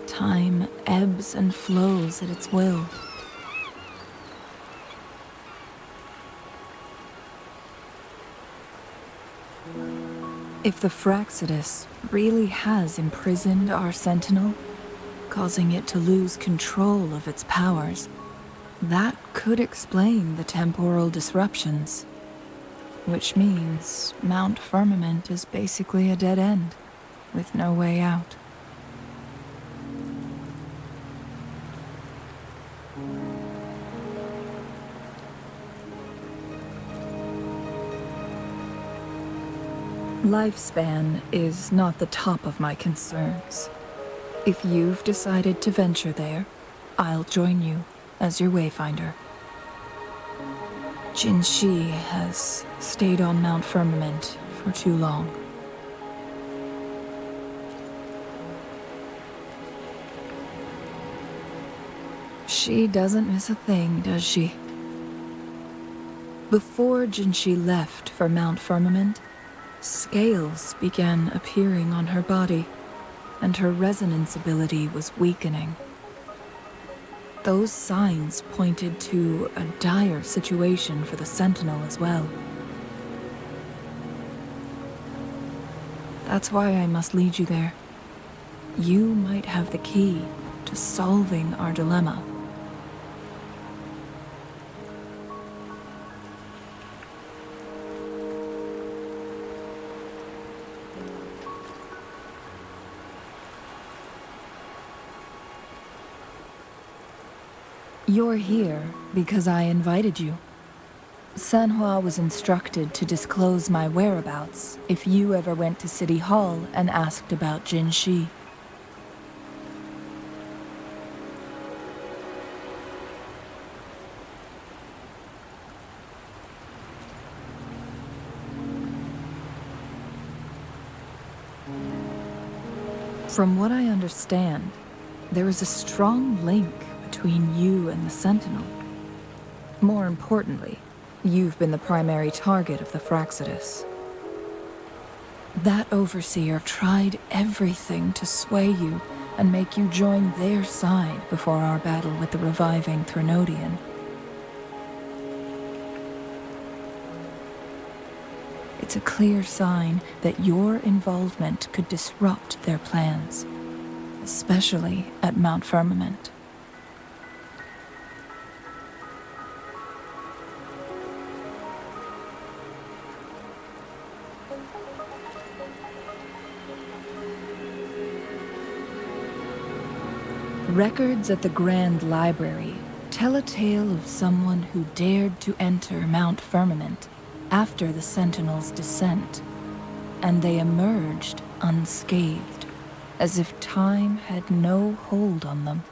S21: Time ebbs and flows at its will. If the Fraxidus really has imprisoned our Sentinel, causing it to lose control of its powers, that could explain the temporal disruptions. Which means Mount Firmament is basically a dead end, with no way out. Lifespan is not the top of my concerns. If you've decided to venture there, I'll join you as your wayfinder. Jin Shi has stayed on Mount Firmament for too long. She doesn't miss a thing, does she? Before Jin Shi left for Mount Firmament, scales began appearing on her body, and her resonance ability was weakening. Those signs pointed to a dire situation for the Sentinel as well. That's why I must lead you there. You might have the key to solving our dilemma. You're here because I invited you. Sanhua was instructed to disclose my whereabouts if you ever went to City Hall and asked about Jin Shi. From what I understand, there is a strong link between you and the Sentinel. More importantly, you've been the primary target of the Fraxidus. That overseer tried everything to sway you and make you join their side before our battle with the reviving Threnodian. It's a clear sign that your involvement could disrupt their plans, especially at Mount Firmament. Records at the Grand Library tell a tale of someone who dared to enter Mount Firmament after the Sentinel's descent, and they emerged unscathed, as if time had no hold on them.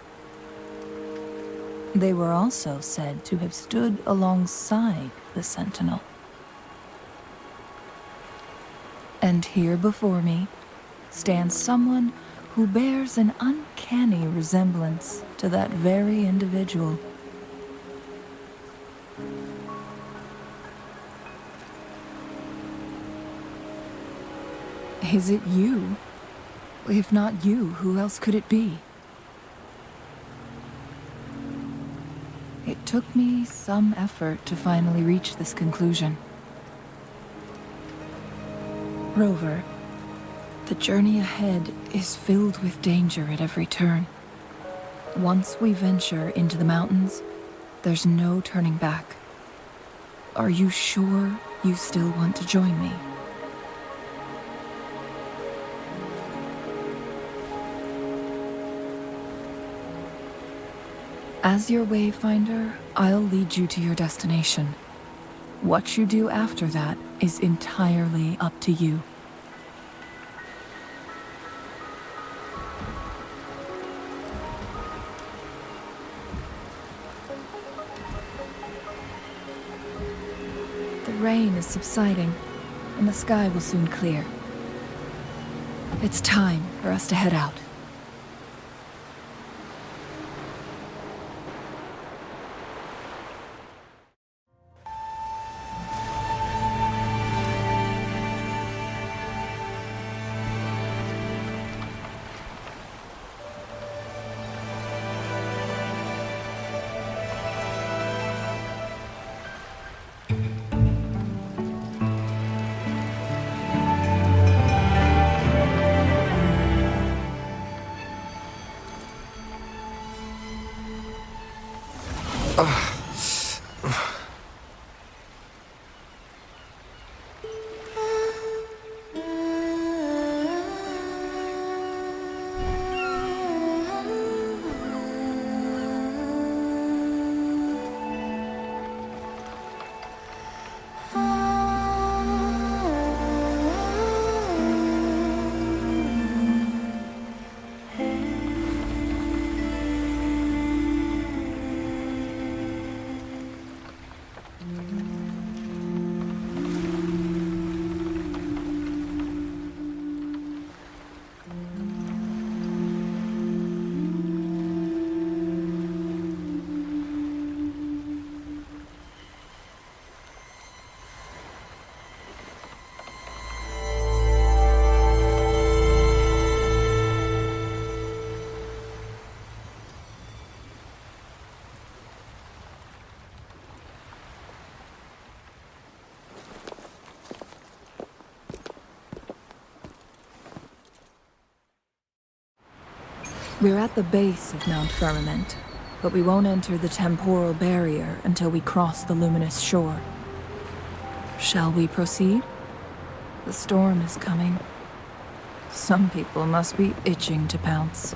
S21: They were also said to have stood alongside the Sentinel. And here before me stands someone who bears an uncanny resemblance to that very individual. Is it you? If not you, who else could it be? It took me some effort to finally reach this conclusion. Rover, the journey ahead is filled with danger at every turn. Once we venture into the mountains, there's no turning back. Are you sure you still want to join me? As your wayfinder, I'll lead you to your destination. What you do after that is entirely up to you. rain is subsiding, and the sky will soon clear. It's time for us to head out. We're at the base of Mount Firmament, but we won't enter the temporal barrier until we cross the luminous shore. Shall we proceed? The storm is coming. Some people must be itching to pounce.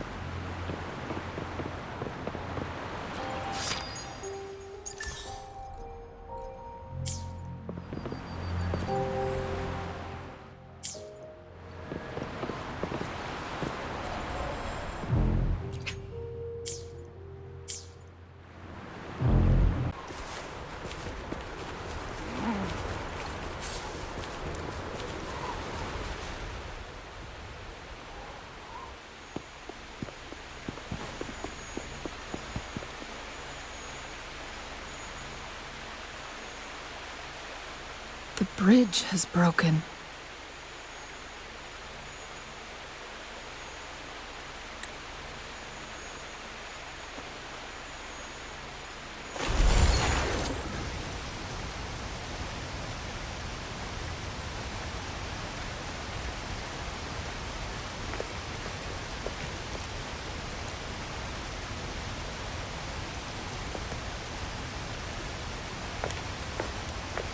S21: The bridge has broken.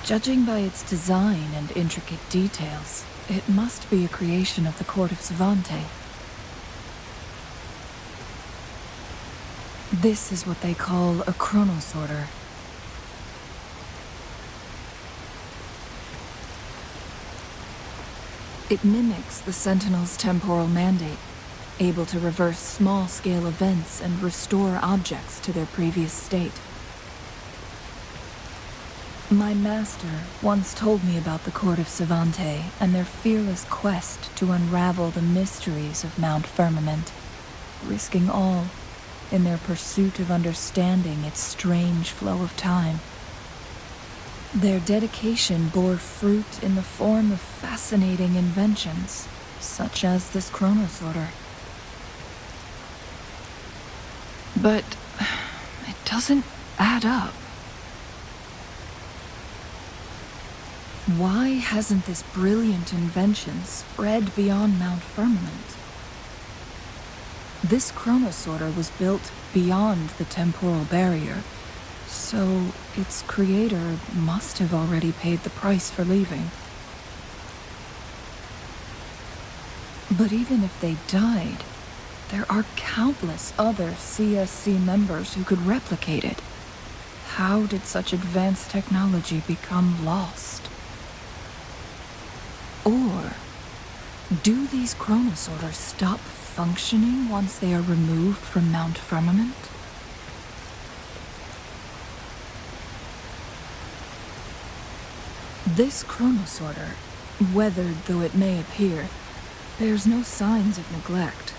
S21: Judging by its design and intricate details, it must be a creation of the court of Savante. This is what they call a chronosorter. It mimics the Sentinel's temporal mandate, able to reverse small-scale events and restore objects to their previous state. My master once told me about the court of Savante and their fearless quest to unravel the mysteries of Mount Firmament, risking all in their pursuit of understanding its strange flow of time. Their dedication bore fruit in the form of fascinating inventions, such as this chronosorter. But it doesn't add up. Why hasn't this brilliant invention spread beyond Mount Firmament? This chronosorter was built beyond the temporal barrier, so its creator must have already paid the price for leaving. But even if they died, there are countless other CSC members who could replicate it. How did such advanced technology become lost? Or do these chronosorters stop functioning once they are removed from Mount Firmament?
S9: This chronosorter, weathered though it may appear, bears no signs of neglect.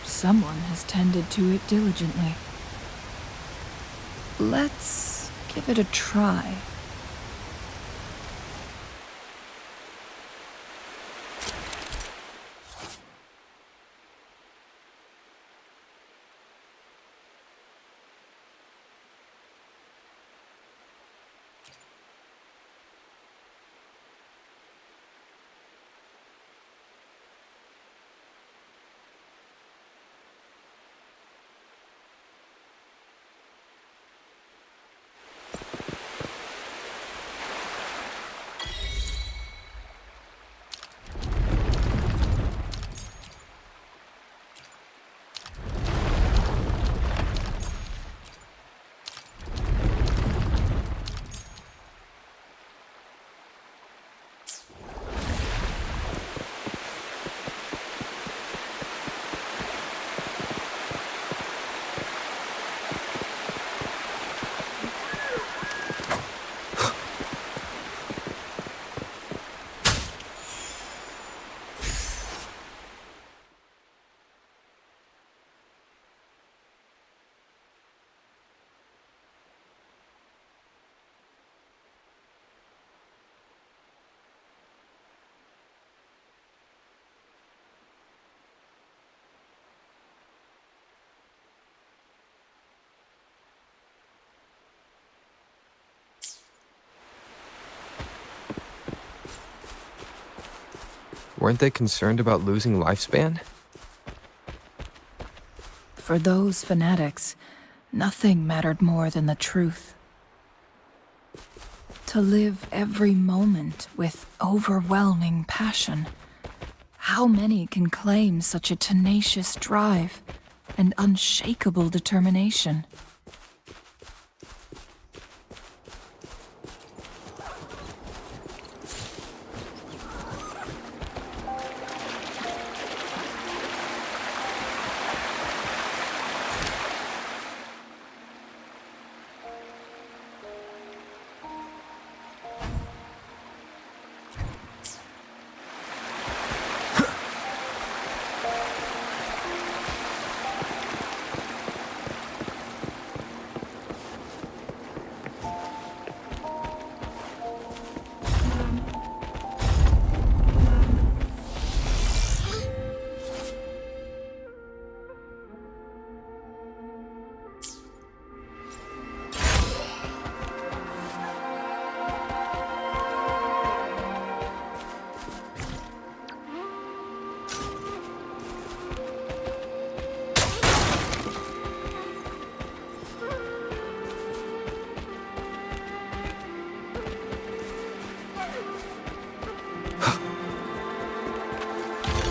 S9: Someone has tended to it diligently. Let's give it a try.
S4: Weren't they concerned about losing lifespan?
S9: For those fanatics, nothing mattered more than the truth. To live every moment with overwhelming passion. How many can claim such a tenacious drive and unshakable determination?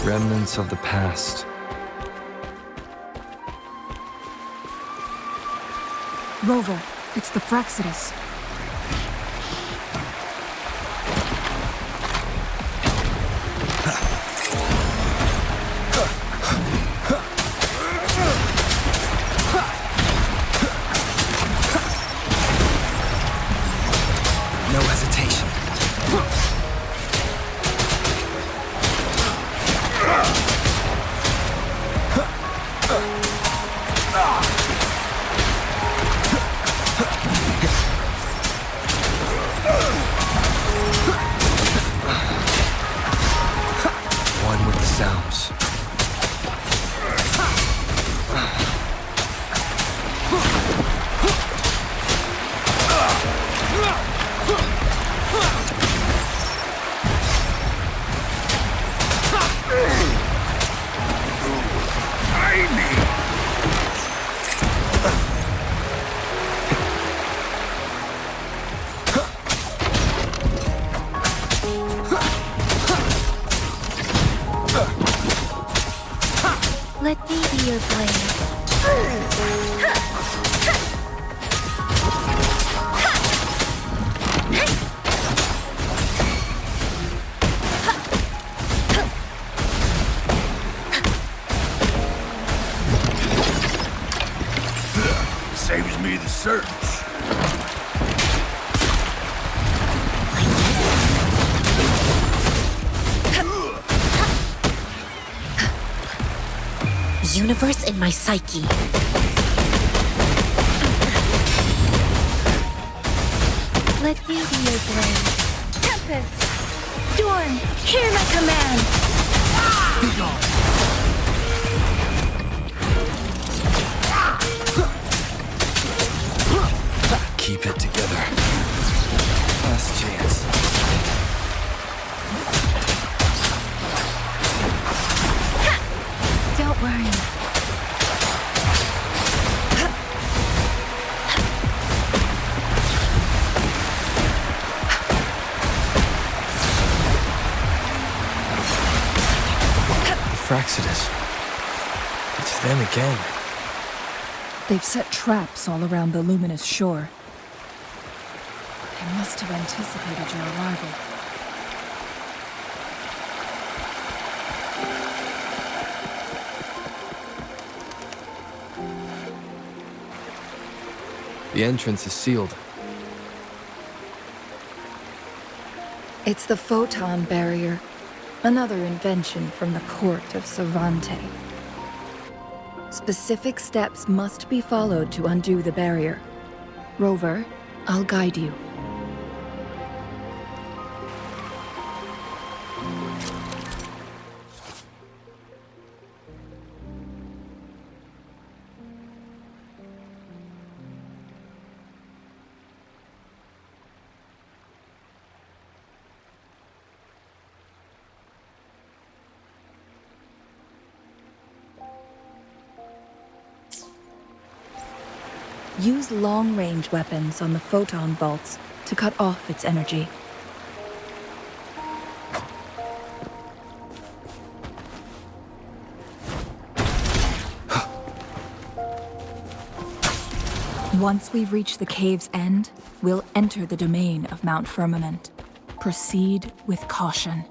S4: Remnants of the past.
S9: Rover, it's the Frexidus.
S4: No hesitation. One with the sounds.
S1: Let me be your blade.
S6: Saves me the search.
S17: universe in my psyche.
S1: Let me be your blade. Tempest! Storm! Hear my command!
S13: Be gone! Keep it together. Last chance.
S1: Don't worry.
S4: Fraxidus. It's them again.
S9: They've set traps all around the luminous shore. They must have anticipated your arrival.
S4: The entrance is sealed.
S9: It's the photon barrier, another invention from the court of Cervante. Specific steps must be followed to undo the barrier. Rover, I'll guide you. Use long-range weapons on the photon vaults to cut off its energy. Once we've reached the cave's end, we'll enter the domain of Mount Firmament. Proceed with caution.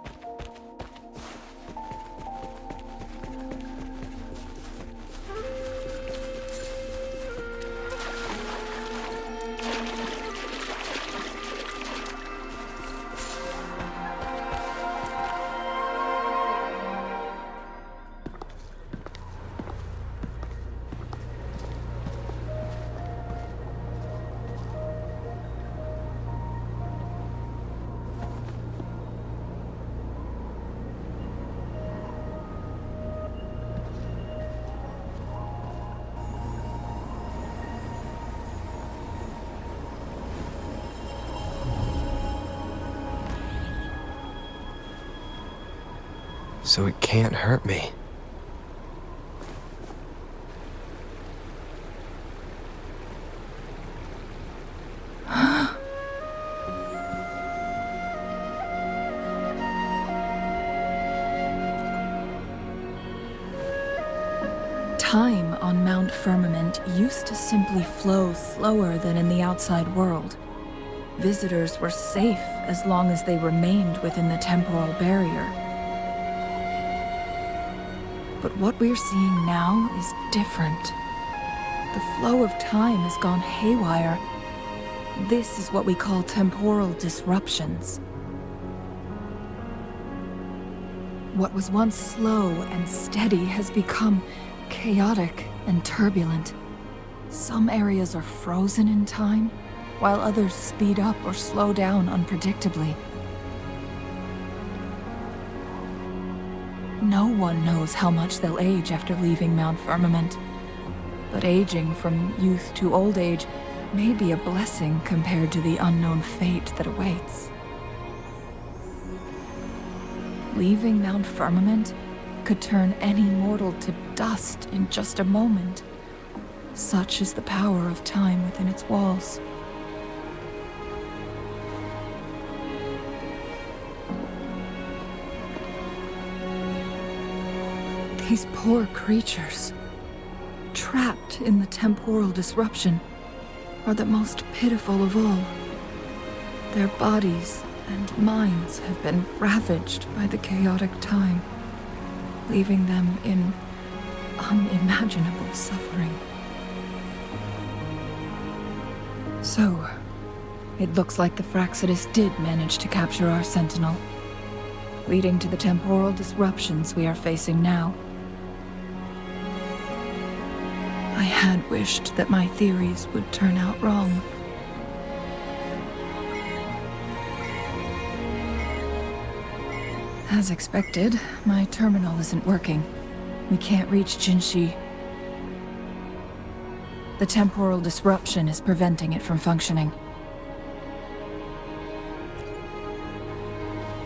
S4: So it can't hurt me.
S9: Time on Mount Firmament used to simply flow slower than in the outside world. Visitors were safe as long as they remained within the temporal barrier. But what we're seeing now is different. The flow of time has gone haywire. This is what we call temporal disruptions. What was once slow and steady has become chaotic and turbulent. Some areas are frozen in time, while others speed up or slow down unpredictably. No one knows how much they'll age after leaving Mount Firmament. But aging from youth to old age may be a blessing compared to the unknown fate that awaits. Leaving Mount Firmament could turn any mortal to dust in just a moment. Such is the power of time within its walls. These poor creatures, trapped in the temporal disruption, are the most pitiful of all. Their bodies and minds have been ravaged by the chaotic time, leaving them in unimaginable suffering. So, it looks like the Fraxidus did manage to capture our sentinel, leading to the temporal disruptions we are facing now. I had wished that my theories would turn out wrong. As expected, my terminal isn't working. We can't reach Jinshi. The temporal disruption is preventing it from functioning.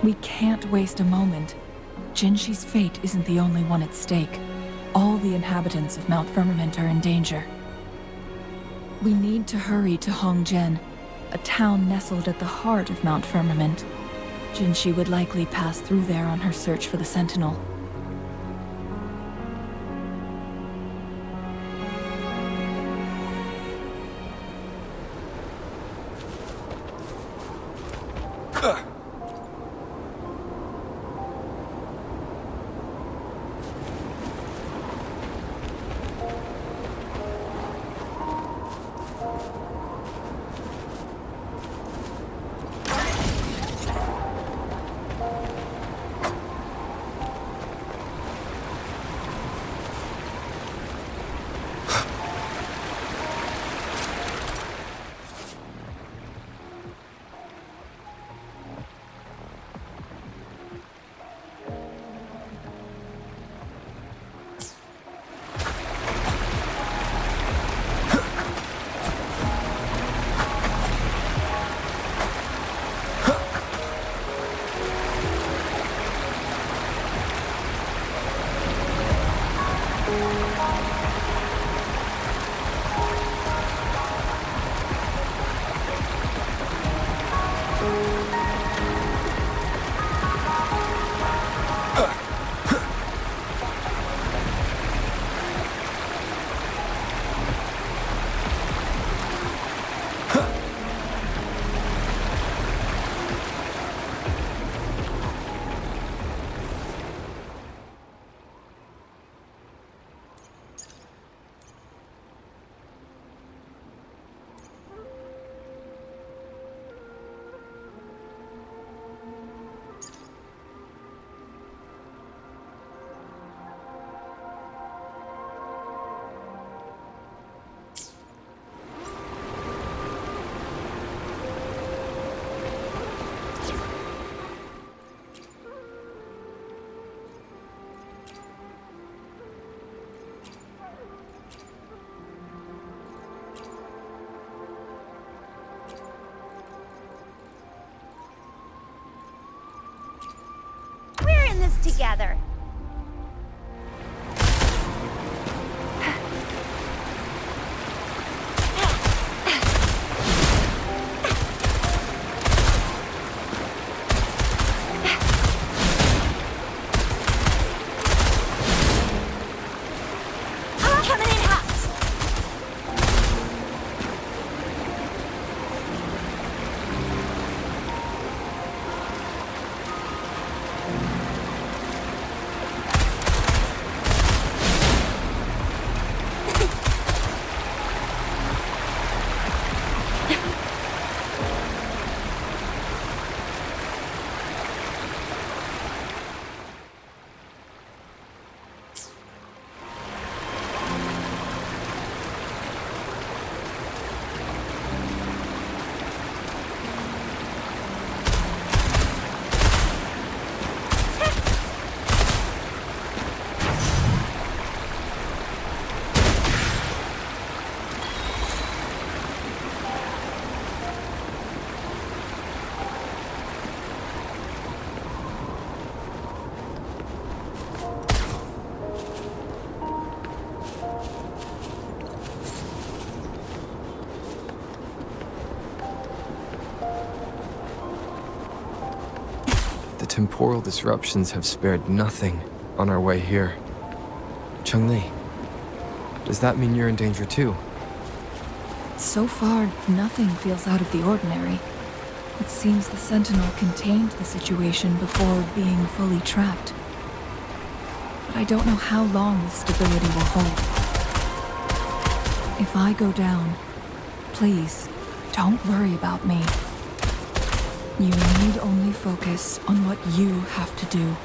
S9: We can't waste a moment. Jinshi's fate isn't the only one at stake. All the inhabitants of Mount Firmament are in danger. We need to hurry to Hongjian, a town nestled at the heart of Mount Firmament. Jinshi would likely pass through there on her search for the Sentinel.
S3: We're in this together.
S4: The temporal disruptions have spared nothing on our way here. Chun-Li, does that mean you're in danger too?
S9: So far, nothing feels out of the ordinary. It seems the Sentinel contained the situation before being fully trapped. But I don't know how long this stability will hold. If I go down, please, don't worry about me. You need only focus on what you have to do.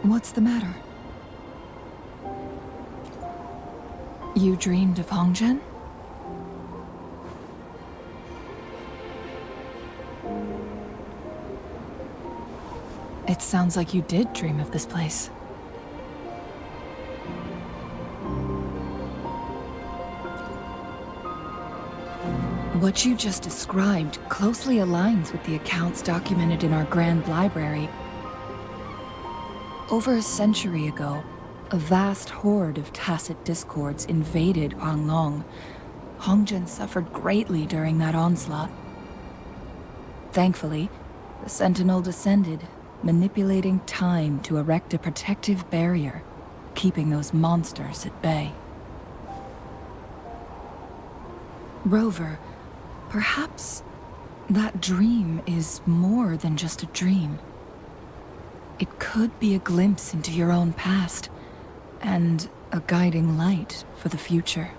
S9: What's the matter? You dreamed of Hongzhen? It sounds like you did dream of this place. What you just described closely aligns with the accounts documented in our Grand Library. Over a century ago, a vast horde of tacit discords invaded Huanglong. Hongzhen suffered greatly during that onslaught. Thankfully, the Sentinel descended, manipulating time to erect a protective barrier, keeping those monsters at bay. Rover, perhaps that dream is more than just a dream. It could be a glimpse into your own past, and a guiding light for the future.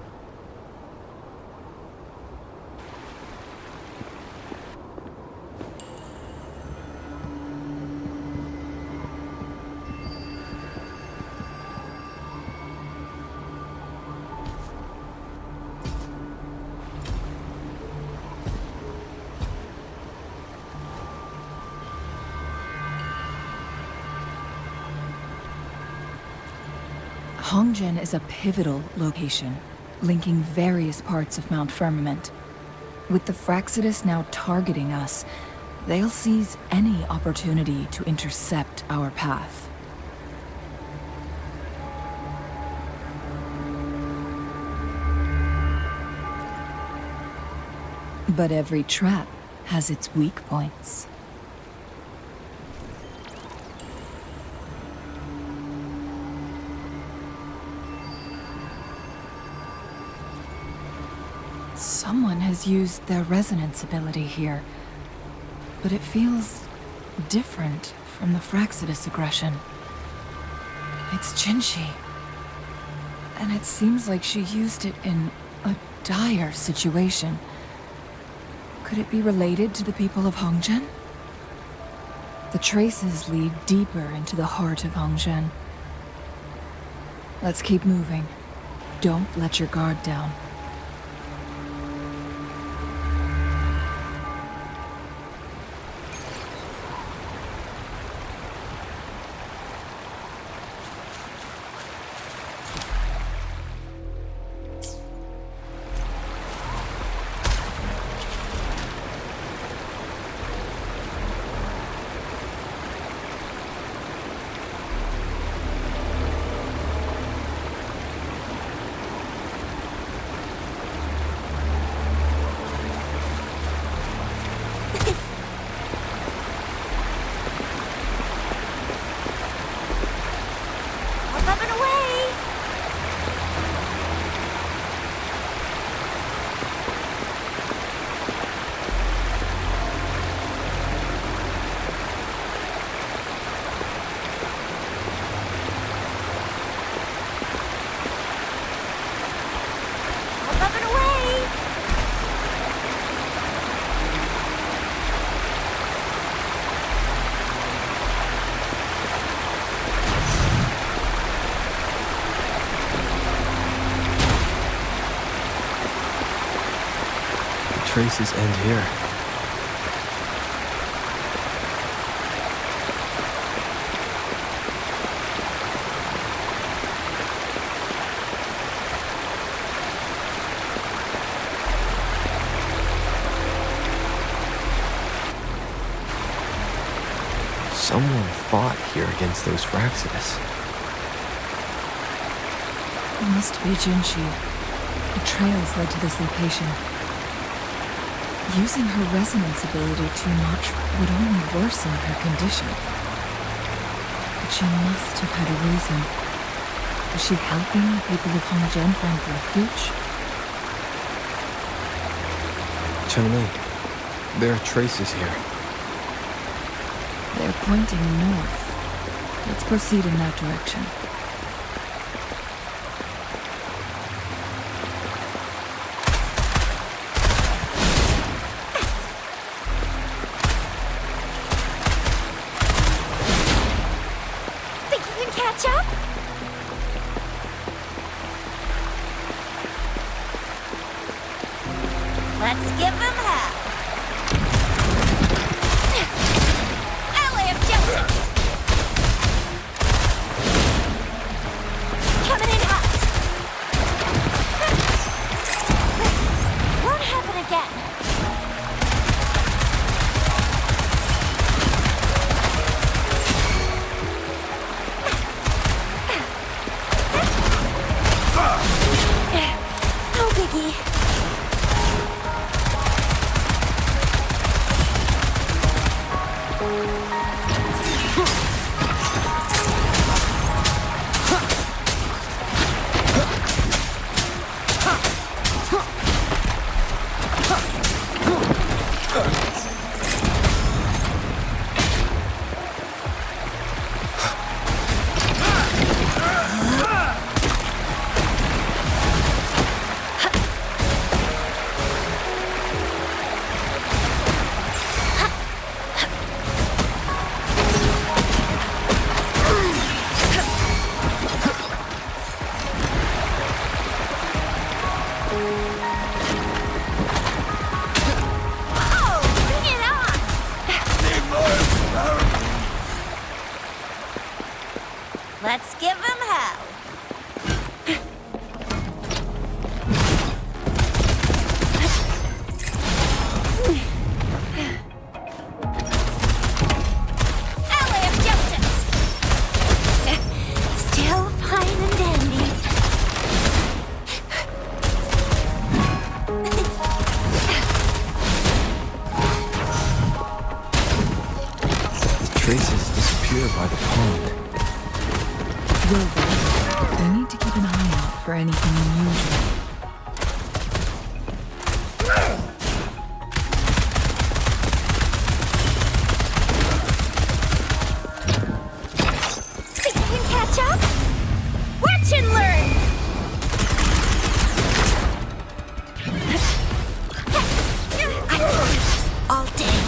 S9: Hongzhen is a pivotal location, linking various parts of Mount Firmament. With the Fraxidus now targeting us, they'll seize any opportunity to intercept our path. But every trap has its weak points. Someone has used their resonance ability here, but it feels different from the Fraxidus aggression. It's Jinshi, and it seems like she used it in a dire situation. Could it be related to the people of Hongzhen? The traces lead deeper into the heart of Hongzhen. Let's keep moving. Don't let your guard down.
S4: Traces end here. Someone fought here against those Fraxidus.
S9: It must be Jinshi. The trails led to this location. Using her resonance ability too much would only worsen her condition. But she must have had a reason. Was she helping the people of Hongzhen find refuge?
S4: Chun-Li, there are traces here.
S9: They're pointing north. Let's proceed in that direction.
S3: catch up? Let's give them hell. Alley of Justice. Coming in hot. Won't happen again. No biggie. Let's give them hell. Alley of Justice. Still fine and dandy.
S4: The traces disappear by the pond.
S9: Wilbur, we need to keep an eye out for anything unusual.
S3: Think you can catch up? Watch and learn! I can do this all day.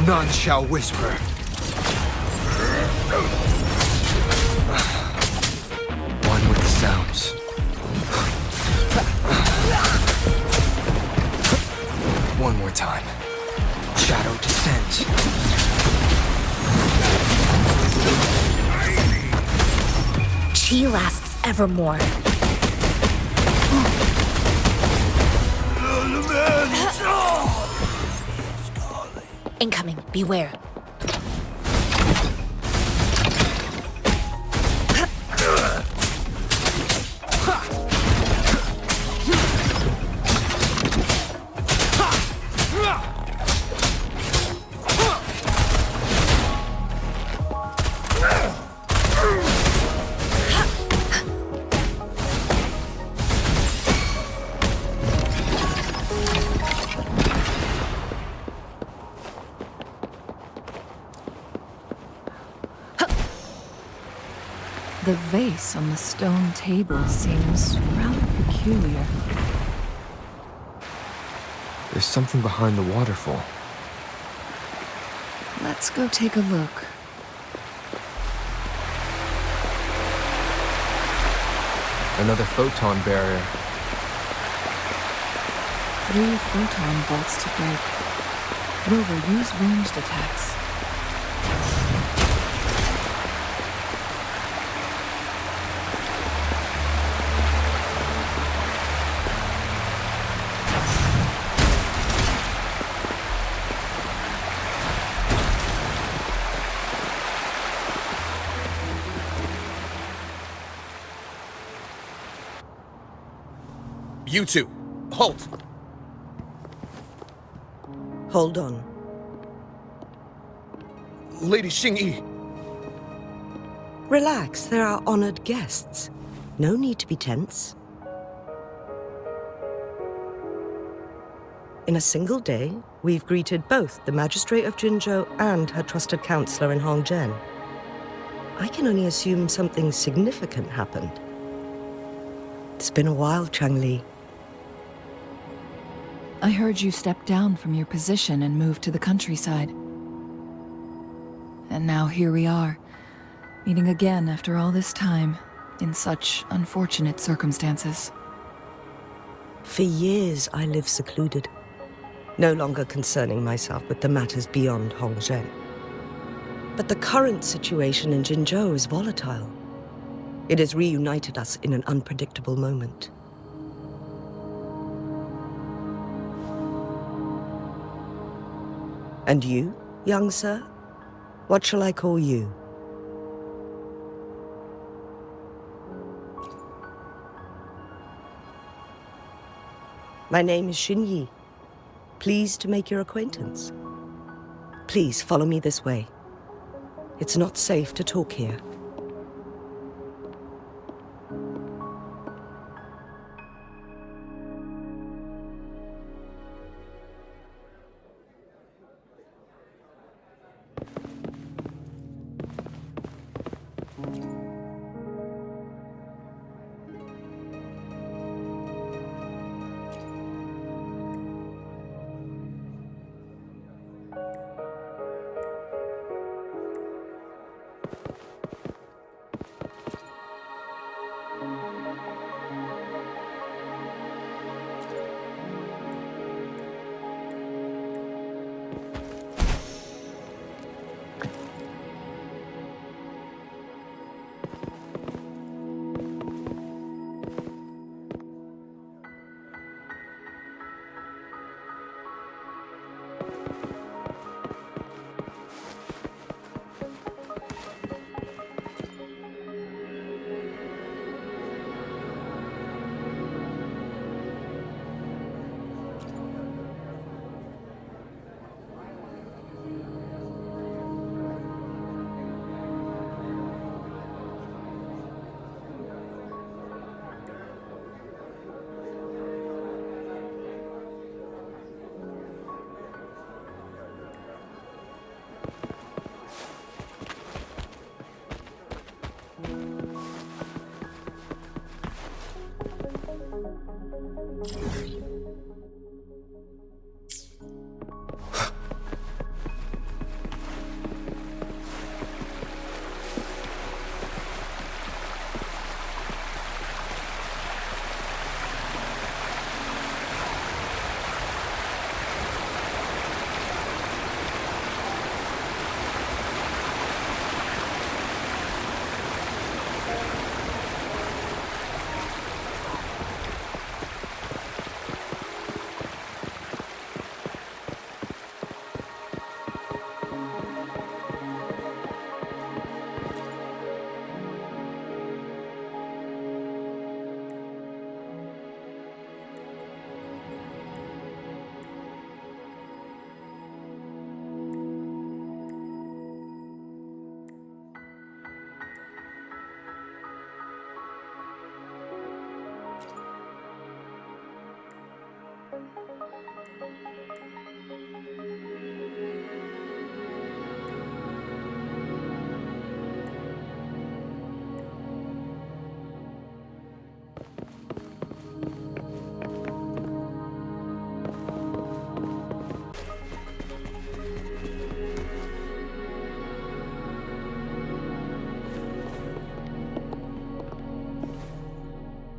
S4: None shall whisper. One with the sounds. One more time. Shadow descends.
S17: Chi lasts evermore. Incoming, beware.
S9: The vase on the stone table seems rather peculiar.
S4: There's something behind the waterfall.
S9: Let's go take a look.
S4: Another photon barrier.
S9: 3 photon vaults to break. Rover, use ranged attacks.
S2: You two, halt!
S10: Hold on.
S2: Lady Xingyi.
S10: Relax, there are honored guests. No need to be tense. In a single day, we've greeted both the Magistrate of Jinzhou and her trusted counselor in Hongzhen. I can only assume something significant happened. It's been a while, Changli.
S9: I heard you stepped down from your position and moved to the countryside. And now here we are, meeting again after all this time, in such unfortunate circumstances.
S10: For years I lived secluded, no longer concerning myself with the matters beyond Hongzhen. But the current situation in Jinzhou is volatile. It has reunited us in an unpredictable moment. And you, young sir? What shall I call you? My name is Xinyi. Pleased to make your acquaintance. Please follow me this way. It's not safe to talk here.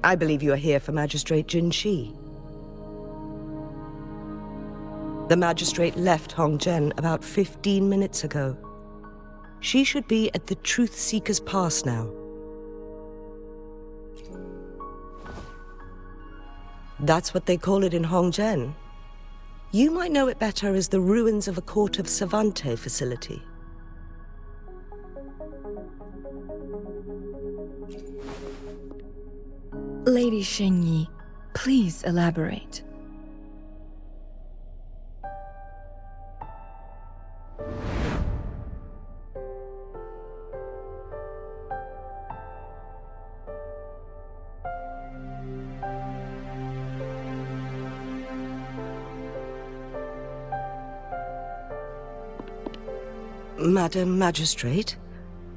S10: I believe you are here for Magistrate Jin Shi. The magistrate left Hongzhen about 15 minutes ago. She should be at the Truth Seeker's Pass now. That's what they call it in Hongzhen. You might know it better as the ruins of a Court of Savante facility.
S9: Lady Xinyi, please elaborate.
S10: Madam Magistrate,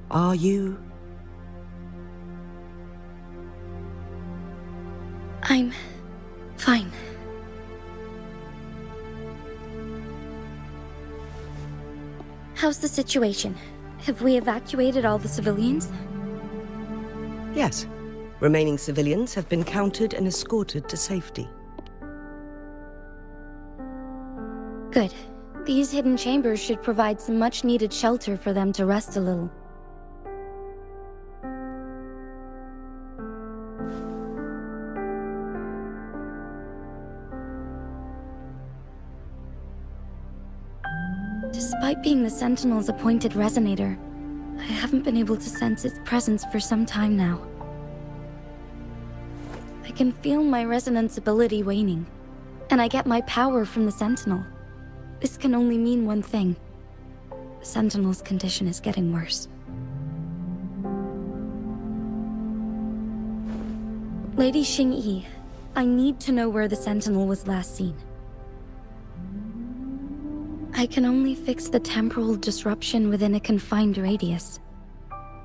S10: are you...
S7: I'm fine. How's the situation?
S16: Have we evacuated all the civilians?
S10: Yes. Remaining civilians have been counted and escorted to safety.
S16: Good. These hidden chambers should provide some much-needed shelter for them to rest a little. Despite being the Sentinel's appointed resonator, I haven't been able to sense its presence for some time now. I can feel my resonance ability waning, and I get my power from the Sentinel. This can only mean one thing. The Sentinel's condition is getting worse. Lady Xingyi, I need to know where the Sentinel was last seen. I can only fix the temporal disruption within a confined radius.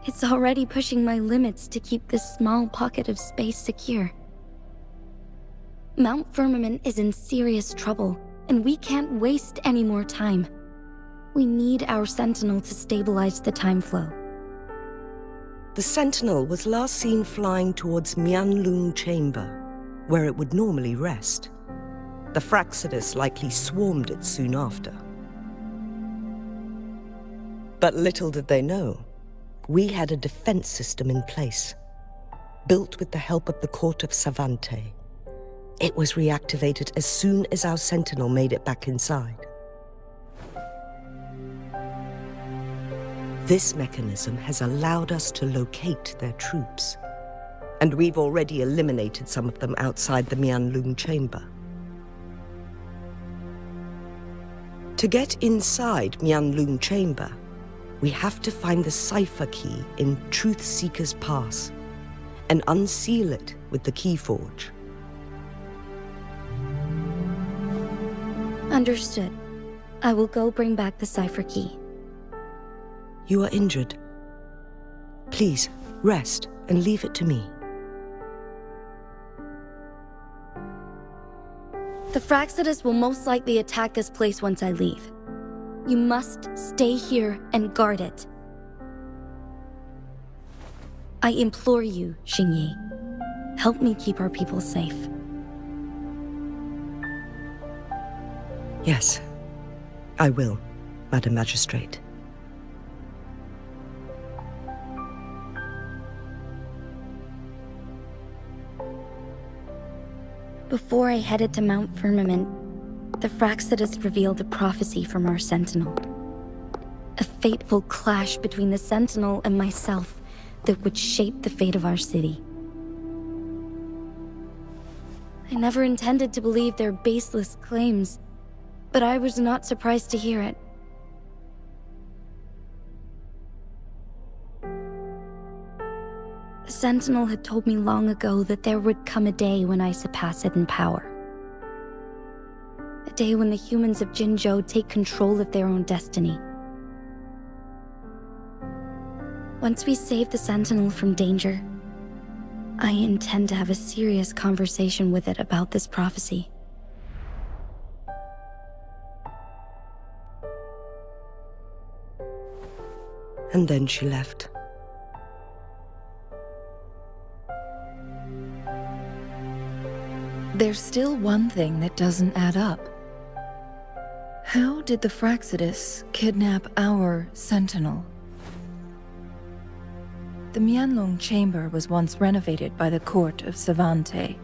S16: It's already pushing my limits to keep this small pocket of space secure. Mount Firmament is in serious trouble, and we can't waste any more time. We need our Sentinel to stabilize the time flow.
S10: The Sentinel was last seen flying towards Mianlung Chamber, where it would normally rest. The Fraxidus likely swarmed it soon after. But little did they know, we had a defense system in place, built with the help of the court of Savante. It was reactivated as soon as our Sentinel made it back inside. This mechanism has allowed us to locate their troops, and we've already eliminated some of them outside the Mianlung Chamber. To get inside Mianlung Chamber, we have to find the cipher key in Truth Seeker's Pass and unseal it with the Keyforge.
S16: Understood. I will go bring back the cipher key.
S10: You are injured. Please, rest and leave it to me.
S16: The Fraxidus will most likely attack this place once I leave. You must stay here and guard it. I implore you, Xingyi. Help me keep our people safe.
S10: Yes, I will, Madam Magistrate.
S16: Before I headed to Mount Firmament, the Fraxidus revealed a prophecy from our Sentinel. A fateful clash between the Sentinel and myself that would shape the fate of our city. I never intended to believe their baseless claims, but I was not surprised to hear it. The Sentinel had told me long ago that there would come a day when I surpass it in power. A day when the humans of Jinzhou take control of their own destiny. Once we save the Sentinel from danger, I intend to have a serious conversation with it about this prophecy.
S10: And then she left.
S9: There's still one thing that doesn't add up. How did the Fraxidus kidnap our Sentinel? The Mianlong Chamber was once renovated by the court of Savante.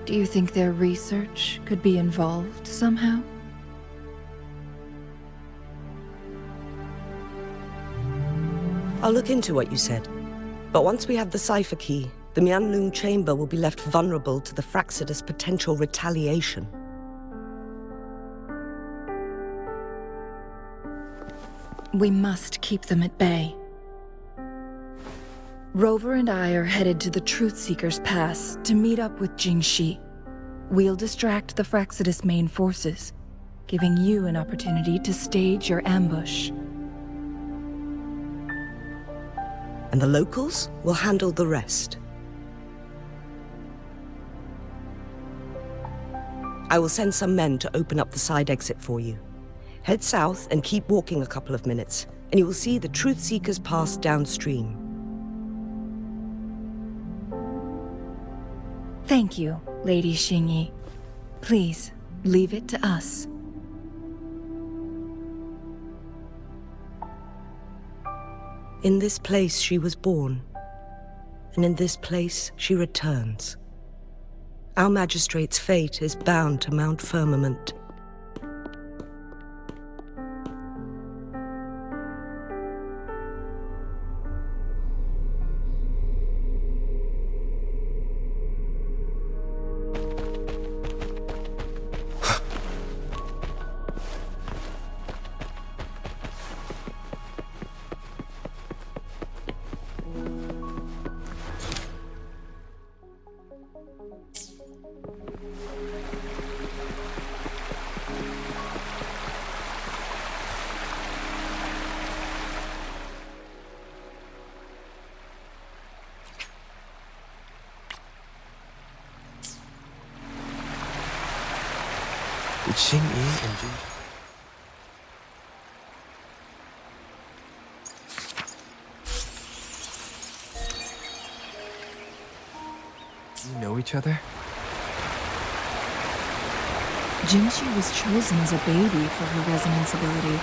S9: Do you think their research could be involved somehow?
S10: I'll look into what you said. But once we have the cipher key, the Mianlung Chamber will be left vulnerable to the Fraxidus' potential retaliation.
S9: We must keep them at bay. Rover and I are headed to the Truth Seeker's Pass to meet up with Jingxi. We'll distract the Fraxidus' main forces, giving you an opportunity to stage your ambush.
S10: And the locals will handle the rest. I will send some men to open up the side exit for you. Head south and keep walking a couple of minutes. and you will see the Truth Seekers pass downstream.
S9: Thank you, Lady Xingyi. Please, leave it to us.
S10: In this place she was born, and in this place she returns. Our magistrate's fate is bound to Mount Firmament.
S4: Did Xing Yi and Jin... Do you know each other?
S9: Jinshi was chosen as a baby for her resonance ability,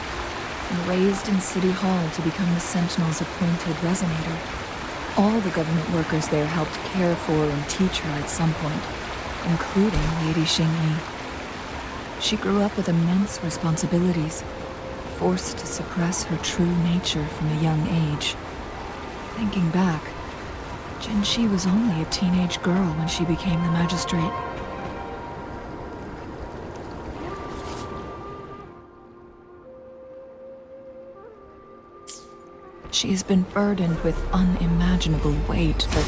S9: and raised in City Hall to become the Sentinel's appointed resonator. All the government workers there helped care for and teach her at some point, including Lady Xingyi. She grew up with immense responsibilities, forced to suppress her true nature from a young age. Thinking back, Jinshi was only a teenage girl when she became the magistrate. She has been burdened with unimaginable weight that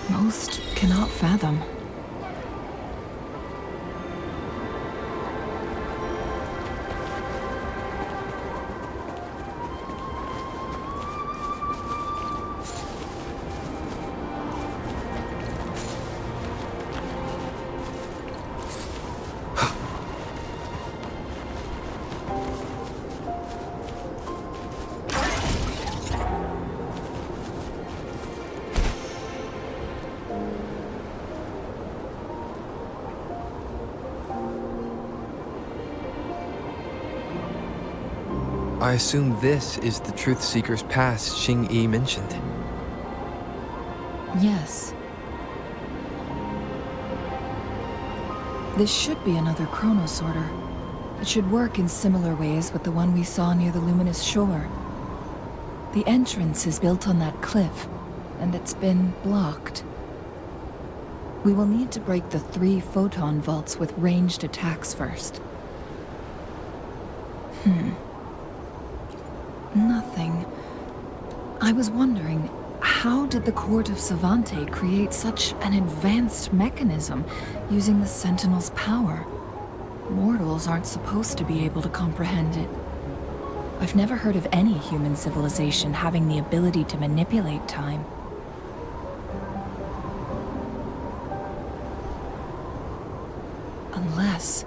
S9: most cannot fathom.
S4: I assume this is the Truth Seeker's Pass Xing Yi mentioned.
S9: Yes. This should be another chronosorter. It should work in similar ways with the one we saw near the luminous shore. The entrance is built on that cliff, and it's been blocked. We will need to break the 3 photon vaults with ranged attacks first. Nothing. I was wondering, how did the Court of Savante create such an advanced mechanism using the Sentinel's power? Mortals aren't supposed to be able to comprehend it. I've never heard of any human civilization having the ability to manipulate time. Unless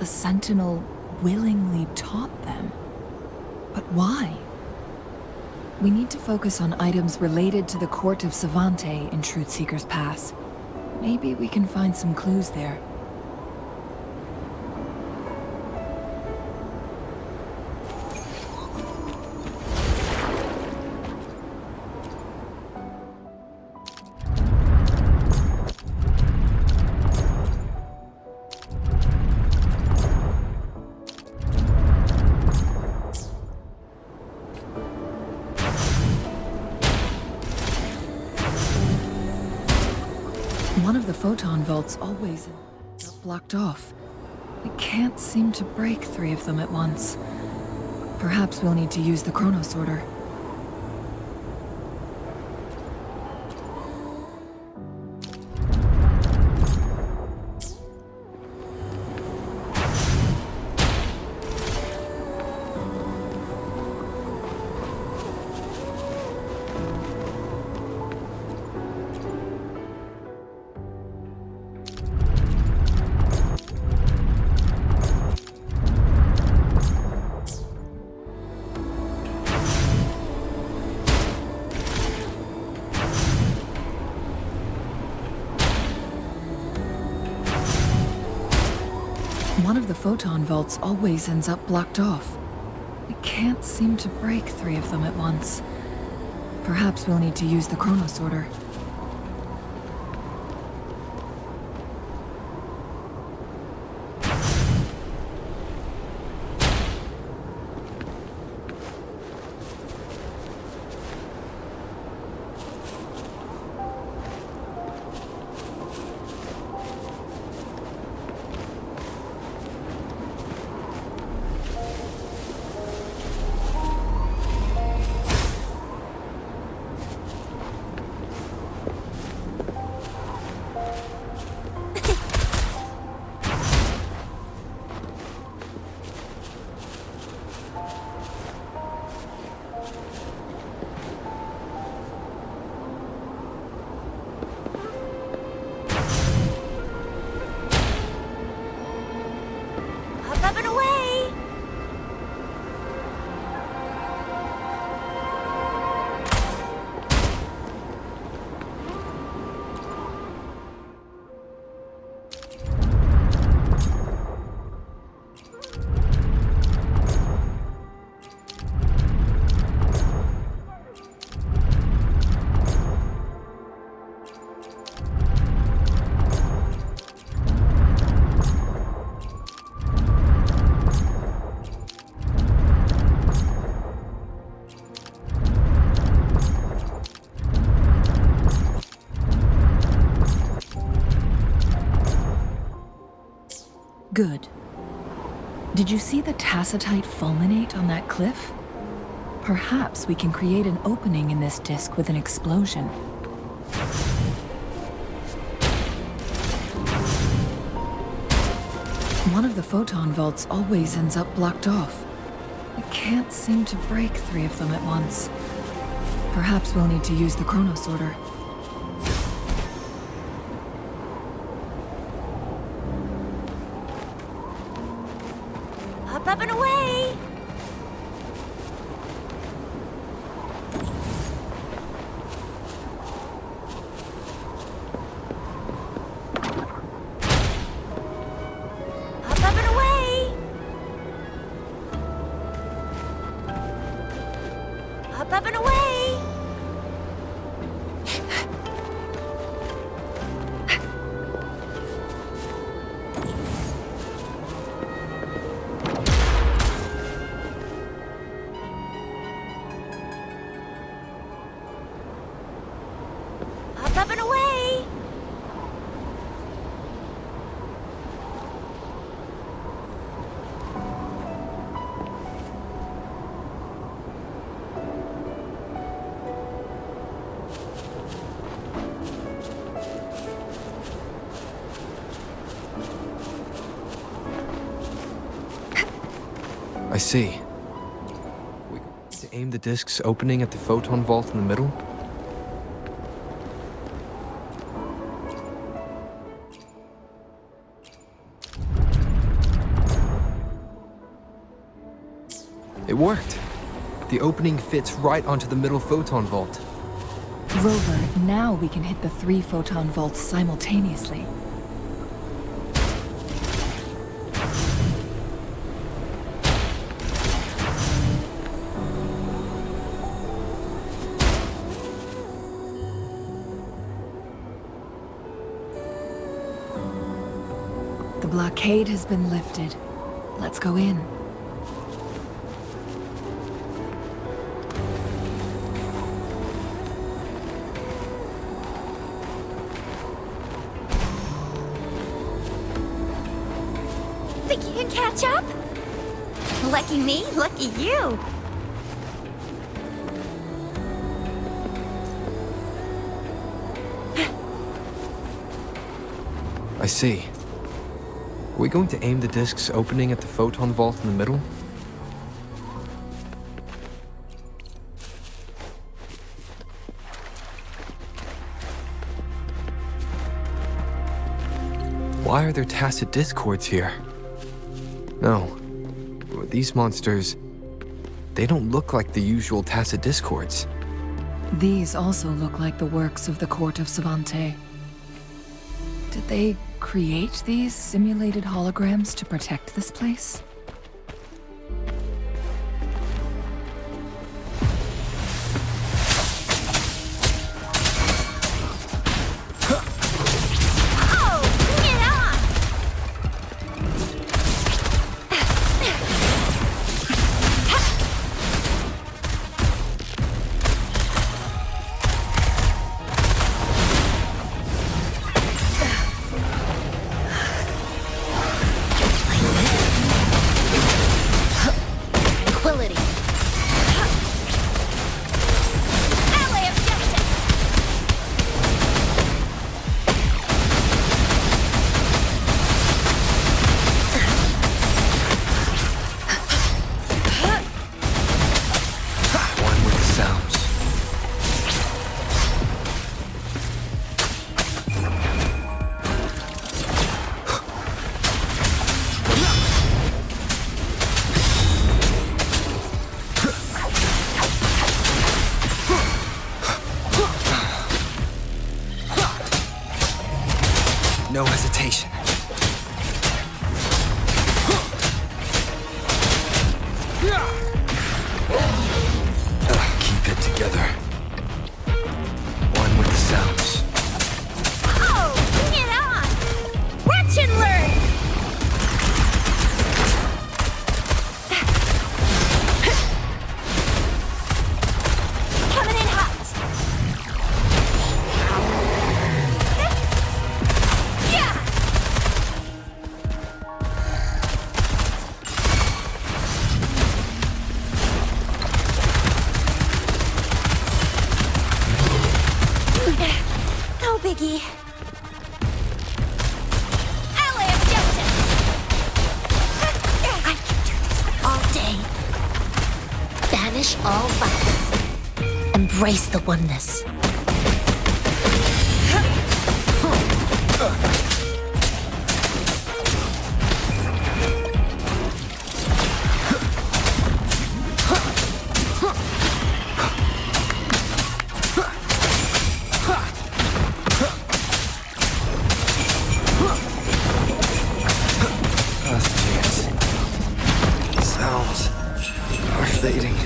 S9: the Sentinel willingly taught them. But why? We need to focus on items related to the Court of Savante in Truth Seeker's Pass. Maybe we can find some clues there. One of the photon vaults always blocked off. We can't seem to break 3 of them at once. Perhaps we'll need to use the chronosorter. One of the photon vaults always ends up blocked off. We can't seem to break 3 of them at once. Perhaps we'll need to use the chrono sorter.
S3: Up and away!
S9: Good. Did you see the tacitite fulminate on that cliff? Perhaps we can create an opening in this disk with an explosion. One of the photon vaults always ends up blocked off. We can't seem to break 3 of them at once. Perhaps we'll need to use the chrono sorter.
S3: Up and away! Up and away! Up and away! Up and away!
S4: I see. We need to aim the disk's opening at the photon vault in the middle? It worked! The opening fits right onto the middle photon vault.
S9: Rover, now we can hit the 3 photon vaults simultaneously. The blockade has been lifted. Let's go in.
S3: Think you can catch up? Lucky me, lucky you.
S4: I see. Are we going to aim the disk's opening at the photon vault in the middle? Why are there tacit discords here? No. These monsters... they don't look like the usual tacit discords.
S9: These also look like the works of the court of Savante. Did they create these simulated holograms to protect this place?
S4: No hesitation. Keep it together. One with the sounds.
S7: Oh, bring it on! Watch and learn! Coming in hot! No biggie. Ally of justice! I can do this all day. Banish all vice. Embrace the oneness.
S4: Sounds are fading.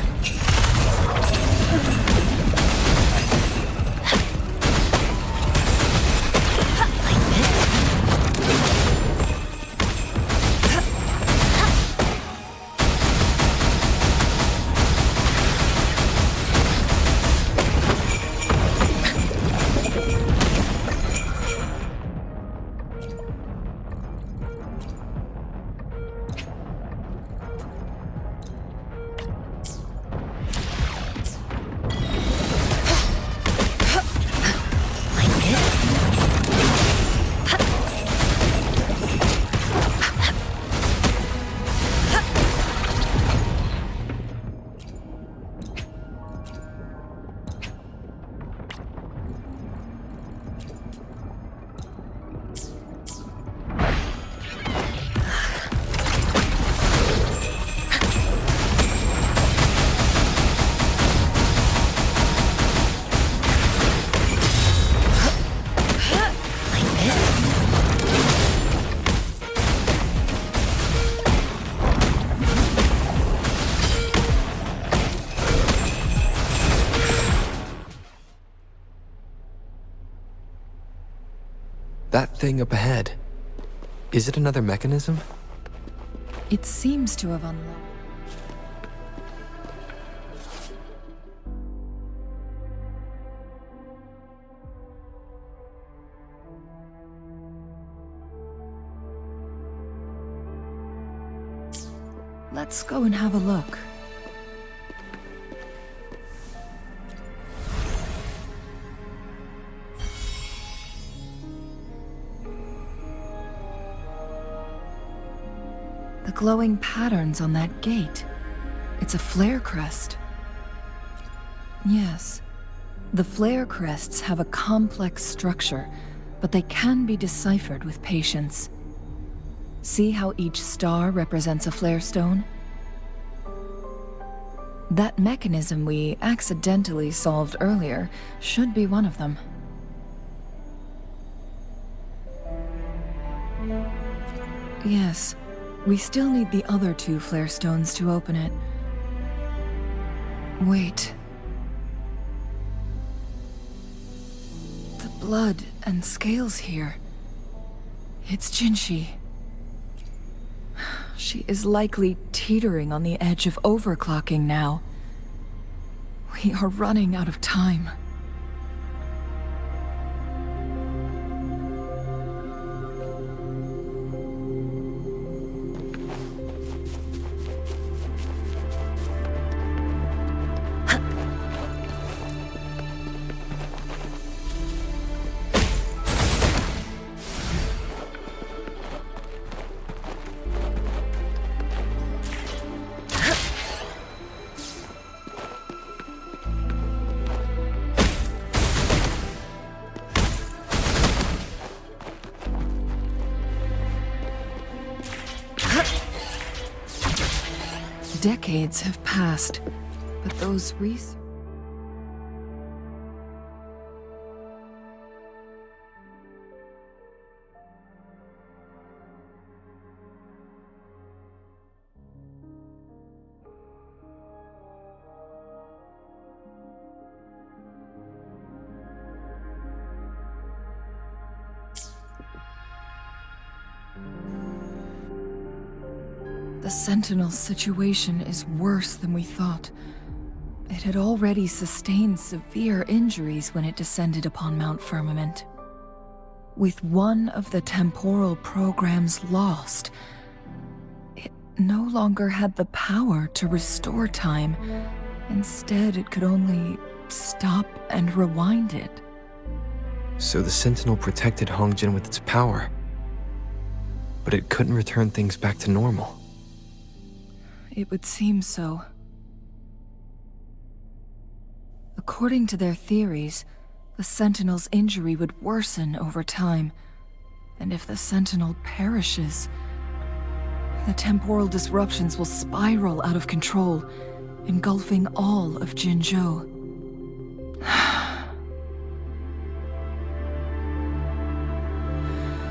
S4: That thing up ahead. Is it another mechanism?
S9: It seems to have unlocked. Let's go and have a look. The glowing patterns on that gate. It's a flare crest. Yes. The flare crests have a complex structure, but they can be deciphered with patience. See how each star represents a flare stone? That mechanism we accidentally solved earlier should be one of them. Yes. We still need the other 2 flare stones to open it. Wait. The blood and scales here. It's Jinshi. She is likely teetering on the edge of overclocking now. We are running out of time. Decades have passed, but those research... The Sentinel's situation is worse than we thought. It had already sustained severe injuries when it descended upon Mount Firmament. With one of the temporal programs lost, it no longer had the power to restore time. Instead, it could only stop and rewind it.
S4: So the Sentinel protected Hongjin with its power, but it couldn't return things back to normal.
S9: It would seem so. According to their theories, the Sentinel's injury would worsen over time, and if the Sentinel perishes, the temporal disruptions will spiral out of control, engulfing all of Jinzhou.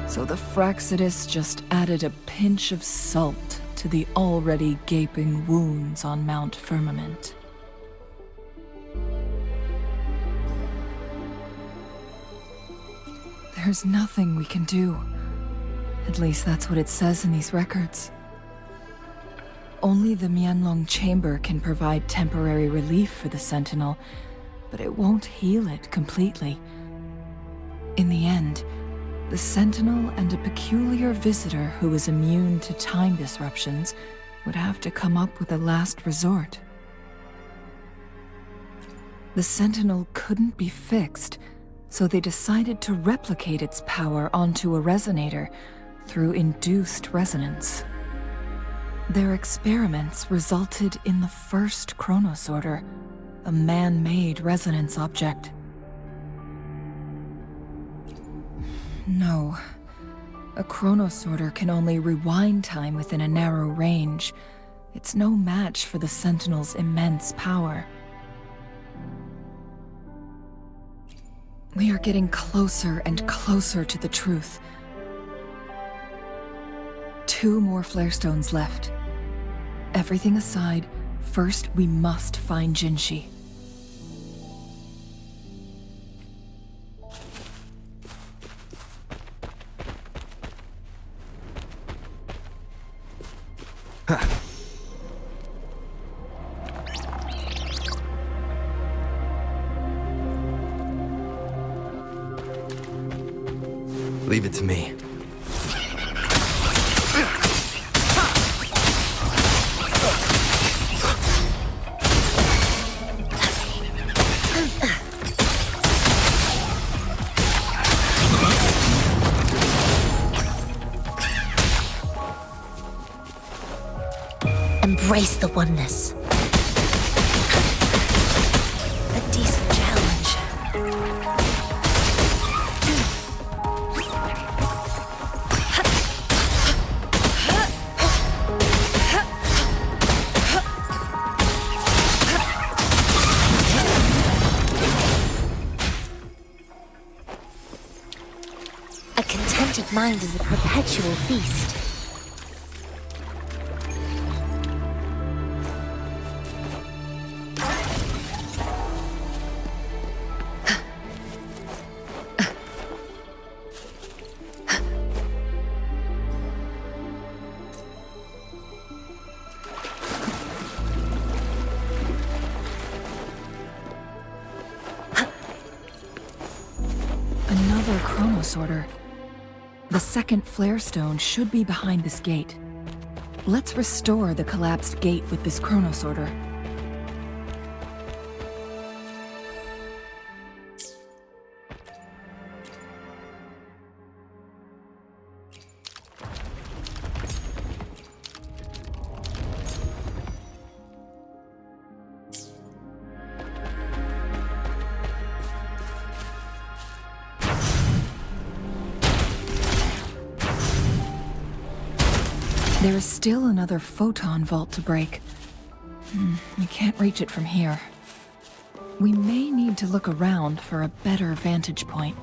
S9: So the Fraxidus just added a pinch of salt to the already gaping wounds on Mount Firmament. There's nothing we can do. At least that's what it says in these records. Only the Mianlong Chamber can provide temporary relief for the Sentinel, but it won't heal it completely. In the end, the Sentinel and a peculiar visitor who is immune to time disruptions would have to come up with a last resort. The Sentinel couldn't be fixed, so they decided to replicate its power onto a resonator through induced resonance. Their experiments resulted in the first Chronosorter, a man-made resonance object. No. A Chronosorter can only rewind time within a narrow range. It's no match for the Sentinel's immense power. We are getting closer and closer to the truth. 2 more flare stones left. Everything aside, first we must find Jinshi.
S4: Leave it to me.
S3: Embrace the oneness. A decent challenge. A contented mind is a perpetual feast.
S9: chronosorter. The second flare stone should be behind this gate. Let's restore the collapsed gate with this chronosorter. There is still another photon vault to break. We can't reach it from here. We may need to look around for a better vantage point.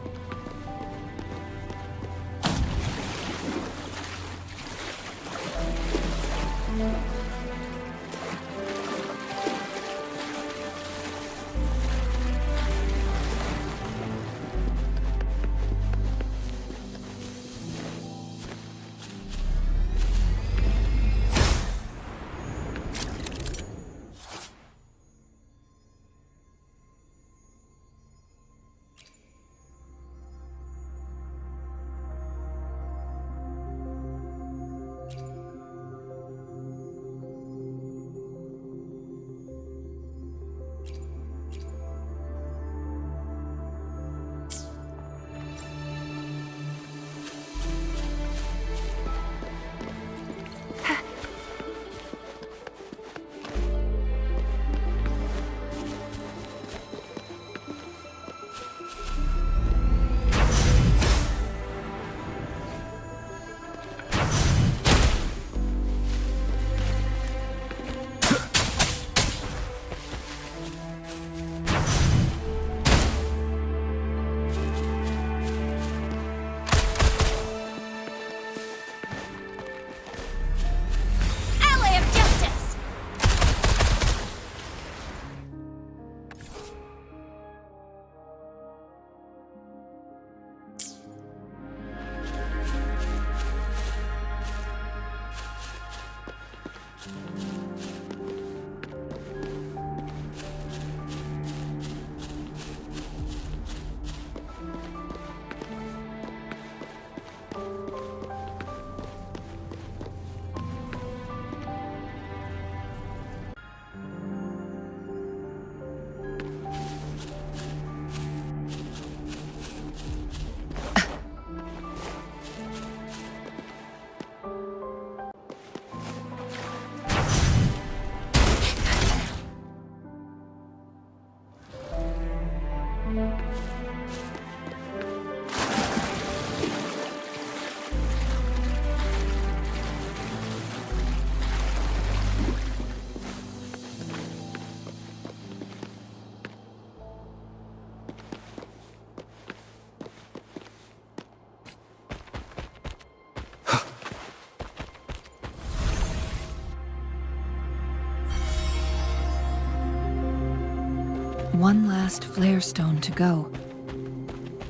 S9: One last flare stone to go.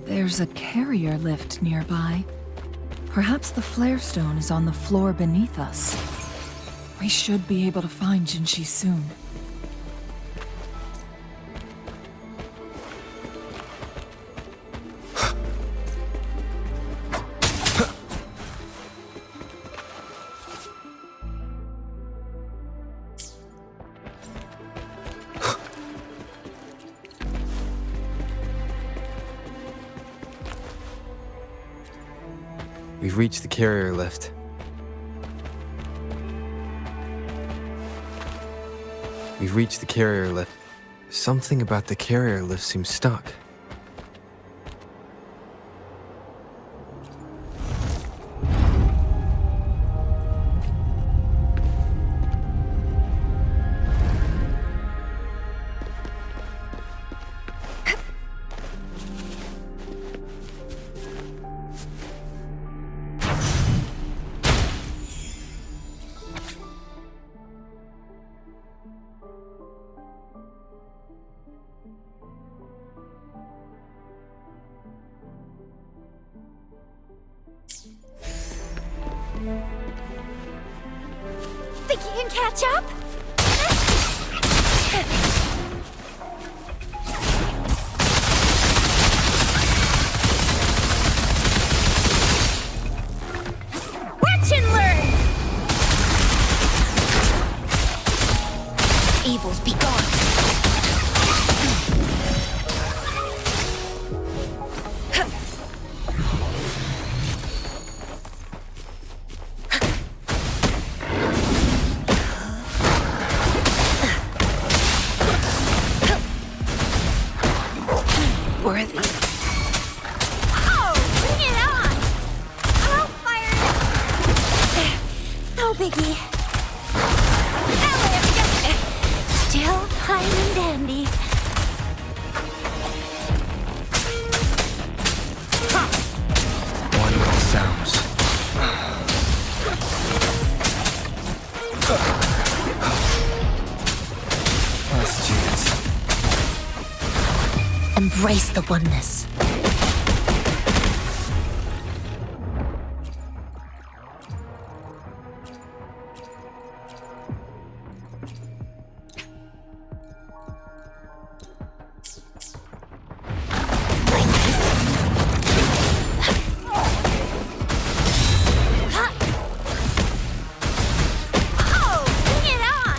S9: There's a carrier lift nearby. Perhaps the flare stone is on the floor beneath us. We should be able to find Jinshi soon.
S4: We've reached the carrier lift. We've reached the carrier lift. Something about the carrier lift seems stuck.
S3: Think you can catch up? evils be gone. Worthy.
S7: Oh, bring it on! I'll fire it!
S3: No biggie.
S7: Ally of justice!
S3: Still fine and dandy.
S4: One with the sounds. Last chance.
S3: Embrace the oneness.
S7: Oh, bring it on!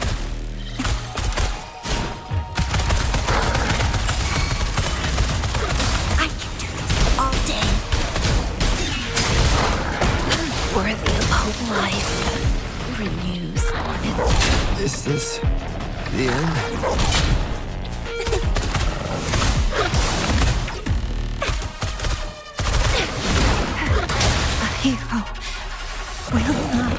S3: I can do this all day. Worthy of whole life. Renews.
S4: Is this the end?
S3: A hero will not.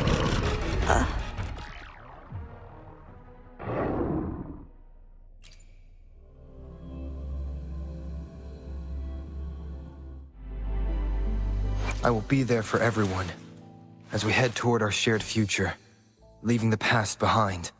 S4: I will be there for everyone as we head toward our shared future, leaving the past behind.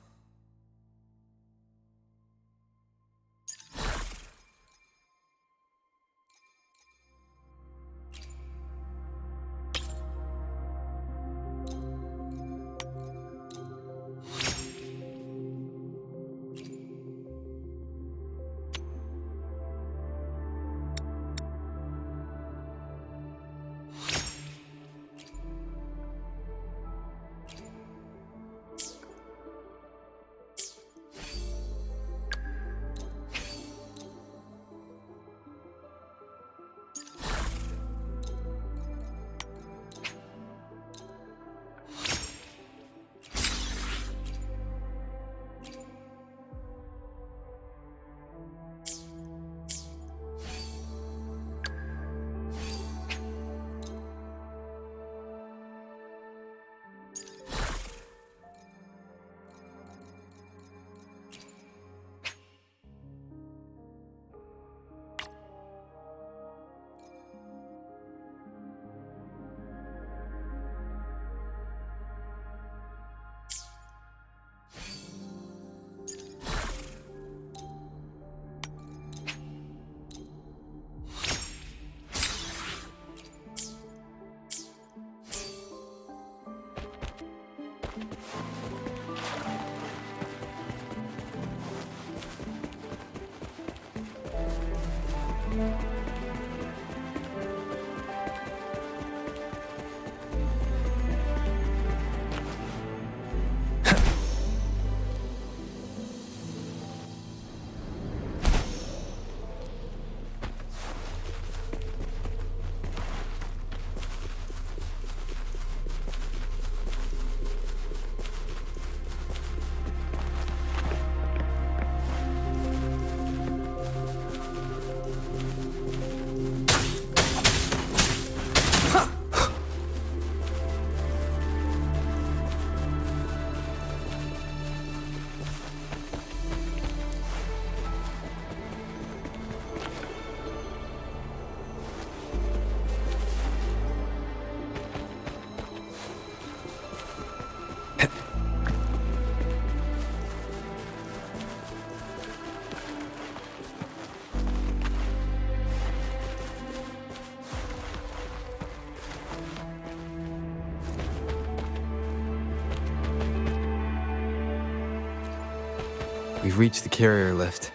S4: We've reached the carrier lift.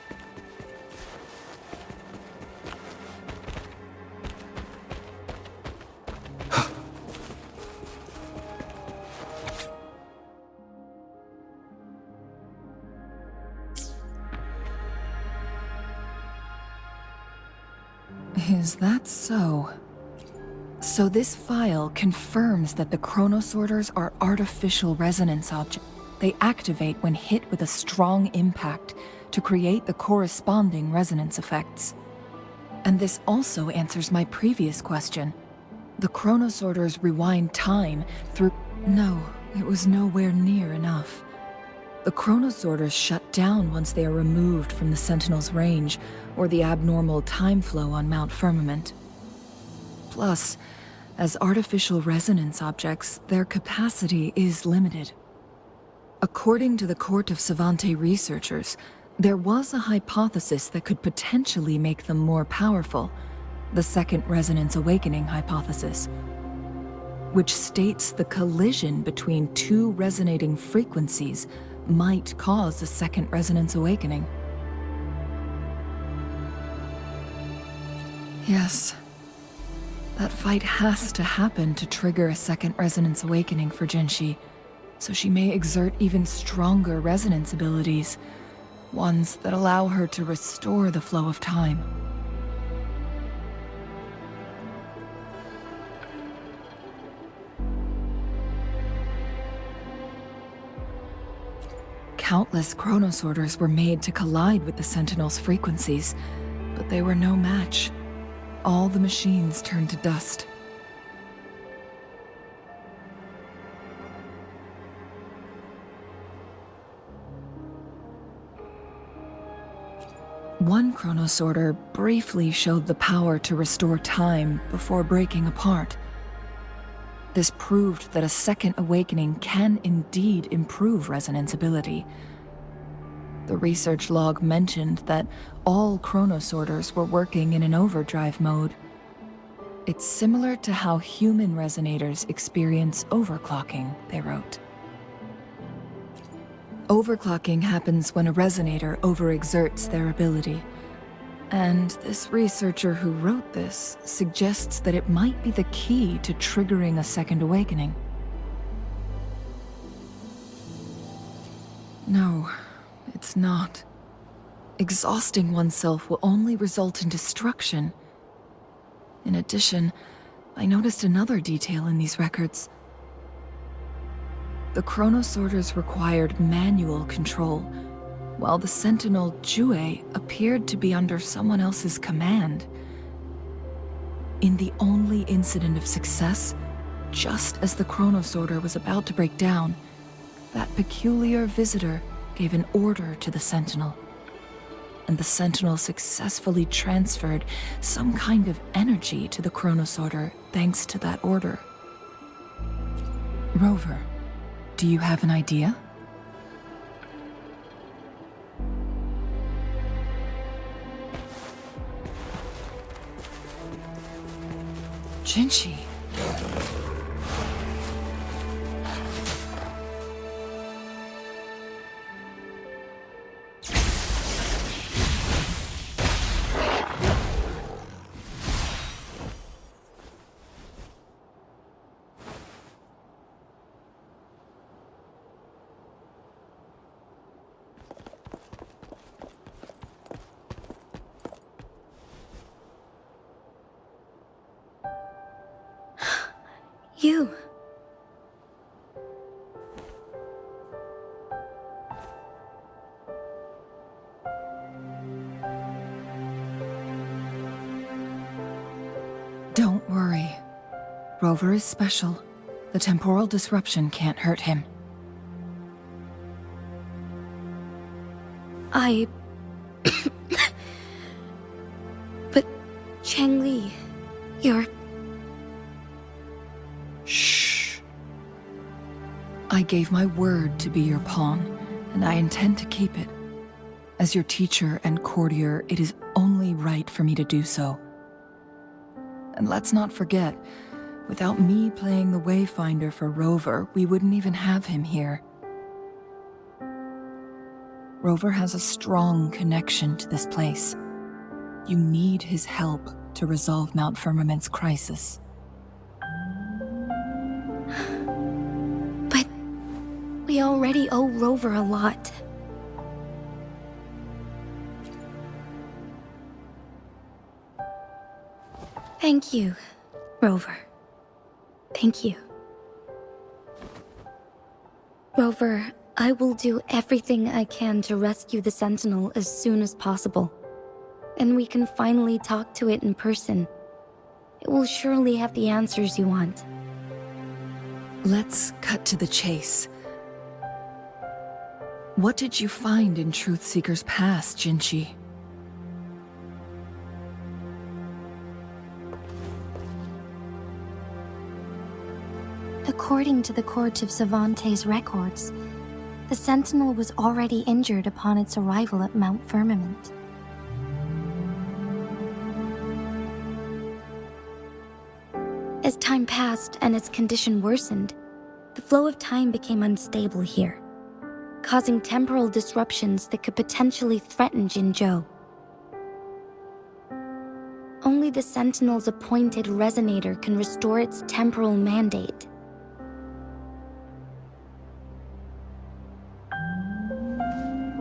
S9: Is that so? So this file confirms that the chronosorters are artificial resonance objects. They activate when hit with a strong impact to create the corresponding resonance effects. And this also answers my previous question. The chronosorters rewind time through... No, it was nowhere near enough. The chronosorters shut down once they are removed from the Sentinel's range or the abnormal time flow on Mount Firmament. Plus, as artificial resonance objects, their capacity is limited. According to the Court of Savante researchers, there was a hypothesis that could potentially make them more powerful, the Second Resonance Awakening hypothesis, which states the collision between two resonating frequencies might cause a Second Resonance Awakening. Yes. That fight has to happen to trigger a Second Resonance Awakening for Jinshi, so she may exert even stronger resonance abilities, ones that allow her to restore the flow of time. Countless chronosorters were made to collide with the Sentinel's frequencies, but they were no match. All the machines turned to dust. One chronosorter briefly showed the power to restore time before breaking apart. This proved that a second awakening can indeed improve resonance ability. The research log mentioned that all chronosorters were working in an overdrive mode. It's similar to how human resonators experience overclocking, they wrote. Overclocking happens when a resonator overexerts their ability. And this researcher who wrote this suggests that it might be the key to triggering a second awakening. No, it's not. Exhausting oneself will only result in destruction. In addition, I noticed another detail in these records. The chronosorters required manual control, while the Sentinel Jue appeared to be under someone else's command. In the only incident of success, just as the chronosorter was about to break down, that peculiar visitor gave an order to the Sentinel. And the Sentinel successfully transferred some kind of energy to the chronosorter thanks to that order. Rover, do you have an idea? Jinshi.
S16: You.
S9: Don't worry. Rover is special. The temporal disruption can't hurt him.
S16: But Changli, you're...
S9: Shh. I gave my word to be your pawn, and I intend to keep it. As your teacher and courtier, it is only right for me to do so. And let's not forget, without me playing the Wayfinder for Rover, we wouldn't even have him here. Rover has a strong connection to this place. You need his help to resolve Mount Firmament's crisis.
S16: But we already owe Rover a lot. Thank you, Rover. Thank you. Rover, I will do everything I can to rescue the Sentinel as soon as possible. And we can finally talk to it in person. It will surely have the answers you want.
S9: Let's cut to the chase. What did you find in Truthseeker's past, Jinchi?
S3: According to the Court of Savante's records, the Sentinel was already injured upon its arrival at Mount Firmament.
S16: As time passed and its condition worsened, the flow of time became unstable here, causing temporal disruptions that could potentially threaten Jinzhou. Only the Sentinel's appointed resonator can restore its temporal mandate.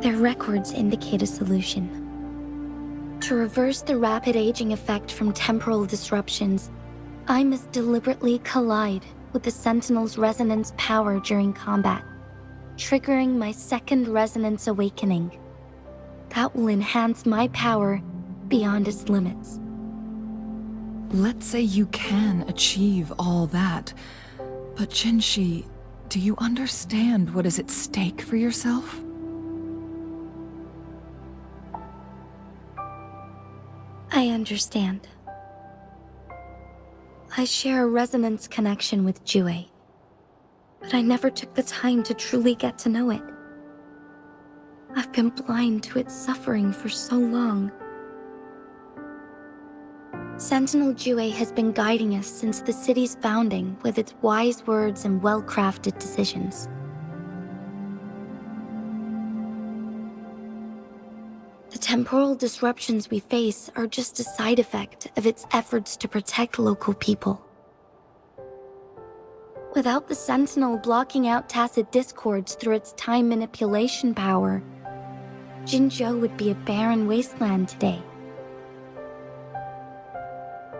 S16: Their records indicate a solution. To reverse the rapid aging effect from temporal disruptions, I must deliberately collide with the Sentinel's resonance power during combat, triggering my second resonance awakening. That will enhance my power beyond its limits.
S9: Let's say you can achieve all that, but Jinshi, do you understand what is at stake for yourself?
S16: I understand. I share a resonance connection with Jue, but I never took the time to truly get to know it. I've been blind to its suffering for so long. Sentinel Jue has been guiding us since the city's founding with its wise words and well-crafted decisions. The temporal disruptions we face are just a side effect of its efforts to protect local people. Without the Sentinel blocking out tacit discords through its time manipulation power, Jinzhou would be a barren wasteland today.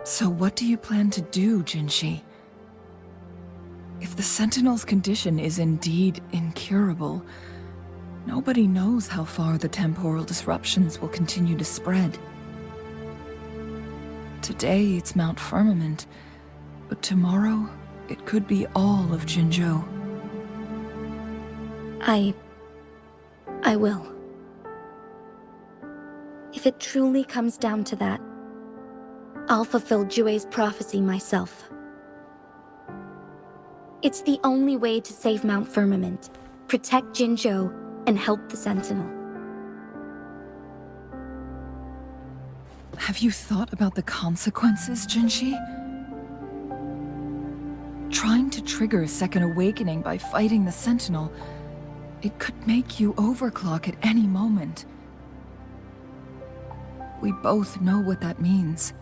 S9: So what do you plan to do, Jinshi? If the Sentinel's condition is indeed incurable, nobody knows how far the temporal disruptions will continue to spread. Today it's Mount Firmament, but tomorrow it could be all of Jinzhou.
S16: I will. If it truly comes down to that, I'll fulfill Jue's prophecy myself. It's the only way to save Mount Firmament, protect Jinzhou, and help the Sentinel.
S9: Have you thought about the consequences, Jinshi? Trying to trigger a second awakening by fighting the Sentinel, it could make you overclock at any moment. We both know what that means.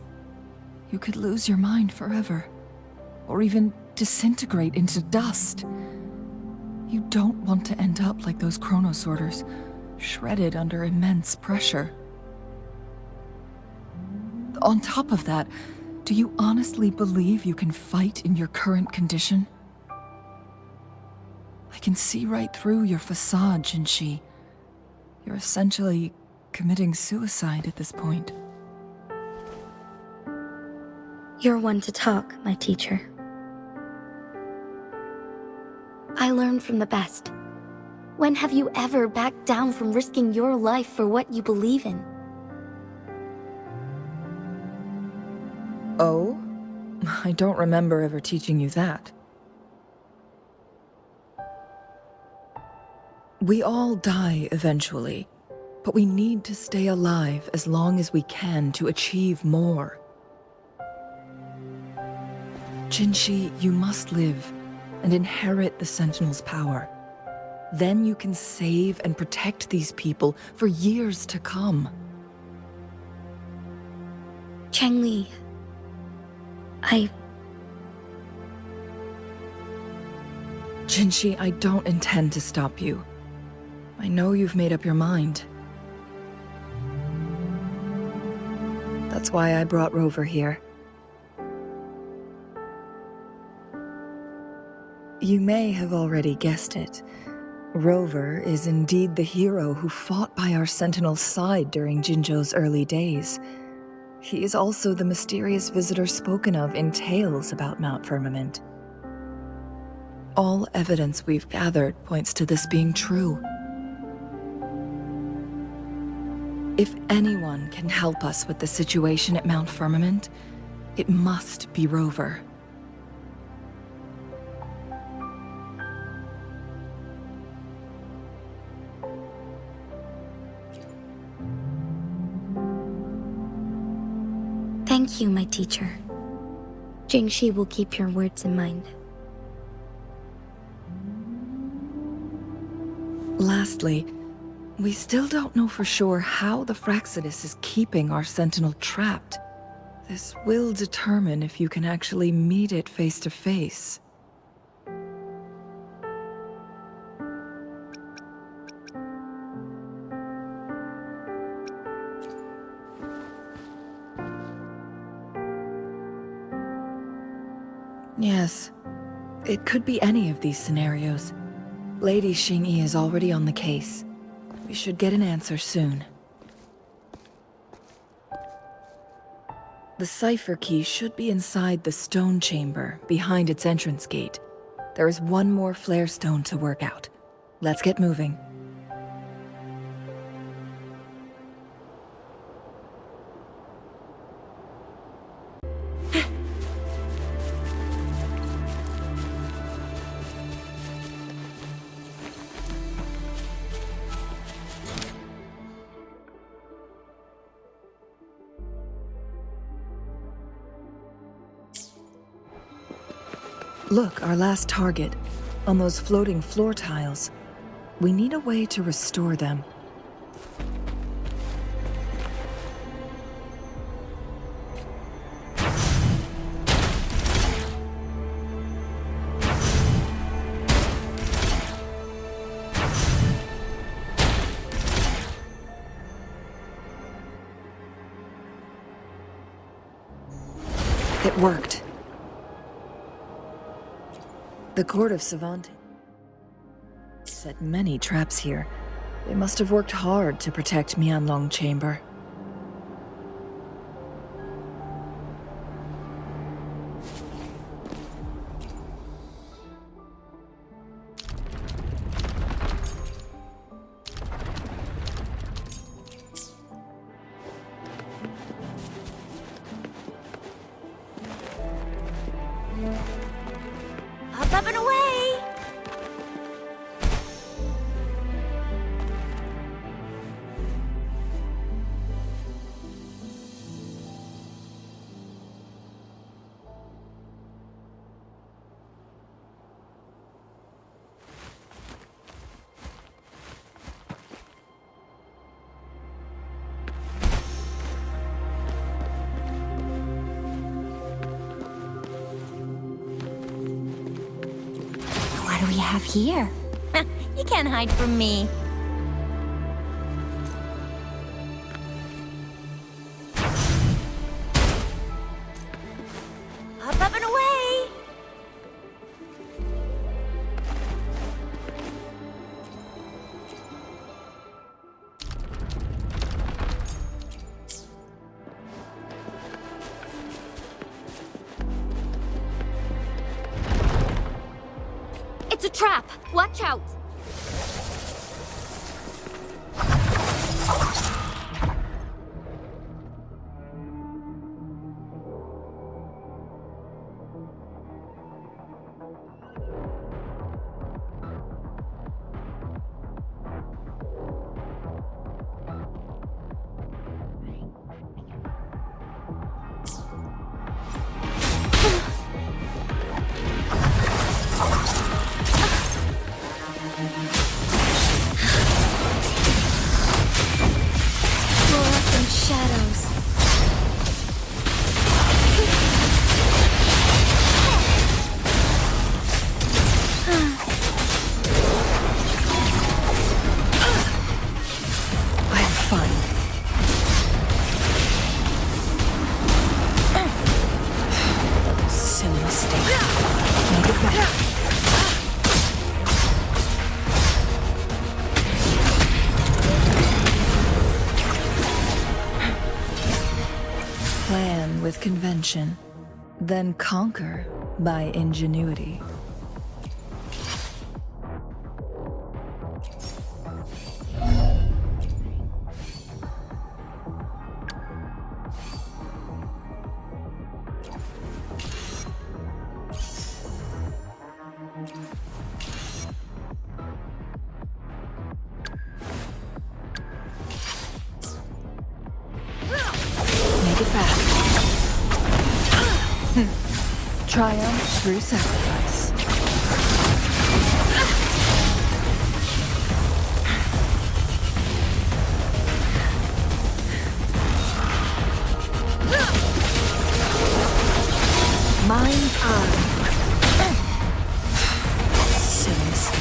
S9: You could lose your mind forever, or even disintegrate into dust. You don't want to end up like those chronosorters, shredded under immense pressure. On top of that, do you honestly believe you can fight in your current condition? I can see right through your facade, Jinshi. You're essentially committing suicide at this point.
S16: You're one to talk, my teacher. I learned from the best. When have you ever backed down from risking your life for what you believe in?
S9: Oh? I don't remember ever teaching you that. We all die eventually, but we need to stay alive as long as we can to achieve more. Jinshi, you must live and inherit the Sentinel's power. Then you can save and protect these people for years to come.
S16: Chengli,
S9: Jinshi, I don't intend to stop you. I know you've made up your mind. That's why I brought Rover here. You may have already guessed it. Rover is indeed the hero who fought by our Sentinel's side during Jinzhou's early days. He is also the mysterious visitor spoken of in tales about Mount Firmament. All evidence we've gathered points to this being true. If anyone can help us with the situation at Mount Firmament, it must be Rover.
S16: Thank you, my teacher. Jingxi will keep your words in mind.
S9: Lastly, we still don't know for sure how the Fraxidus is keeping our Sentinel trapped. This will determine if you can actually meet it face to face. Yes, it could be any of these scenarios. Lady Xingyi is already on the case. We should get an answer soon. The cipher key should be inside the stone chamber, behind its entrance gate. There is one more flare stone to work out. Let's get moving. Look, our last target, on those floating floor tiles. We need a way to restore them. It worked. The Court of Savant set many traps here. They must have worked hard to protect Mianlong Chamber.
S3: Up and away! What do we have here? You can't hide from me. Up and away!
S7: It's a trap! Watch out! Fluorescent shadows.
S9: I'm fine. Silly mistake. Make it better. with convention, then conquer by ingenuity. Make it fast. Triumph through sacrifice. Mind's eye. Silliness.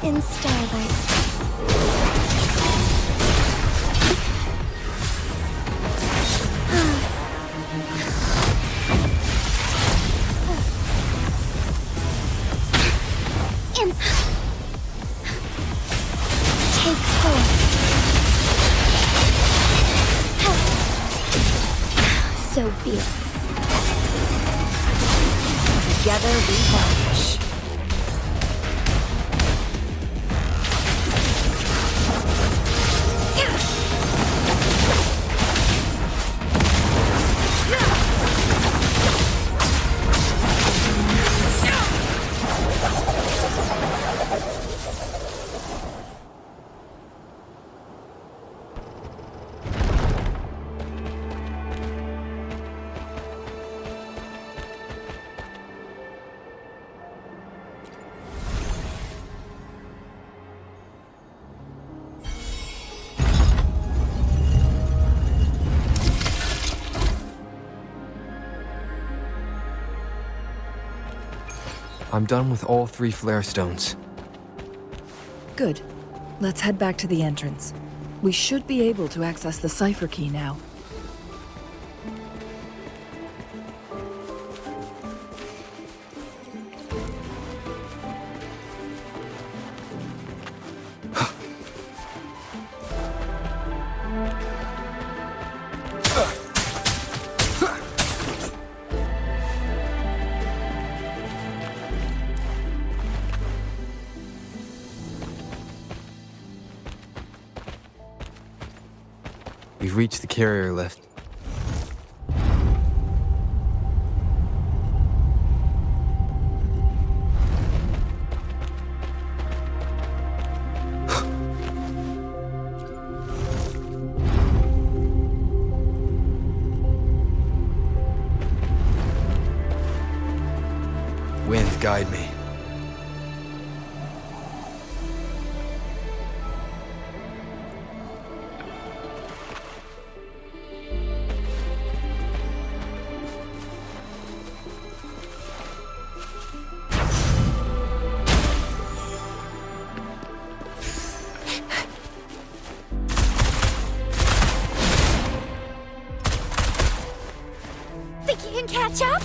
S3: In starlight. Take 4. So be it. Together we vanish.
S4: I'm done with all 3 flare stones.
S9: Good. Let's head back to the entrance. We should be able to access the cipher key now.
S4: We've reached the carrier lift. Wind, guide me.
S3: Think you can catch up?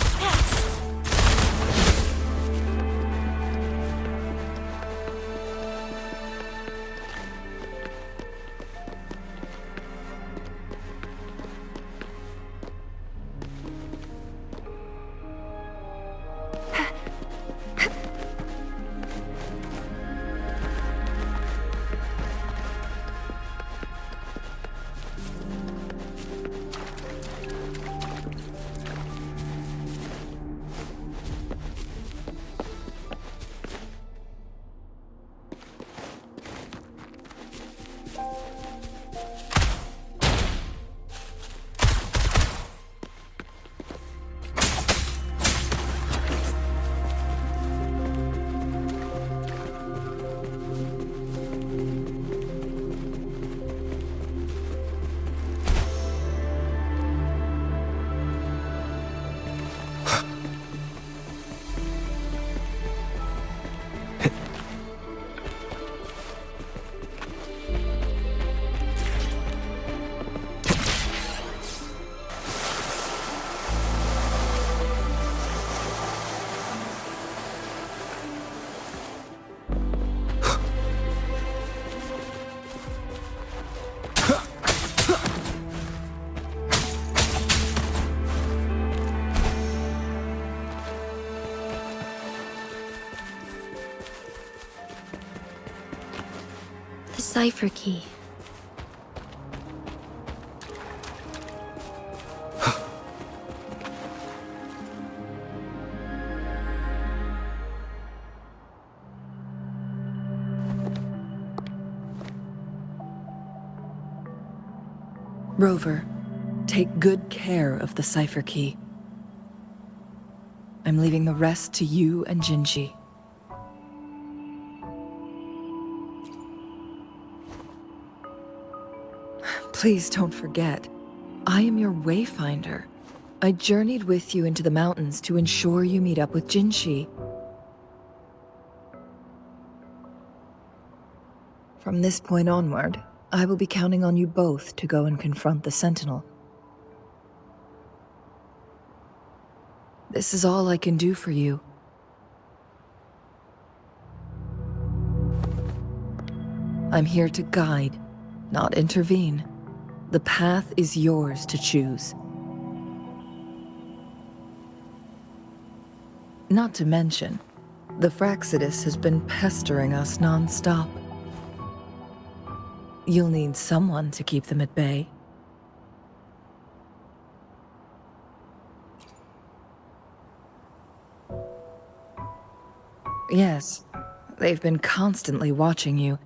S16: The cipher key.
S9: Rover, take good care of the cipher key. I'm leaving the rest to you and Jinji. Please don't forget, I am your wayfinder. I journeyed with you into the mountains to ensure you meet up with Jinji. From this point onward, I will be counting on you both to go and confront the Sentinel. This is all I can do for you. I'm here to guide, not intervene. The path is yours to choose. Not to mention, the Fraxidus has been pestering us non-stop. You'll need someone to keep them at bay. Yes, they've been constantly watching you,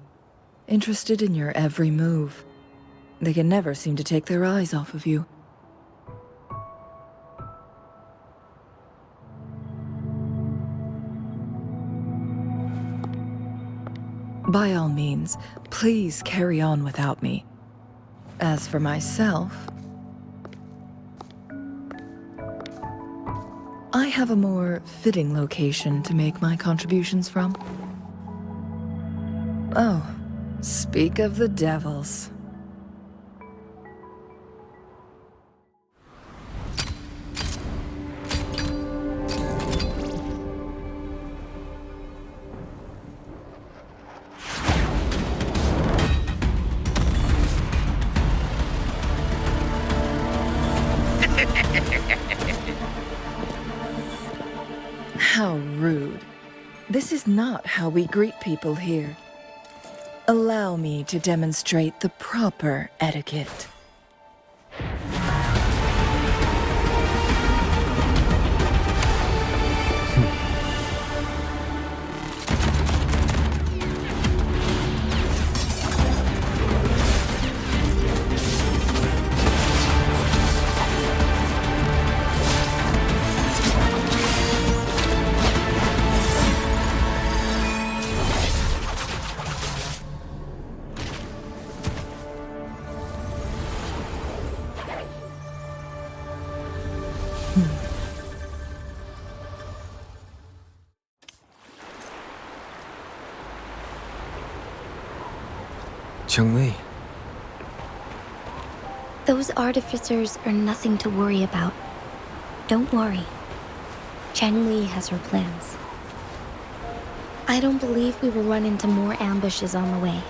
S9: interested in your every move. They can never seem to take their eyes off of you. By all means, please carry on without me. As for myself, I have a more fitting location to make my contributions from. Oh, speak of the devils. How rude. This is not how we greet people here. Allow me to demonstrate the proper etiquette.
S4: Chun-Li.
S16: Those artificers are nothing to worry about. Don't worry. Chang-Li has her plans. I don't believe we will run into more ambushes on the way.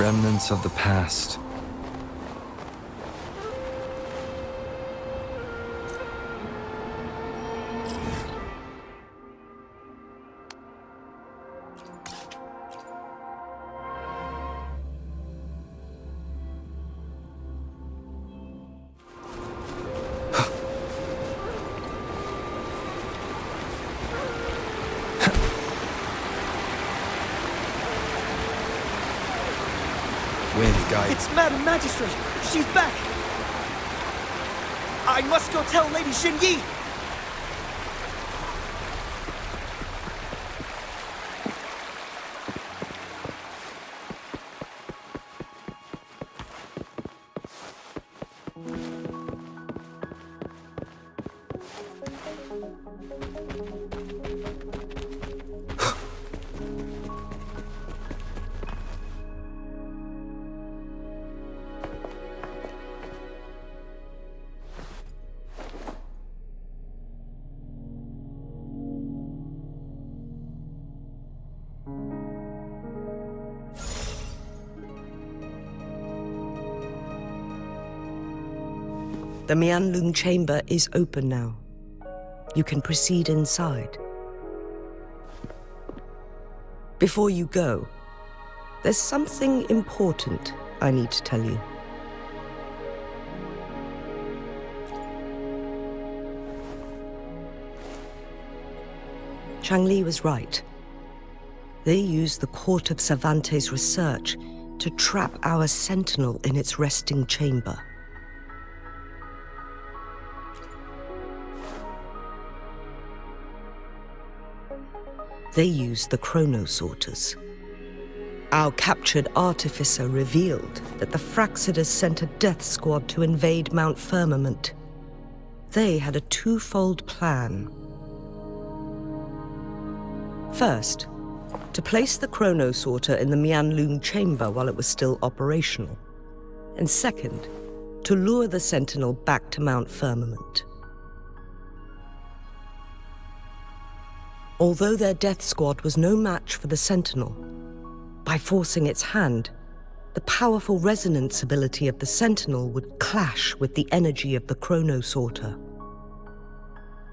S4: Remnants of the past.
S19: It's Madam Magistrate! She's back! I must go tell Lady Xinyi!
S10: The Mianlung chamber is open now. You can proceed inside. Before you go, there's something important I need to tell you. Changli was right. They used the Court of Cervantes' research to trap our sentinel in its resting chamber. They used the chronosorters. Our captured artificer revealed that the Fraxidus sent a death squad to invade Mount Firmament. They had a twofold plan. First, to place the chronosorter in the Mianlung chamber while it was still operational. And second, to lure the sentinel back to Mount Firmament. Although their death squad was no match for the sentinel, by forcing its hand, the powerful resonance ability of the sentinel would clash with the energy of the chronosorter.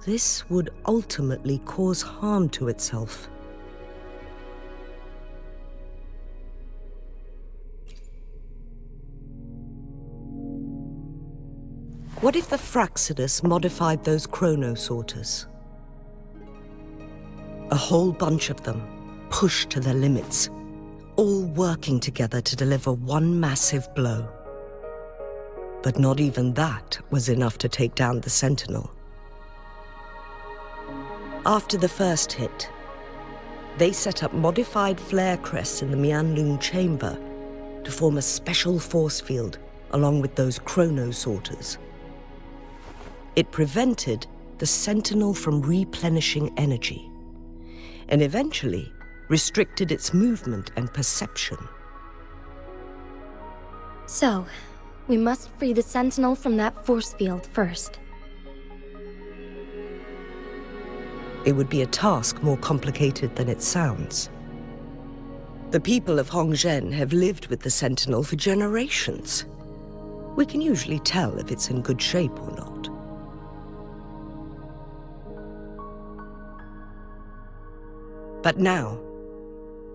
S10: This would ultimately cause harm to itself. What if the Fraxidus modified those chronosorters? A whole bunch of them, pushed to their limits, all working together to deliver one massive blow. But not even that was enough to take down the Sentinel. After the first hit, they set up modified flare crests in the Mianlung chamber to form a special force field along with those chronosorters. It prevented the Sentinel from replenishing energy, and eventually restricted its movement and perception.
S16: So, we must free the Sentinel from that force field first.
S10: It would be a task more complicated than it sounds. The people of Hongzhen have lived with the Sentinel for generations. We can usually tell if it's in good shape or not. But now,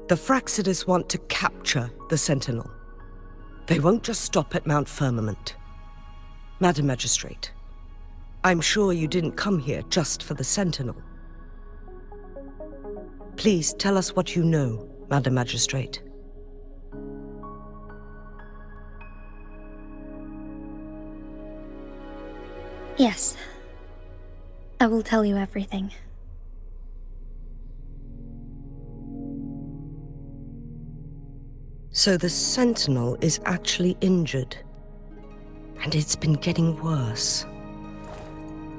S10: the Fraxidus want to capture the Sentinel. They won't just stop at Mount Firmament. Madam Magistrate, I'm sure you didn't come here just for the Sentinel. Please tell us what you know, Madam Magistrate.
S16: Yes. I will tell you everything.
S10: So the Sentinel is actually injured. And it's been getting worse.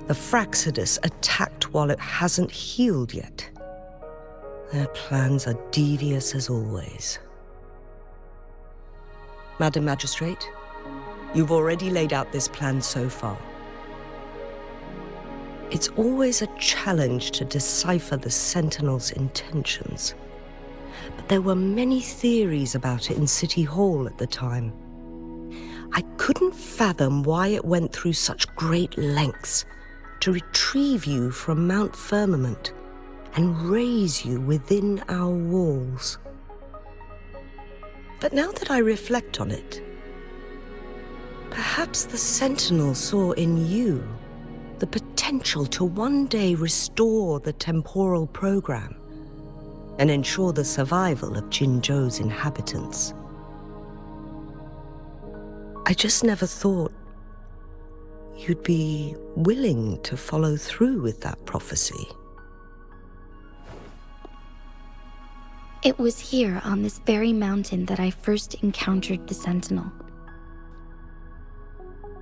S10: The Fraxidus attacked while it hasn't healed yet. Their plans are devious as always. Madam Magistrate, you've already laid out this plan so far. It's always a challenge to decipher the Sentinel's intentions. but there were many theories about it in City Hall at the time. I couldn't fathom why it went through such great lengths to retrieve you from Mount Firmament and raise you within our walls. But now that I reflect on it, perhaps the Sentinel saw in you the potential to one day restore the temporal program and ensure the survival of Jinzhou's inhabitants. I just never thought you'd be willing to follow through with that prophecy.
S16: It was here on this very mountain that I first encountered the Sentinel.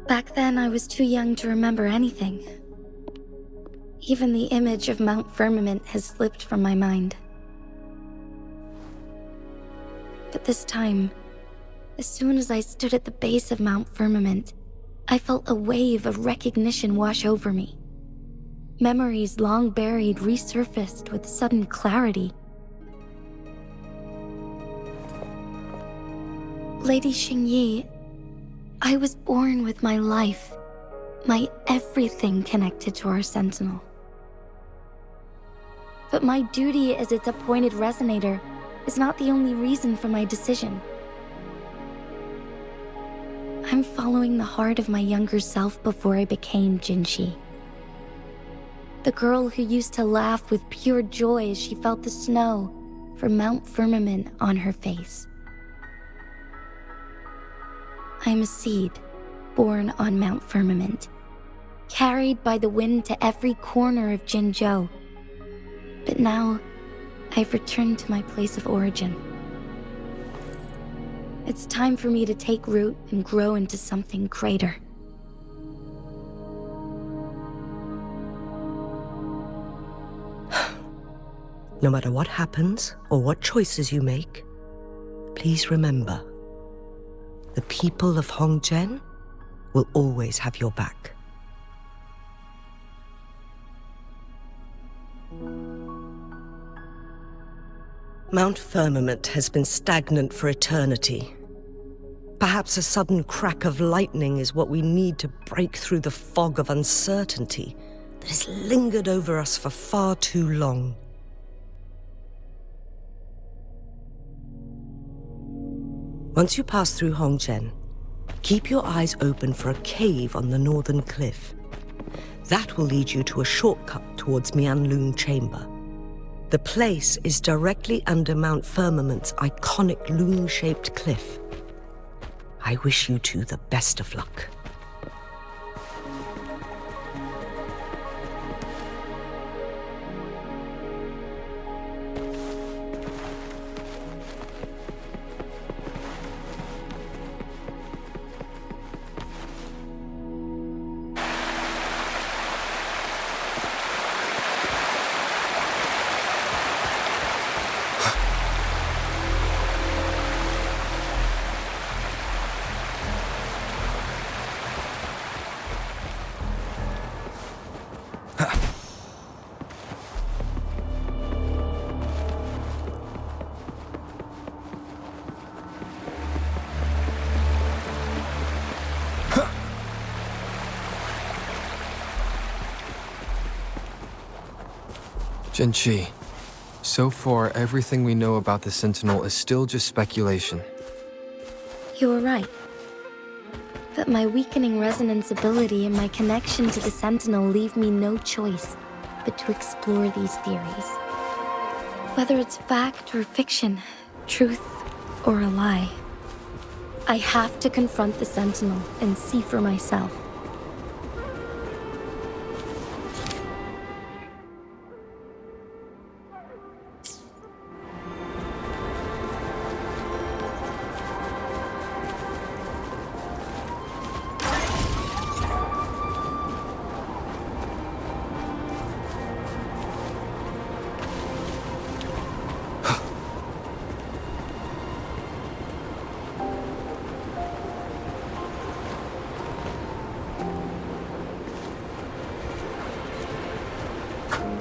S16: Back then, I was too young to remember anything. Even the image of Mount Firmament has slipped from my mind. But this time, as soon as I stood at the base of Mount Firmament, I felt a wave of recognition wash over me. Memories long buried resurfaced with sudden clarity. Lady Xingyi, I was born with my life, my everything connected to our Sentinel. But my duty as its appointed resonator is not the only reason for my decision. I'm following the heart of my younger self before I became Jinxi. The girl who used to laugh with pure joy as she felt the snow from Mount Firmament on her face. I'm a seed, born on Mount Firmament, carried by the wind to every corner of Jinzhou. But now, I've returned to my place of origin. It's time for me to take root and grow into something greater.
S10: No matter what happens or what choices you make, please remember, the people of Hongzhen will always have your back. Mount Firmament has been stagnant for eternity. Perhaps a sudden crack of lightning is what we need to break through the fog of uncertainty that has lingered over us for far too long. Once you pass through Hongzhen, keep your eyes open for a cave on the northern cliff. That will lead you to a shortcut towards Mianlun Chamber. The place is directly under Mount Firmament's iconic loon-shaped cliff. I wish you two the best of luck.
S4: Jinxi, so far everything we know about the Sentinel is still just speculation.
S16: You were right. But my weakening resonance ability and my connection to the Sentinel leave me no choice but to explore these theories. Whether it's fact or fiction, truth or a lie, I have to confront the Sentinel and see for myself.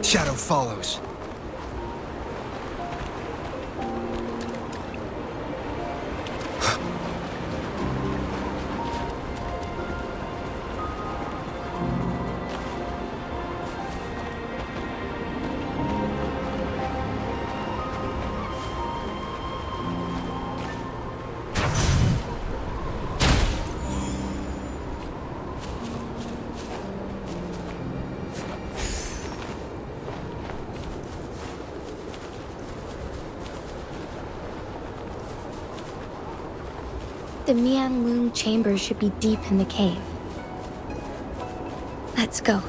S4: Shadow follows.
S16: The Mianlun chamber should be deep in the cave. Let's go.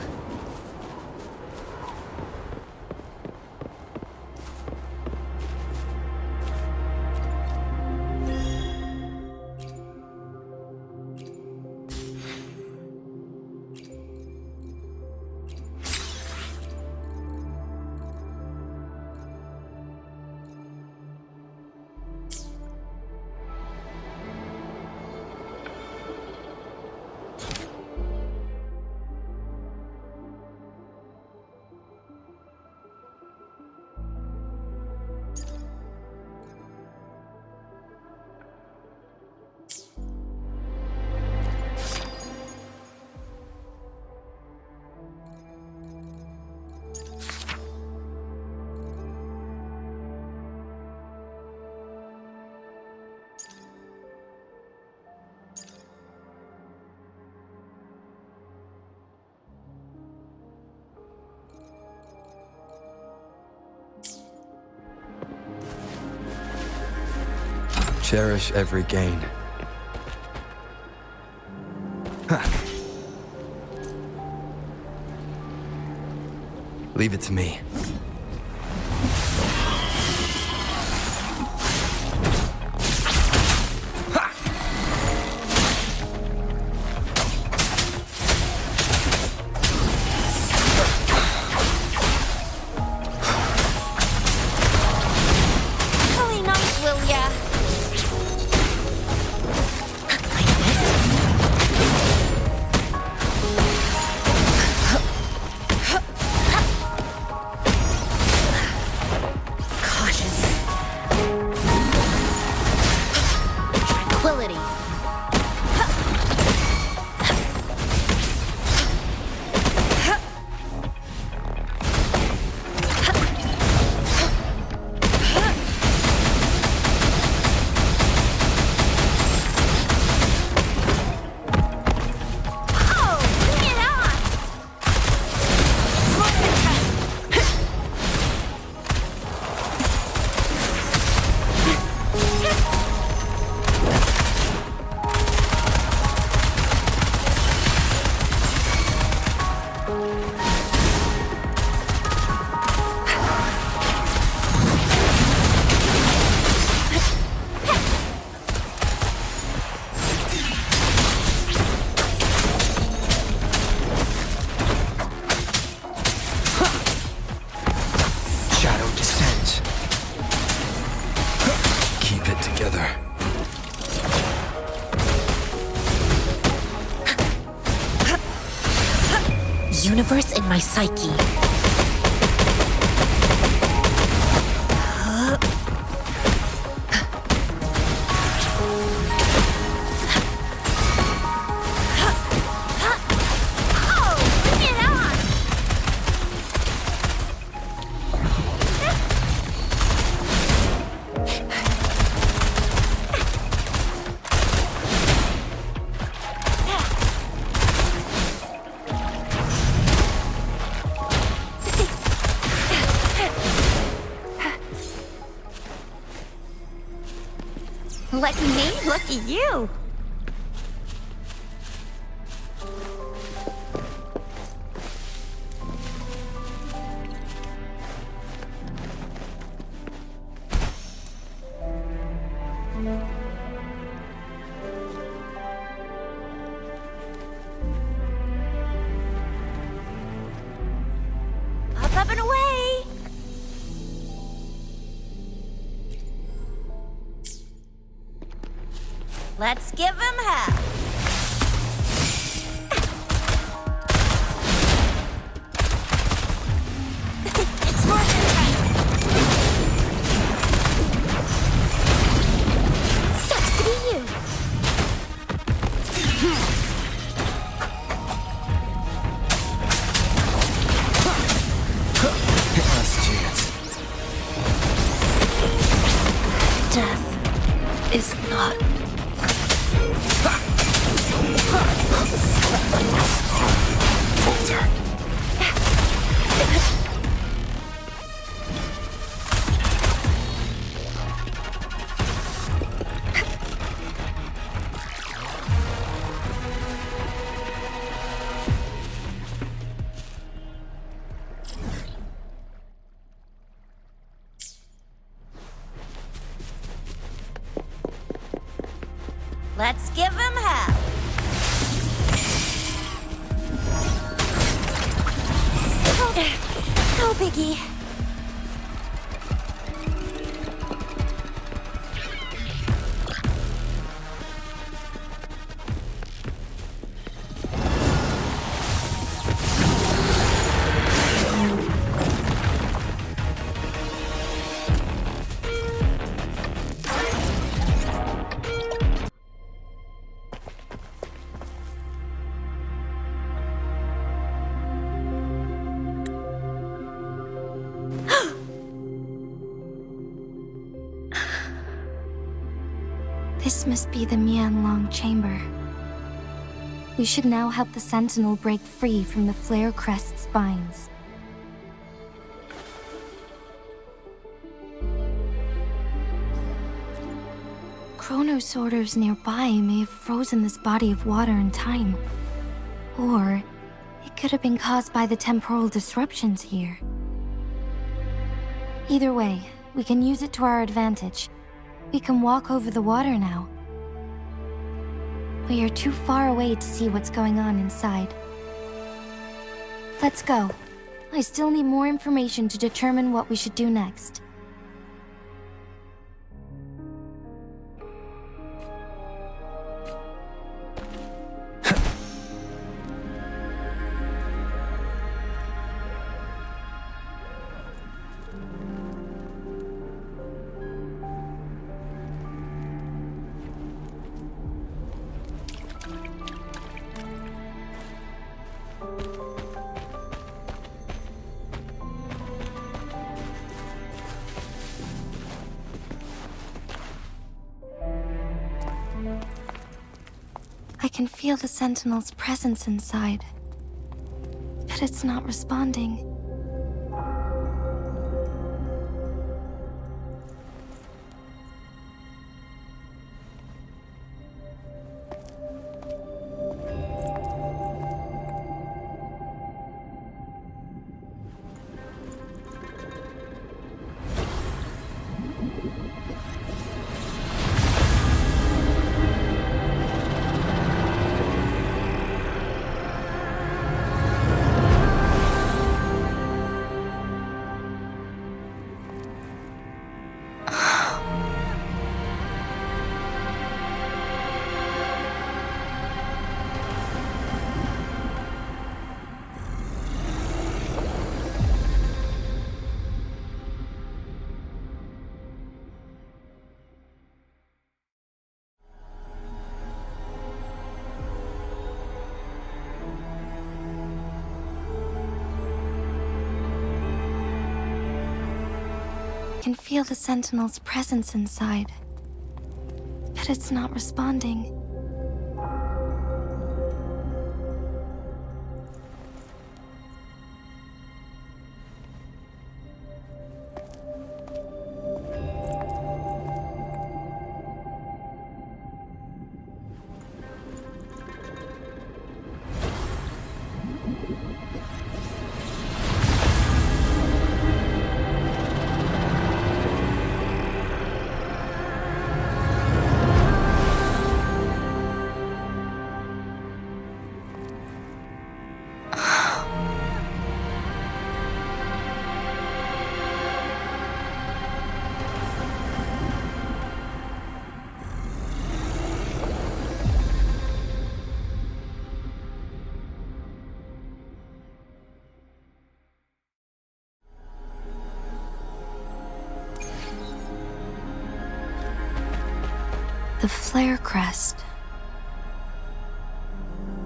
S4: Cherish every gain. Leave it to me.
S3: Really nice, will ya?
S7: Tranquility.
S4: Shadow descends. Keep it together.
S17: Universe in my psyche.
S3: Lucky me, lucky you. Up and away. Let's give him hell. It's more than sucks to be you.
S4: Last chance.
S9: Death is not.
S4: Falter.
S3: Let's give him hell. No biggie.
S16: This must be the Mianlong chamber. We should now help the Sentinel break free from the Flare Crest spines. Chronosorters nearby may have frozen this body of water in time. Or it could have been caused by the temporal disruptions here. Either way, we can use it to our advantage. We can walk over the water now. We are too far away to see what's going on inside. Let's go. I still need more information to determine what we should do next. I can feel the Sentinel's presence inside, but it's not responding. I can feel the Sentinel's presence inside, but it's not responding. The Flare Crest.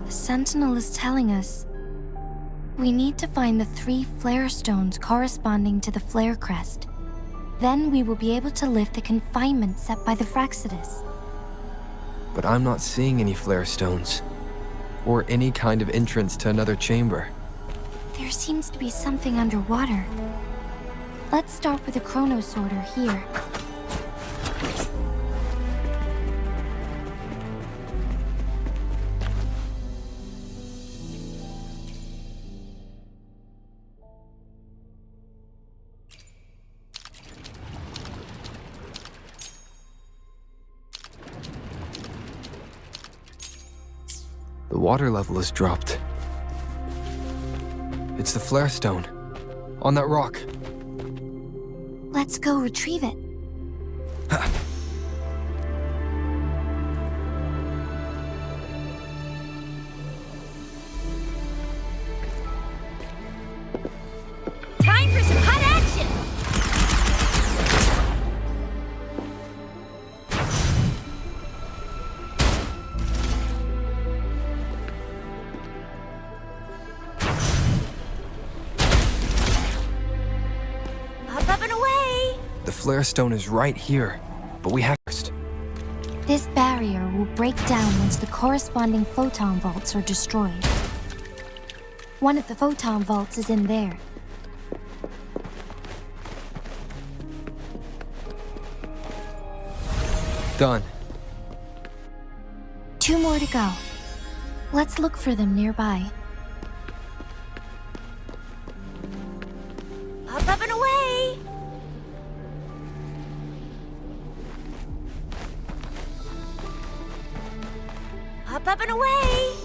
S16: The Sentinel is telling us we need to find the 3 flare stones corresponding to the Flare Crest. Then we will be able to lift the confinement set by the Fraxidus.
S4: But I'm not seeing any flare stones, or any kind of entrance to another chamber.
S16: There seems to be something underwater. Let's start with a chronosorter here.
S4: The water level has dropped. It's the flare stone. On that rock.
S3: Let's go retrieve it.
S7: Time for some hot action! Up and away!
S4: The flare stone is right here, but we have first.
S3: This barrier will break down once the corresponding photon vaults are destroyed. One of the photon vaults is in there.
S4: Done.
S3: 2 more to go. Let's look for them nearby.
S7: Up and away! Up and away!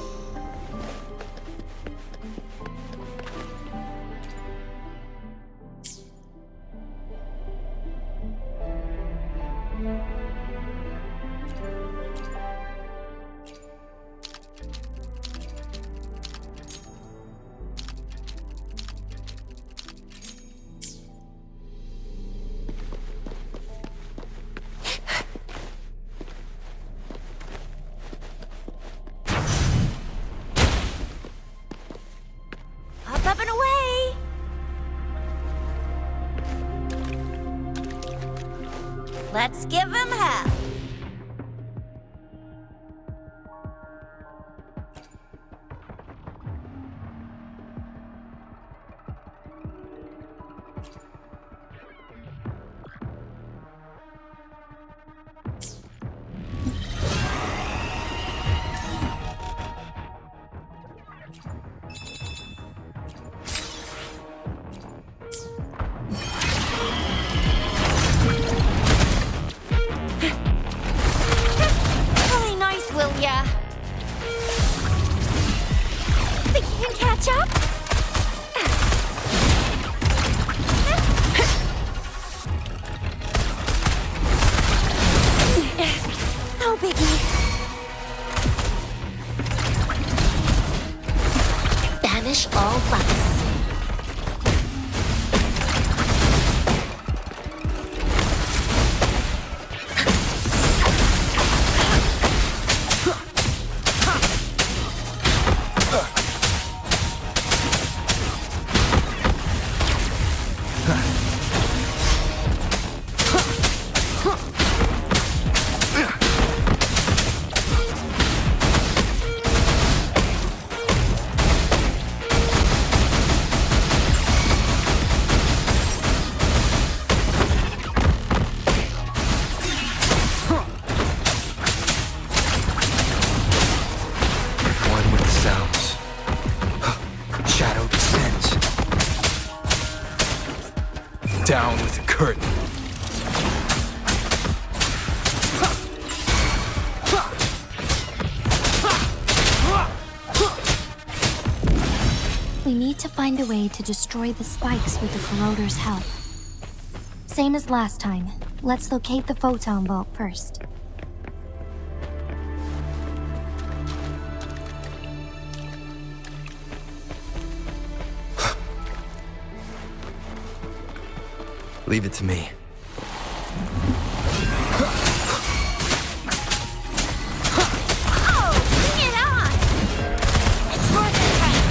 S7: Up and away! Let's give him hell! Really nice, will ya? Think you can catch up? No biggie. Banish all bugs.
S4: One with the sounds. Shadow descends. Down with the curtain.
S3: We need to find a way to destroy the spikes with the corroder's help. Same as last time. Let's locate the photon vault first.
S4: Leave it to me.
S7: Oh, bring it on! It's worth the time.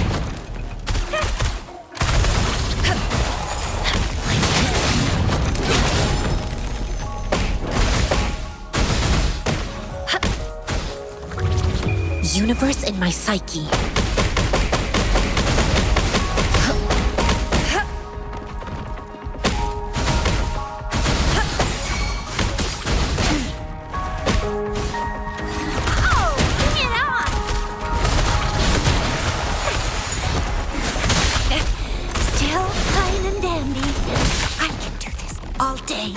S7: Universe in my psyche. Oh, bring it on! Still fine and dandy. I can do this all day.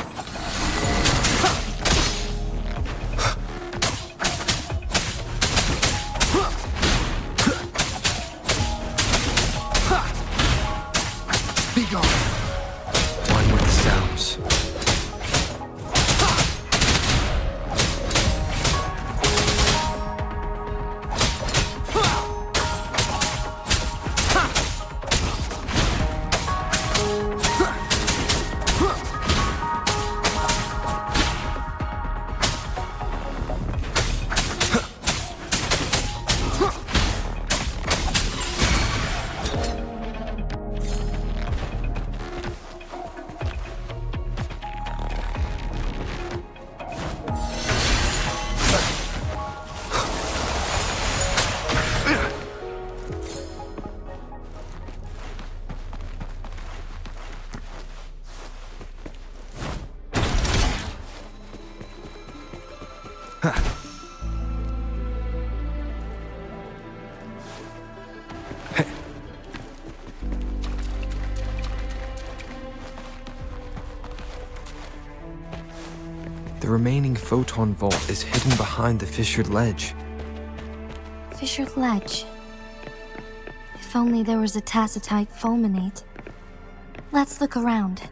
S4: The remaining photon vault is hidden behind the fissured ledge.
S16: Fissured ledge. If only there was a tacitite fulminate. Let's look around.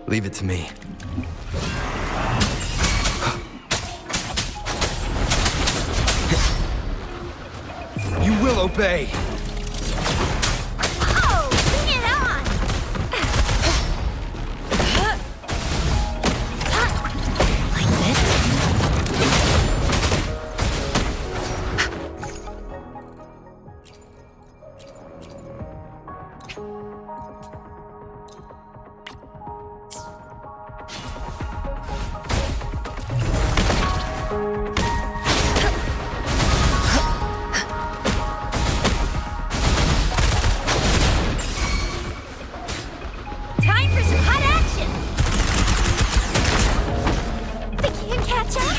S4: Leave it to me. You will obey!
S7: Oh, bring it on!
S17: Like this?
S7: Time for some hot action! Think you can catch up?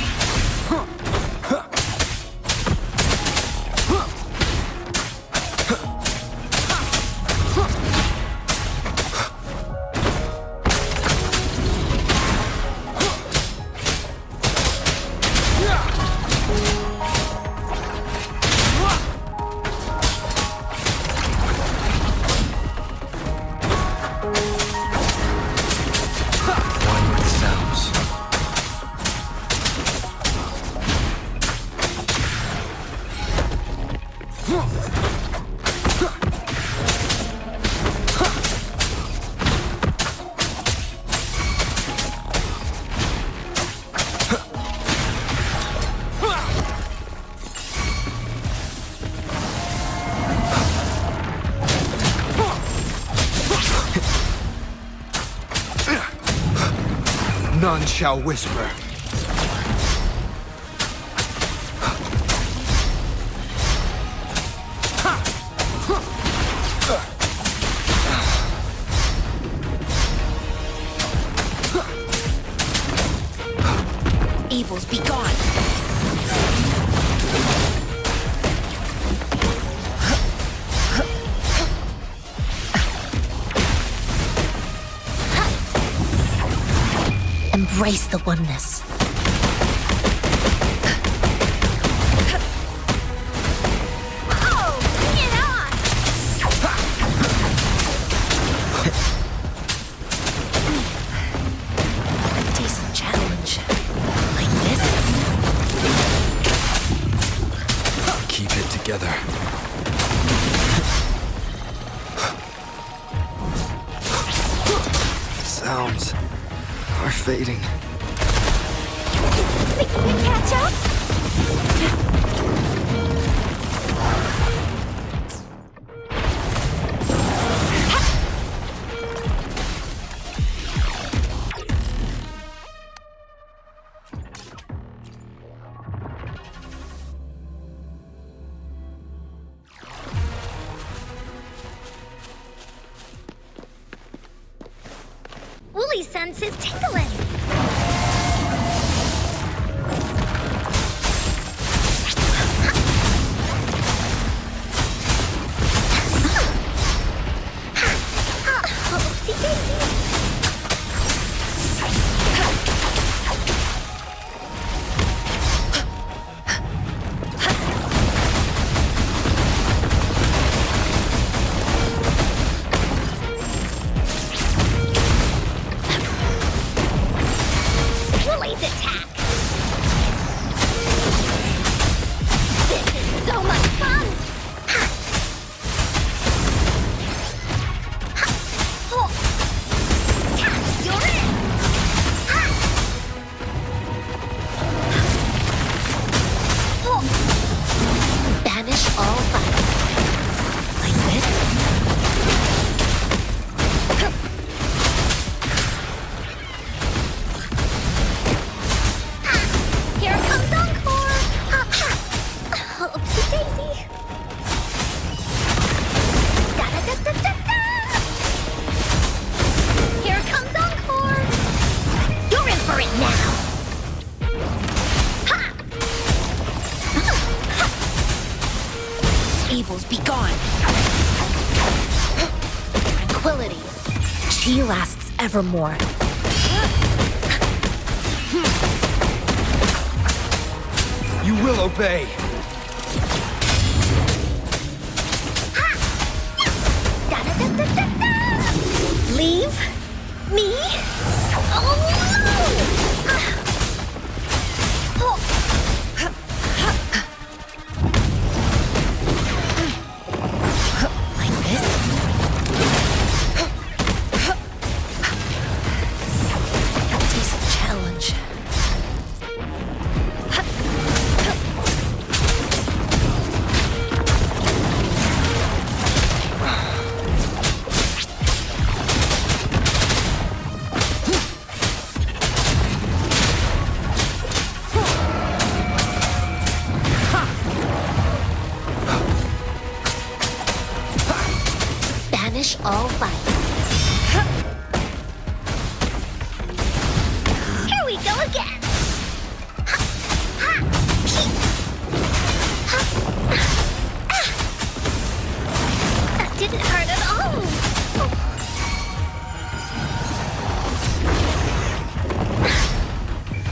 S4: One with the sounds. None shall whisper.
S17: Evils be gone. Embrace the oneness.
S7: Oh, bring it on!
S17: Decent challenge. Like this?
S4: Keep it together. Sounds are fading.
S7: Think you can catch up? Woolly sense is tingling. Oopsie daisy.
S17: Evils be gone. Tranquility. She lasts evermore.
S19: You will obey.
S7: Leave me alone!
S17: Like this? Decent challenge.
S7: Banish all vice. Here we go again. That didn't hurt at all.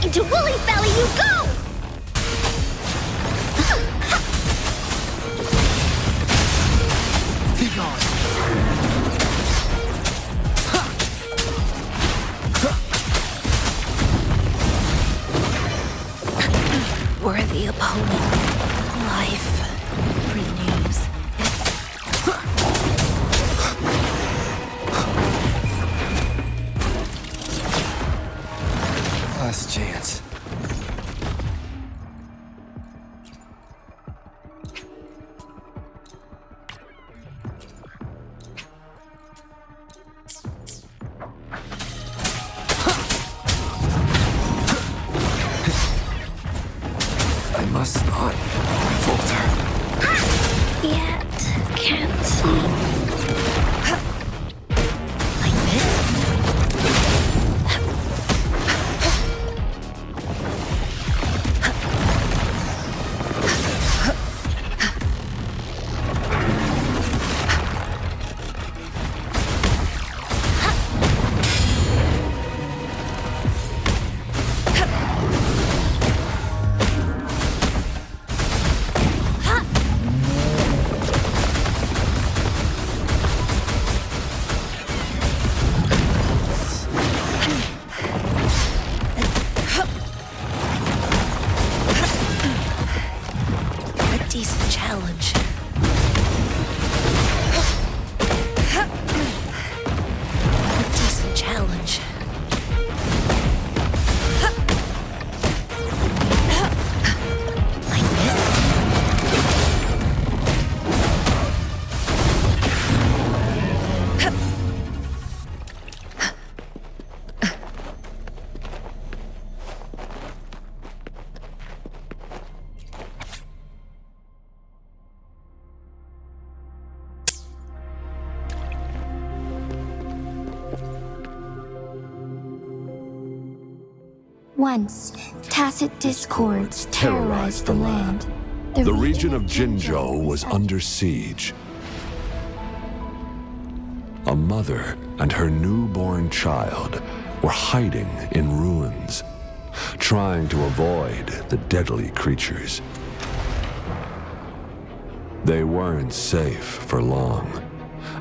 S7: Into Wooly's belly you go!
S19: Be gone.
S17: Worthy opponent. Life renews.
S4: Last chance. I must not falter.
S7: Yet can't sleep.
S17: Like this? A decent challenge. A decent challenge. Like this?
S1: Once, tacit discords terrorized the land.
S5: The region of Jinzhou was under siege. A mother and her newborn child were hiding in ruins, trying to avoid the deadly creatures. They weren't safe for long,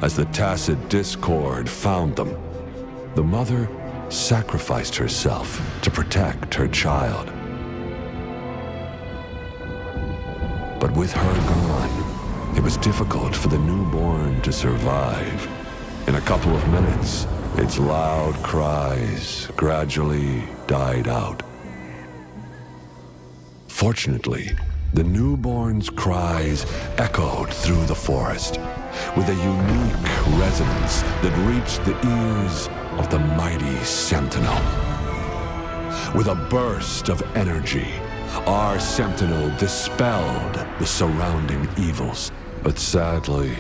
S5: as the tacit discord found them. The mother sacrificed herself to protect her child. But with her gone, it was difficult for the newborn to survive. In a couple of minutes, its loud cries gradually died out. Fortunately, the newborn's cries echoed through the forest with a unique resonance that reached the ears of the mighty Sentinel. With a burst of energy, our Sentinel dispelled the surrounding evils. But sadly,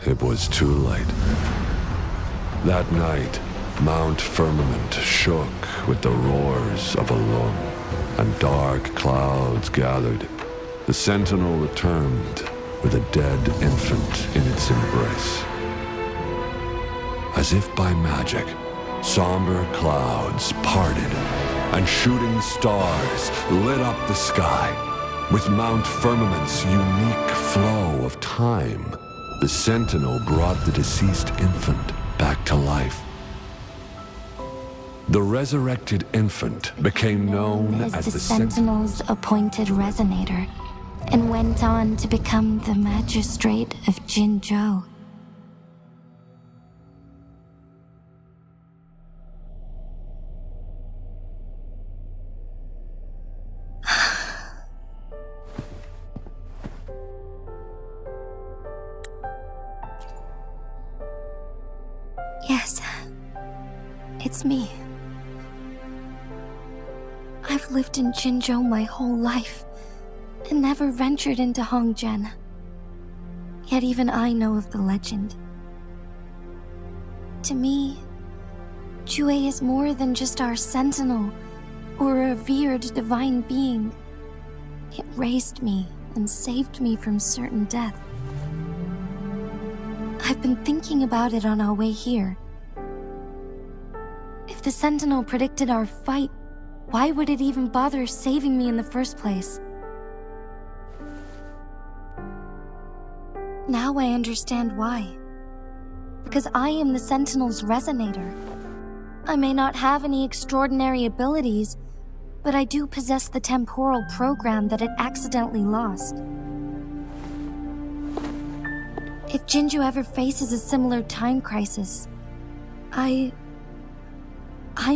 S5: it was too late. That night, Mount Firmament shook with the roars of a lung, and dark clouds gathered. The Sentinel returned,
S11: with a dead infant in its embrace. As if by magic, somber clouds parted, and shooting stars lit up the sky. With Mount Firmament's unique flow of time, the Sentinel brought the deceased infant back to life. The resurrected infant became known as
S1: the
S11: the
S1: Sentinel's appointed resonator, and went on to become the Magistrate of Jinzhou.
S3: Yes, it's me. I've lived in Jinzhou my whole life, and never ventured into Hongzhen. Yet even I know of the legend. To me, Jue is more than just our sentinel, or a revered divine being. It raised me and saved me from certain death. I've been thinking about it on our way here. If the Sentinel predicted our fight, why would it even bother saving me in the first place? Now I understand why. Because I am the Sentinel's resonator. I may not have any extraordinary abilities, but I do possess the temporal program that it accidentally lost. If Jinzhou ever faces a similar time crisis, I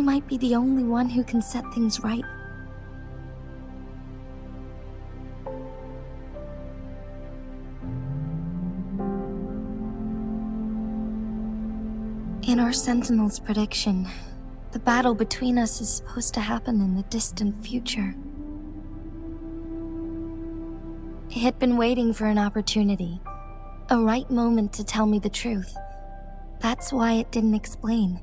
S3: might be the only one who can set things right. In our Sentinel's prediction, the battle between us is supposed to happen in the distant future. It had been waiting for an opportunity, a right moment to tell me the truth. That's why it didn't explain.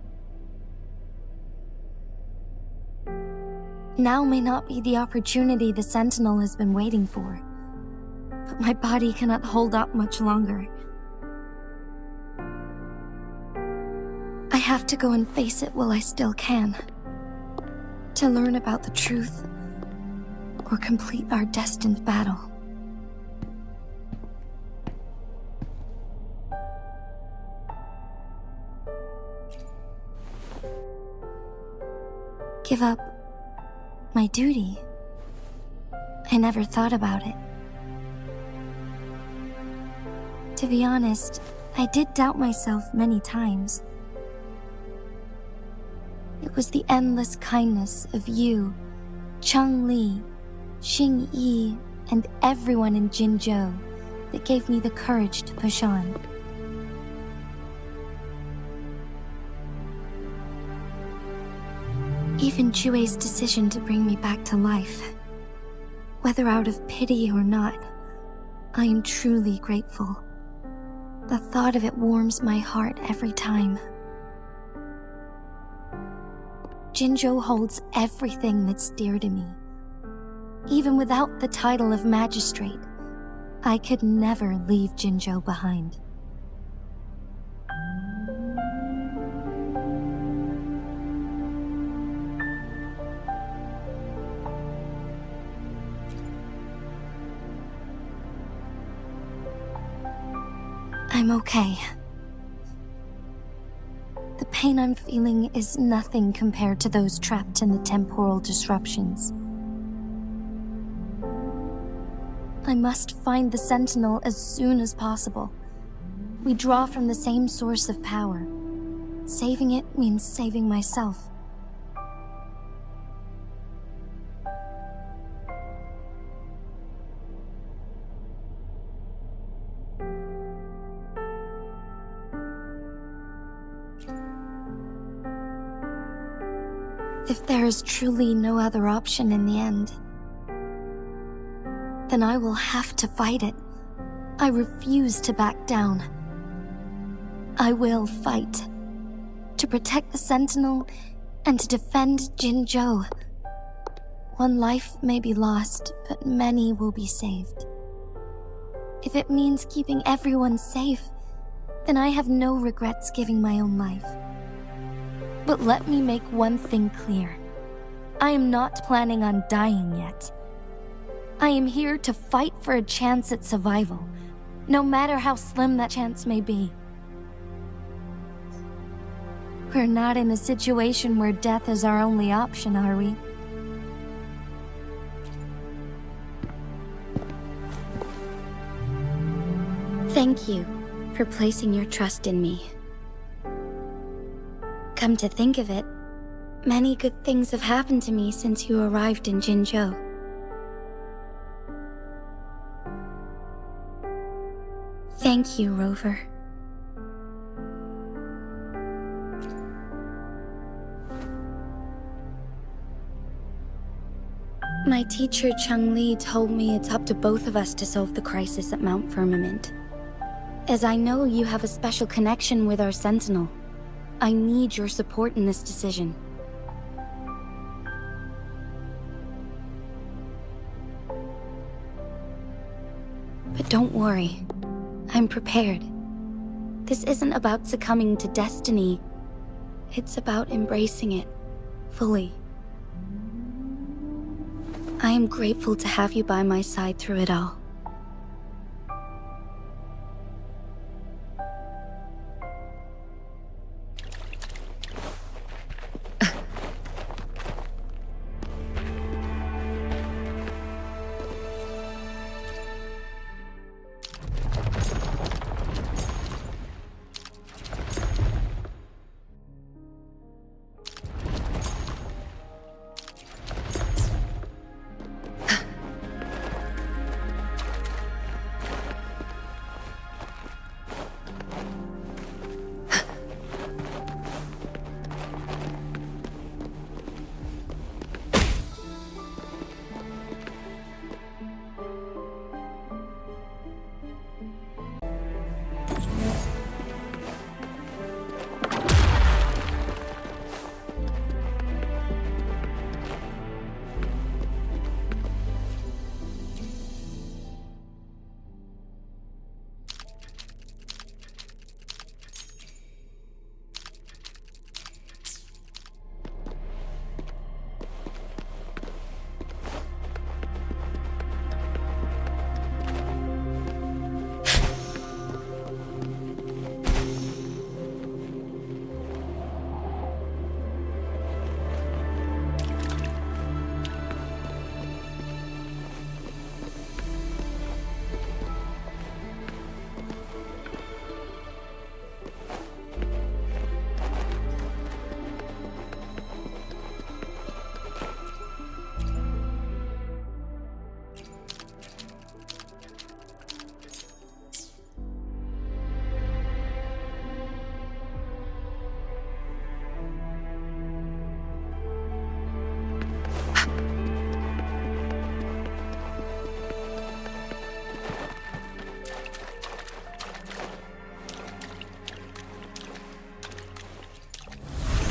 S3: Now may not be the opportunity the Sentinel has been waiting for, but my body cannot hold up much longer. I have to go and face it while I still can, to learn about the truth, or complete our destined battle. Give up my duty? I never thought about it. To be honest, I did doubt myself many times. It was the endless kindness of you, Cheng Li, Xing Yi, and everyone in Jinzhou that gave me the courage to push on. Even Jue's decision to bring me back to life, whether out of pity or not, I am truly grateful. The thought of it warms my heart every time. Jinzhou holds everything that's dear to me. Even without the title of magistrate, I could never leave Jinzhou behind. I'm okay. The pain I'm feeling is nothing compared to those trapped in the temporal disruptions. I must find the Sentinel as soon as possible. We draw from the same source of power. Saving it means saving myself. If there is truly no other option in the end, then I will have to fight it. I refuse to back down. I will fight. To protect the Sentinel and to defend Jinzhou. One life may be lost, but many will be saved.
S16: If it means keeping everyone safe, then I have no regrets giving my own life. But let me make one thing clear. I am not planning on dying yet. I am here to fight for a chance at survival, no matter how slim that chance may be. We're not in a situation where death is our only option, are we? Thank you for placing your trust in me. Come to think of it, many good things have happened to me since you arrived in Jinzhou. Thank you, Rover. My teacher Chung Li told me it's up to both of us to solve the crisis at Mount Firmament. As I know you have a special connection with our Sentinel, I need your support in this decision. But don't worry, I'm prepared. This isn't about succumbing to destiny. It's about embracing it fully. I am grateful to have you by my side through it all.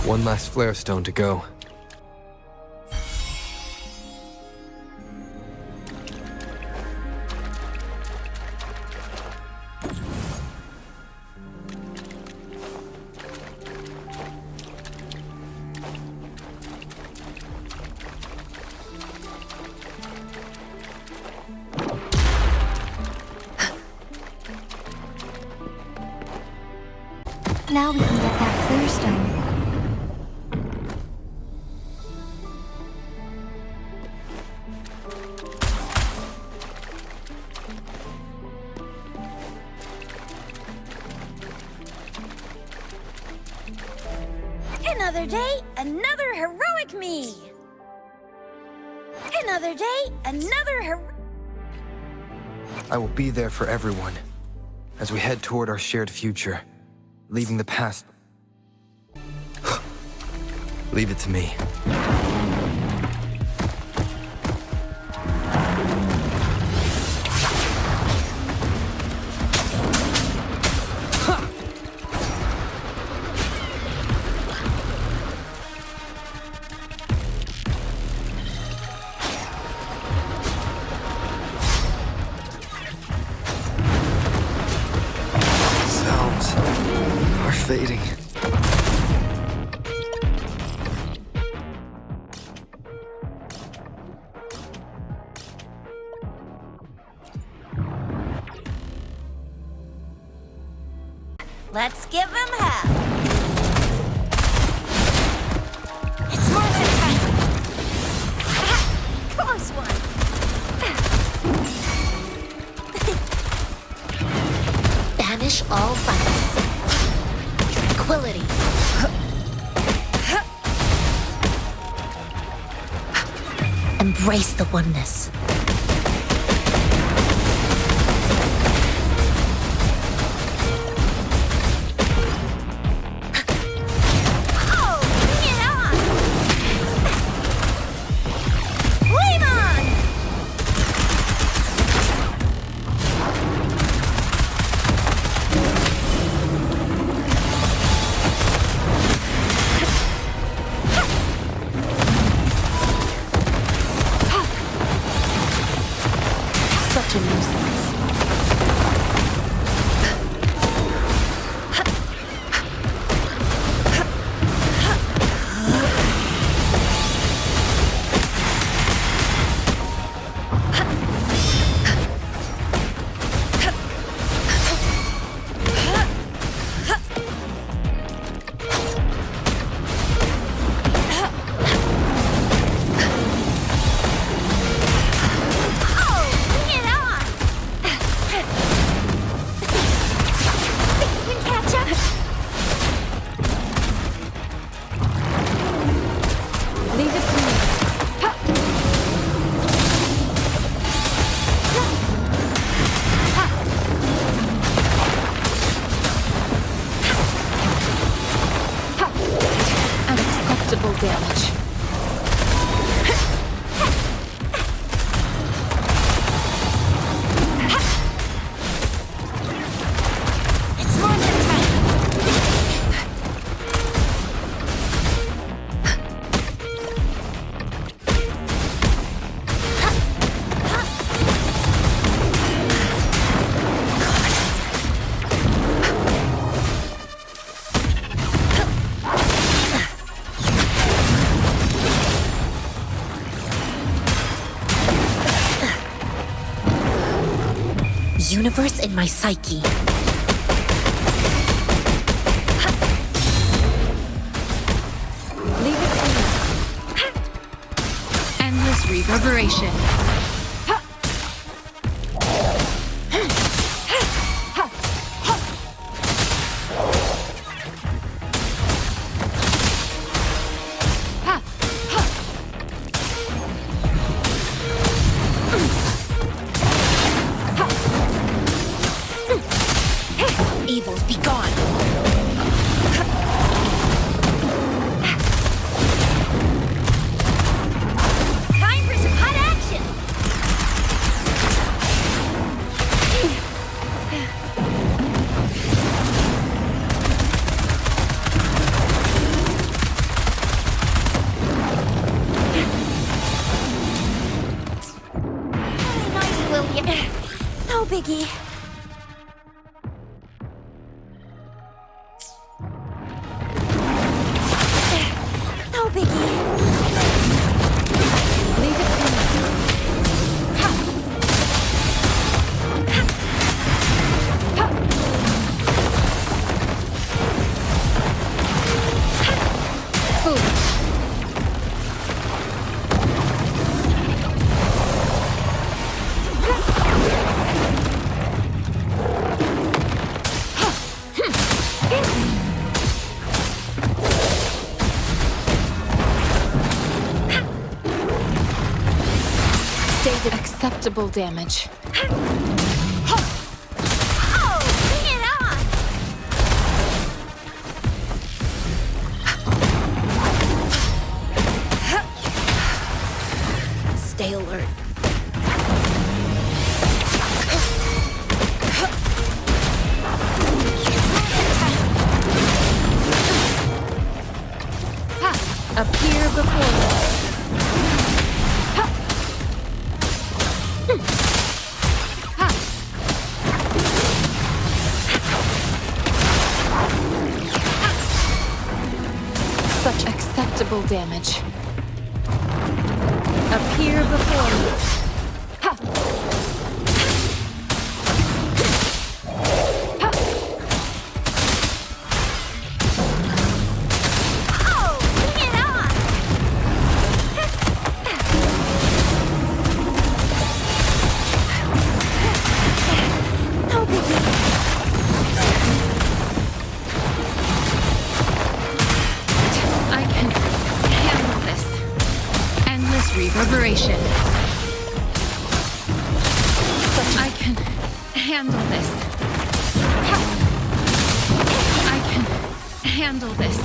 S4: One last flare stone to go.
S16: Now we can get that flare stone.
S3: Another day, another heroic me! Another day, another
S4: I will be there for everyone as we head toward our shared future, leaving the past. Leave it to me. visions are fading.
S3: Let's give him hell. It's more than time. Close one.
S7: Banish all vice. Tranquility. Embrace the oneness. Such a nuisance.
S17: Unacceptable damage.
S3: It's more than time. Universe in my psyche.
S17: Leave it to me. Endless reverberation.
S3: Evils be gone. Time for some hot action. Nice, William. No biggie. No biggie.
S17: Leave it to me. Foolish. Stated acceptable damage.
S3: Stay alert.
S17: Appear before us.
S9: Considerable damage. Appear before me. Ha!
S14: Reverberation. I can handle this. I can handle this.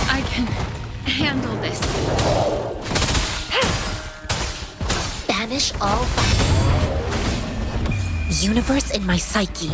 S14: I can handle this.
S17: Banish all vice. Universe in my psyche.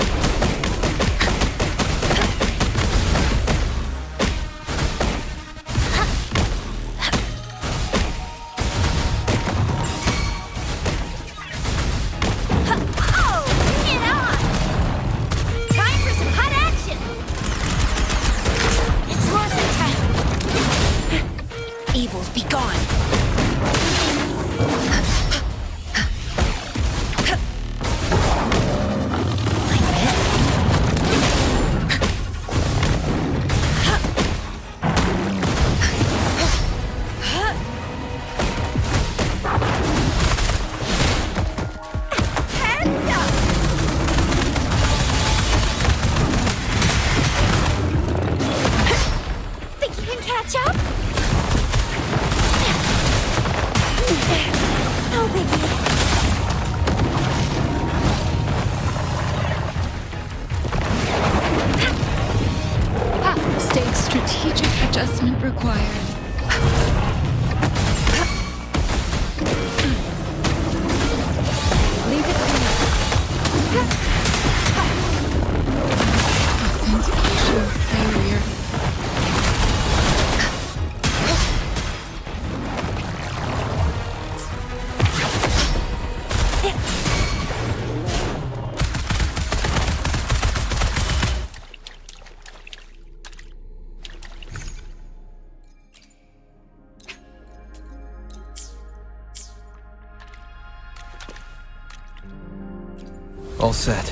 S4: All set.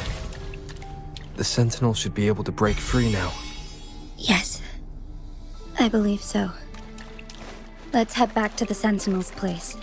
S4: The Sentinel should be able to break free now.
S16: Yes, I believe so. Let's head back to the Sentinel's place.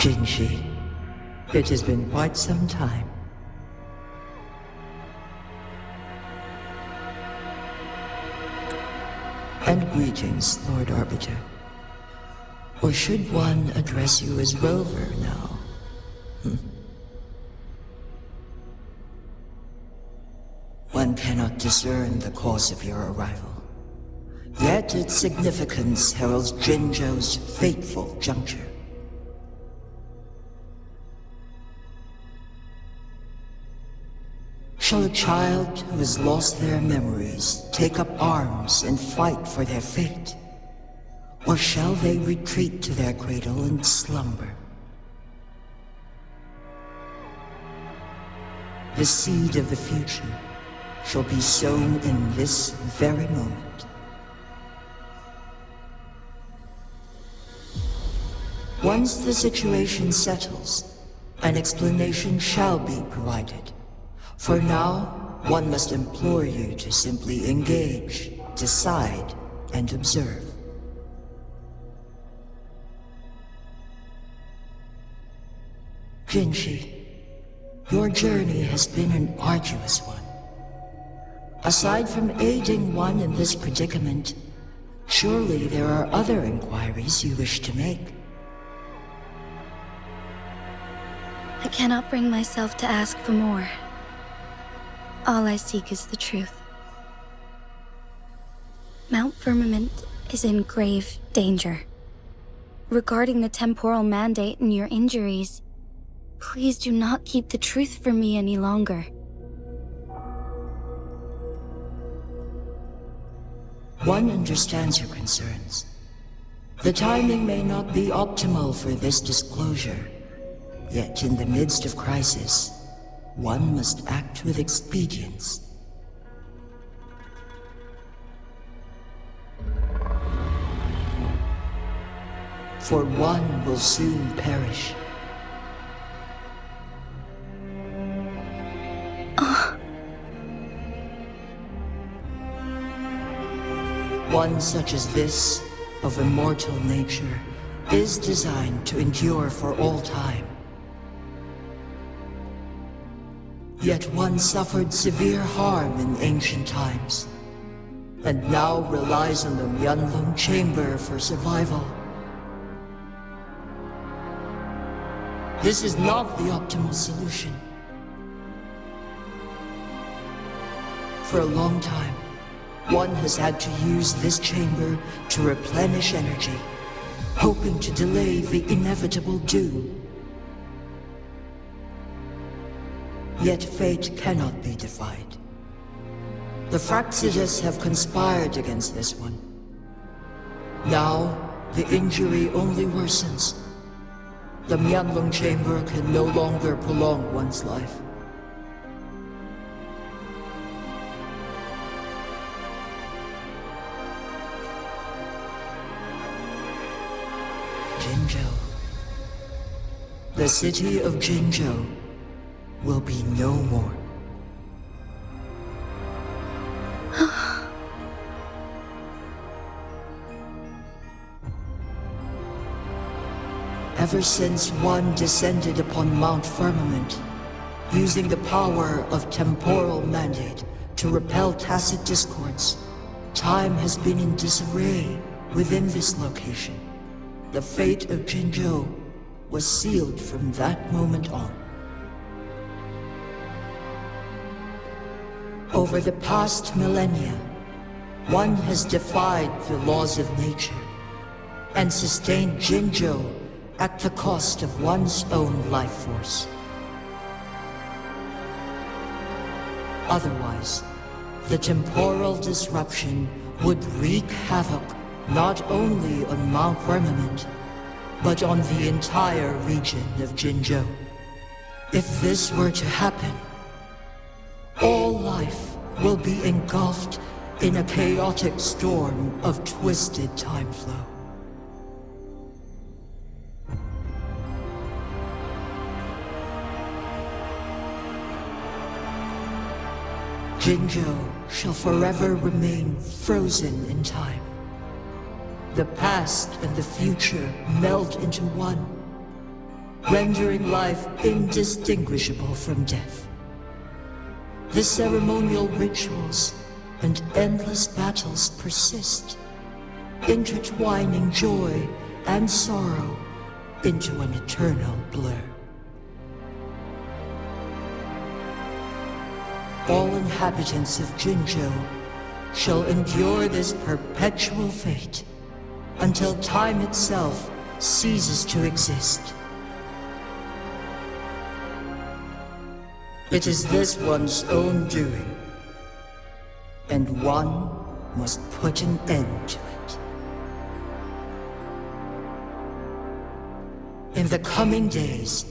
S22: Jinshi, it has been quite some time. And greetings, Lord Arbiter. Or should one address you as Rover now? One cannot discern the cause of your arrival. Yet its significance heralds Jinzhou's fateful juncture. Shall a child who has lost their memories take up arms and fight for their fate? Or shall they retreat to their cradle and slumber? The seed of the future shall be sown in this very moment. Once the situation settles, an explanation shall be provided. For now, one must implore you to simply engage, decide, and observe. Jinshi, your journey has been an arduous one. Aside from aiding one in this predicament, surely there are other inquiries you wish to make.
S16: I cannot bring myself to ask for more. All I seek is the truth. Mount Firmament is in grave danger. Regarding the temporal mandate and your injuries, please do not keep the truth from me any longer.
S22: One understands your concerns. The timing may not be optimal for this disclosure, yet in the midst of crisis, one must act with expedience. For one will soon perish. One such as this, of immortal nature, is designed to endure for all time. Yet one suffered severe harm in ancient times, and now relies on the Myeonlung chamber for survival. This is not the optimal solution. For a long time, one has had to use this chamber to replenish energy, hoping to delay the inevitable doom. Yet fate cannot be defied. The Fraxidas have conspired against this one. Now, the injury only worsens. The Myeonlung chamber can no longer prolong one's life. Jinzhou. The city of Jinzhou will be no more. Ever since one descended upon Mount Firmament, using the power of temporal mandate to repel tacit discords, time has been in disarray within this location. The fate of Jinzhou was sealed from that moment on. Over the past millennia, one has defied the laws of nature and sustained Jinzhou at the cost of one's own life force. Otherwise, the temporal disruption would wreak havoc not only on Mount Firmament, but on the entire region of Jinzhou. If this were to happen, all life will be engulfed in a chaotic storm of twisted time flow. Jinzhou shall forever remain frozen in time. The past and the future meld into one, rendering life indistinguishable from death. The ceremonial rituals and endless battles persist, intertwining joy and sorrow into an eternal blur. All inhabitants of Jinzhou shall endure this perpetual fate until time itself ceases to exist. It is this one's own doing, and one must put an end to it. In the coming days,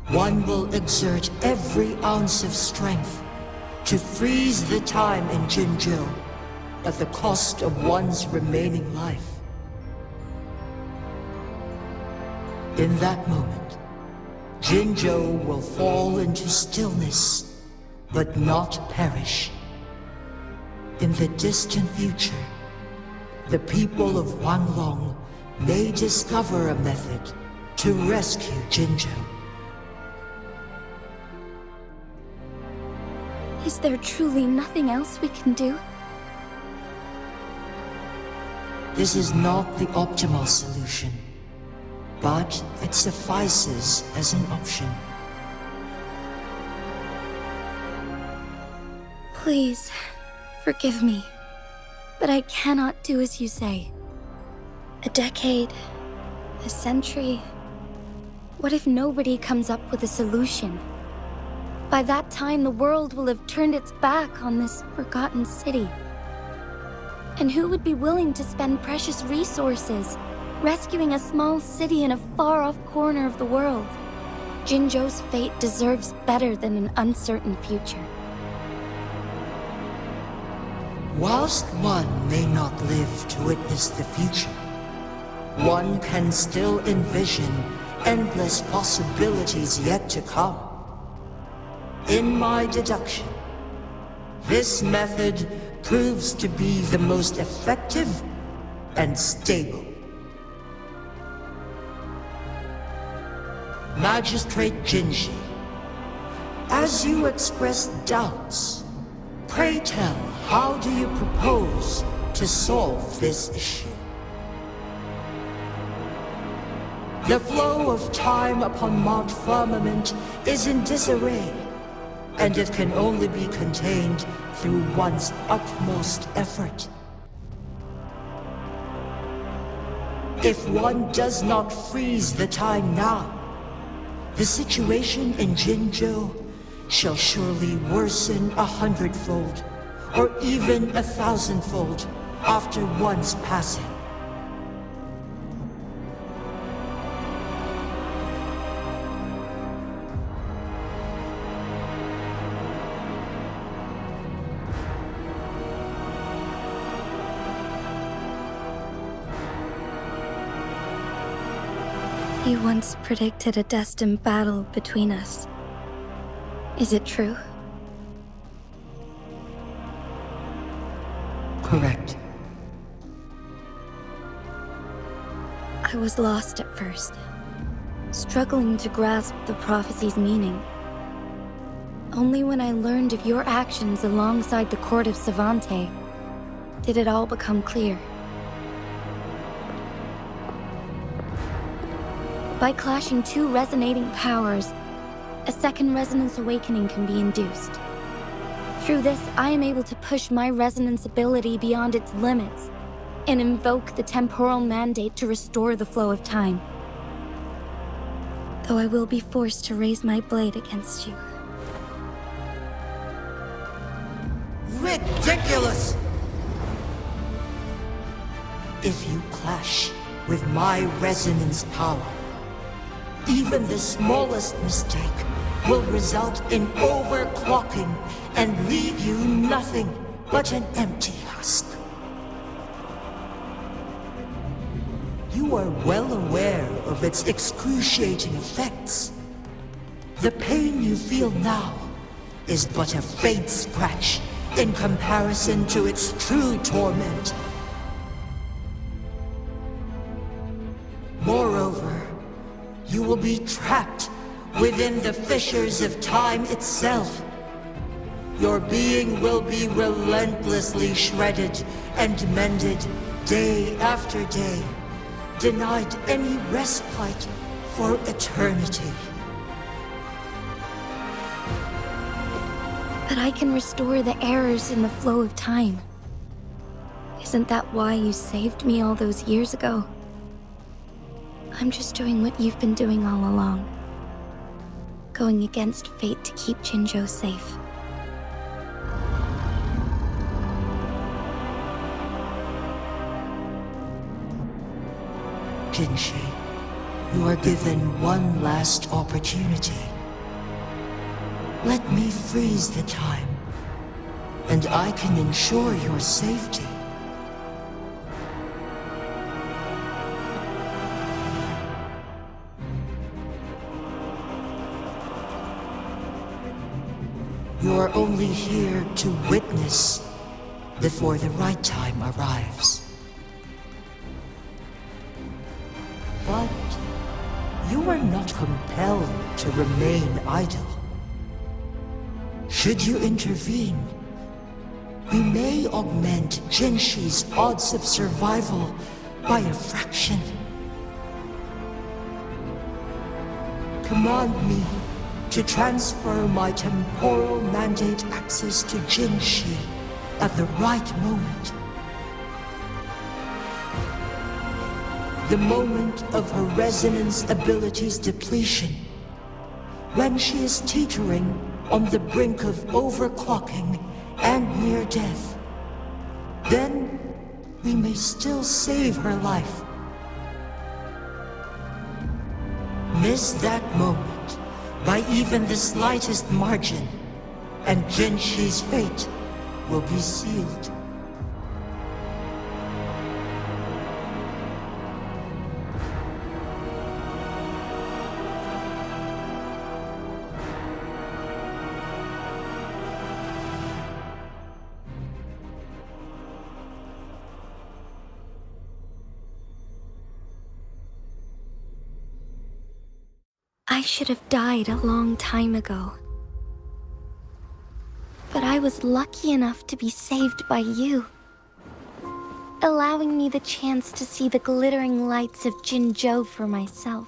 S22: one will exert every ounce of strength to freeze the time in Jinzhou at the cost of one's remaining life. In that moment, Jinzhou will fall into stillness, but not perish. In the distant future, the people of Wanglong may discover a method to rescue Jinzhou.
S16: Is there truly nothing else we can do?
S22: This is not the optimal solution, but it suffices as an option.
S16: Please, forgive me, but I cannot do as you say. A decade, a century. What if nobody comes up with a solution? By that time, the world will have turned its back on this forgotten city. And who would be willing to spend precious resources rescuing a small city in a far-off corner of the world? Jinzhou's fate deserves better than an uncertain future.
S22: Whilst one may not live to witness the future, one can still envision endless possibilities yet to come. In my deduction, this method proves to be the most effective and stable. Magistrate Jinji, as you express doubts, pray tell, how do you propose to solve this issue? The flow of time upon Mount Firmament is in disarray, and it can only be contained through one's utmost effort. If one does not freeze the time now, the situation in Jinzhou shall surely worsen 100-fold, or even 1,000-fold, after one's passing.
S16: You once predicted a destined battle between us. Is it true?
S22: Correct.
S16: I was lost at first, struggling to grasp the prophecy's meaning. Only when I learned of your actions alongside the court of Savante did it all become clear. By clashing two resonating powers, a second resonance awakening can be induced. Through this, I am able to push my resonance ability beyond its limits and invoke the temporal mandate to restore the flow of time. Though I will be forced to raise my blade against you.
S22: Ridiculous! If you clash with my resonance power, even the smallest mistake will result in overclocking and leave you nothing but an empty husk. You are well aware of its excruciating effects. The pain you feel now is but a faint scratch in comparison to its true torment. Moreover, you will be trapped within the fissures of time itself. Your being will be relentlessly shredded and mended day after day, denied any respite for eternity.
S16: But I can restore the errors in the flow of time. Isn't that why you saved me all those years ago? I'm just doing what you've been doing all along. going against fate to keep Jinzhou safe.
S22: Jinshi, you are given one last opportunity. Let me freeze the time, and I can ensure your safety. You're only here to witness before the right time arrives. But you are not compelled to remain idle. Should you intervene, we may augment Jinshi's odds of survival by a fraction. Command me to transfer my temporal mandate access to Jinshi at the right moment. The moment of her resonance ability's depletion, when she is teetering on the brink of overclocking and near death. Then we may still save her life. Miss that moment by even the slightest margin, and Jinshi's fate will be sealed.
S16: I should have died a long time ago. But I was lucky enough to be saved by you, allowing me the chance to see the glittering lights of Jinzhou for myself.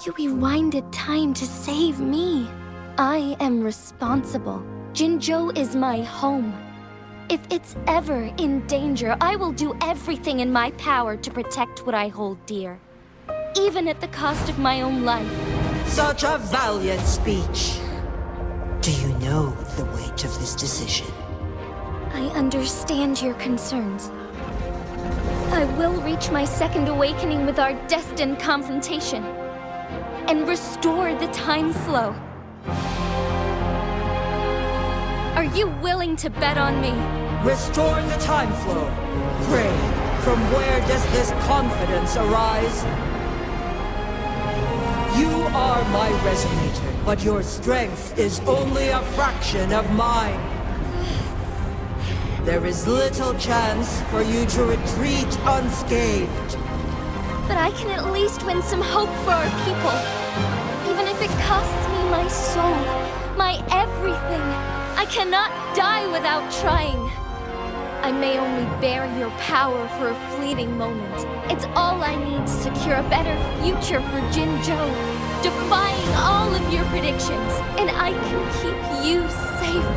S16: You rewinded time to save me. I am responsible. Jinzhou is my home. If it's ever in danger, I will do everything in my power to protect what I hold dear, even at the cost of my own life.
S22: Such a valiant speech. Do you know the weight of this decision?
S16: I understand your concerns. I will reach my second awakening with our destined confrontation and restore the time flow. Are you willing to bet on me?
S22: Restore the time flow. Pray, from where does this confidence arise? You are my resonator, but your strength is only a fraction of mine. There is little chance for you to retreat unscathed.
S16: But I can at least win some hope for our people. Even if it costs me my soul, my everything. I cannot die without trying. I may only bear your power for a fleeting moment. It's all I need to secure a better future for Jinzhou, defying all of your predictions, and I can keep you safe.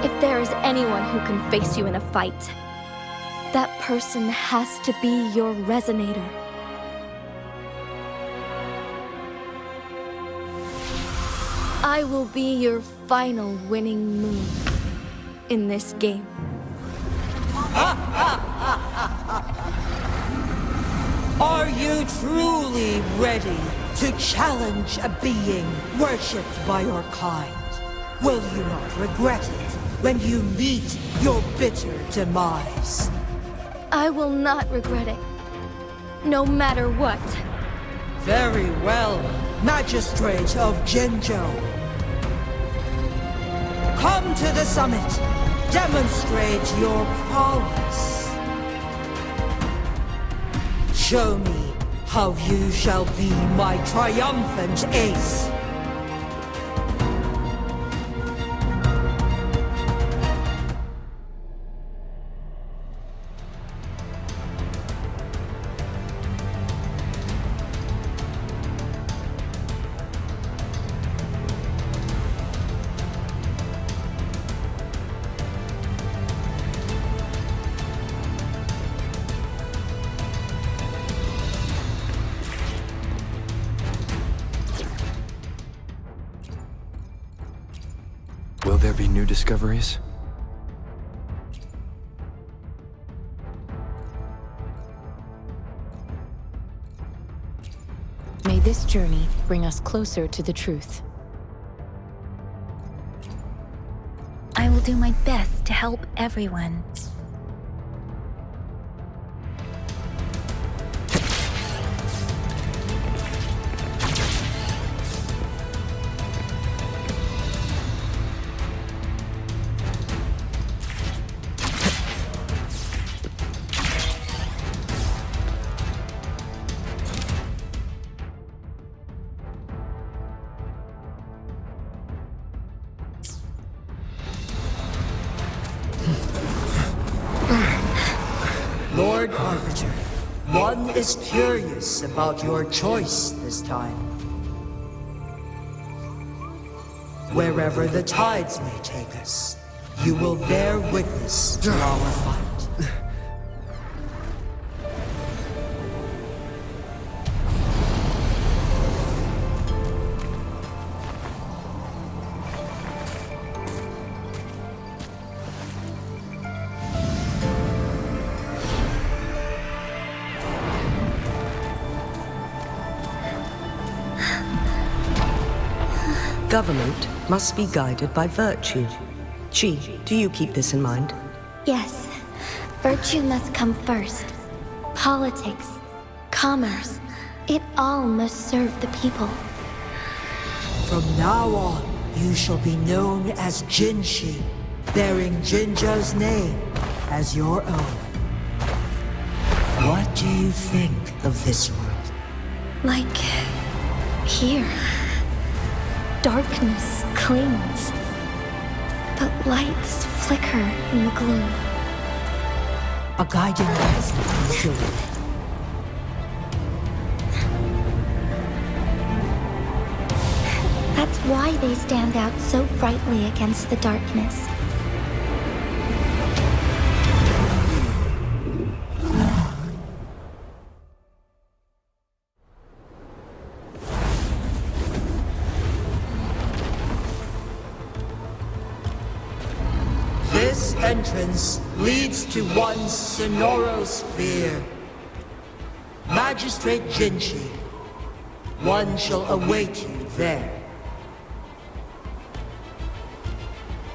S16: If there is anyone who can face you in a fight, that person has to be your resonator. I will be your final winning move in this game.
S22: Are you truly ready to challenge a being worshipped by your kind? Will you not regret it when you meet your bitter demise?
S16: I will not regret it, no matter what.
S22: Very well, Magistrate of Jinzhou. Come to the summit. Demonstrate your prowess. Show me how you shall be my triumphant ace.
S4: Will there be new discoveries?
S17: May this journey bring us closer to the truth.
S1: I will do my best to help everyone.
S22: Lord Arbiter, one is curious about your choice this time. Wherever the tides may take us, you will bear witness to our fight.
S10: Government must be guided by virtue. Chi, do you keep this in mind?
S16: Yes, virtue must come first. Politics, commerce, it all must serve the people.
S22: From now on, you shall be known as Jinshi, bearing Jinzhou's name as your own. What do you think of this world?
S16: Like here. Darkness clings, but lights flicker in the gloom.
S22: A guiding light, usually.
S16: That's why they stand out so brightly against the darkness.
S22: This entrance leads to one Sonoro sphere. Magistrate Jinshi, one shall await you there.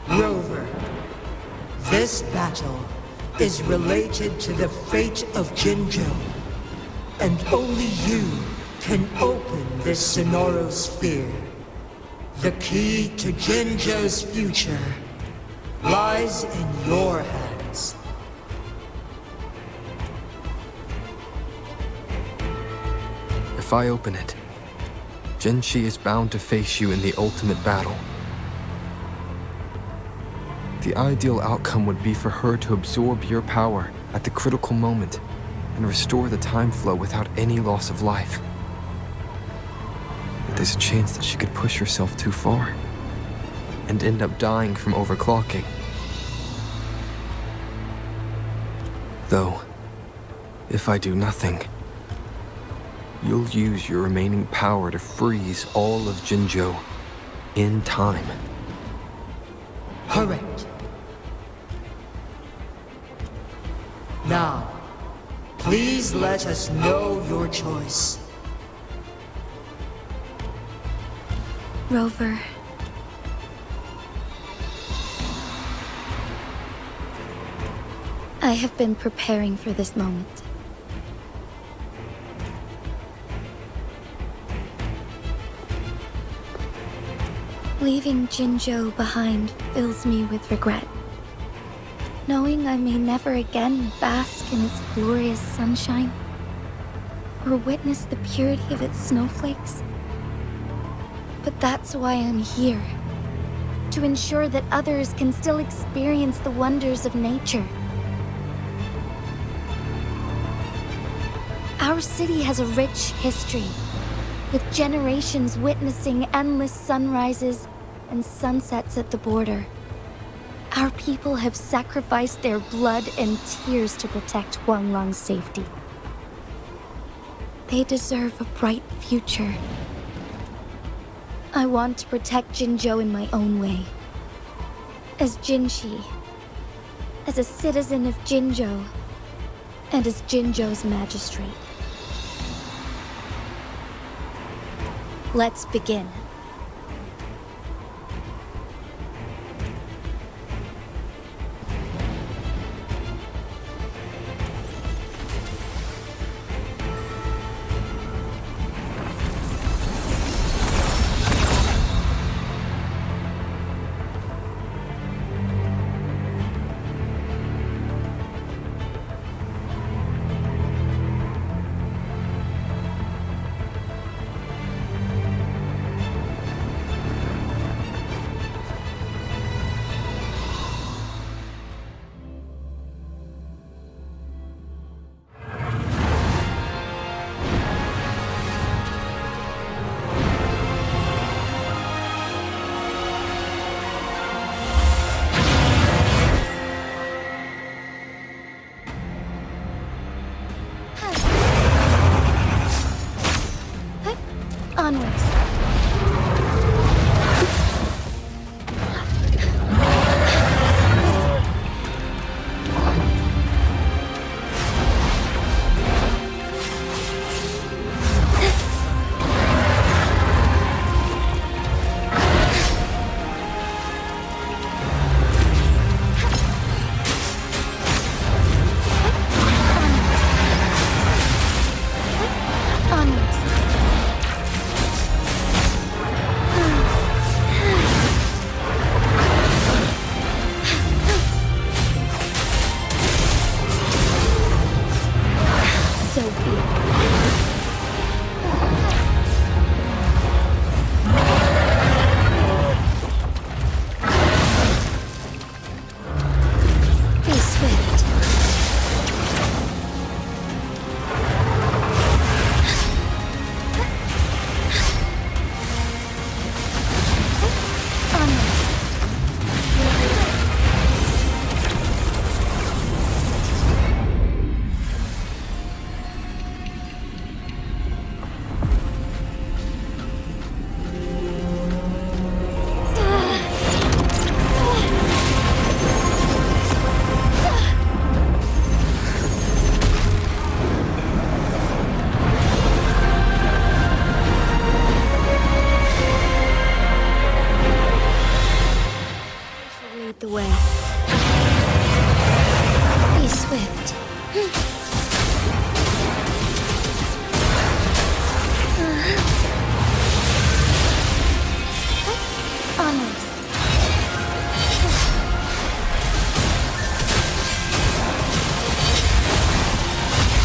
S22: Rover, this battle is related to the fate of Jinzhou, and only you can open this Sonoro sphere. The key to Jinzhou's future lies in your hands.
S4: If I open it, Jinshi is bound to face you in the ultimate battle. The ideal outcome would be for her to absorb your power at the critical moment and restore the time flow without any loss of life. But there's a chance that she could push herself too far and end up dying from overclocking. Though, if I do nothing, you'll use your remaining power to freeze all of Jinzhou in time.
S22: Correct. Now, please let us know your choice.
S16: Rover. I have been preparing for this moment. Leaving Jinzhou behind fills me with regret. Knowing I may never again bask in its glorious sunshine, or witness the purity of its snowflakes. But that's why I'm here. To ensure that others can still experience the wonders of nature. Our city has a rich history, with generations witnessing endless sunrises and sunsets at the border. Our people have sacrificed their blood and tears to protect Huanglang's safety. They deserve a bright future. I want to protect Jinzhou in my own way. As Jinshi, as a citizen of Jinzhou, and as Jinzhou's magistrate. Let's begin. Onwards. The way. Be swift. Onwards.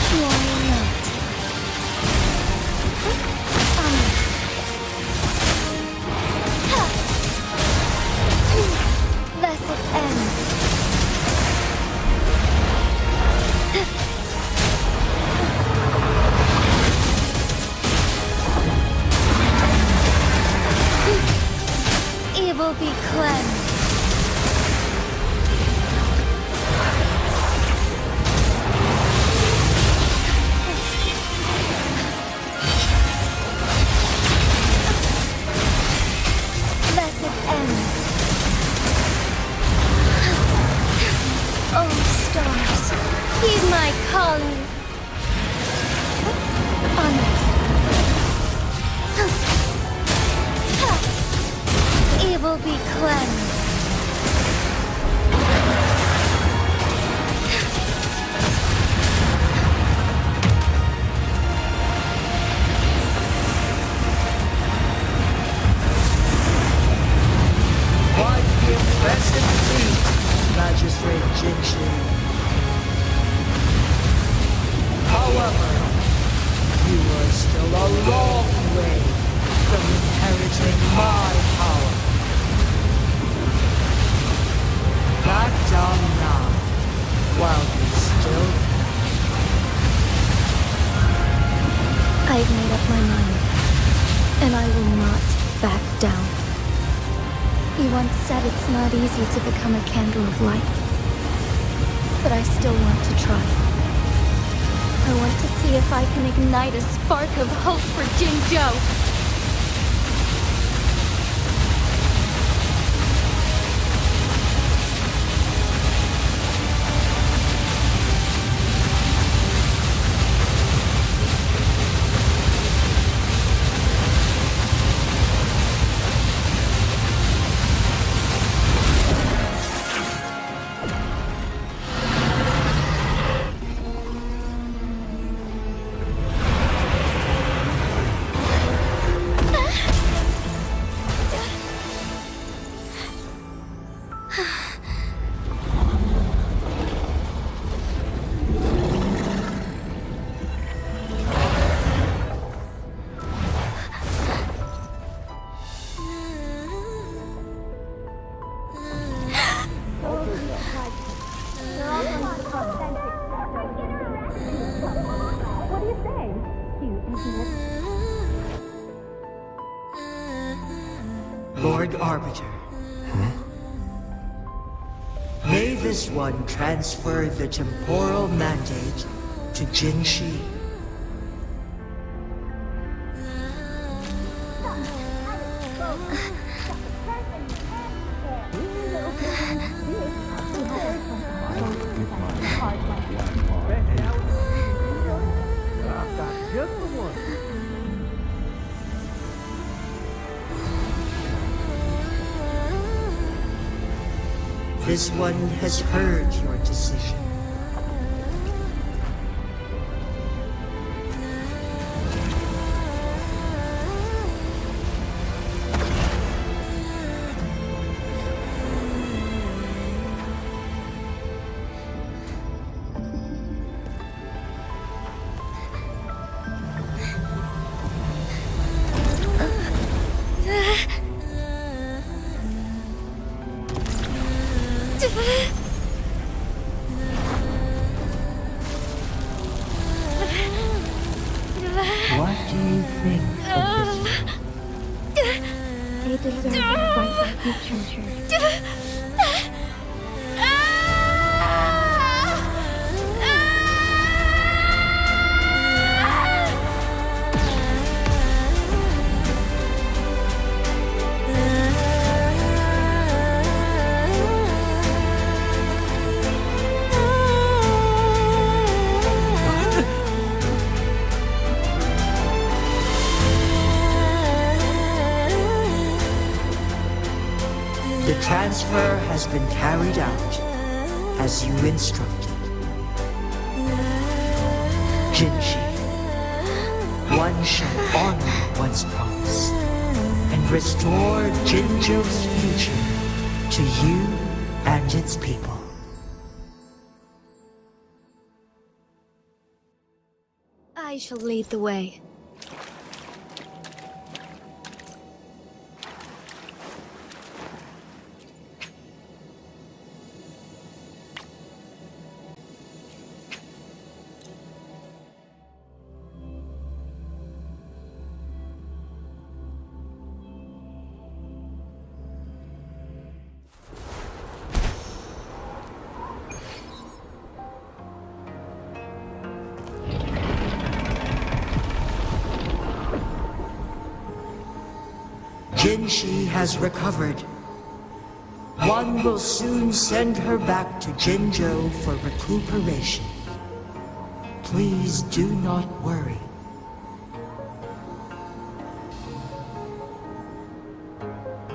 S16: Flying out. Onwards. Thus it ends. Evil be cleansed. Thus it ends. Oh, stars, heed my calling. Onwards. Evil be cleansed.
S22: By the impressive feat, Magistrate Jinshi. However, you are still a long way from inheriting my power. Back down now, while you still
S16: I've made up my mind, and I will not back down. You once said it's not easy to become a candle of light, but I still want to try. I want to see if I can ignite a spark of hope for Jinzhou.
S22: Lord Arbiter. May this one transfer the temporal mandate to Jinshi. This one has heard your decision. What do you think of this?
S8: They deserve a fight like you, treasure.
S22: The transfer has been carried out as you instructed. Jinshi, one shall honor one's promise and restore Jinjo's future to you and its people.
S16: I shall lead the way.
S22: Jinshi has recovered. One will soon send her back to Jinjo for recuperation. Please do not worry.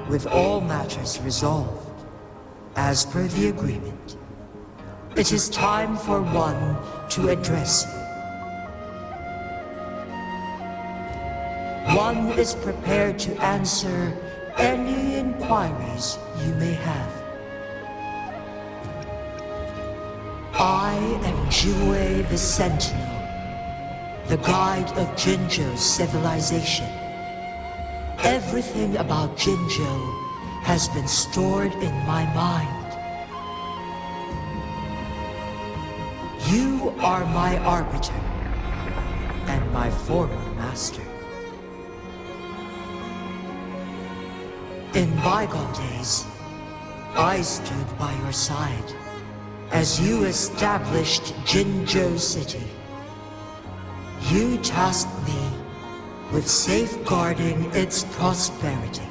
S22: With all matters resolved, as per the agreement, it is time for one to address you. One is prepared to answer any inquiries you may have. I am Jue the Sentinel, the guide of Jinjo's civilization. Everything about Jinjo has been stored in my mind. You are my arbiter and my former master. In bygone days, I stood by your side as you established Jinjo City. You tasked me with safeguarding its prosperity.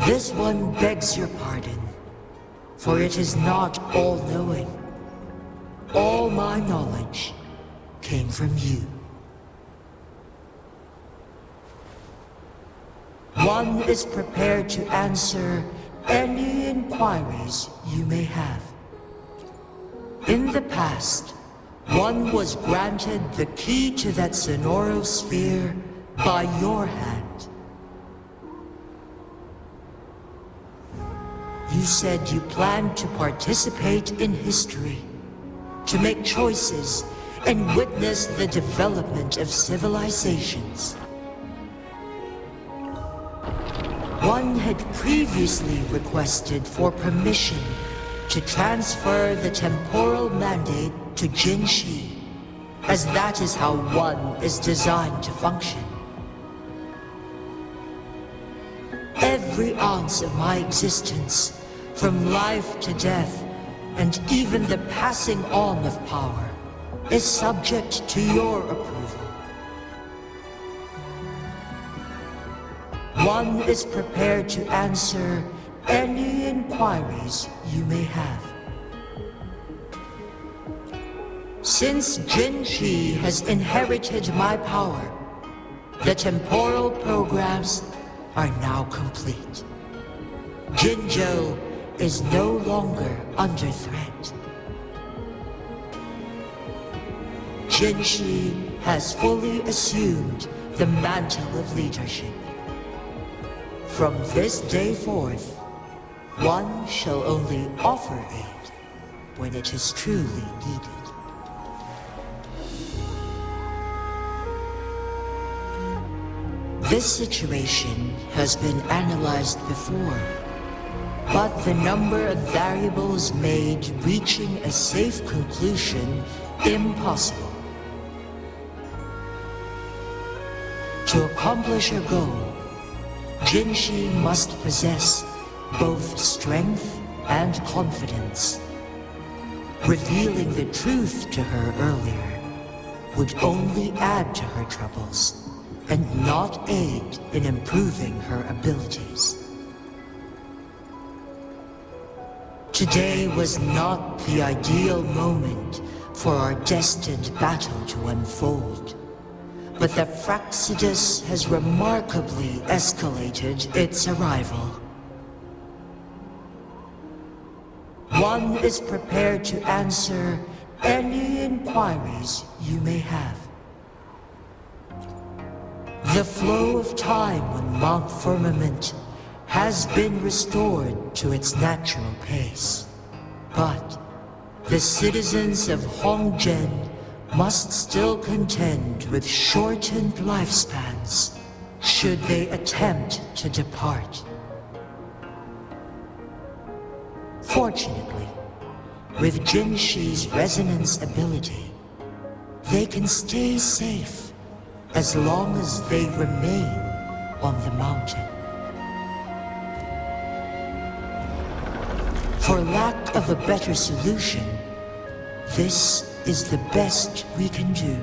S22: This one begs your pardon, for it is not all-knowing. All my knowledge came from you. One is prepared to answer any inquiries you may have. In the past, one was granted the key to that Sonoro sphere by your hand. You said you planned to participate in history, to make choices and witness the development of civilizations. One had previously requested for permission to transfer the temporal mandate to Jinshi, as that is how one is designed to function. Every ounce of my existence, from life to death, and even the passing on of power, is subject to your approval. One is prepared to answer any inquiries you may have. Since Jinshi has inherited my power, the temporal programs are now complete. Jinzhou is no longer under threat. Jinshi has fully assumed the mantle of leadership. From this day forth, one shall only offer aid when it is truly needed. This situation has been analyzed before, but the number of variables made reaching a safe conclusion impossible. To accomplish her goal, Jinshi must possess both strength and confidence. Revealing the truth to her earlier would only add to her troubles and not aid in improving her abilities. Today was not the ideal moment for our destined battle to unfold, but the Fraxidus has remarkably escalated its arrival. One is prepared to answer any inquiries you may have. The flow of time on Mount Firmament has been restored to its natural pace, but the citizens of Hongzhen must still contend with shortened lifespans should they attempt to depart. Fortunately, with Jinshi's resonance ability, they can stay safe as long as they remain on the mountain. For lack of a better solution, this is the best we can do.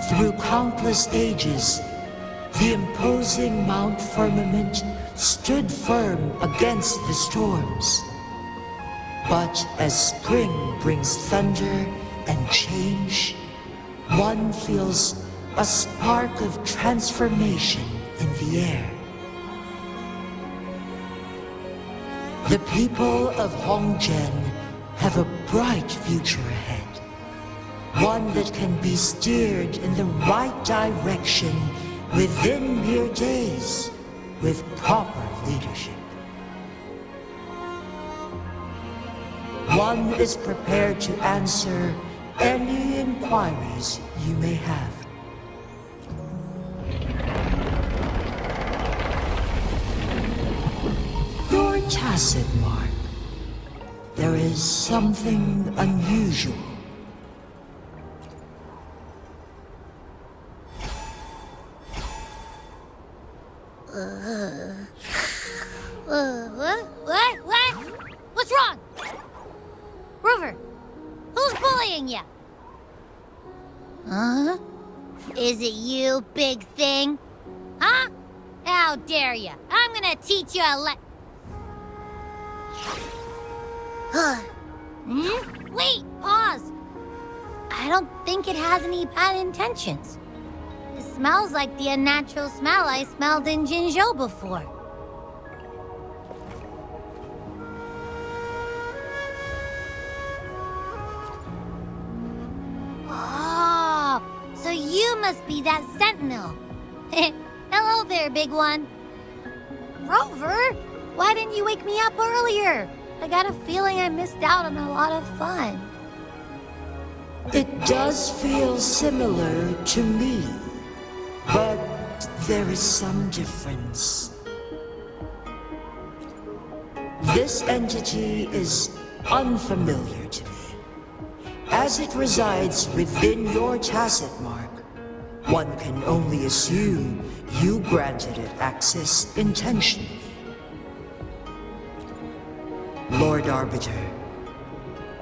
S22: Through countless ages, the imposing Mount Firmament stood firm against the storms. But as spring brings thunder and change, one feels a spark of transformation in the air. The people of Hongzhen have a bright future ahead. One that can be steered in the right direction within mere days with proper leadership. One is prepared to answer any inquiries you may have. You're tacit, Mark. There is something unusual.
S7: What? What's wrong? Rover, who's bullying you? Huh? Is it you, big thing? Huh? How dare you? I'm gonna teach you a Wait, pause. I don't think it has any bad intentions. It smells like the unnatural smell I smelled in Jinzhou before. Oh, so you must be that sentinel. Hello there, big one. Rover, why didn't you wake me up earlier? I got a feeling I missed out on a lot of fun.
S22: It does feel similar to me, but there is some difference. This entity is unfamiliar to me. As it resides within your tacit mark, one can only assume you granted it access intentionally. Lord Arbiter,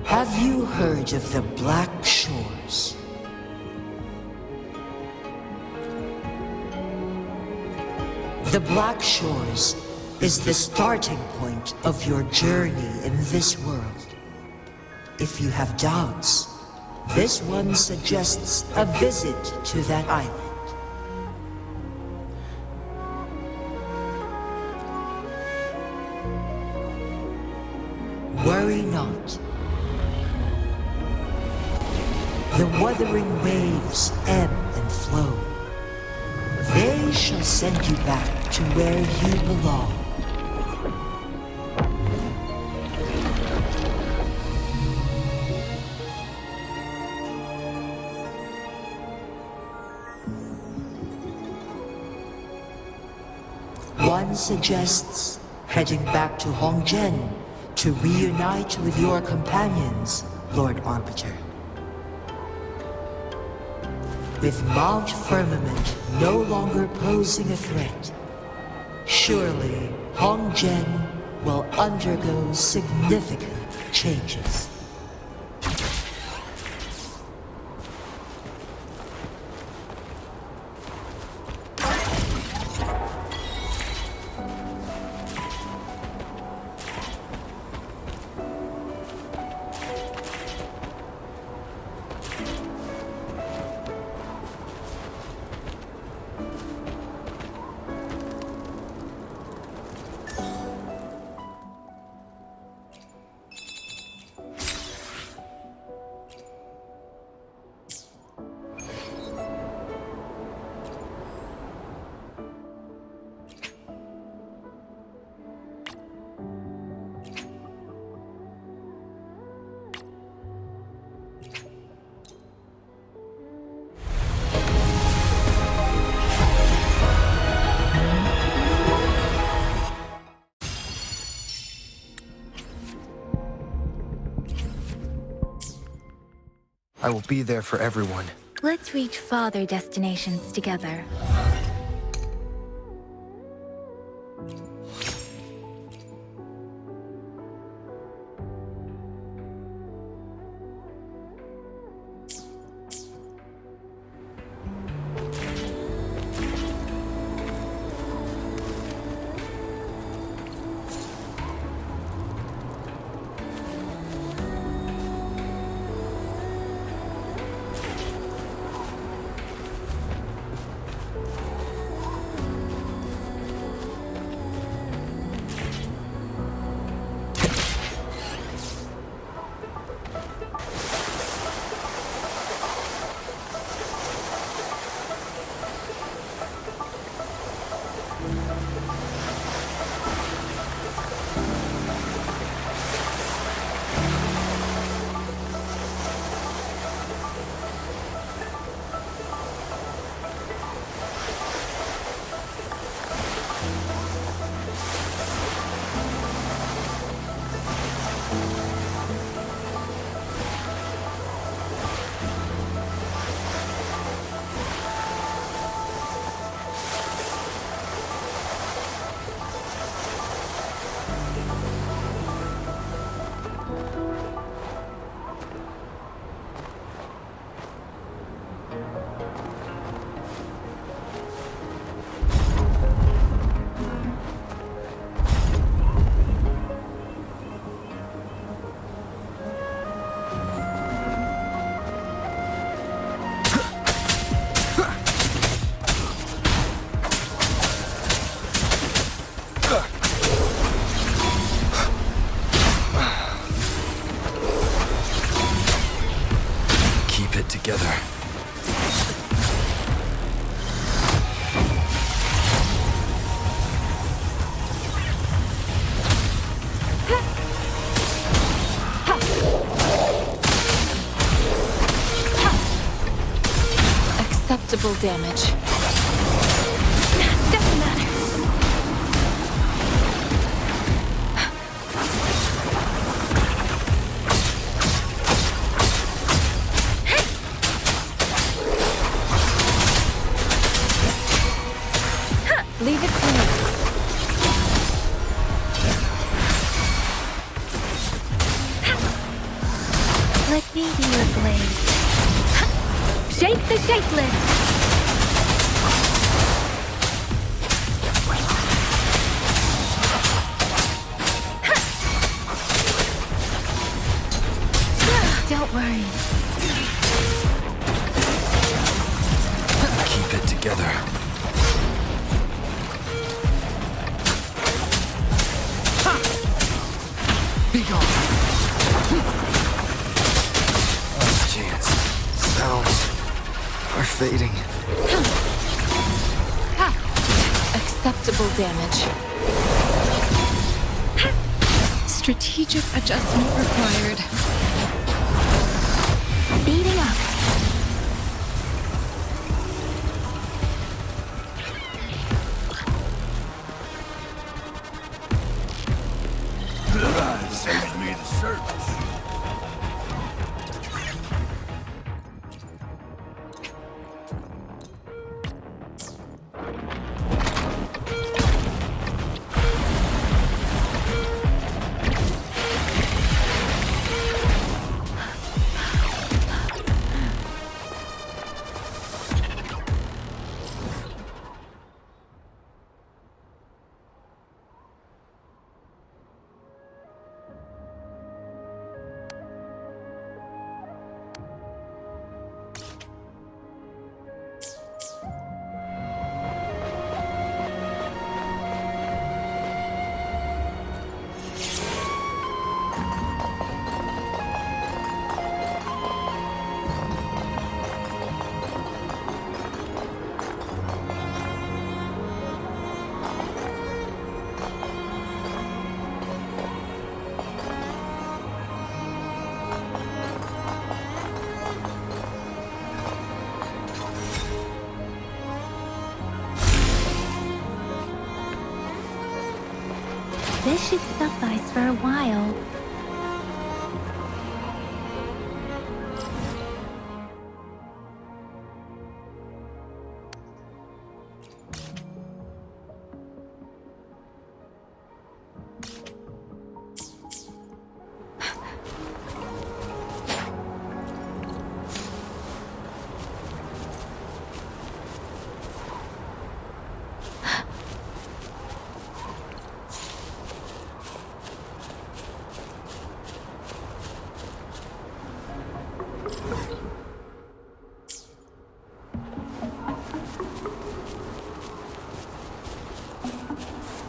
S22: have you heard of the Black Shores? The Black Shores is the starting point of your journey in this world. If you have doubts, this one suggests a visit to that island. Worry not. The wuthering waves ebb and flow. They shall send you back to where you belong. One suggests heading back to Hongzhen to reunite with your companions, Lord Arbiter. With Mount Firmament no longer posing a threat, surely Hongzhen will undergo significant changes.
S4: I will be there for everyone.
S1: Let's reach farther destinations together.
S4: Together.
S14: Acceptable damage.
S21: Leave it to me.
S1: Let me be your blade. Shake the shapeless! Don't worry.
S4: Keep it together. Be gone. Last chance. Sounds are fading.
S14: Acceptable damage. Strategic adjustment required.
S1: Speeding up.
S19: Saves me the search.
S1: This should suffice for a while.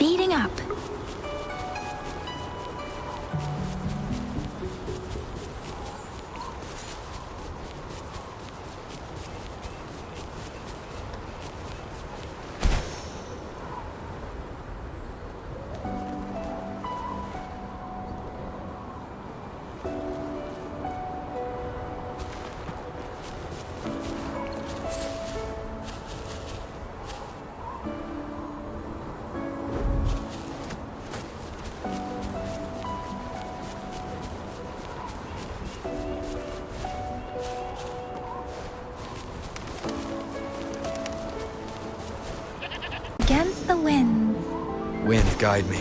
S1: Speeding up. Against the winds.
S4: Wind, guide me.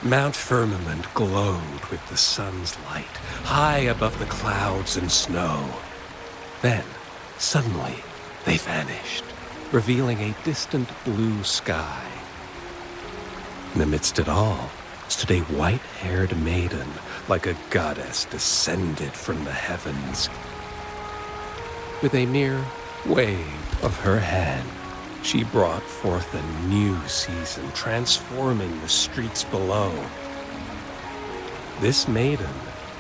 S6: Mount Firmament glowed with the sun's light, high above the clouds and snow. Then, suddenly, they vanished, revealing a distant blue sky. And amidst it all stood a white-haired maiden, like a goddess descended from the heavens. With a mere wave of her hand, she brought forth a new season, transforming the streets below. This maiden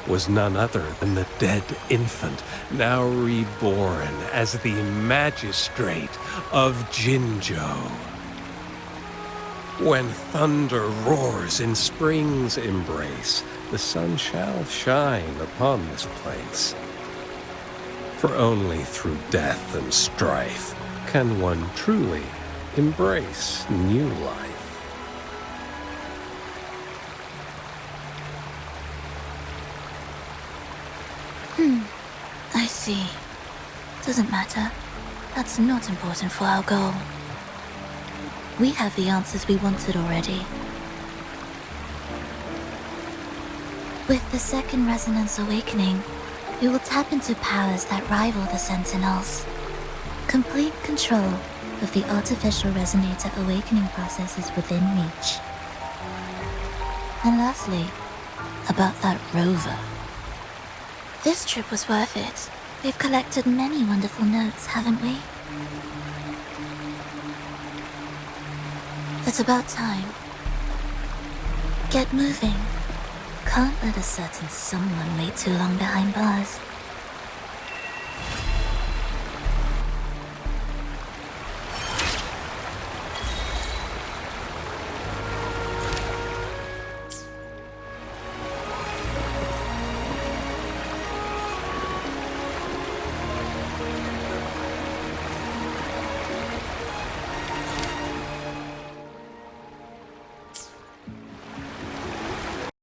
S6: was none other than the dead infant, now reborn as the magistrate of Jinzhou. When thunder roars in spring's embrace, the sun shall shine upon this place. For only through death and strife can one truly
S15: embrace new life.
S18: I see. Doesn't matter. That's not important for our goal. We have the answers we wanted already. With the second resonance awakening, we will tap into powers that rival the Sentinels. Complete control of the artificial resonator awakening process is within reach. And lastly, about that rover. This trip was worth it. We've collected many wonderful notes, haven't we? It's about time. Get moving. Can't let a certain someone wait too long behind bars.